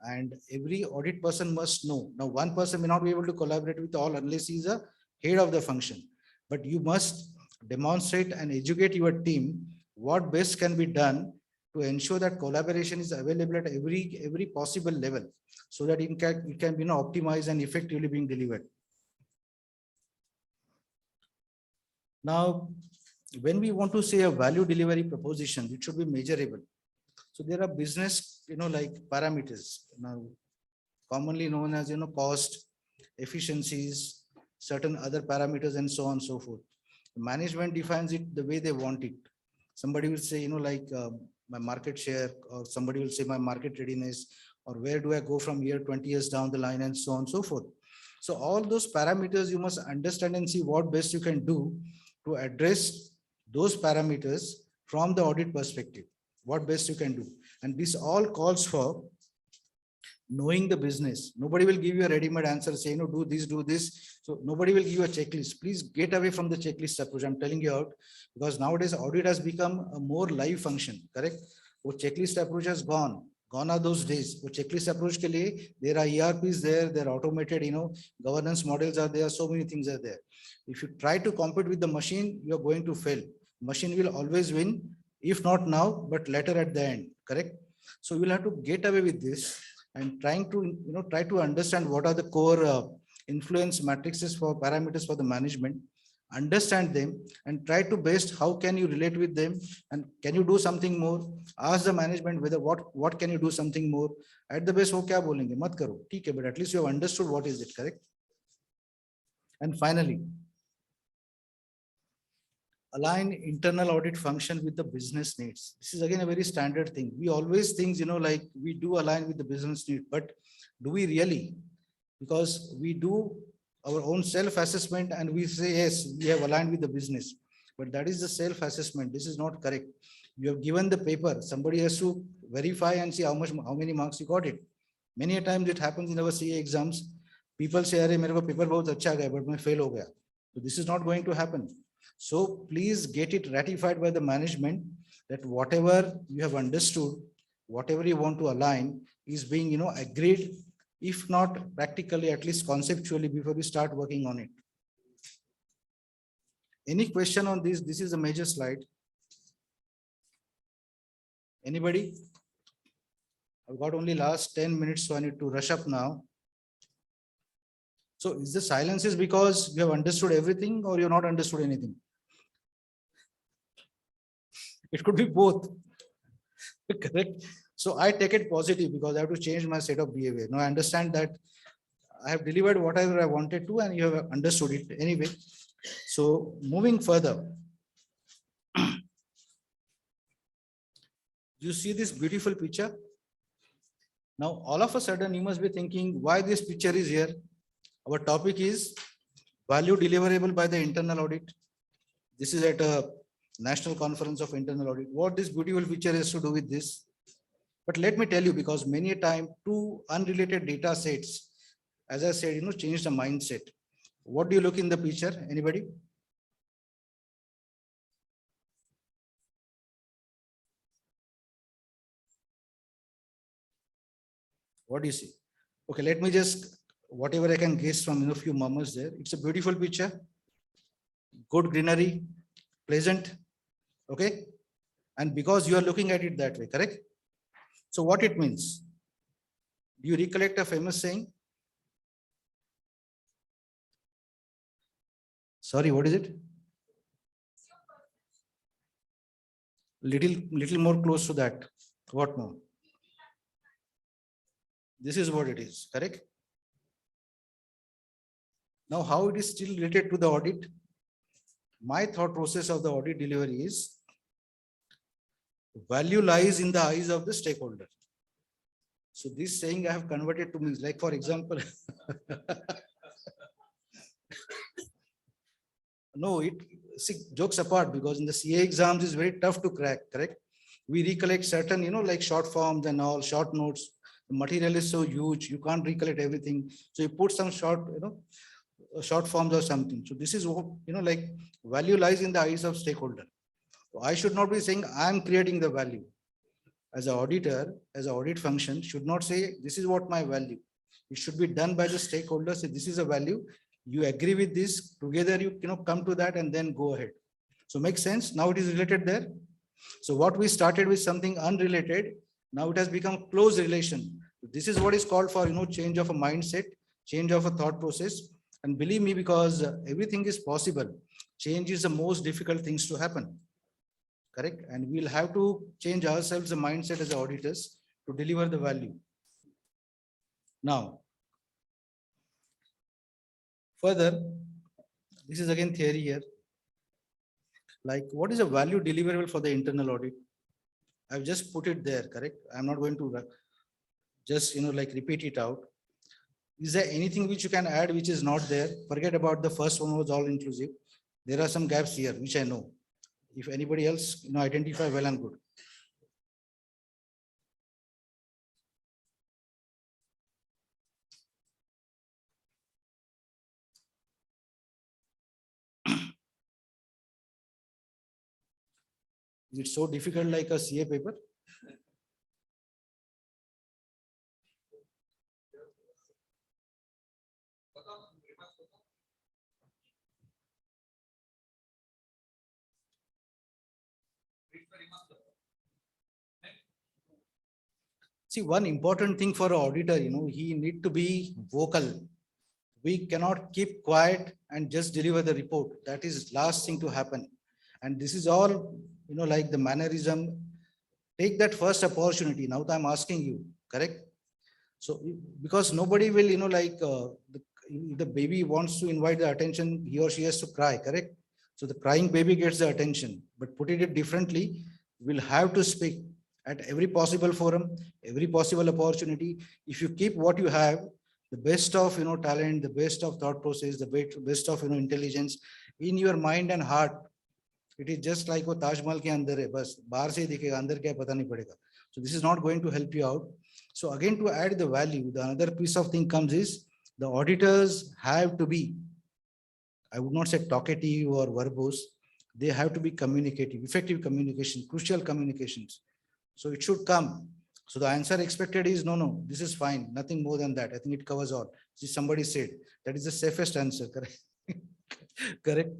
And every audit person must know. Now, one person may not be able to collaborate with all unless he's a head of the function. But you must demonstrate and educate your team what best can be done to ensure that collaboration is available at every possible level, so that it can be optimized and effectively being delivered. Now, when we want to say a value delivery proposition, it should be measurable. So there are business, like parameters, now commonly known as, cost, efficiencies, certain other parameters, and so on and so forth. Management defines it the way they want it. Somebody will say, my market share, or somebody will say my market readiness, or where do I go from here 20 years down the line, and so on and so forth. So all those parameters you must understand and see what best you can do to address those parameters from the audit perspective, what best you can do. And this all calls for knowing the business. Nobody will give you a ready-made answer, say, do this, do this. So nobody will give you a checklist. Please get away from the checklist approach. I'm telling you out, because nowadays audit has become a more live function, correct? Wo checklist approach has gone are those days. Wo checklist approach ke liye, there are ERPs there, they're automated, governance models are there, so many things are there. If you try to compete with the machine, you're going to fail. Machine will always win, if not now, but later at the end, correct? So you'll have to get away with this and try to understand what are the core influence matrices for parameters for the management, understand them, and try to best how can you relate with them, and can you do something more. Ask the management whether what can you do something more. At the best, wo kya bolenge, mat karo, theek hai, but at least you have understood what is it, correct? And finally, align internal audit function with the business needs. This is again a very standard thing. We always think, like we do align with the business need, but do we really? Because we do our own self-assessment and we say, yes, we have aligned with the business, but that is the self-assessment. This is not correct. You have given the paper, somebody has to verify and see how many marks you got it. Many a times it happens in our CA exams. People say, "Arey, mere ko paper bahut acha gaya, but main fail ho gaya." So this is not going to happen. So please get it ratified by the management that whatever you have understood, whatever you want to align is being, agreed, if not practically, at least conceptually, before we start working on it. Any question on this? This is a major slide. Anybody? I've got only last 10 minutes, so I need to rush up now. So is the silence is because you have understood everything or you're not understood anything? It could be both. Correct. So I take it positive because I have to change my set of behavior. Now I understand that I have delivered whatever I wanted to and you have understood it anyway. So moving further, you see this beautiful picture. Now all of a sudden you must be thinking why this picture is here. Our topic is value deliverable by the internal audit. This is at a National Conference of Internal Audit. What this beautiful picture has to do with this? But let me tell you, because many a time two unrelated data sets, as I said, change the mindset. What do you look in the picture? Anybody? What do you see? Okay, let me just, whatever I can guess from a few murmurs there. It's a beautiful picture. Good greenery, pleasant. Okay. And because you are looking at it that way, correct? So what it means? Do you recollect a famous saying? Sorry, what is it? Little more close to that. What more? This is what it is, correct? Now, how it is still related to the audit? My thought process of the audit delivery is value lies in the eyes of the stakeholder. So this saying I have converted to means, like for example, no, jokes apart, because in the CA exams is very tough to crack, correct? We recollect certain, like short forms and all, short notes. The material is so huge, you can't recollect everything. So you put some short, short forms or something. So this is what, like value lies in the eyes of stakeholder. So I should not be saying I'm creating the value. As an auditor, as an audit function, should not say this is what my value. It should be done by the stakeholders. Say this is a value. You agree with this together. You come to that and then go ahead. So makes sense. Now it is related there. So what we started with something unrelated, now it has become close relation. This is what is called for, change of a mindset, change of a thought process. And believe me, because everything is possible, change is the most difficult things to happen. Correct? And we'll have to change ourselves, the mindset as auditors to deliver the value. Now, further, this is again theory here. Like, what is a value deliverable for the internal audit? I've just put it there, correct? I'm not going to just, repeat it out. Is there anything which you can add which is not there? Forget about the first one was all inclusive. There are some gaps here, which I know. If anybody else, identify, well and good. Is it so difficult like a CA paper? See, one important thing for an auditor, he need to be vocal. We cannot keep quiet and just deliver the report. That is last thing to happen. And this is all, like the mannerism. Take that first opportunity. Now I'm asking you, correct? So, because nobody will, if the baby wants to invite the attention, he or she has to cry, correct? So the crying baby gets the attention, but putting it differently, we'll have to speak at every possible forum, every possible opportunity. If you keep what you have, the best of talent, the best of thought process, the best of intelligence in your mind and heart, it is just like वो ताजमहल के अंदर है, बस बाहर से दिखेगा, अंदर क्या पता नहीं पड़ेगा. So this is not going to help you out. So again, to add the value, the another piece of thing comes is the auditors have to be, I would not say talkative or verbose, they have to be communicative, effective communication, crucial communications. So it should come. So the answer expected is no, this is fine, nothing more than that. I think it covers all. See, somebody said that is the safest answer, correct? Correct.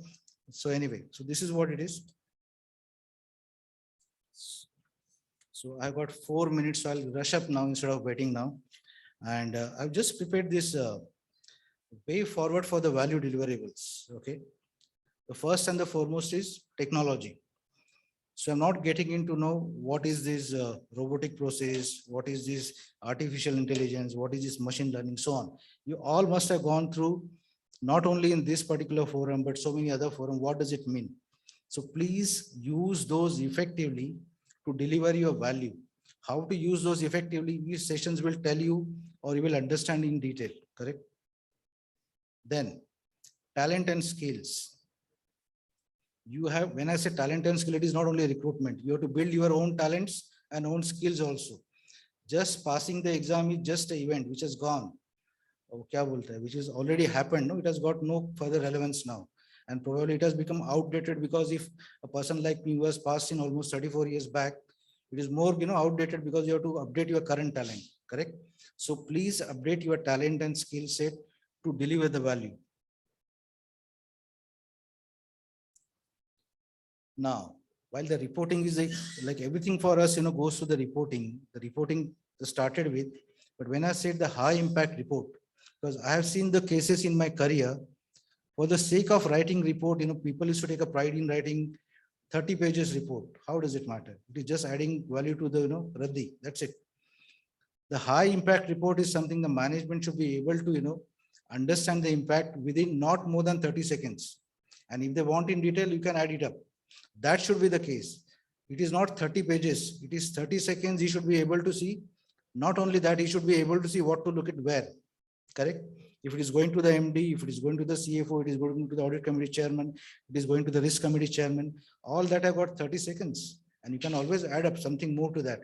So anyway, so this is what it is. So I've got 4 minutes, so I'll rush up now instead of waiting now. And I've just prepared this way forward for the value deliverables. Okay. The first and the foremost is technology. So I'm not getting into know what is this robotic process, what is this artificial intelligence, what is this machine learning, so on. You all must have gone through, not only in this particular forum, but so many other forums. What does it mean? So please use those effectively to deliver your value. How to use those effectively, these sessions will tell you, or you will understand in detail, correct? Then talent and skills. You have, when I say talent and skill, it is not only recruitment. You have to build your own talents and own skills also. Just passing the exam is just an event which has gone. Which has already happened. No, it has got no further relevance now. And probably it has become outdated, because if a person like me who has passed in almost 34 years back, it is more outdated because you have to update your current talent, correct? So please update your talent and skill set to deliver the value. Now, while the reporting is like everything for us, goes to the reporting started with, but when I said the high impact report, because I have seen the cases in my career, for the sake of writing report, people used to take a pride in writing 30 pages report. How does it matter? It is just adding value to the, Radhi. That's it. The high impact report is something the management should be able to, understand the impact within not more than 30 seconds. And if they want in detail, you can add it up. That should be the case. It is not 30 pages. It is 30 seconds. He should be able to see. Not only that, he should be able to see what to look at where. Correct? If it is going to the MD, if it is going to the CFO, it is going to the audit committee chairman, it is going to the risk committee chairman, all that I got 30 seconds. And you can always add up something more to that.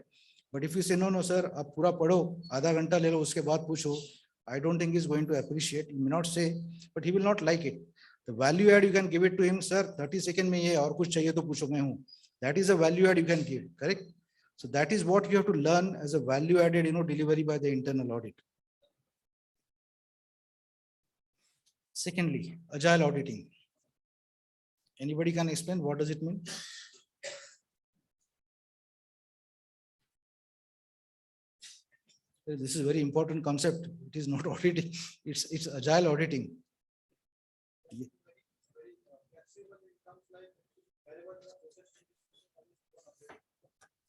But if you say, no, sir, ab pura padho, आधा घंटा ले लो, उसके बाद पूछो, I don't think he's going to appreciate. He may not say, but he will not like it. The value add you can give it to him, sir, 30 seconds में ये और कुछ चाहिए तो पूछो मैं हूँ. That is a value add you can give, correct? So that is what you have to learn as a value added, delivery by the internal audit. Secondly, agile auditing. Anybody can explain what does it mean? This is a very important concept. It is not auditing, it's agile auditing.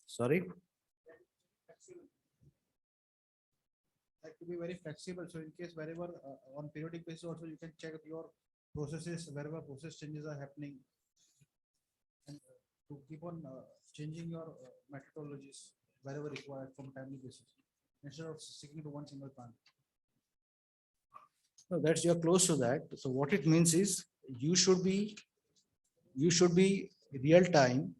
Sorry? Like to be very flexible. So in case wherever on periodic basis also you can check your processes, wherever process changes are happening. And to keep on changing your methodologies wherever required from timely basis, instead of sticking to one single plan. No, that's you're close to that. So what it means is you should be real time.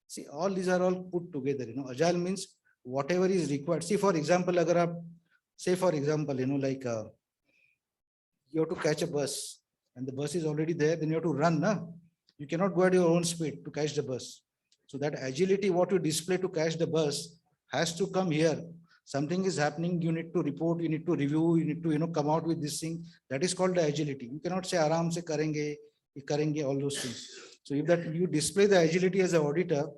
See, all these are all put together, agile means whatever is required. See, for example, say for example, like you have to catch a bus and the bus is already there, then you have to run. You cannot go at your own speed to catch the bus. So that agility, what you display to catch the bus has to come here. Something is happening, you need to report, you need to review, you need to come out with this thing. That is called the agility. You cannot say aram se karenge, all those things. So if that you display the agility as an auditor,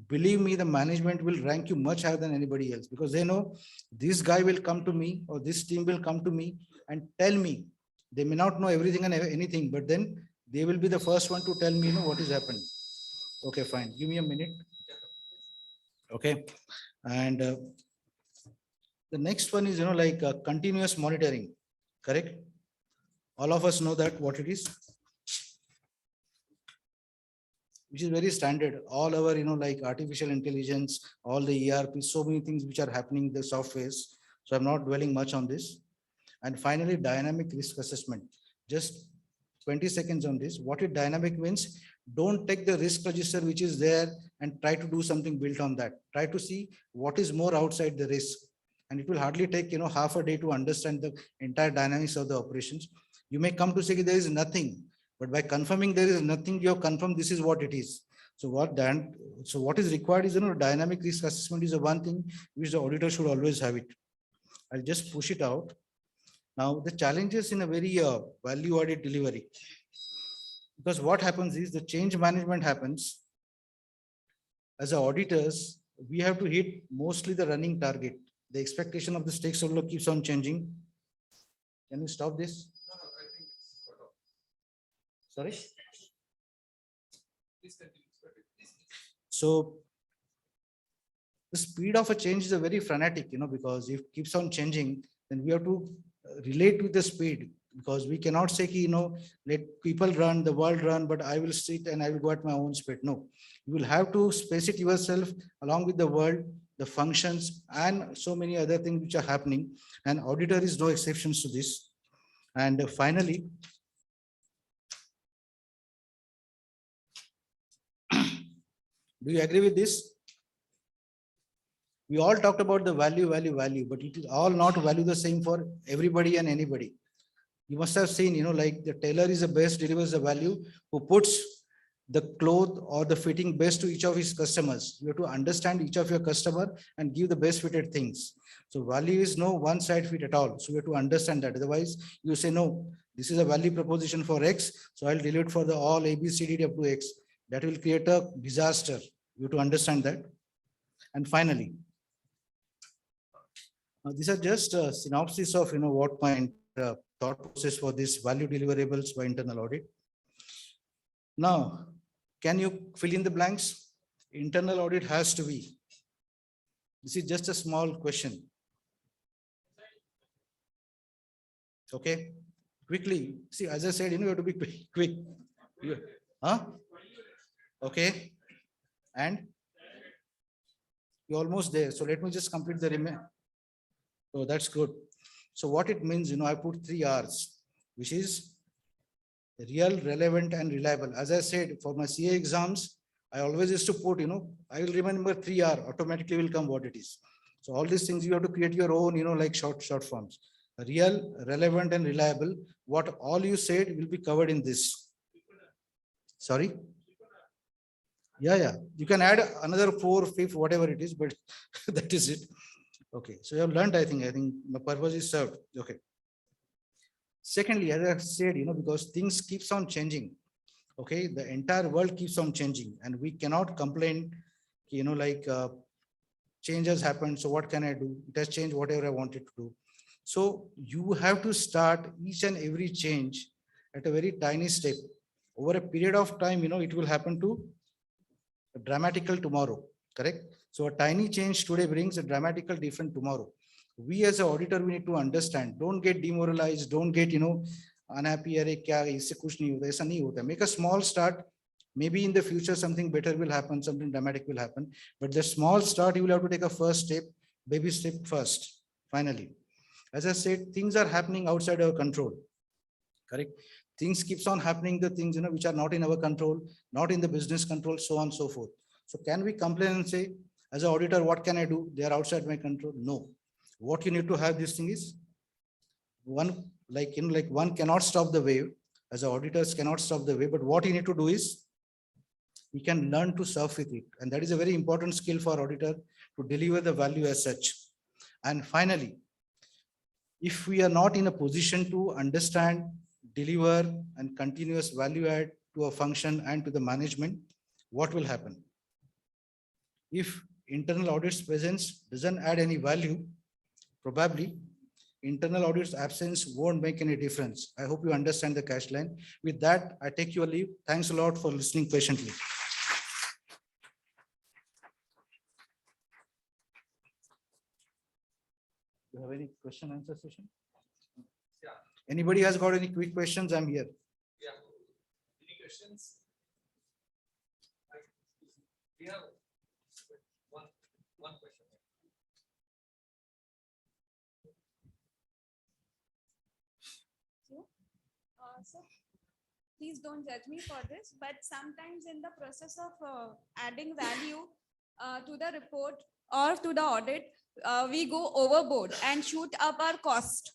believe me, the management will rank you much higher than anybody else, because they know this guy will come to me or this team will come to me and tell me. They may not know everything and anything, but then they will be the first one to tell me, what is happening. Okay, fine. Give me a minute. Okay. And the next one is, like continuous monitoring, correct? All of us know that what it is, which is very standard. All our, like artificial intelligence, all the ERP, so many things which are happening in the softwares. So I'm not dwelling much on this. And finally, dynamic risk assessment. Just 20 seconds on this. What it dynamic means, don't take the risk register which is there and try to do something built on that. Try to see what is more outside the risk. And it will hardly take, half a day to understand the entire dynamics of the operations. You may come to say there is nothing, but by confirming there is nothing, you have confirmed this is what it is. So what is required is, dynamic risk assessment is the one thing which the auditor should always have it. I'll just push it out. Now, the challenges in a very value-added delivery. Because what happens is the change management happens. As auditors, we have to hit mostly the running target. The expectation of the stakeholder keeps on changing. Can you stop this? Sorry? So, the speed of a change is a very frenetic, because if it keeps on changing, then we have to relate with the speed, because we cannot say, let people run, the world run, but I will sit and I will go at my own speed. No, you will have to space it yourself along with the world, the functions, and so many other things which are happening. And auditor is no exceptions to this. And finally, do you agree with this? We all talked about the value, but it is all not value the same for everybody and anybody. You must have seen, like the tailor is the best, delivers the value, who puts the cloth or the fitting best to each of his customers. You have to understand each of your customer and give the best fitted things. So value is no one side fit at all. So we have to understand that. Otherwise, you say, no, this is a value proposition for X. So I'll deliver it for the all A, B, C, D, up to X. That will create a disaster. You have to understand that. And finally, these are just a synopsis of what my thought process for this value deliverables by internal audit. Now, can you fill in the blanks? Internal audit has to be. This is just a small question. Okay, quickly. See, as I said, you have to be quick. Huh? Okay, and you're almost there. So let me just complete the remainder. So that's good. So what it means, I put 3 R's, which is real, relevant, and reliable. As I said, for my CA exams, I always used to put, I will remember 3 R, automatically will come what it is. So all these things you have to create your own, like short forms. Real, relevant, and reliable. What all you said will be covered in this. Sorry? Yeah. You can add another 4, 5, whatever it is, but that is it. Okay, so you have learned, I think my purpose is served. Okay. Secondly, as I said, because things keeps on changing. Okay, the entire world keeps on changing, and we cannot complain, change has happened. So what can I do? It has changed whatever I wanted to do. So you have to start each and every change at a very tiny step. Over a period of time, it will happen to a dramatical tomorrow, correct? So a tiny change today brings a dramatical different tomorrow. We as an auditor, we need to understand, don't get demoralized, don't get, unhappy, अरे क्या इससे कुछ नहीं होता, ऐसा नहीं होता. Make a small start. Maybe in the future, something better will happen, something dramatic will happen. But the small start, you will have to take a first step, baby step first, finally. As I said, things are happening outside our control, correct? Things keeps on happening, the things, which are not in our control, not in the business control, so on and so forth. So can we complain and say, as an auditor, what can I do? They are outside my control. No. What you need to have this thing is one, one cannot stop the wave. As auditors cannot stop the wave, but what you need to do is we can learn to surf with it. And that is a very important skill for auditor to deliver the value as such. And finally, if we are not in a position to understand, deliver and continuous value add to a function and to the management, what will happen? If internal audit's presence doesn't add any value, probably internal audit's absence won't make any difference. I hope you understand the cash line. With that, I take your leave. Thanks a lot for listening patiently. Do you have any question answer session? Yeah. Anybody has got any quick questions? I'm here. Yeah. Any questions? We have one question. So please don't judge me for this, but sometimes in the process of adding value to the report or to the audit, we go overboard and shoot up our cost.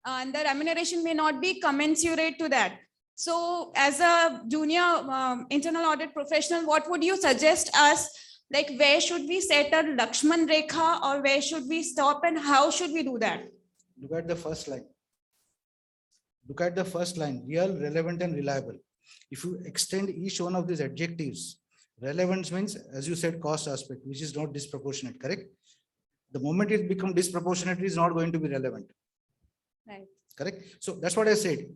And the remuneration may not be commensurate to that. So as a junior internal audit professional, what would you suggest us? Like where should we set a Lakshman Rekha or where should we stop and how should we do that? Look at the first line. Look at the first line, real, relevant, and reliable. If you extend each one of these adjectives, relevance means, as you said, cost aspect, which is not disproportionate, correct? The moment it becomes disproportionate, it is not going to be relevant. Right. Correct? So that's what I said.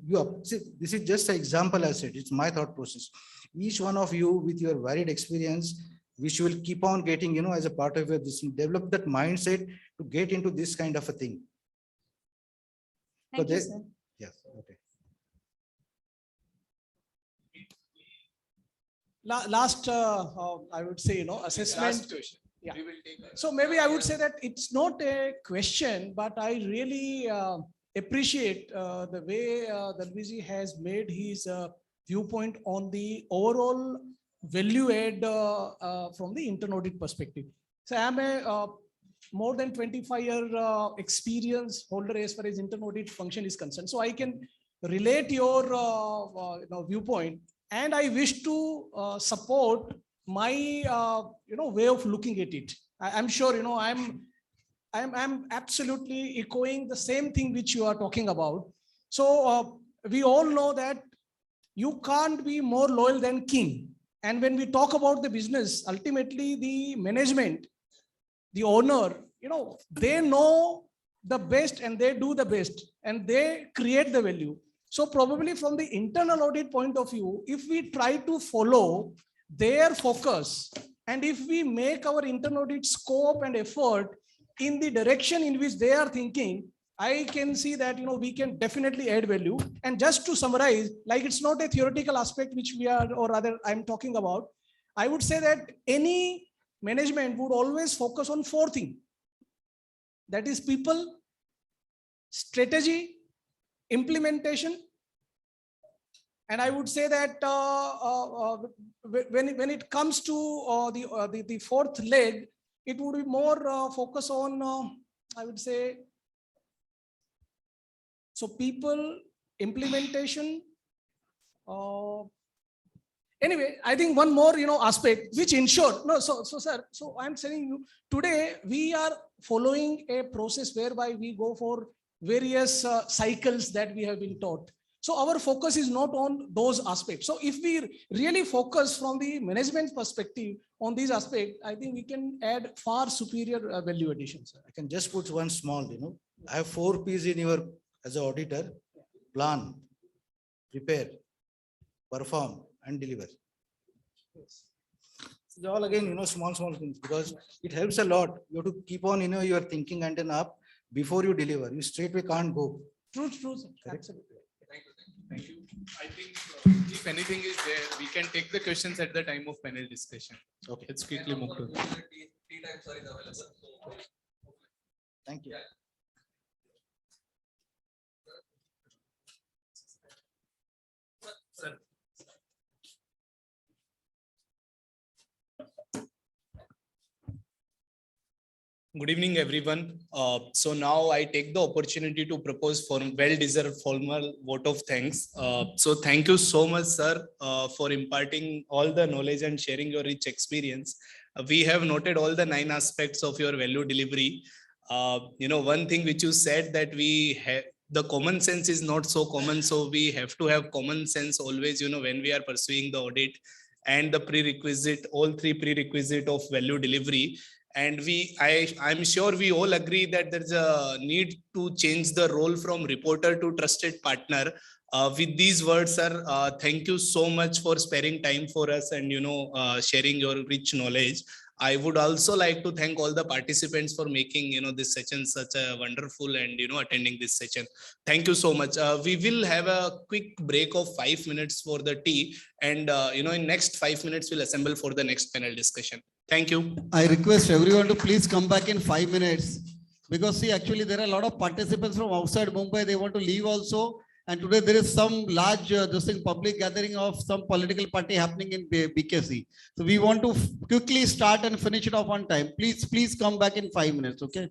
See, this is just an example I said. It's my thought process. Each one of you with your varied experience, which you will keep on getting, as a part of your this, develop that mindset to get into this kind of a thing. Thank you, sir. Yes, okay. Last, I would say, assessment. Last question. Yeah. We will take So maybe I would say that it's not a question, but I really appreciate the way Dalviji has made his viewpoint on the overall value add from the internal audit perspective. So I'm a more than 25-year experience holder as far as internal audit function is concerned. So I can relate your viewpoint, and I wish to support my way of looking at it. I'm sure I'm absolutely echoing the same thing which you are talking about. So we all know that you can't be more loyal than king. And when we talk about the business, ultimately the management, the owner, they know the best and they do the best and they create the value. So probably from the internal audit point of view, if we try to follow their focus and if we make our internal audit scope and effort in the direction in which they are thinking, I can see that we can definitely add value. And just to summarize, like it's not a theoretical aspect which we are, or rather I'm talking about, I would say that any management would always focus on 4 things. That is people, strategy, implementation. And I would say that when it comes to the 4th leg, it would be more focus on, I would say, so people, implementation. Anyway, I think one more aspect which ensure sir. So I'm telling you today we are following a process whereby we go for various cycles that we have been taught. So our focus is not on those aspects. So if we really focus from the management perspective on these aspects, I think we can add far superior value additions. I can just put one small, I have 4 P's in your, as an auditor: plan, prepare, perform, and deliver. It's all again, small things, because it helps a lot. You have to keep on, your thinking and then up before you deliver. You straightway can't go. True, sir. Absolutely. Thank you. I think if anything is there, we can take the questions at the time of panel discussion. Okay. Let's quickly move to. Thank you. Sir. Good evening, everyone. So now I take the opportunity to propose for well-deserved formal vote of thanks. So thank you so much, sir, for imparting all the knowledge and sharing your rich experience. We have noted all the 9 aspects of your value delivery. One thing which you said, that we have the common sense is not so common, so we have to have common sense always, when we are pursuing the audit, and the prerequisite, all 3 prerequisite of value delivery. And I'm sure we all agree that there's a need to change the role from reporter to trusted partner. With these words, sir, thank you so much for sparing time for us and sharing your rich knowledge. I would also like to thank all the participants for making this session such a wonderful and attending this session. Thank you so much. We will have a quick break of 5 minutes for the tea, and in next 5 minutes we'll assemble for the next panel discussion. Thank you. I request everyone to please come back in 5 minutes, because see, actually there are a lot of participants from outside Mumbai. They want to leave also. And today there is some large public gathering of some political party happening in BKC. So we want to quickly start and finish it off on time. Please come back in 5 minutes. Okay.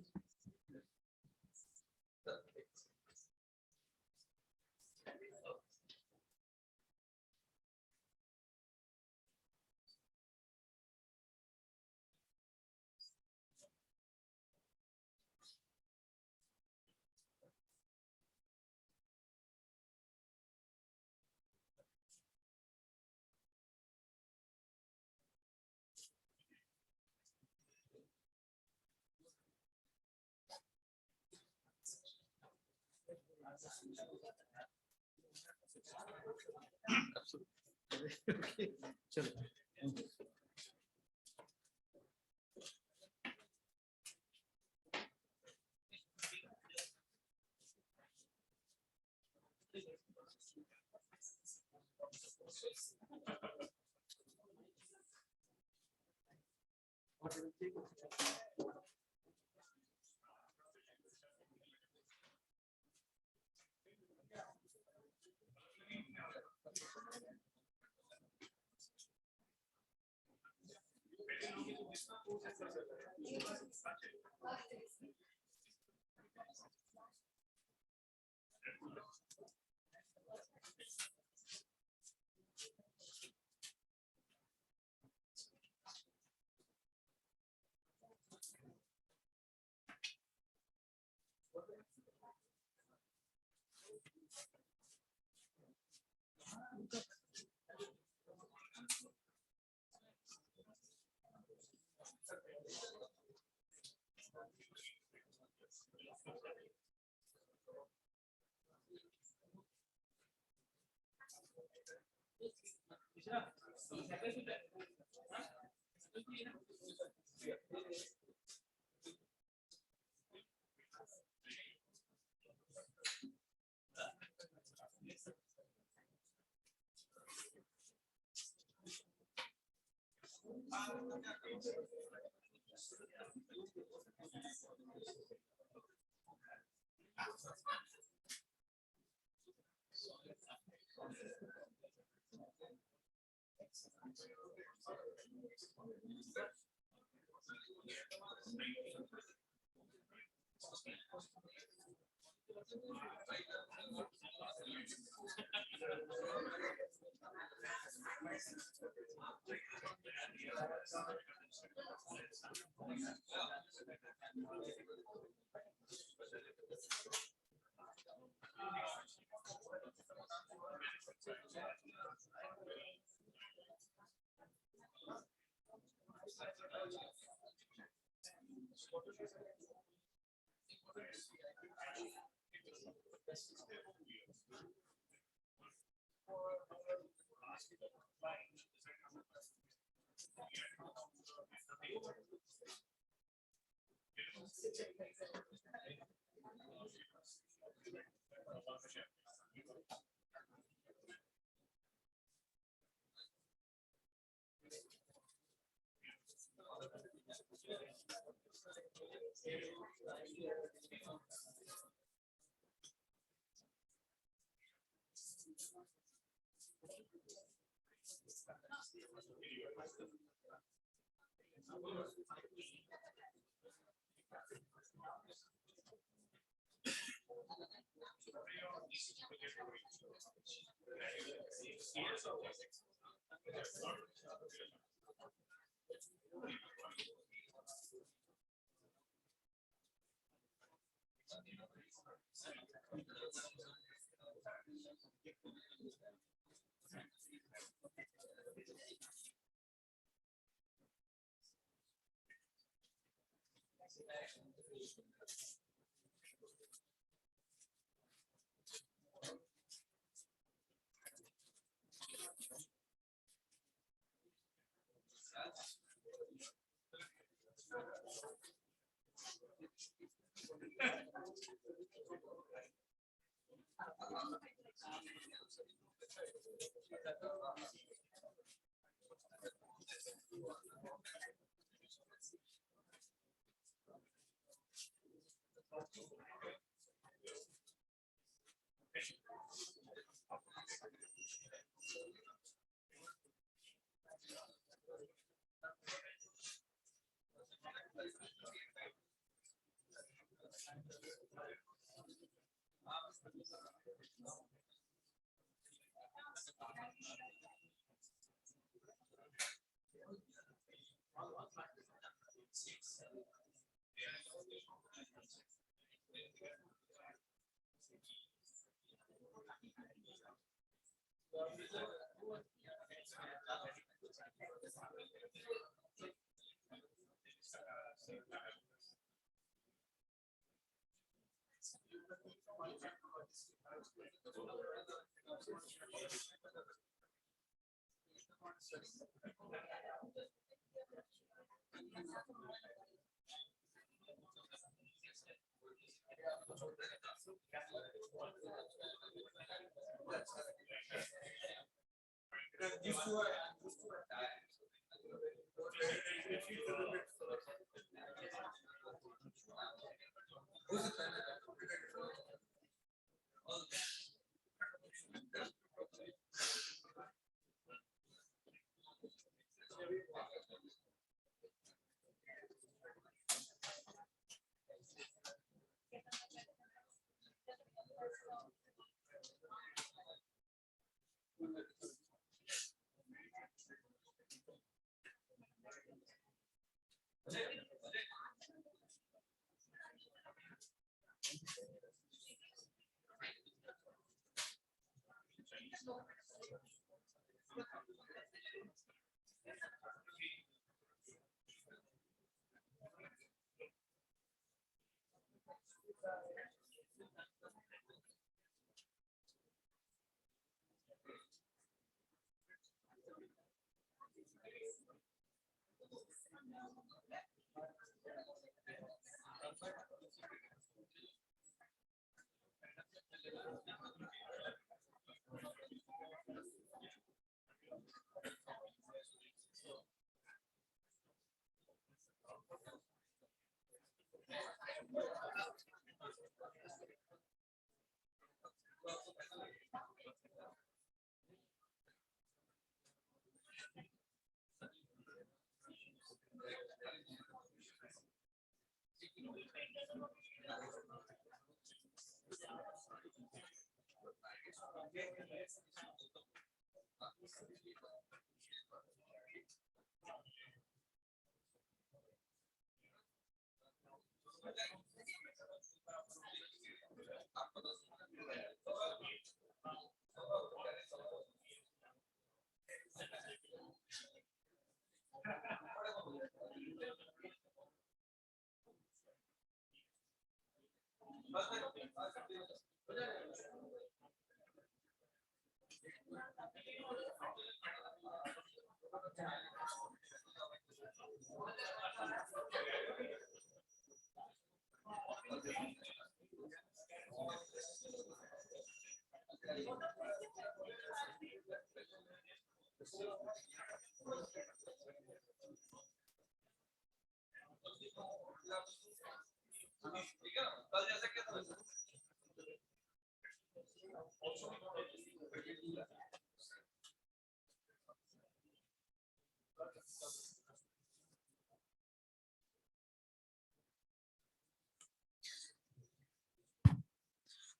Okay. Chalo.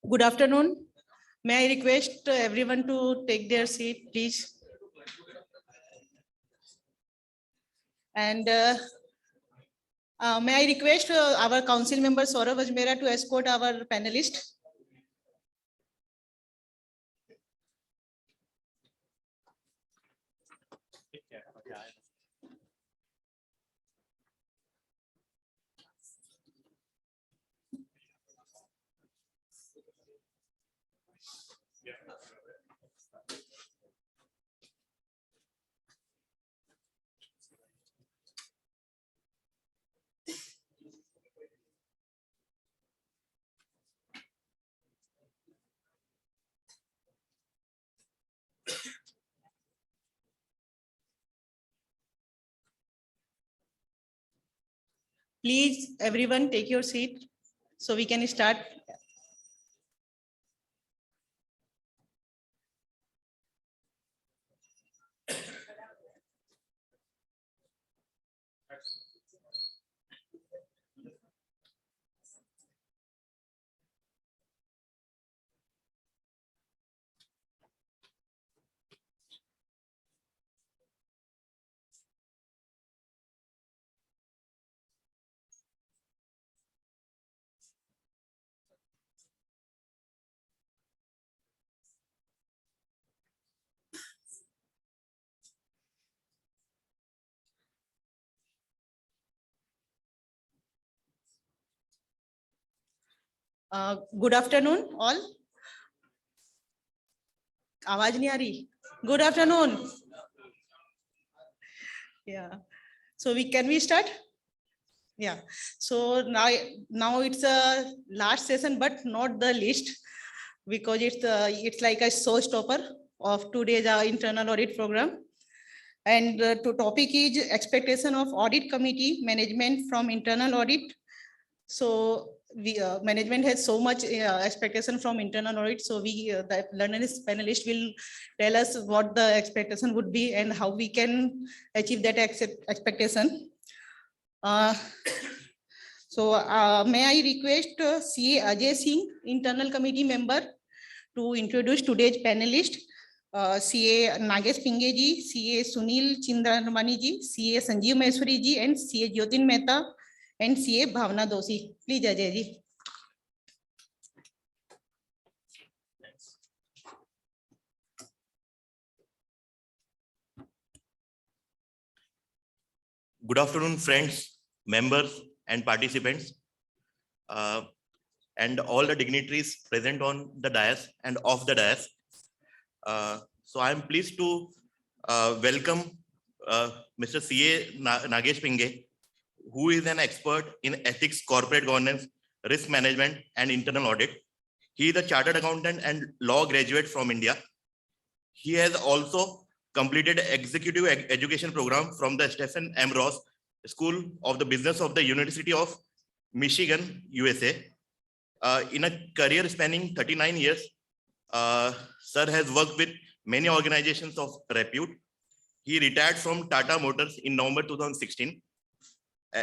Good afternoon. May I request everyone to take their seat, please? And may I request our council member Saurav Ajmera to escort our panelists? Please, everyone, take your seat so we can start. Good afternoon, all. आवाज नहीं आ रही. Good afternoon. Yeah. So can we start? Yeah. So now it's a last session, but not the least, because it's like a showstopper of today's internal audit program. And the topic is expectation of audit committee management from internal audit. So management has so much expectation from internal audit. So the learners panelist will tell us what the expectation would be and how we can achieve that expectation. May I request CA Ajay Singh, internal committee member, to introduce today's panelist. CA Nagesh Pinge ji, CA Sunil Chindramani ji, CA Sanjeev Maheshwari ji, and CA Jyotin Mehta, and CA Bhavna Doshi. Please, Ajay ji. Good afternoon, friends, members, and participants, and all the dignitaries present on the dais and off the dais. So I am pleased to welcome Mr. CA Nagesh Pinge, who is an expert in ethics, corporate governance, risk management, and internal audit. He is a chartered accountant and law graduate from India. He has also completed executive education program from the Stephen M. Ross School of the Business of the University of Michigan, USA. In a career spanning 39 years, Sir has worked with many organizations of repute. He retired from Tata Motors in November 2016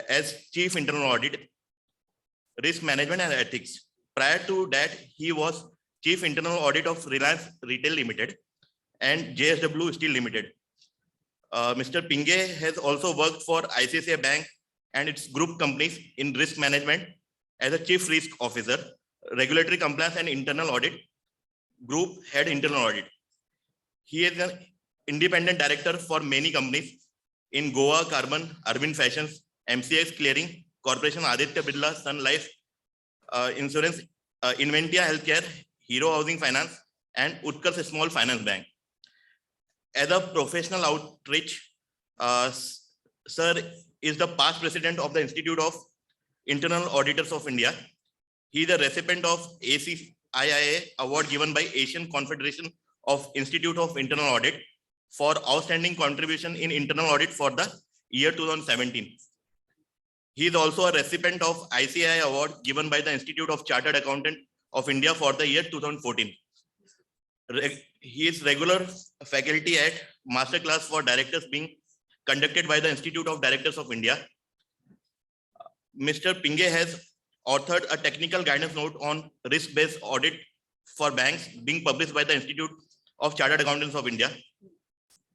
as Chief Internal Audit, Risk Management and Ethics. Prior to that, he was Chief Internal Audit of Reliance Retail Limited and JSW Steel Limited. Mr. Pinge has also worked for ICICI Bank and its group companies in risk management as a Chief Risk Officer, Regulatory Compliance and Internal Audit, Group Head Internal Audit. He is an independent director for many companies in Goa, Carbon, Arvind Fashions, MCX Clearing, Corporation Aditya Birla, Sun Life Insurance Inventia Healthcare, Hero Housing Finance, and Utkarsh Small Finance Bank. As a professional outreach, sir is the past president of the Institute of Internal Auditors of India. He is a recipient of ACIIA award given by Asian Confederation of Institute of Internal Audit for outstanding contribution in internal audit for the year 2017. He is also a recipient of ICII award given by the Institute of Chartered Accountant of India for the year 2014. He is regular faculty at Masterclass for Directors being conducted by the Institute of Directors of India. Mr. Pinge has authored a technical guidance note on risk-based audit for banks being published by the Institute of Chartered Accountants of India.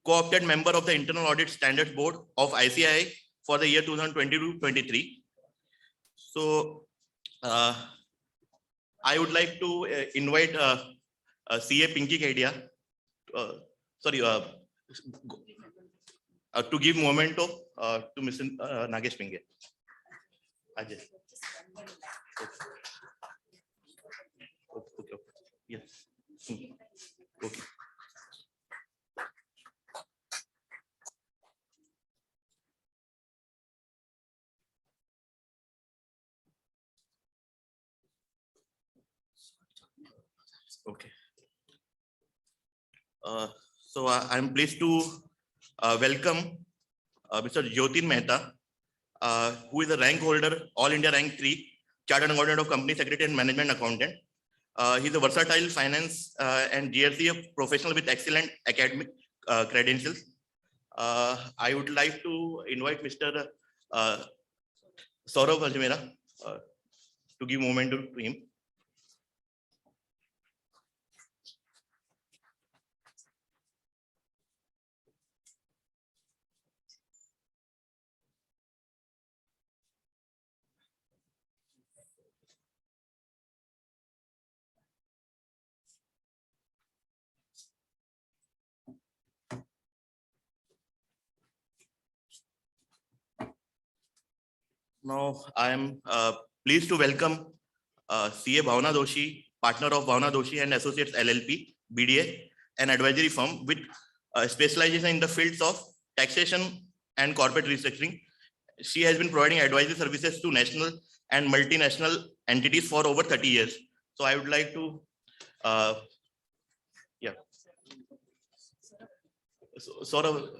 Co-opted member of the Internal Audit Standards Board of ICII for the year 2022-23. So I would like to invite CA Pinky Kedia, to give memento to Mr. Nagesh Pinge. Ajay. Okay. Yes. Okay. Okay. So I'm pleased to welcome Mr. Jyotin Mehta, who is a rank holder, All India Rank 3, Chartered Accountant of Company Secretary and Management Accountant. He's a versatile finance and GRC professional with excellent academic credentials. I would like to invite Mr. Saurav Ajmera to give momentum to him. Now, I am pleased to welcome CA Bhavna Doshi, partner of Bhavna Doshi and Associates LLP, BDA, an advisory firm with specialization in the fields of taxation and corporate restructuring. She has been providing advisory services to national and multinational entities for over 30 years. So I would like to, sort of.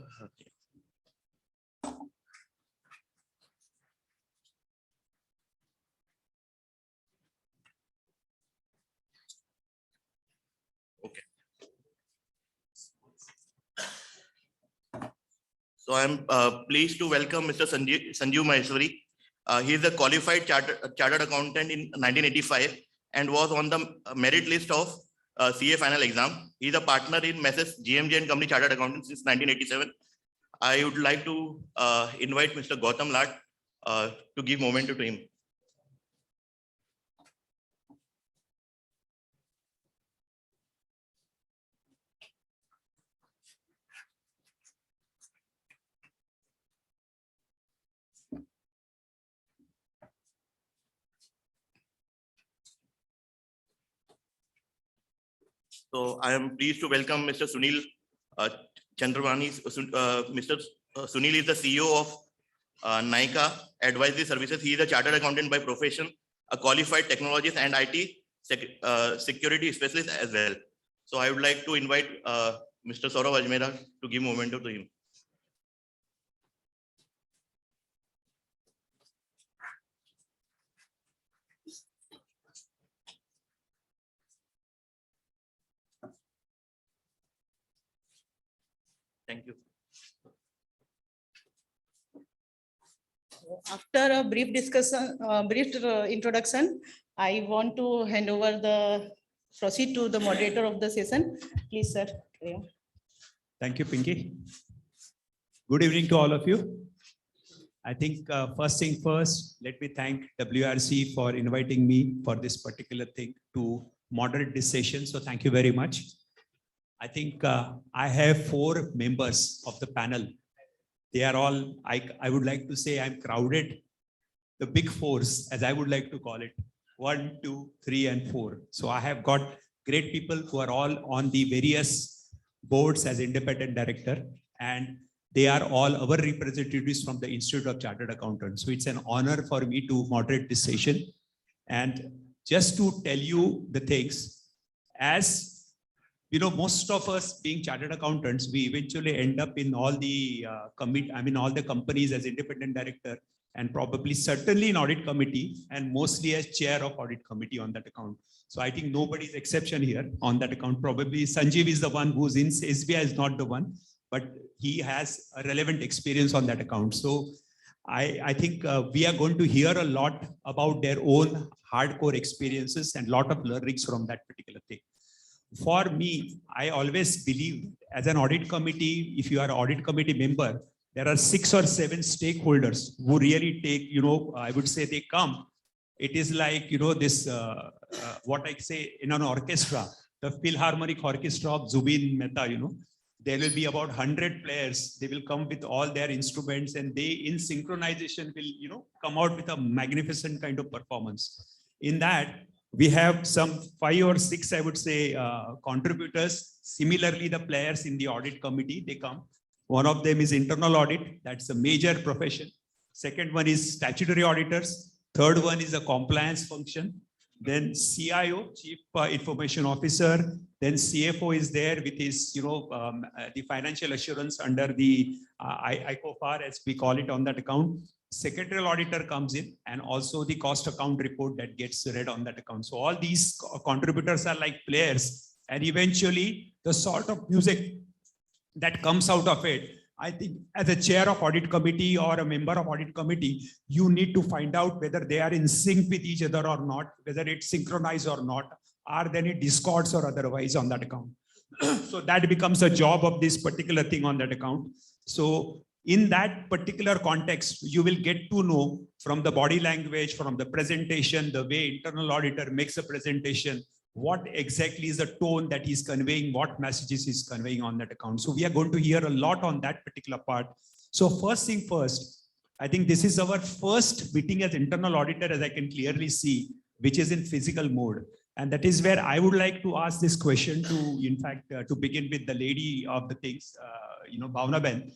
So I'm pleased to welcome Mr. Sanjeev Maheshwari. He is a qualified chartered accountant in 1985 and was on the merit list of CA final exam. He is a partner in Messrs. GMG and Company Chartered Accountants since 1987. I would like to invite Mr. Gautam Lat to give momentum to him. So I am pleased to welcome Mr. Sunil Chandravani. Mr. Sunil is the CEO of Nykaa Advisory Services. He is a chartered accountant by profession, a qualified technologist and IT security specialist as well. So I would like to invite Mr. Saurav Ajmera to give momentum to him. Thank you. After a brief discussion, introduction, I want to hand over proceed to the moderator of the session. Please, sir. Thank you, Pinky. Good evening to all of you. I think first thing first, let me thank WRC for inviting me for this particular thing to moderate this session. So thank you very much. I think I have 4 members of the panel. They are all, I would like to say I'm crowded, the big 4s, as I would like to call it. 1, 2, 3, and 4. So I have got great people who are all on the various boards as independent director, and they are all our representatives from the Institute of Chartered Accountants. So it's an honor for me to moderate this session. And just to tell you the things, as you know, most of us being chartered accountants, we eventually end up in all the all the companies as independent director, and probably certainly in audit committee, and mostly as chair of audit committee on that account. So I think nobody's exception here on that account. Probably Sanjeev is the one who's in SBI is not the one, but he has a relevant experience on that account. So I think we are going to hear a lot about their own hardcore experiences and lot of learnings from that particular thing. For me, I always believe as an audit committee, if you are an audit committee member, there are 6 or 7 stakeholders who really take, I would say they come. It is like, this, what I say in an orchestra, the Philharmonic Orchestra of Zubin Mehta, there will be about 100 players. They will come with all their instruments, and they in synchronization will, come out with a magnificent kind of performance. In that, we have some 5 or 6, I would say, contributors. Similarly, the players in the audit committee, they come. One of them is internal audit. That's a major profession. Second one is statutory auditors. Third one is a compliance function. Then CIO, Chief Information Officer. Then CFO is there with his, the financial assurance under the ICOFAR, as we call it on that account. Secretarial auditor comes in, and also the cost account report that gets read on that account. So all these contributors are like players, and eventually the sort of music that comes out of it, I think as a chair of audit committee or a member of audit committee, you need to find out whether they are in sync with each other or not, whether it's synchronized or not, are there any discords or otherwise on that account. So that becomes a job of this particular thing on that account. So in that particular context, you will get to know from the body language, from the presentation, the way internal auditor makes a presentation, what exactly is the tone that he's conveying, what messages he's conveying on that account. So we are going to hear a lot on that particular part. So first thing first, I think this is our first meeting as internal auditor, as I can clearly see, which is in physical mode. And that is where I would like to ask this question to, in fact, to begin with the lady of the things, Bhavna Ben.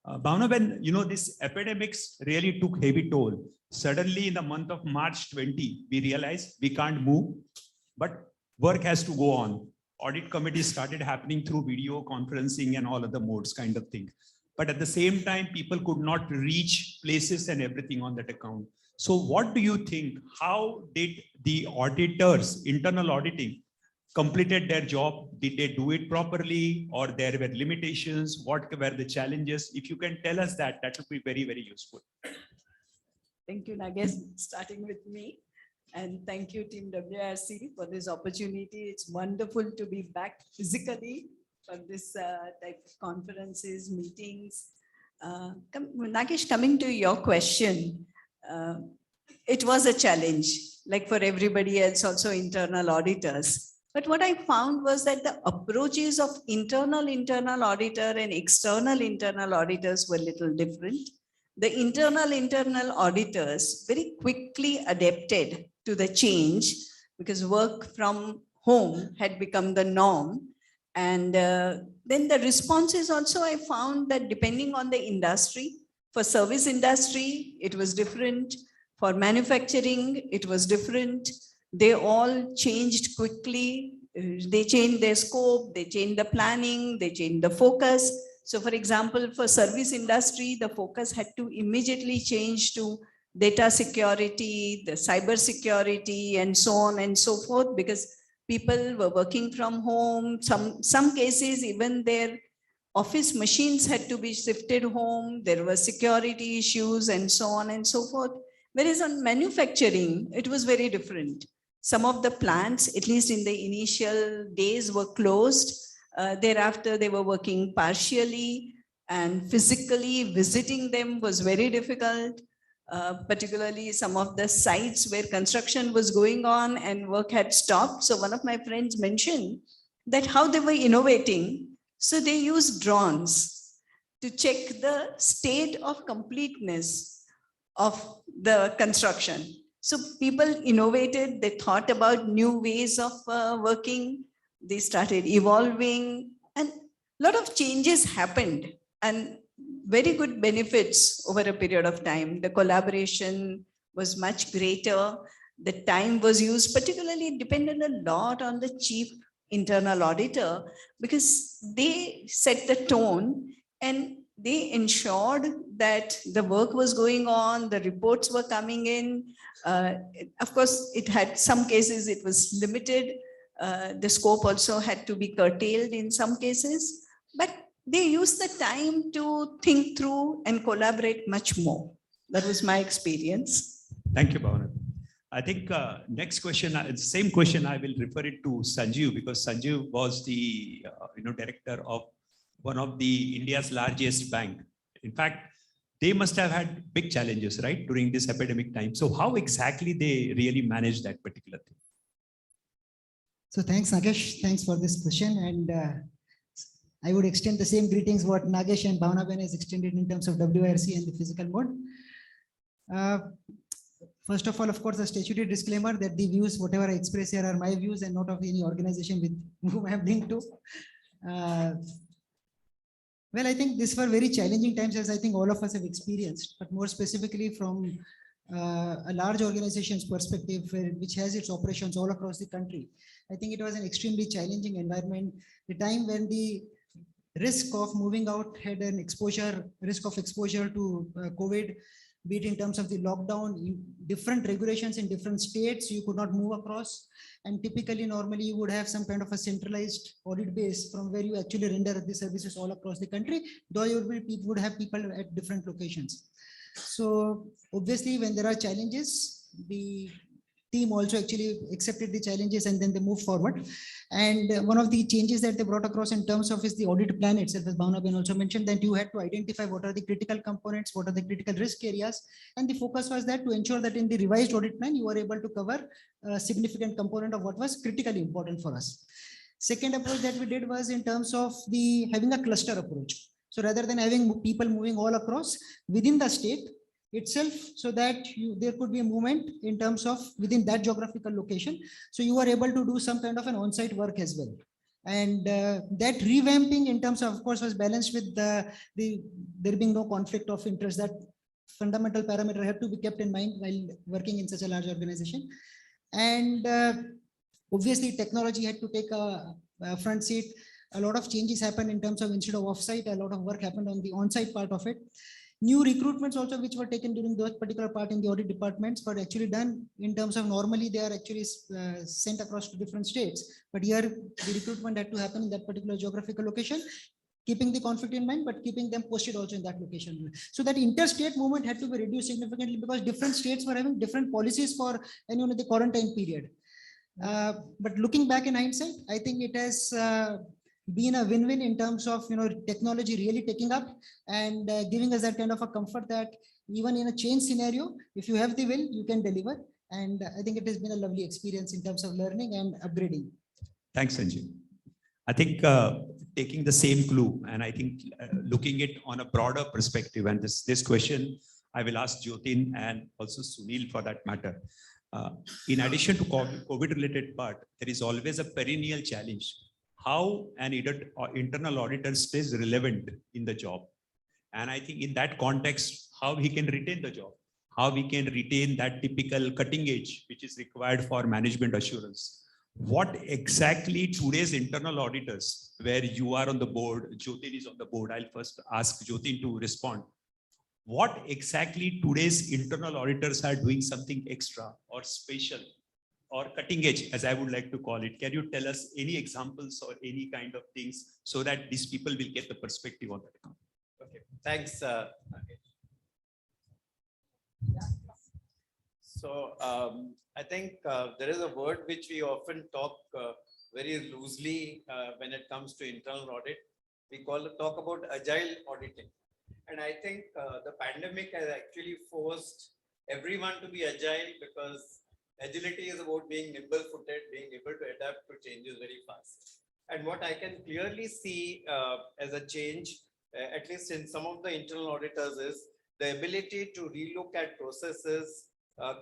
Bhavna Ben, this epidemics really took heavy toll. Suddenly in the month of March 20, we realized we can't move, but work has to go on. Audit committees started happening through video conferencing and all other modes kind of thing. But at the same time, people could not reach places and everything on that account. So what do you think? How did the auditors, internal auditing, completed their job? Did they do it properly, or there were limitations? What were the challenges? If you can tell us that, that would be very, very useful. Thank you, Nagesh, starting with me. And thank you, Team WRC, for this opportunity. It's wonderful to be back physically for this type of conferences, meetings. Nagesh, coming to your question, it was a challenge, like for everybody else, also internal auditors. But what I found was that the approaches of internal auditor and external internal auditors were a little different. The internal auditors very quickly adapted to the change because work from home had become the norm. And then the responses also, I found that depending on the industry, for service industry, it was different. For manufacturing, it was different. They all changed quickly. They changed their scope, they changed the planning, they changed the focus. So for example, for service industry, the focus had to immediately change to data security, the cyber security, and so on and so forth, because people were working from home. Some cases, even their office machines had to be shifted home. There were security issues and so on and so forth. Whereas on manufacturing, it was very different. Some of the plants, at least in the initial days, were closed. Thereafter, they were working partially, and physically visiting them was very difficult. Particularly some of the sites where construction was going on and work had stopped. So one of my friends mentioned that how they were innovating. So they used drones to check the state of completeness of the construction. So people innovated, they thought about new ways of working, they started evolving, and a lot of changes happened and very good benefits over a period of time. The collaboration was much greater. The time was used, particularly depended a lot on the chief internal auditor, because they set the tone and they ensured that the work was going on, the reports were coming in. Of course, it had some cases, it was limited. The scope also had to be curtailed in some cases, but they used the time to think through and collaborate much more. That was my experience. Thank you, Bhavana. I think next question, same question, I will refer it to Sanjeev, because Sanjeev was the director of one of the India's largest bank. In fact, they must have had big challenges, right, during this epidemic time. So how exactly they really managed that particular thing? So thanks, Nagesh. Thanks for this question. And I would extend the same greetings what Nagesh and Bhavana Ben has extended in terms of WIRC and the physical mode. First of all, of course, a statutory disclaimer that the views, whatever I express here, are my views and not of any organization with whom I have linked to. Well, I think these were very challenging times, as I think all of us have experienced, but more specifically from a large organization's perspective, which has its operations all across the country. I think it was an extremely challenging environment. The time when the risk of moving out had an risk of exposure to COVID, be it in terms of the lockdown, different regulations in different states, you could not move across. And typically, normally, you would have some kind of a centralized audit base from where you actually render the services all across the country, though you would have people at different locations. So obviously, when there are challenges, the team also actually accepted the challenges and then they moved forward. And one of the changes that they brought across in terms of is the audit plan itself, as Bhavana Ben also mentioned, that you had to identify what are the critical components, what are the critical risk areas. And the focus was that to ensure that in the revised audit plan, you were able to cover a significant component of what was critically important for us. Second approach that we did was in terms of having a cluster approach. So rather than having people moving all across within the state itself, so that there could be a movement in terms of within that geographical location. So you are able to do some kind of an on-site work as well. And that revamping in terms of course, was balanced with there being no conflict of interest. That fundamental parameter had to be kept in mind while working in such a large organization. And obviously, technology had to take a front seat. A lot of changes happened in terms of instead of offsite, a lot of work happened on the on-site part of it. New recruitments also, which were taken during those particular part in the audit departments, were actually done in terms of normally they are actually sent across to different states. But here the recruitment had to happen in that particular geographical location, keeping the conflict in mind, but keeping them posted also in that location. So that interstate movement had to be reduced significantly because different states were having different policies for the quarantine period. But looking back in hindsight, I think it has been a win-win in terms of technology really taking up and giving us that kind of a comfort that even in a change scenario, if you have the will, you can deliver. And I think it has been a lovely experience in terms of learning and upgrading. Thanks, Sanjay. I think taking the same clue and I think looking it on a broader perspective, and this question I will ask Jyotin and also Sunil for that matter. In addition to COVID-related part, there is always a perennial challenge. How an internal auditor stays relevant in the job. And I think in that context, how he can retain the job, how we can retain that typical cutting edge, which is required for management assurance. What exactly today's internal auditors, where you are on the board, Jyotin is on the board, I'll first ask Jyotin to respond. What exactly today's internal auditors are doing something extra or special or cutting edge, as I would like to call it? Can you tell us any examples or any kind of things so that these people will get the perspective on that? Okay, thanks. So I think there is a word which we often talk very loosely when it comes to internal audit. We talk about agile auditing. And I think the pandemic has actually forced everyone to be agile, because agility is about being nimble-footed, being able to adapt to changes very fast. And what I can clearly see as a change, at least in some of the internal auditors, is the ability to relook at processes,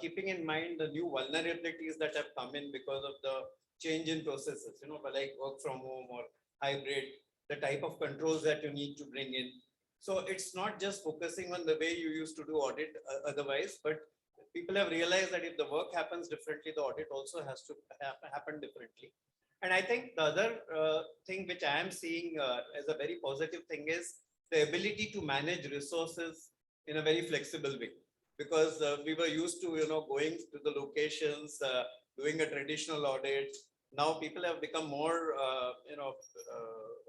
keeping in mind the new vulnerabilities that have come in because of the change in processes, like work from home or hybrid, the type of controls that you need to bring in. So it's not just focusing on the way you used to do audit otherwise, but people have realized that if the work happens differently, the audit also has to happen differently. And I think the other thing which I am seeing as a very positive thing is the ability to manage resources in a very flexible way. Because we were used to, going to the locations, doing a traditional audit. Now people have become more,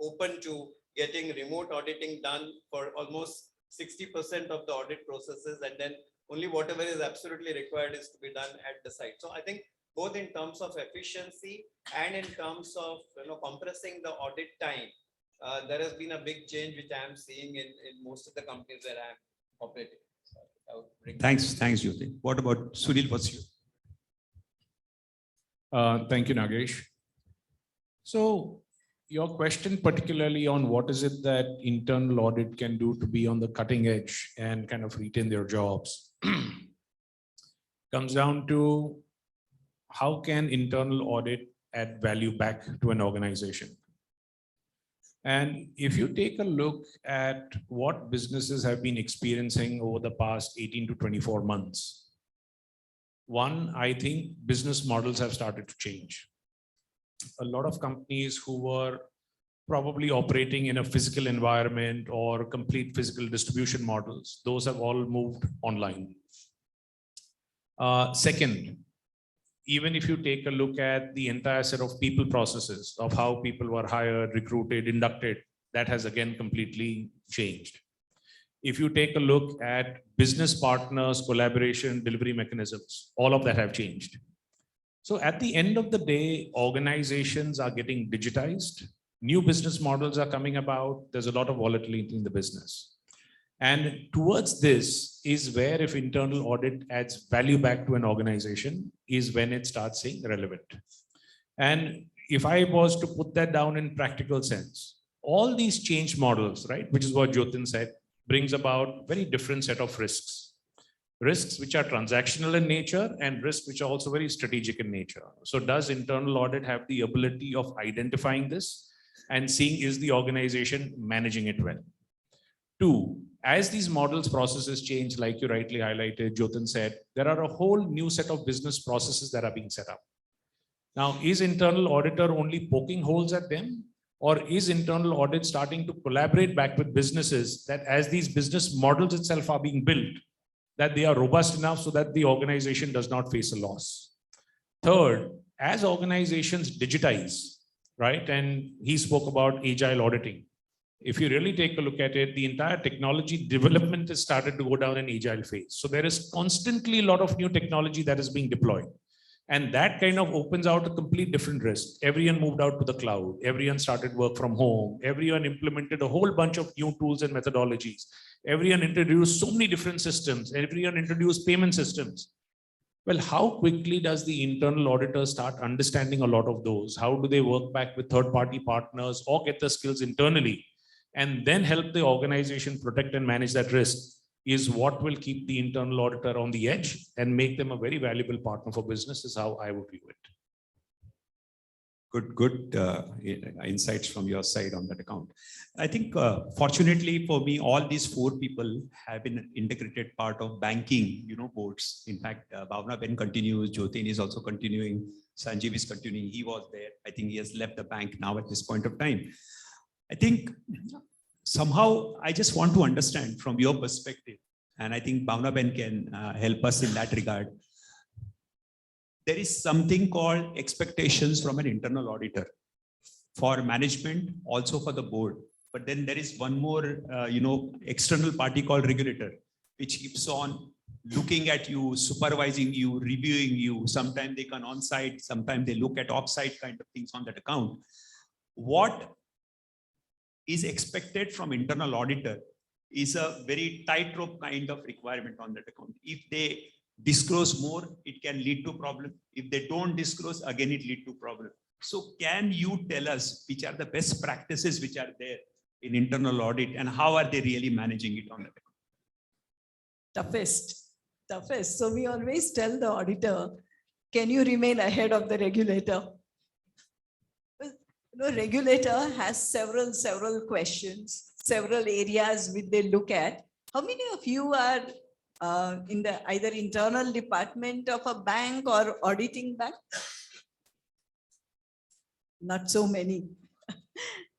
open to getting remote auditing done for almost 60% of the audit processes, and then only whatever is absolutely required is to be done at the site. So I think both in terms of efficiency and in terms of compressing the audit time, there has been a big change which I am seeing in most of the companies where I am operating. Thanks, Jyoti. What about Sunil? What's you? Thank you, Nagesh. So your question particularly on what is it that internal audit can do to be on the cutting edge and kind of retain their jobs comes down to how can internal audit add value back to an organization. And if you take a look at what businesses have been experiencing over the past 18 to 24 months, one, I think business models have started to change. A lot of companies who were probably operating in a physical environment or complete physical distribution models, those have all moved online. Second, even if you take a look at the entire set of people processes of how people were hired, recruited, inducted, that has again completely changed. If you take a look at business partners, collaboration, delivery mechanisms, all of that have changed. So at the end of the day, organizations are getting digitized. New business models are coming about. There's a lot of volatility in the business. And towards this is where if internal audit adds value back to an organization is when it starts saying relevant. And if I was to put that down in practical sense, all these change models, right, which is what Jyotin said, brings about very different set of risks. Risks which are transactional in nature and risks which are also very strategic in nature. So does internal audit have the ability of identifying this and seeing is the organization managing it well? Two, as these models processes change, like you rightly highlighted, Jyotin said, there are a whole new set of business processes that are being set up. Now, is internal auditor only poking holes at them? Or is internal audit starting to collaborate back with businesses that as these business models itself are being built, that they are robust enough so that the organization does not face a loss? Third, as organizations digitize, right? And he spoke about agile auditing. If you really take a look at it, the entire technology development has started to go down an agile phase. So there is constantly a lot of new technology that is being deployed. And that kind of opens out a complete different risk. Everyone moved out to the cloud. Everyone started work from home. Everyone implemented a whole bunch of new tools and methodologies. Everyone introduced so many different systems. Everyone introduced payment systems. Well, how quickly does the internal auditor start understanding a lot of those? How do they work back with third-party partners or get the skills internally and then help the organization protect and manage that risk is what will keep the internal auditor on the edge and make them a very valuable partner for business is how I would view it. Good insights from your side on that account. I think fortunately for me, all these four people have been an integrated part of banking, boards. In fact, Bhavna Ben continues, Jyotin is also continuing, Sanjeev is continuing, he was there. I think he has left the bank now at this point of time. I think somehow I just want to understand from your perspective, and I think Bhavna Ben can help us in that regard. There is something called expectations from an internal auditor for management, also for the board. But then there is one more, external party called regulator, which keeps on looking at you, supervising you, reviewing you. Sometimes they come on site, sometimes they look at off-site kind of things on that account. What is expected from internal auditor is a very tightrope kind of requirement on that account. If they disclose more, it can lead to problem. If they don't disclose, again, it lead to problem. So can you tell us which are the best practices which are there in internal audit and how are they really managing it on that account? Toughest. toughest. So we always tell the auditor, can you remain ahead of the regulator? The regulator has several questions, several areas which they look at. How many of you are in the either internal department of a bank or auditing bank? Not so many.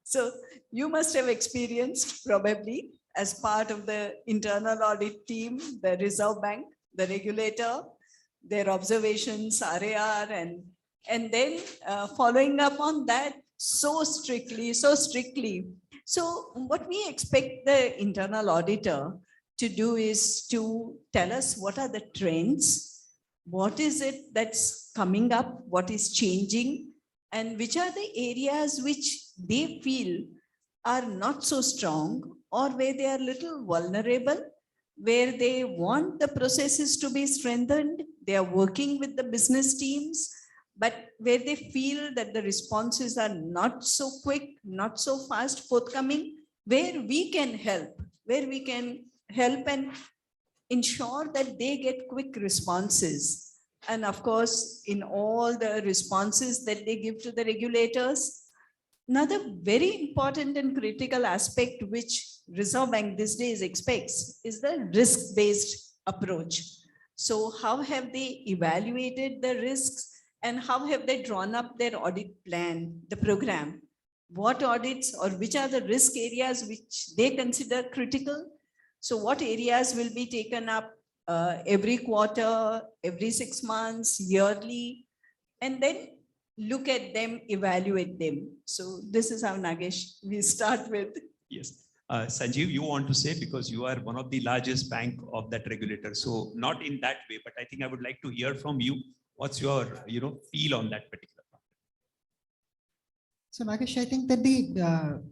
So you must have experienced probably as part of the internal audit team, the Reserve Bank, the regulator, their observations, RAR, and then following up on that so strictly. So what we expect the internal auditor to do is to tell us what are the trends, what is it that's coming up, what is changing, and which are the areas which they feel are not so strong or where they are little vulnerable, where they want the processes to be strengthened. They are working with the business teams, but where they feel that the responses are not so quick, not so fast forthcoming, where we can help and ensure that they get quick responses. And of course, in all the responses that they give to the regulators, another very important and critical aspect which Reserve Bank these days expects is the risk-based approach. So how have they evaluated the risks and how have they drawn up their audit plan, the program? What audits or which are the risk areas which they consider critical? So what areas will be taken up every quarter, every 6 months, yearly, and then look at them, evaluate them. So this is how, Nagesh, we start with. Yes. Sanjeev, you want to say, because you are one of the largest bank of that regulator. So not in that way, but I think I would like to hear from you. What's your, feel on that particular part? So Nagesh, I think that the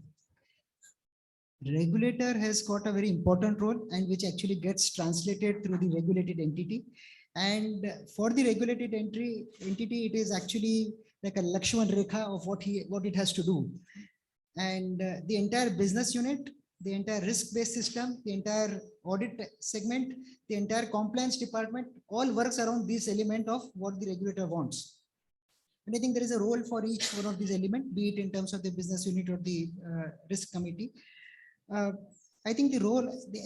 regulator has got a very important role and which actually gets translated through the regulated entity. And for the regulated entity, it is actually like a Lakshman Rekha of what it has to do. And the entire business unit, the entire risk-based system, the entire audit segment, the entire compliance department, all works around this element of what the regulator wants. And I think there is a role for each one of these elements, be it in terms of the business unit or the risk committee. I think the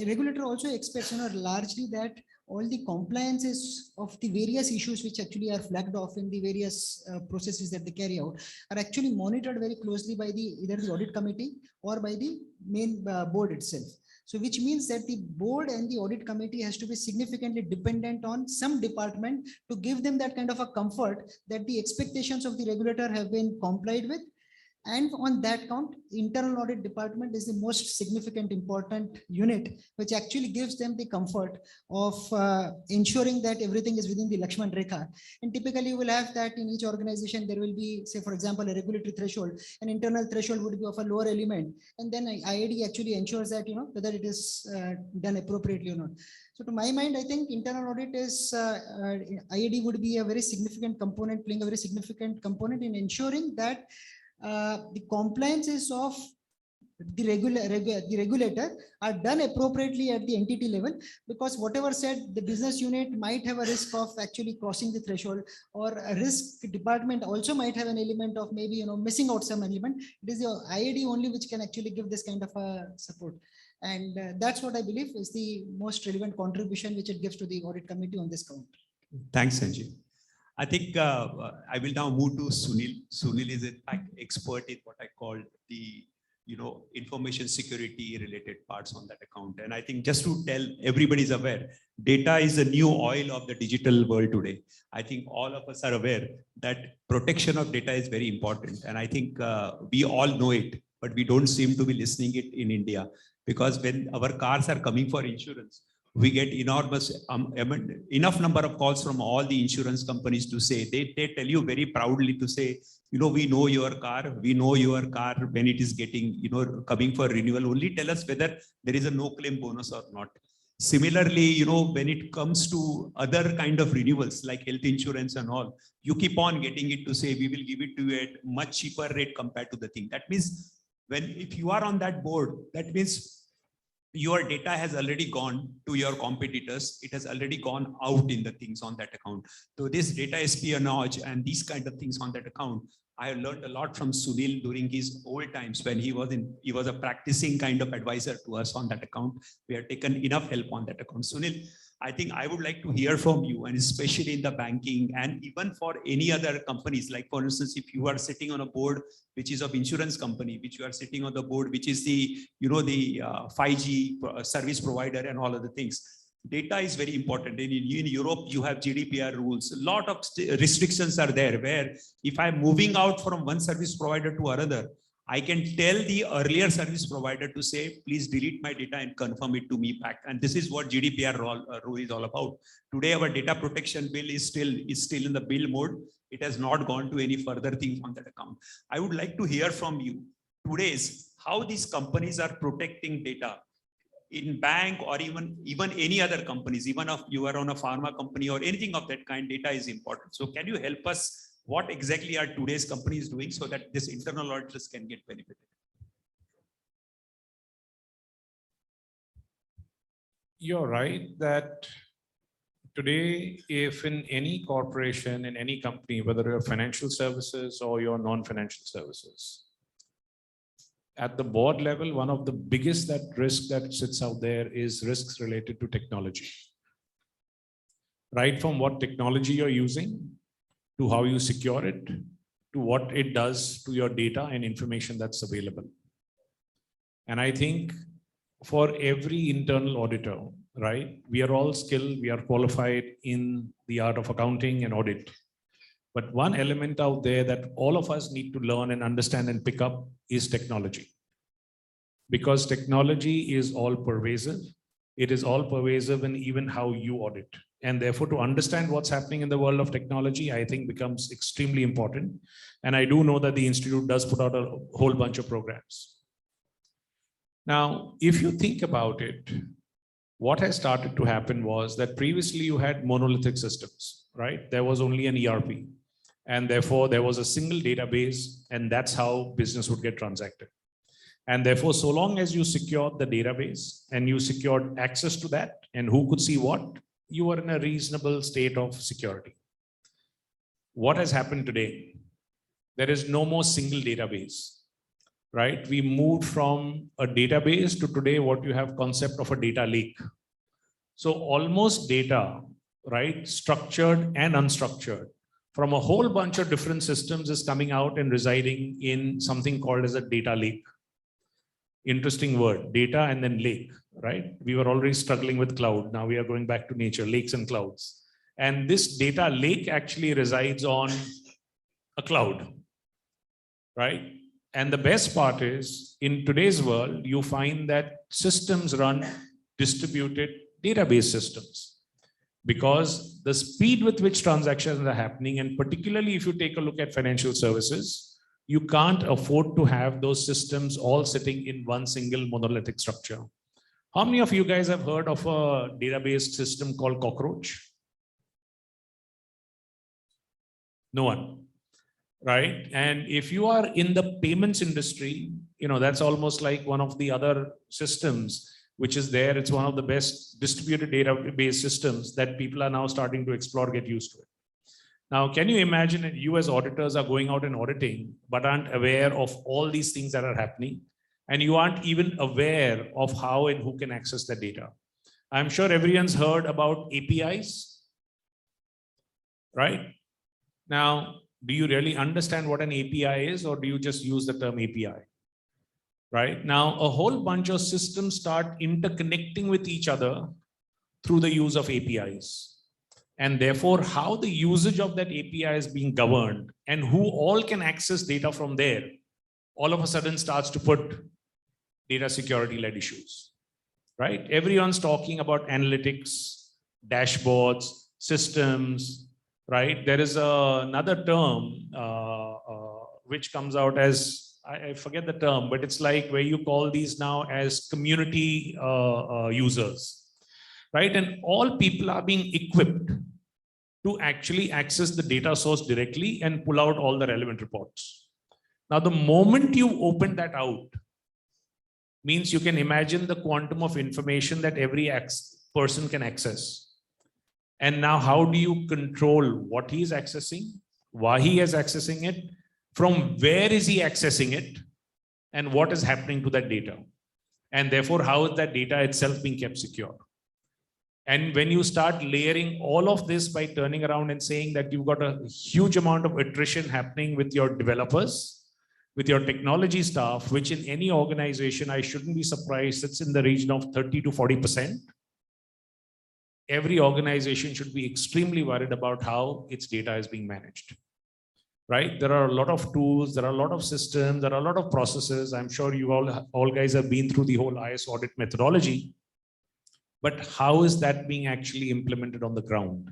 regulator also expects, largely that all the compliances of the various issues which actually are flagged off in the various processes that they carry out are actually monitored very closely by either the audit committee or by the main board itself. So which means that the board and the audit committee has to be significantly dependent on some department to give them that kind of a comfort that the expectations of the regulator have been complied with. And on that count, internal audit department is the most significant important unit, which actually gives them the comfort of ensuring that everything is within the Lakshman Rekha. And typically you will have that in each organization, there will be, say, for example, a regulatory threshold, an internal threshold would be of a lower element. And then IAD actually ensures that, whether it is done appropriately or not. So to my mind, I think internal audit is, IAD would be a very significant component, playing a very significant component in ensuring that the compliances of the regulator are done appropriately at the entity level, because whatever said, the business unit might have a risk of actually crossing the threshold, or a risk department also might have an element of maybe missing out some element. It is the IAD only which can actually give this kind of a support. And that's what I believe is the most relevant contribution which it gives to the audit committee on this count. Thanks, Sanjay. I think I will now move to Sunil. Sunil is in fact expert in what I call the information security related parts on that account. And I think just to tell everybody is aware, data is the new oil of the digital world today. I think all of us are aware that protection of data is very important. And I think we all know it, but we don't seem to be listening it in India, because when our cars are coming for insurance, we get enormous, enough number of calls from all the insurance companies to say, they tell you very proudly to say, we know your car when it is getting, coming for renewal, only tell us whether there is a no claim bonus or not. Similarly, when it comes to other kind of renewals like health insurance and all, you keep on getting it to say, we will give it to you at much cheaper rate compared to the thing. That means if you are on that board, that means your data has already gone to your competitors. It has already gone out in the things on that account. So this data espionage and these kind of things on that account, I have learned a lot from Sunil during his old times when he was a practicing kind of advisor to us on that account. We have taken enough help on that account. Sunil, I think I would like to hear from you, and especially in the banking and even for any other companies, like for instance, if you are sitting on a board which is of insurance company, which you are sitting on the board, which is the, you know, the 5G service provider and all of the things. Data is very important. In Europe, you have GDPR rules. A lot of restrictions are there where if I'm moving out from one service provider to another, I can tell the earlier service provider to say, please delete my data and confirm it to me back. And this is what GDPR rule is all about. Today, our data protection bill is still in the bill mode. It has not gone to any further things on that account. I would like to hear from you today's how these companies are protecting data in bank or even any other companies, even if you are on a pharma company or anything of that kind, data is important. So can you help us? What exactly are today's companies doing so that this internal auditors can get benefited? You're right that today, if in any corporation, in any company, whether you're financial services or you're non-financial services, at the board level, one of the biggest risk that sits out there is risks related to technology. Right from what technology you're using, to how you secure it, to what it does to your data and information that's available. And I think for every internal auditor, right, we are all skilled, we are qualified in the art of accounting and audit. But one element out there that all of us need to learn and understand and pick up is technology. Because technology is all pervasive. It is all pervasive in even how you audit. And therefore, to understand what's happening in the world of technology, I think becomes extremely important. And I do know that the Institute does put out a whole bunch of programs. Now, if you think about it, what has started to happen was that previously you had monolithic systems, right? There was only an ERP. And therefore, there was a single database, and that's how business would get transacted. And therefore, so long as you secured the database and you secured access to that and who could see what, you were in a reasonable state of security. What has happened today? There is no more single database, right? We moved from a database to today what you have concept of a data lake. So almost data, right, structured and unstructured, from a whole bunch of different systems is coming out and residing in something called as a data lake. Interesting word, data and then lake, right? We were already struggling with cloud. Now we are going back to nature, lakes and clouds. And this data lake actually resides on a cloud, right? And the best part is in today's world, you find that systems run distributed database systems because the speed with which transactions are happening, and particularly if you take a look at financial services, you can't afford to have those systems all sitting in one single monolithic structure. How many of you guys have heard of a database system called Cockroach? No one, right? And if you are in the payments industry, you know, that's almost like one of the other systems which is there. It's one of the best distributed database systems that people are now starting to explore, get used to it. Now, can you imagine that you as auditors are going out and auditing, but aren't aware of all these things that are happening? And you aren't even aware of how and who can access the data. I'm sure everyone's heard about APIs, right? Now, do you really understand what an API is, or do you just use the term API? Right? Now, a whole bunch of systems start interconnecting with each other through the use of APIs. And therefore, how the usage of that API is being governed and who all can access data from there, all of a sudden starts to put data security-led issues, right? Everyone's talking about analytics, dashboards, systems, right? There is another term which comes out as, I forget the term, but it's like where you call these now as community users, right? And all people are being equipped to actually access the data source directly and pull out all the relevant reports. Now, the moment you open that out, means you can imagine the quantum of information that every person can access. And now how do you control what he is accessing, why he is accessing it, from where is he accessing it, and what is happening to that data? And therefore, how is that data itself being kept secure? And when you start layering all of this by turning around and saying that you've got a huge amount of attrition happening with your developers, with your technology staff, which in any organization, I shouldn't be surprised, it's in the region of 30 to 40%. Every organization should be extremely worried about how its data is being managed, right? There are a lot of tools, there are a lot of systems, there are a lot of processes. I'm sure you all guys have been through the whole IS audit methodology, but how is that being actually implemented on the ground?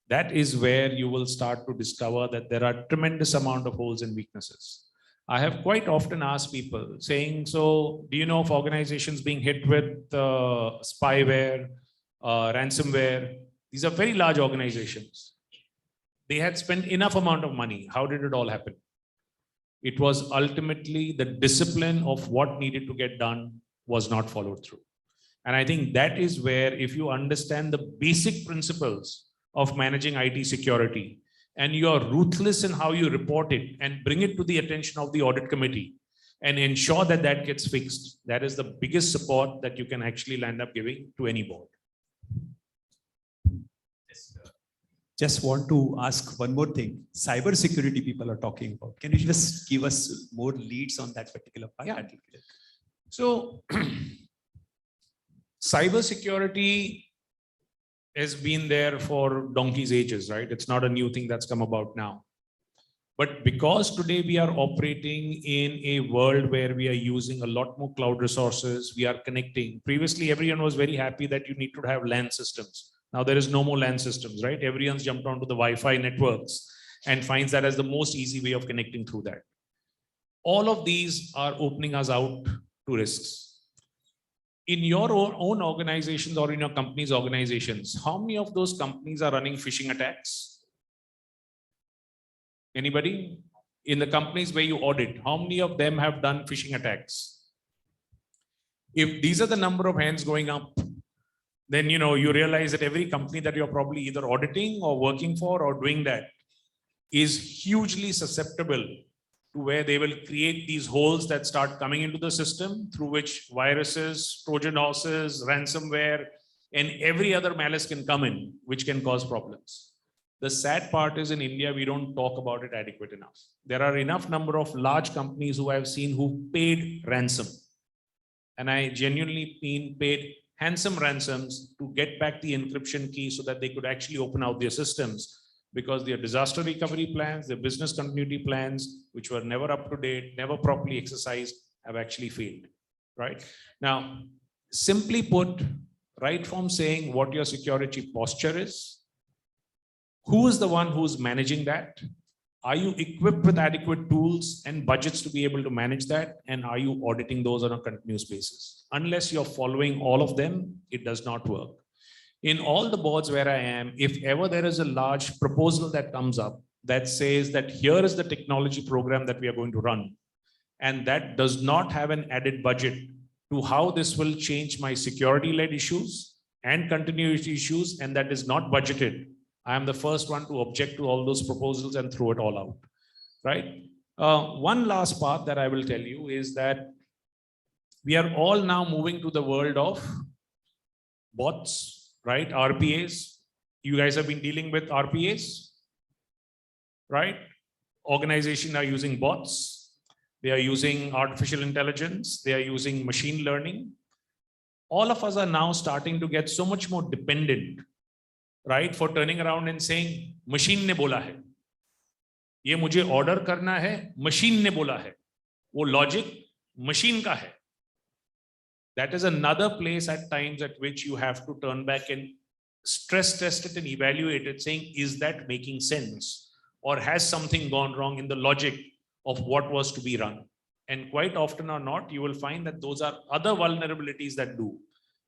That is where you will start to discover that there are tremendous amount of holes and weaknesses. I have quite often asked people saying, so do you know of organizations being hit with spyware, ransomware? These are very large organizations. They had spent enough amount of money. How did it all happen? It was ultimately the discipline of what needed to get done was not followed through. And I think that is where, if you understand the basic principles of managing IT security, and you are ruthless in how you report it and bring it to the attention of the audit committee and ensure that that gets fixed, that is the biggest support that you can actually land up giving to any board. Just want to ask one more thing. Cyber security people are talking about. Can you just give us more leads on that particular part? Yeah. So cyber security has been there for donkey's ages, right? It's not a new thing that's come about now. But because today we are operating in a world where we are using a lot more cloud resources, we are connecting. Previously, everyone was very happy that you need to have LAN systems. Now there is no more LAN systems, right? Everyone's jumped onto the Wi-Fi networks and finds that as the most easy way of connecting through that. All of these are opening us out to risks. In your own organizations or in your company's organizations, how many of those companies are running phishing attacks? Anybody? In the companies where you audit, how many of them have done phishing attacks? If these are the number of hands going up, then you realize that every company that you're probably either auditing or working for or doing that is hugely susceptible to where they will create these holes that start coming into the system through which viruses, Trojan horses, ransomware, and every other malice can come in, which can cause problems. The sad part is in India, we don't talk about it adequate enough. There are enough number of large companies who I've seen who paid ransom. And I genuinely mean paid handsome ransoms to get back the encryption key so that they could actually open out their systems, because their disaster recovery plans, their business continuity plans, which were never up to date, never properly exercised, have actually failed, right? Now, simply put, right from saying what your security posture is, who is the one who's managing that? Are you equipped with adequate tools and budgets to be able to manage that? And are you auditing those on a continuous basis? Unless you're following all of them, it does not work. In all the boards where I am, if ever there is a large proposal that comes up that says that here is the technology program that we are going to run, and that does not have an added budget to how this will change my security-led issues and continuity issues, and that is not budgeted, I am the first one to object to all those proposals and throw it all out, right? One last part that I will tell you is that we are all now moving to the world of bots, right? RPAs. You guys have been dealing with RPAs, right? Organizations are using bots. They are using artificial intelligence. They are using machine learning. All of us are now starting to get so much more dependent, right? For turning around and saying, machine ने बोला है, ये मुझे order करना है, machine ने बोला है, वो logic machine का है. That is another place at times at which you have to turn back and stress test it and evaluate it, saying, is that making sense? Or has something gone wrong in the logic of what was to be run? And quite often or not, you will find that those are other vulnerabilities that do.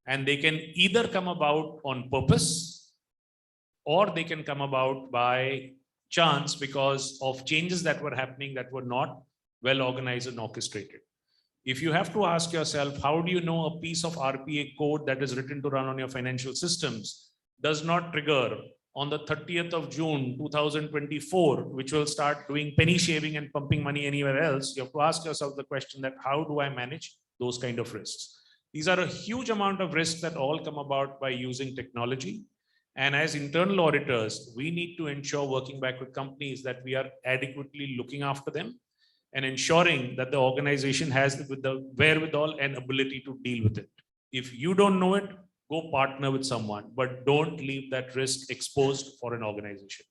And they can either come about on purpose, or they can come about by chance because of changes that were happening that were not well organized and orchestrated. If you have to ask yourself, how do you know a piece of RPA code that is written to run on your financial systems does not trigger on the 30th of June, 2024, which will start doing penny shaving and pumping money anywhere else? You have to ask yourself the question that how do I manage those kind of risks? These are a huge amount of risks that all come about by using technology. And as internal auditors, we need to ensure, working back with companies, that we are adequately looking after them and ensuring that the organization has the wherewithal and ability to deal with it. If you don't know it, go partner with someone, but don't leave that risk exposed for an organization.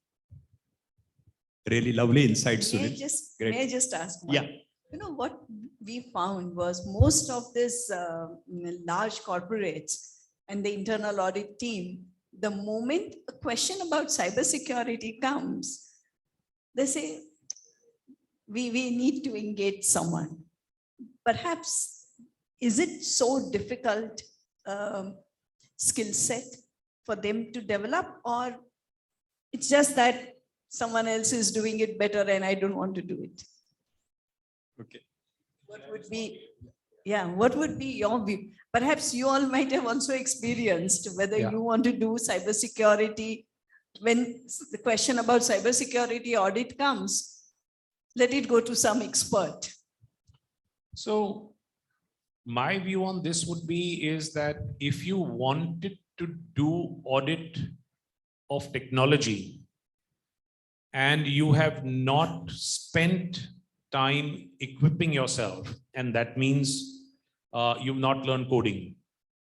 Really lovely insights, May I Sunil. just, Great. may I just ask one? Yeah. You know, what we found was most of this large corporates and the internal audit team, the moment a question about cybersecurity comes, they say, we need to engage someone. Perhaps, is it so difficult skill set for them to develop, or it's just that someone else is doing it better and I don't want to do it? Okay. What would be, yeah, what would be your view? Perhaps you all might have also experienced whether you want to do cybersecurity. When the question about cybersecurity audit comes, let it go to some expert. So my view on this would be is that if you wanted to do audit of technology and you have not spent time equipping yourself, and that means you've not learned coding,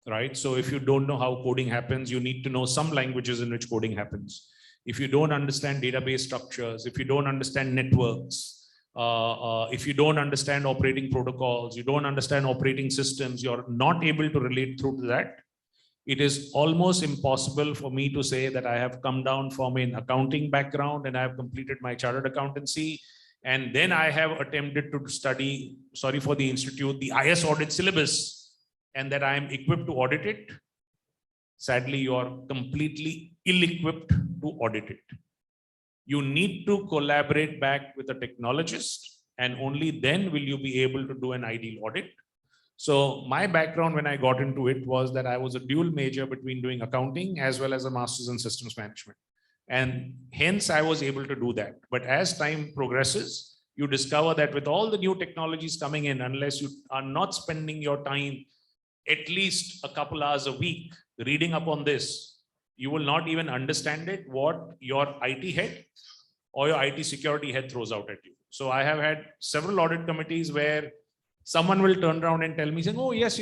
right? So if you don't know how coding happens, you need to know some languages in which coding happens. If you don't understand database structures, if you don't understand networks, if you don't understand operating protocols, you don't understand operating systems, you're not able to relate through to that, it is almost impossible for me to say that I have come down from an accounting background and I have completed my chartered accountancy, and then I have attempted to study, sorry for the institute, the IS audit syllabus, and that I am equipped to audit it. Sadly, you are completely ill-equipped to audit it. You need to collaborate back with a technologist, and only then will you be able to do an ideal audit. So my background when I got into it was that I was a dual major between doing accounting as well as a master's in systems management. And hence I was able to do that. But as time progresses, you discover that with all the new technologies coming in, unless you are not spending your time at least a couple hours a week reading up on this, you will not even understand it, what your IT head or your IT security head throws out at you. So I have had several audit committees where someone will turn around and tell me, saying, oh, yes,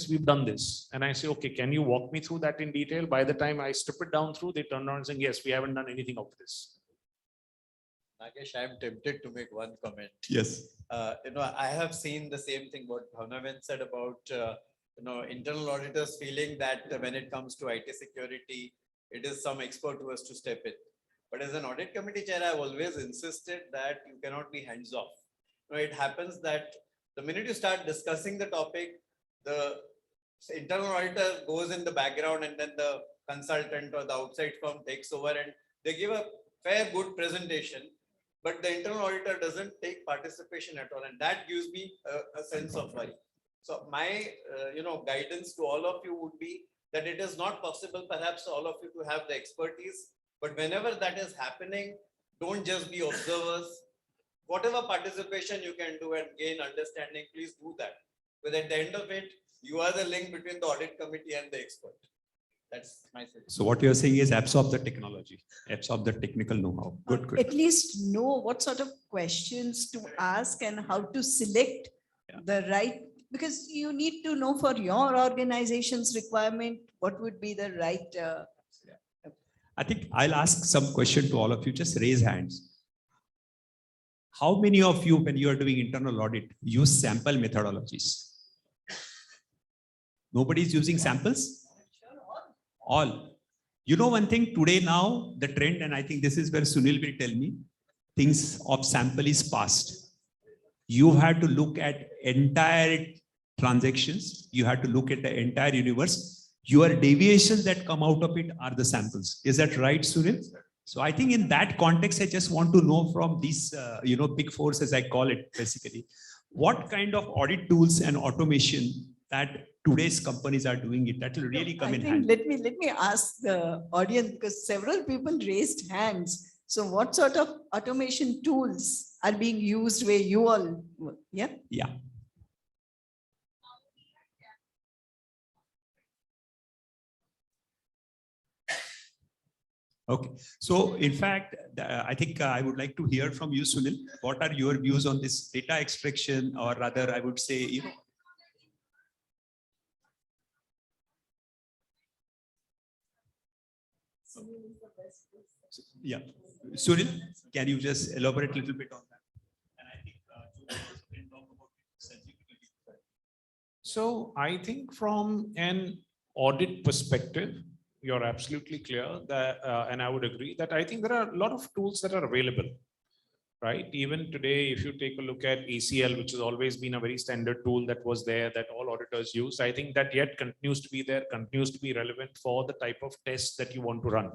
we've done this. And I say, okay, can you walk me through that in detail? By the time I strip it down through, they turn around and say, yes, we haven't done anything of this. Nagesh, I'm tempted to make one comment. Yes. I have seen the same thing what Bhavnaven said about internal auditors feeling that when it comes to IT security, it is some expert who has to step in. But as an audit committee chair, I've always insisted that you cannot be hands off. It happens that the minute you start discussing the topic, the internal auditor goes in the background and then the consultant or the outside firm takes over and they give a fair, good presentation, but the internal auditor doesn't take participation at all. And that gives me a sense of worry. So my, guidance to all of you would be that it is not possible, perhaps all of you to have the expertise, but whenever that is happening, don't just be observers. Whatever participation you can do and gain understanding, please do that. But at the end of it, you are the link between the audit committee and the expert. That's my suggestion. So what you're saying is absorb the technology, absorb the technical know-how. Good. At least know what sort of questions to ask and how to select the right, because you need to know for your organization's requirement, what would be the right. I think I'll ask some question to all of you. Just raise hands. How many of you, when you are doing internal audit, use sample methodologies? Nobody is using samples? All. You know one thing, today now, the trend, and I think this is where Sunil will tell me, things of sample is past. You have to look at entire transactions. You have to look at the entire universe. Your deviations that come out of it are the samples. Is that right, Sunil? So I think in that context, I just want to know from these, big fours, as I call it, basically, what kind of audit tools and automation that today's companies are doing it, that will really come I in think handy. let me ask the audience, because several people raised hands. So what sort of automation tools are being used where you all, yeah? Yeah. Okay, so in fact, I think I would like to hear from you, Sunil. What are your views on this data extraction, or rather, I would say, you know, yeah, Sunil, can you just elaborate a little bit on that? And I think can talk about it. So I think from an audit perspective, you're absolutely clear that, and I would agree that I think there are a lot of tools that are available, right? Even today, if you take a look at ACL, which has always been a very standard tool that was there that all auditors use, I think that yet continues to be there, continues to be relevant for the type of tests that you want to run.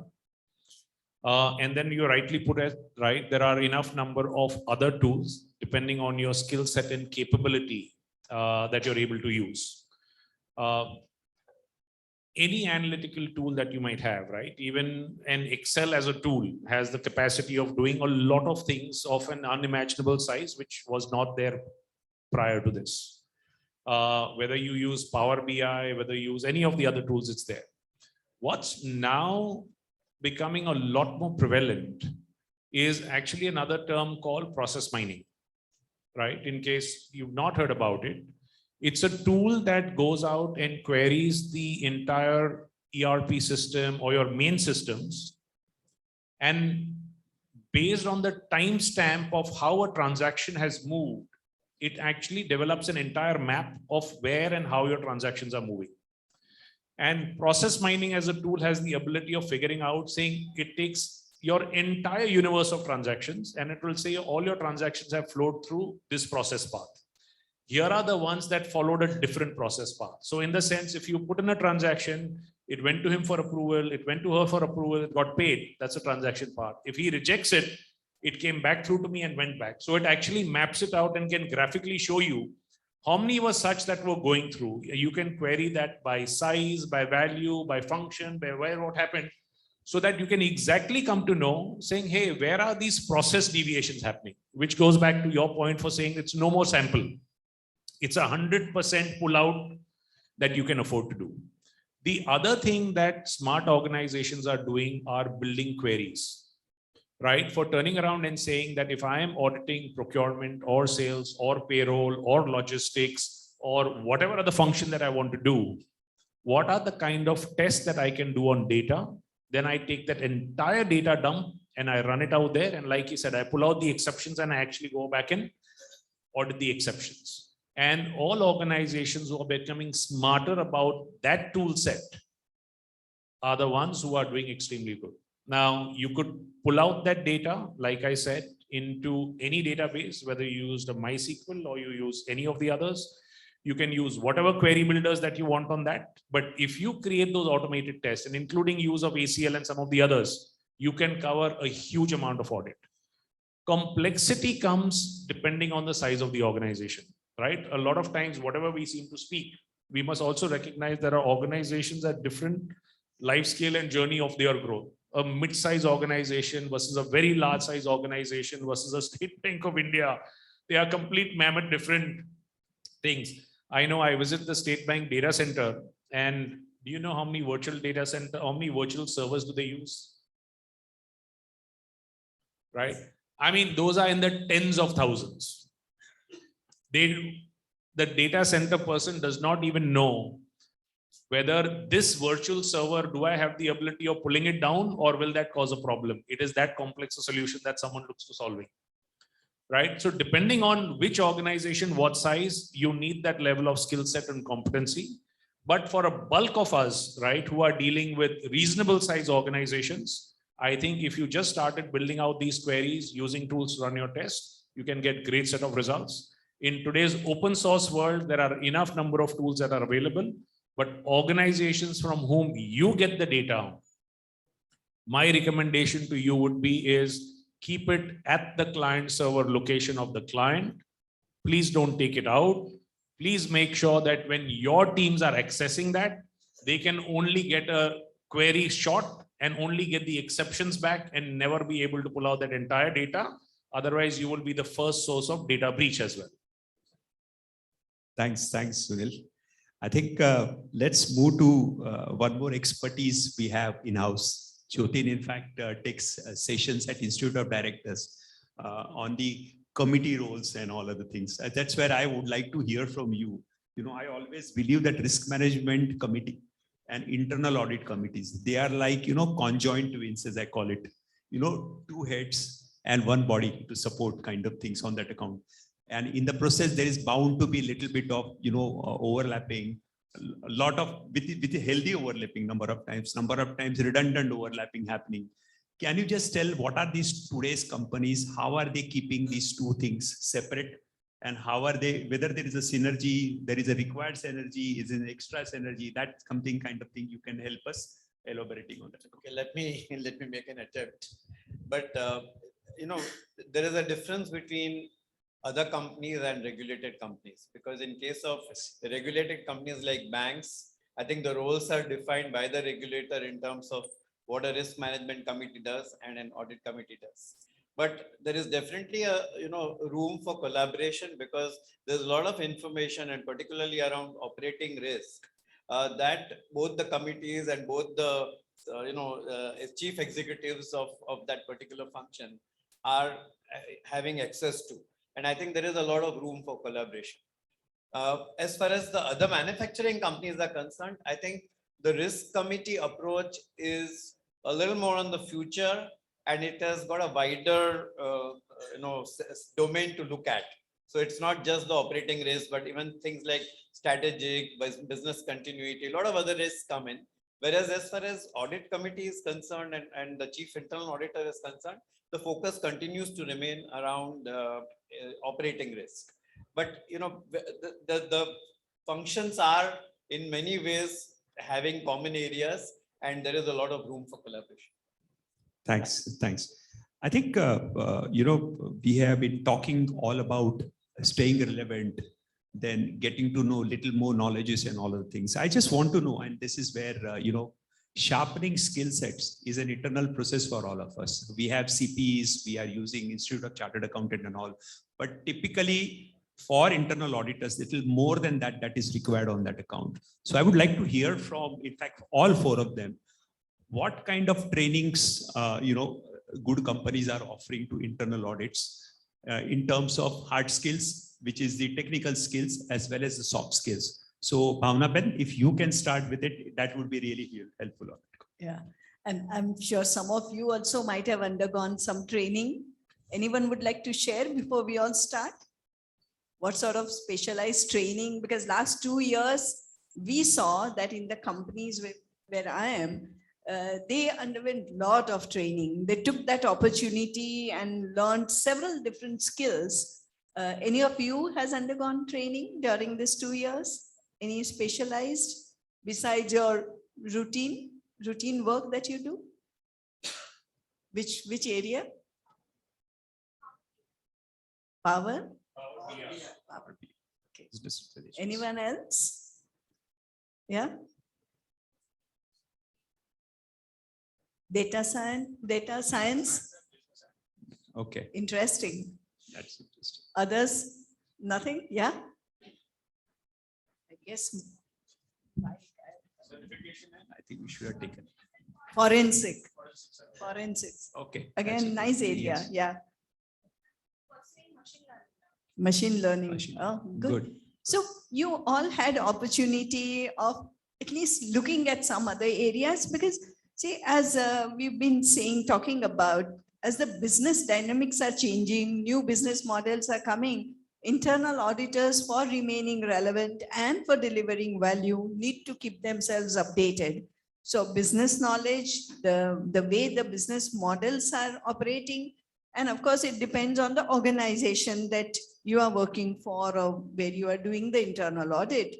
And then you rightly put it, right, there are enough number of other tools depending on your skill set and capability that you're able to use. Any analytical tool that you might have, right? Even an Excel as a tool has the capacity of doing a lot of things of an unimaginable size, which was not there prior to this. Whether you use Power BI, whether you use any of the other tools, it's there. What's now becoming a lot more prevalent is actually another term called process mining, right? In case you've not heard about it, it's a tool that goes out and queries the entire ERP system or your main systems. And based on the timestamp of how a transaction has moved, it actually develops an entire map of where and how your transactions are moving. And process mining as a tool has the ability of figuring out, saying it takes your entire universe of transactions and it will say all your transactions have flowed through this process path. Here are the ones that followed a different process path. So in the sense, if you put in a transaction, it went to him for approval, it went to her for approval, it got paid, that's a transaction part. If he rejects it, it came back through to me and went back. So it actually maps it out and can graphically show you how many were such that were going through. You can query that by size, by value, by function, by where what happened, so that you can exactly come to know, saying, hey, where are these process deviations happening? Which goes back to your point for saying it's no more sample. It's 100% pull out that you can afford to do. The other thing that smart organizations are doing are building queries, right? For turning around and saying that if I am auditing procurement or sales or payroll or logistics or whatever other function that I want to do, what are the kind of tests that I can do on data? Then I take that entire data dump and I run it out there. And like you said, I pull out the exceptions and I actually go back and audit the exceptions. And all organizations who are becoming smarter about that tool set are the ones who are doing extremely good. Now, you could pull out that data, like I said, into any database, whether you use the MySQL or you use any of the others. You can use whatever query builders that you want on that. But if you create those automated tests, and including use of ACL and some of the others, you can cover a huge amount of audit. Complexity comes depending on the size of the organization, right? A lot of times, whatever we seem to speak, we must also recognize there are organizations at different life scale and journey of their growth. A mid-size organization versus a very large size organization versus a State Bank of India, they are complete mammoth different things. I know I visit the State Bank data center, and do you know how many virtual data center, how many virtual servers do they use? Right? I mean, those are in the tens of thousands. The data center person does not even know whether this virtual server, do I have the ability of pulling it down or will that cause a problem? It is that complex a solution that someone looks to solving. Right? So depending on which organization, what size, you need that level of skill set and competency. But for a bulk of us, right, who are dealing with reasonable size organizations, I think if you just started building out these queries, using tools to run your test, you can get great set of results. In today's open source world, there are enough number of tools that are available, but organizations from whom you get the data, my recommendation to you would be is keep it at the client server location of the client. please don't take it out. Please make sure that when your teams are accessing that, they can only get a query shot and only get the exceptions back and never be able to pull out that entire data. Otherwise, you will be the first source of data breach as well. Thanks, Sunil. I think let's move to one more expertise we have in-house. Jyotin, in fact, takes sessions at Institute of Directors on the committee roles and all other things. That's where I would like to hear from you. You know, I always believe that risk management committee and internal audit committees, they are like, you know, conjoined twins, as I call it, you know, two heads and one body to support kind of things on that account. And in the process, there is bound to be a little bit of, you know, overlapping, a lot of with a healthy overlapping number of times redundant overlapping happening. Can you just tell what are these today's companies? How are they keeping these two things separate? And how are they, whether there is a synergy, there is a required synergy, is an extra synergy, that's something kind of thing you can help us elaborating on that. Okay, let me make an attempt. But you know, there is a difference between other companies and regulated companies, because in case of regulated companies like banks, I think the roles are defined by the regulator in terms of what a risk management committee does and an audit committee does. But there is definitely a room for collaboration, because there's a lot of information, and particularly around operating risk, that both the committees and both the chief executives of that particular function are having access to. And I think there is a lot of room for collaboration. As far as the other manufacturing companies are concerned, I think the risk committee approach is a little more on the future, and it has got a wider domain to look at. So it's not just the operating risk, but even things like strategic, business continuity, a lot of other risks come in. Whereas as far as audit committee is concerned and the chief internal auditor is concerned, the focus continues to remain around operating risk. But you know, the functions are in many ways having common areas, and there is a lot of room for collaboration. Thanks. I think, we have been talking all about staying relevant, then getting to know little more knowledges and all of the things. I just want to know, and this is where, sharpening skill sets is an internal process for all of us. We have CPs, we are using Institute of Chartered Accountant and all, but typically for internal auditors, little more than that is required on that account. So I would like to hear from, in fact, all four of them, what kind of trainings, good companies are offering to internal audits in terms of hard skills, which is the technical skills as well as the soft skills. So Bhavna Ben, if you can start with it, that would be really helpful. Yeah, and I'm sure some of you also might have undergone some training. Anyone would like to share before we all start? What sort of specialized training? Because last 2 years, we saw that in the companies where I am, they underwent a lot of training. They took that opportunity and learned several different skills. Any of you has undergone training during these 2 years? Any specialized besides your routine work that you do? Which area? Power? Okay. Anyone else? Yeah. Data science. Okay. Interesting. That's interesting. Others? Nothing? Yeah. I guess. I think we should have taken. Forensics. Okay. Again, nice area. Yes. Yeah. Machine learning. Oh, good. So you all had opportunity of at least looking at some other areas, because see, as we've been talking about, as the business dynamics are changing, new business models are coming, internal auditors, for remaining relevant and for delivering value, need to keep themselves updated. So business knowledge, the way the business models are operating, and of course, it depends on the organization that you are working for or where you are doing the internal audit.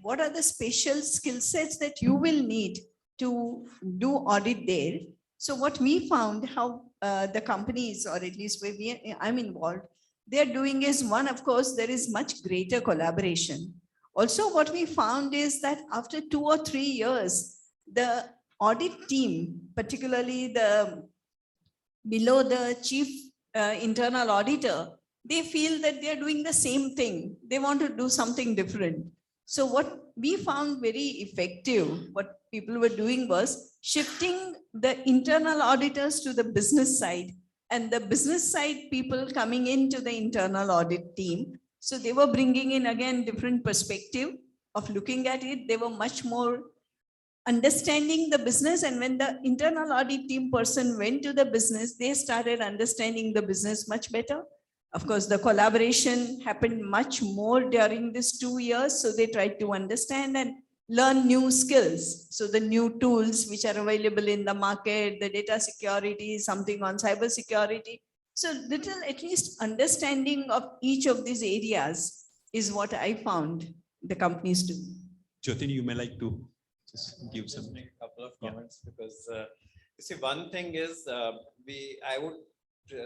What are the special skill sets that you will need to do audit there? So what we found, how the companies, or at least where I'm involved, they're doing is one, of course, there is much greater collaboration. Also, what we found is that after 2 or 3 years, the audit team, particularly the below the chief internal auditor, they feel that they're doing the same thing. They want to do something different. So what we found very effective, what people were doing was shifting the internal auditors to the business side and the business side people coming into the internal audit team. So they were bringing in again different perspective of looking at it. They were much more understanding the business, and when the internal audit team person went to the business, they started understanding the business much better. Of course, the collaboration happened much more during these 2 years. So they tried to understand and learn new skills. So the new tools which are available in the market, the data security, something on cyber security. So little, at least understanding of each of these areas is what I found the companies do. Jyotin, you may like to just give some. Make a couple of comments because you see, one thing is I would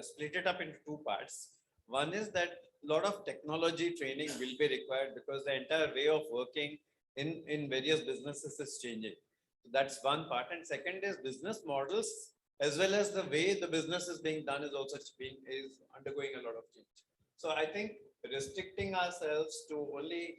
split it up into 2 parts. One is that a lot of technology training will be required because the entire way of working in various businesses is changing. So that's one part. And second is business models, as well as the way the business is being done is also undergoing a lot of change. So I think restricting ourselves to only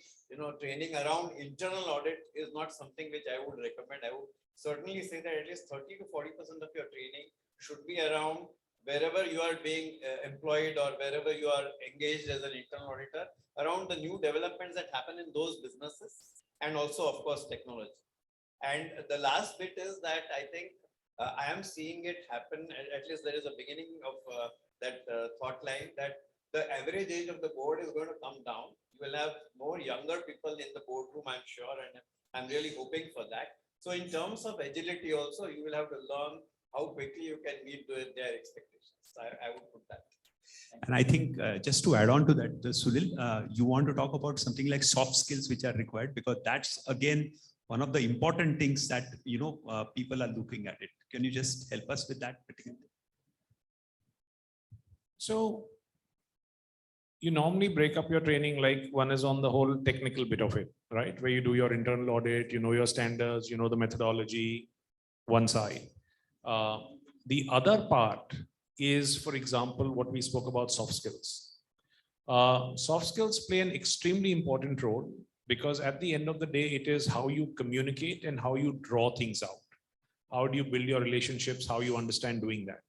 training around internal audit is not something which I would recommend. I would certainly say that at least 30 to 40% of your training should be around wherever you are being employed or wherever you are engaged as an internal auditor, around the new developments that happen in those businesses, and also of course technology. And the last bit is that I think I am seeing it happen, at least there is a beginning of that thought line that the average age of the board is going to come down. You will have more younger people in the boardroom, I'm sure, and I'm really hoping for that. So in terms of agility also, you will have to learn how quickly you can meet their expectations. I would put that. And I think just to add on to that, Sunil, you want to talk about something like soft skills which are required, because that's again one of the important things that people are looking at it. Can you just help us with that particularly? So you normally break up your training, like one is on the whole technical bit of it, right? Where you do your internal audit, you know your standards, you know the methodology, one side. The other part is, for example, what we spoke about, soft skills. Soft skills play an extremely important role because at the end of the day, it is how you communicate and how you draw things out. How do you build your relationships, how you understand doing that.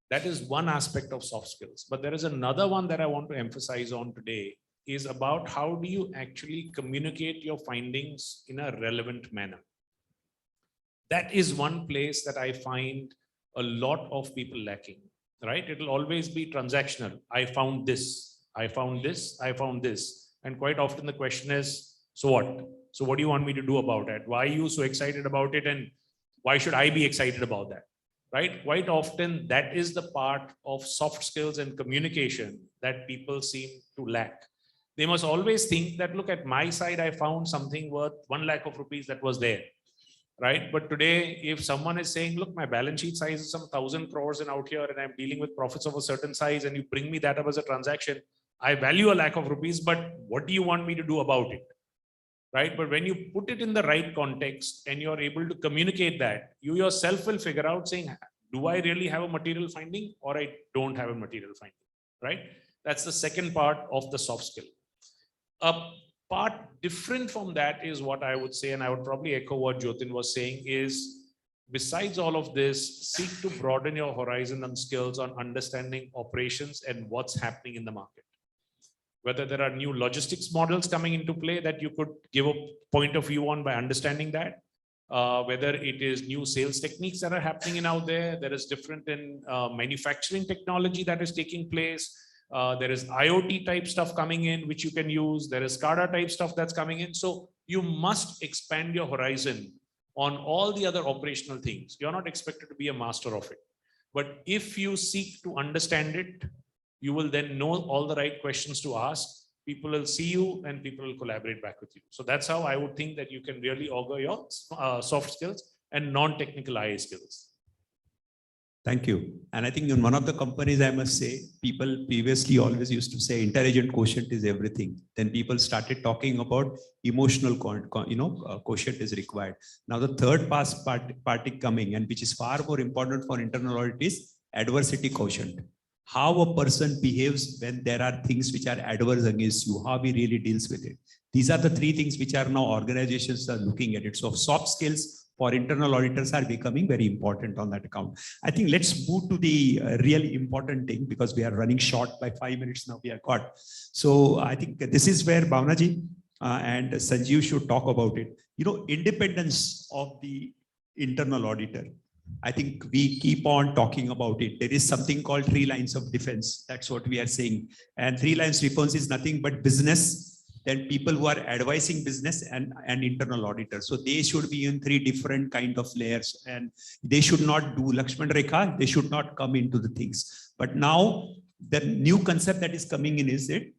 That is one aspect of soft skills. But there is another one that I want to emphasize on today is about how do you actually communicate your findings in a relevant manner. That is one place that I find a lot of people lacking, right? It will always be transactional. I found this, I found this, I found this. And quite often the question is, so what? So what do you want me to do about it? Why are you so excited about it? And why should I be excited about that? Right? Quite often that is the part of soft skills and communication that people seem to lack. They must always think that, look, at my side, I found something worth 1 lakh of rupees that was there. Right? But today, if someone is saying, look, my balance sheet size is some 1,000 crores and out here and I'm dealing with profits of a certain size and you bring me that up as a transaction, I value 1 lakh of rupees, but what do you want me to do about it? Right? But when you put it in the right context and you're able to communicate that, you yourself will figure out saying, do I really have a material finding or I don't have a material finding, right? That's the second part of the soft skill. A part different from that is what I would say, and I would probably echo what Jyotin was saying, is besides all of this, seek to broaden your horizon and skills on understanding operations and what's happening in the market. Whether there are new logistics models coming into play that you could give a point of view on by understanding that, whether it is new sales techniques that are happening in out there, there is different in manufacturing technology that is taking place. There is IoT type stuff coming in, which you can use. There is SCADA type stuff that's coming in. So you must expand your horizon on all the other operational things. You're not expected to be a master of it. But if you seek to understand it, you will then know all the right questions to ask. People will see you and people will collaborate back with you. So that's how I would think that you can really augur your soft skills and non-technical IA skills. Thank you. And I think in one of the companies, I must say, people previously always used to say intelligent quotient is everything. Then people started talking about emotional quotient is required. Now the third party coming, and which is far more important for internal audit, is adversity quotient. How a person behaves when there are things which are adverse against you, how he really deals with it. These are the three things which are now organizations are looking at it. So soft skills for internal auditors are becoming very important on that account. I think let's move to the really important thing, because we are running short by 5 minutes now we are got. So I think this is where Bhavnaji and Sanjeev should talk about it. Independence of the internal auditor. I think we keep on talking about it. There is something called 3 lines of defense. That's what we are saying. And 3 lines of defense is nothing but business, then people who are advising business, and internal auditors. So they should be in 3 different kind of layers, and they should not do Lakshman Rekha. They should not come into the things. But now the new concept that is coming in is that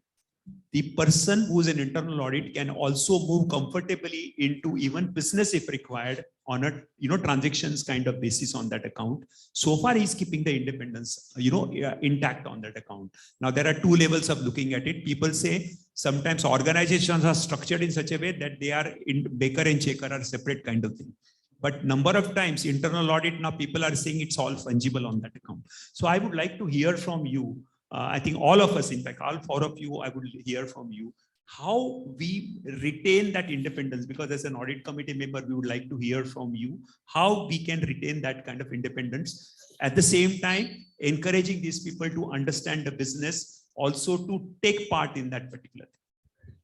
the person who is an internal audit can also move comfortably into even business if required on a transactions kind of basis on that account. So far he's keeping the independence intact on that account. Now there are 2 levels of looking at it. People say sometimes organizations are structured in such a way that they are in baker and checker are separate kind of thing. But number of times internal audit, now people are saying it's all fungible on that account. So I would like to hear from you. I think all of us, in fact, all 4 of you, I would hear from you how we retain that independence, because as an audit committee member, we would like to hear from you how we can retain that kind of independence. At the same time, encouraging these people to understand the business, also to take part in that particular thing.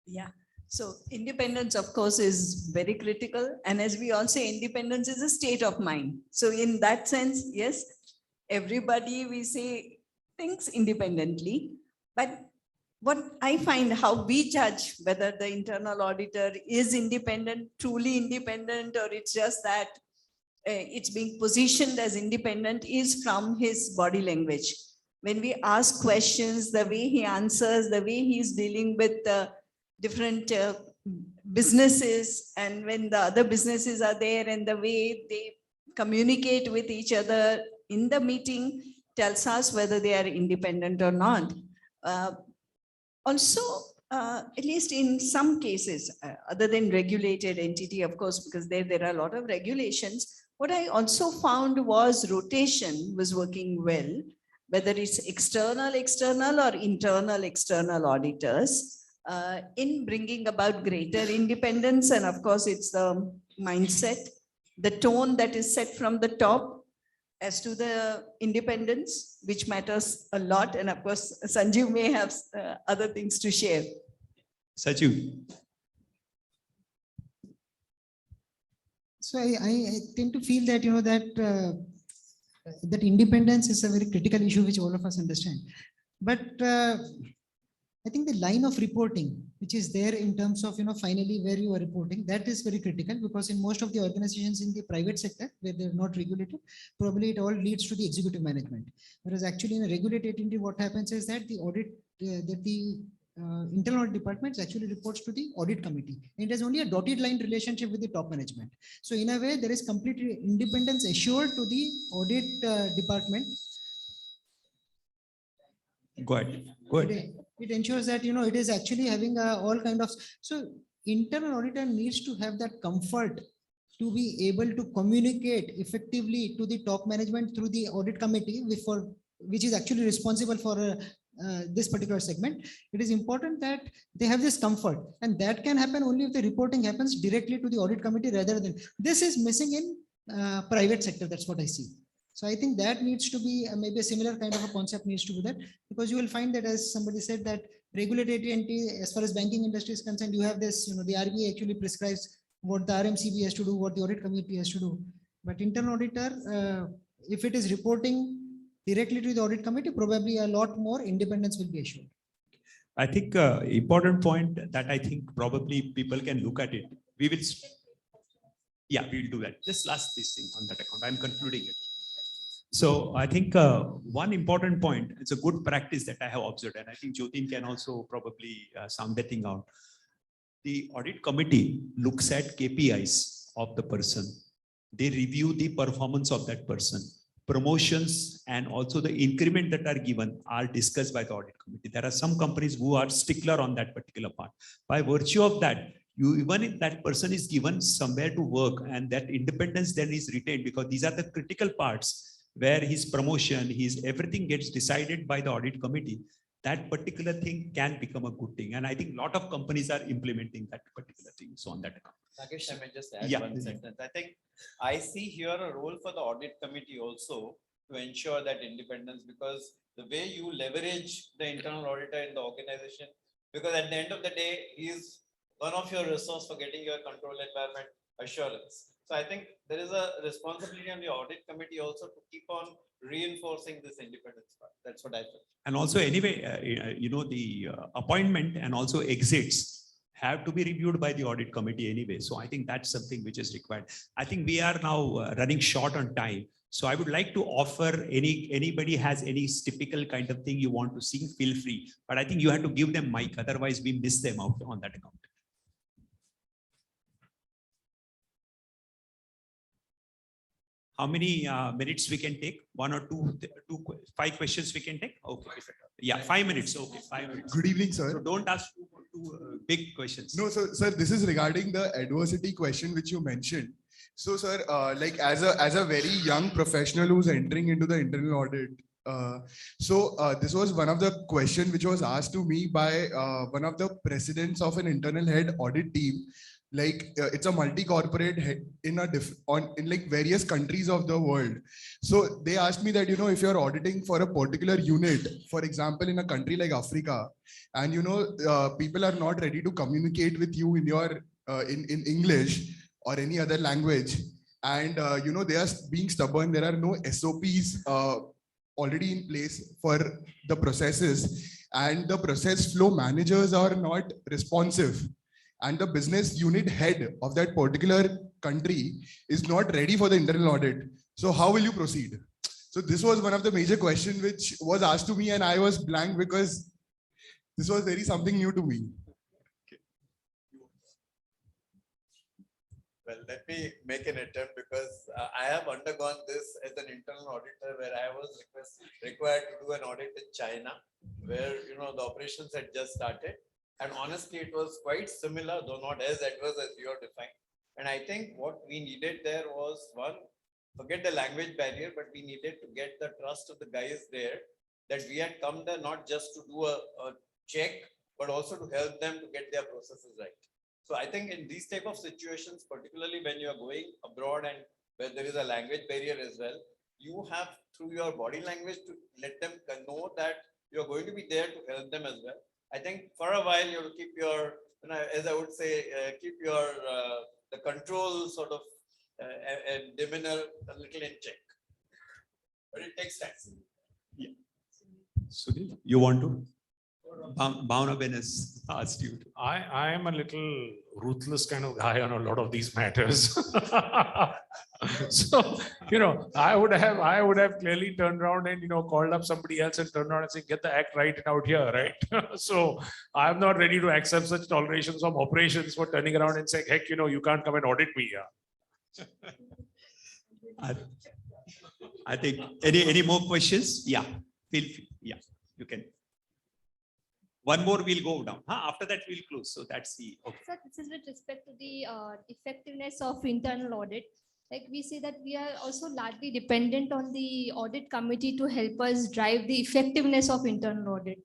Yeah. So independence, of course, is very critical. And as we all say, independence is a state of mind. So in that sense, yes, everybody we say thinks independently, but what I find how we judge whether the internal auditor is independent, truly independent, or it's just that it's being positioned as independent is from his body language. When we ask questions, the way he answers, the way he's dealing with different businesses, and when the other businesses are there and the way they communicate with each other in the meeting tells us whether they are independent or not. Also, at least in some cases, other than regulated entity, of course, because there are a lot of regulations, what I also found was rotation was working well, whether it's external or internal auditors, in bringing about greater independence. And of course, it's the mindset, the tone that is set from the top as to the independence, which matters a lot. And of course, Sanjeev may have other things to share. Sanjeev. So I tend to feel that, that independence is a very critical issue, which all of us understand. But I think the line of reporting, which is there in terms of, finally where you are reporting, that is very critical, because in most of the organizations in the private sector where they're not regulated, probably it all leads to the executive management. Whereas actually in a regulated entity, what happens is that the audit, internal audit department actually reports to the audit committee. And it has only a dotted line relationship with the top management. So in a way, there is complete independence assured to the audit department. Go ahead. Go ahead. It ensures that, it is actually having all kind of, so internal auditor needs to have that comfort to be able to communicate effectively to the top management through the audit committee, which is actually responsible for this particular segment. It is important that they have this comfort, and that can happen only if the reporting happens directly to the audit committee rather than, this is missing in private sector. That's what I see. So I think that needs to be maybe a similar kind of a concept needs to be that, because you will find that, as somebody said, that regulatory entity, as far as banking industry is concerned, you have this, the RBI actually prescribes what the RMCB has to do, what the audit committee has to do. But internal auditor, if it is reporting directly to the audit committee, probably a lot more independence will be assured. I think important point that I think probably people can look at it. We will, yeah, we'll do that. Just last this thing on that account. I'm concluding it. So I think one important point, it's a good practice that I have observed, and I think Jyotin can also probably sound that thing out. The audit committee looks at KPIs of the person. They review the performance of that person. promotions and also the increment that are given are discussed by the audit committee. There are some companies who are stickler on that particular part. By virtue of that, even if that person is given somewhere to work and that independence then is retained, because these are the critical parts where his promotion, his everything gets decided by the audit committee, that particular thing can become a good thing. And I think a lot of companies are implementing that particular thing. So on that account. Rakesh, I may just add Yeah. one sentence. I think I see here a role for the audit committee also to ensure that independence, because the way you leverage the internal auditor in the organization, because at the end of the day, he is one of your resources for getting your control environment assurance. So I think there is a responsibility on the audit committee also to keep on reinforcing this independence part. That's what I feel. And also anyway, the appointment and also exits have to be reviewed by the audit committee anyway. So I think that's something which is required. I think we are now running short on time. So I would like to offer anybody has any typical kind of thing you want to see, feel free. But I think you have to give them mic, otherwise we miss them out on that account. How many minutes we can take? 1 or 2, 5 questions we can take? Okay. Yeah, 5 minutes. Okay, 5 minutes. Good evening, sir. So don't ask two big questions. No, so sir, this is regarding the adversity question which you mentioned. So, sir, like as a very young professional who's entering into the internal audit, this was one of the question which was asked to me by one of the presidents of an internal head audit team. Like it's a multi-corporate in like various countries of the world. So they asked me that, if you're auditing for a particular unit, for example, in a country like Africa, and people are not ready to communicate with you in your in English or any other language, and they are being stubborn. There are no SOPs already in place for the processes, and the process flow managers are not responsive. And the business unit head of that particular country is not ready for the internal audit. So how will you proceed? So this was one of the major questions which was asked to me, and I was blank because this was very something new to me. Well, let me make an attempt, because I have undergone this as an internal auditor where I was required to do an audit in China, where the operations had just started. And honestly, it was quite similar, though not as adverse as you are defined. And I think what we needed there was, one, forget the language barrier, but we needed to get the trust of the guys there, that we had come there not just to do a check, but also to help them to get their processes right. So I think in these type of situations, particularly when you are going abroad and where there is a language barrier as well, you have through your body language to let them know that you're going to be there to help them as well. I think for a while you have to keep your, as I would say, keep your the control sort of demeanor a little in check. But it takes time. Yeah. Sudhir, you want to? Bhavna Ben has asked you to. I am a little ruthless kind of guy on a lot of these matters. So, I would have clearly turned around and, called up somebody else and turned around and said, get the act right out here, right? So I'm not ready to accept such tolerations from operations for turning around and saying, heck, you can't come and audit me here. I think any more questions? Yeah, feel free. Yeah, you can. One more will go down. After that, we'll close. So that's the. Okay. Sir, this is with respect to the effectiveness of internal audit. Like we see that we are also largely dependent on the audit committee to help us drive the effectiveness of internal audit.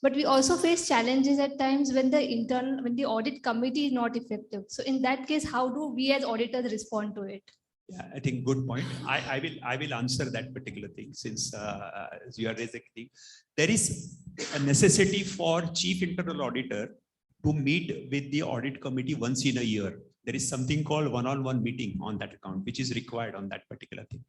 But we also face challenges at times when the audit committee is not effective. So in that case, how do we as auditors respond to it? Yeah, I think good point. I will answer that particular thing since you are raising the thing. There is a necessity for chief internal auditor to meet with the audit committee once in a year. There is something called one-on-one meeting on that account, which is required on that particular thing.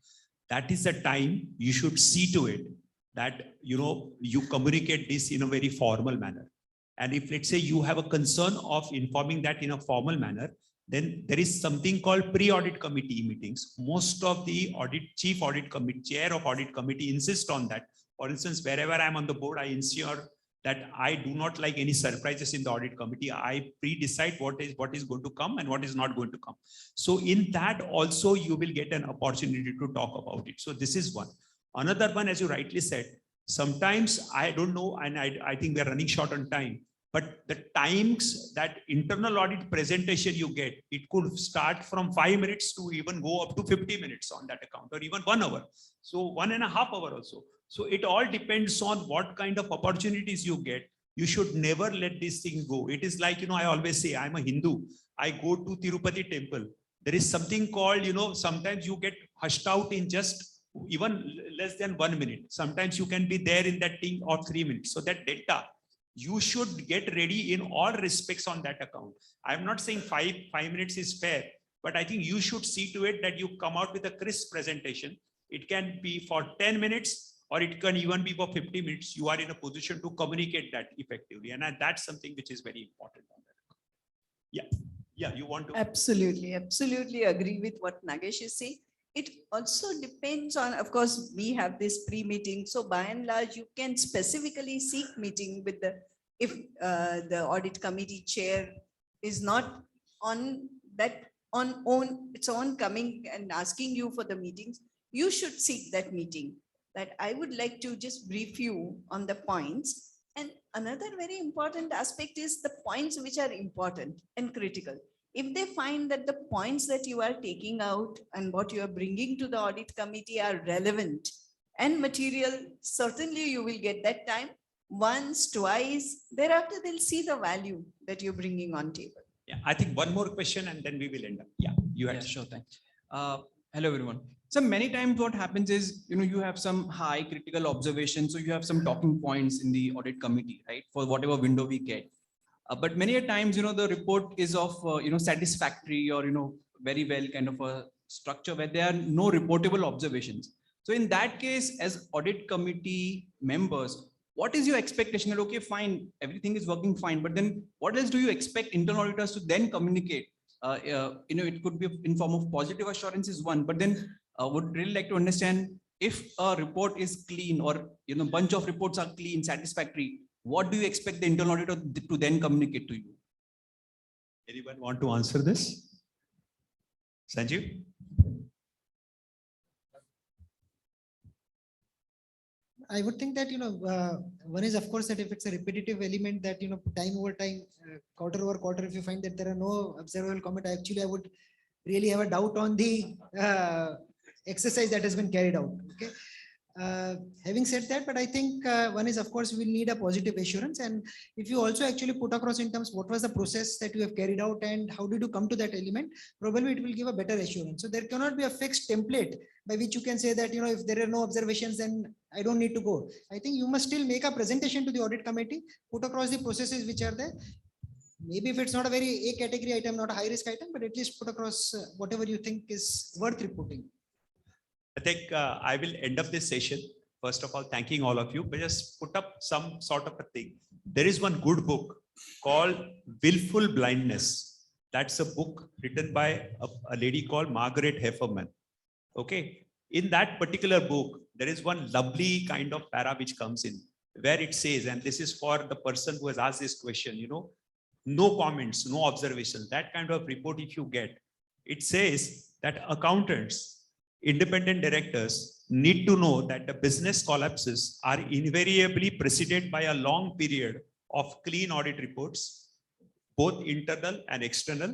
That is the time you should see to it that, you communicate this in a very formal manner. And if let's say you have a concern of informing that in a formal manner, then there is something called pre-audit committee meetings. Most of the chief audit committee, chair of audit committee insist on that. For instance, wherever I'm on the board, I ensure that I do not like any surprises in the audit committee. I pre-decide what is going to come and what is not going to come. So in that also you will get an opportunity to talk about it. So this is one. Another one, as you rightly said, sometimes I don't know, and I think we are running short on time, but the times that internal audit presentation you get, it could start from 5 minutes to even go up to 50 minutes on that account, or even 1 hour. So 1.5 hours also. So it all depends on what kind of opportunities you get. You should never let this thing go. It is like, I always say, I'm a Hindu. I go to Tirupati temple. There is something called, sometimes you get hushed out in just even less than 1 minute. Sometimes you can be there in that thing of 3 minutes. So that data, you should get ready in all respects on that account. I'm not saying five minutes is fair, but I think you should see to it that you come out with a crisp presentation. It can be for 10 minutes, or it can even be for 50 minutes. You are in a position to communicate that effectively. And that's something which is very important on that. Yeah, you want to? Absolutely agree with what Nagesh is saying. It also depends on, of course, we have this pre-meeting. So by and large, you can specifically seek meeting with if the audit committee chair is not on that its own coming and asking you for the meetings, you should seek that meeting. That I would like to just brief you on the points. And another very important aspect is the points which are important and critical. If they find that the points that you are taking out and what you are bringing to the audit committee are relevant and material, certainly you will get that time once, twice. Thereafter, they'll see the value that you're bringing on table. Yeah, I think one more question and then we will end up. Yeah, you had. Yeah, sure, thanks. Hello, everyone. So many times what happens is, you have some high critical observations. So you have some talking points in the audit committee, right? For whatever window we get. But many a times, the report is of, satisfactory or, very well kind of a structure where there are no reportable observations. So in that case, as audit committee members, what is your expectation? Okay, fine, everything is working fine. But then what else do you expect internal auditors to then communicate? It could be in form of positive assurance is one, but then would really like to understand if a report is clean or, bunch of reports are clean, satisfactory, what do you expect the internal auditor to then communicate to you? Anyone want to answer this? Sanjeev? I would think that, one is of course that if it's a repetitive element that, time over time, quarter over quarter, if you find that there are no observable comment, I would really have a doubt on the exercise that has been carried out. Okay. Having said that, but I think one is, of course, we will need a positive assurance. And if you also actually put across in terms what was the process that you have carried out and how did you come to that element, probably it will give a better assurance. So there cannot be a fixed template by which you can say that, if there are no observations, then I don't need to go. I think you must still make a presentation to the audit committee, put across the processes which are there. Maybe if it's not a very A category item, not a high risk item, but at least put across whatever you think is worth reporting. I think I will end up this session. First of all, thanking all of you, but just put up some sort of a thing. There is one good book called Willful Blindness. That's a book written by a lady called Margaret Heffernan. Okay. In that particular book, there is one lovely kind of para which comes in where it says, and this is for the person who has asked this question, no comments, no observation, that kind of report if you get, it says that accountants, independent directors need to know that the business collapses are invariably preceded by a long period of clean audit reports, both internal and external,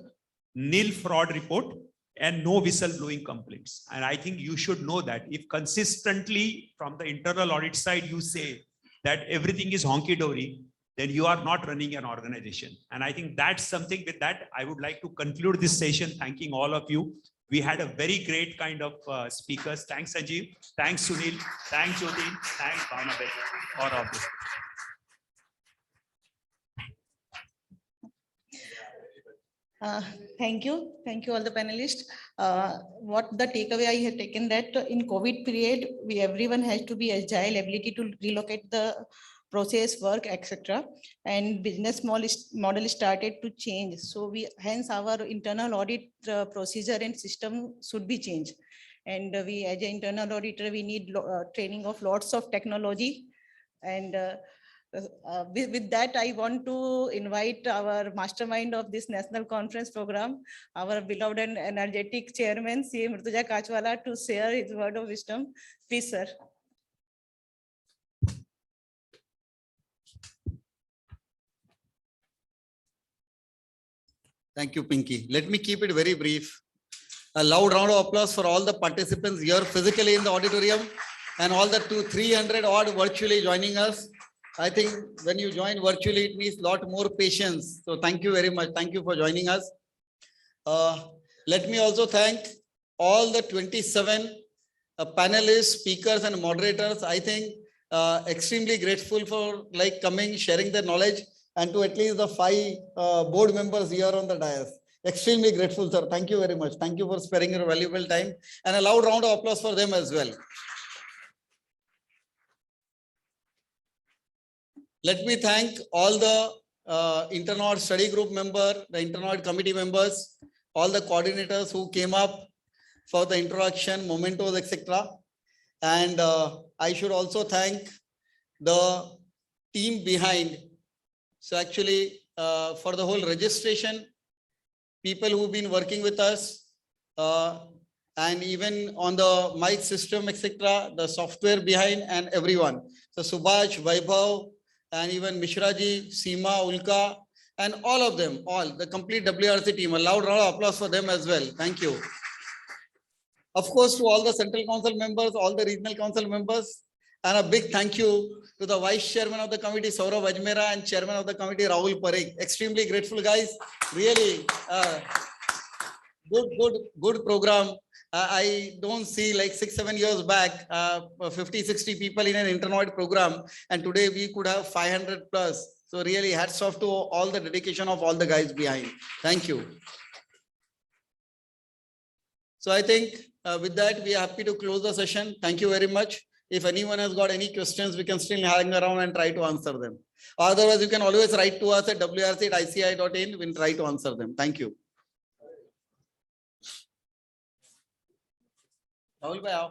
nil fraud report, and no whistleblowing complaints. And I think you should know that if consistently from the internal audit side, you say that everything is honky-dory, then you are not running an organization. And I think that's something. With that, I would like to conclude this session, thanking all of you. We had a very great kind of speakers. Thanks, Sanjeev. Thanks, Sunil. Thanks, Jyoti. Thanks, Bhavna, for all this. Thank you all the panelists. What the takeaway I have taken that in COVID period, everyone has to be agile, ability to relocate the process, work, etc. And business model started to change. So hence our internal audit procedure and system should be changed. And we as an internal auditor, we need training of lots of technology. And With that, I want to invite our mastermind of this national conference program, our beloved and energetic chairman, CA Murtuja Kachwala, to share his word of wisdom. Please, sir. Thank you, Pinky. Let me keep it very brief. A loud round of applause for all the participants here physically in the auditorium and all the 300 odd virtually joining us. I think when you join virtually, it needs a lot more patience. So thank you very much. Thank you for joining us. Let me also thank all the 27 panelists, speakers, and moderators. I think extremely grateful for coming, sharing their knowledge, and to at least the 5 board members here on the dais. Extremely grateful, sir. Thank you very much. Thank you for sparing your valuable time, and a loud round of applause for them as well. Let me thank all the Internod study group member, the Internod committee members, all the coordinators who came up for the introduction, mementos, etc. And I should also thank the team behind. So actually, for the whole registration, people who've been working with us, and even on the mic system, etc., the software behind, and everyone. So Subhash, Vaibhav, and even Mishraji, Seema, Ulka, and all of them, all the complete WRC team. A loud round of applause for them as well. Thank you. Of course, to all the Central Council members, all the Regional Council members, and a big thank you to the Vice Chairman of the committee, Saurabh Ajmera, and Chairman of the committee, Rahul Parekh. Extremely grateful, guys. Really good program. I don't see like 6-7 years back, 50-60 people in an Internod program, and today we could have 500 plus. So really hats off to all the dedication of all the guys behind. Thank you. So I think with that, we are happy to close the session. Thank you very much. If anyone has got any questions, we can still hang around and try to answer them. Otherwise, you can always write to us at wrc@ici.in. We'll try to answer them. Thank you. Rahul bhai,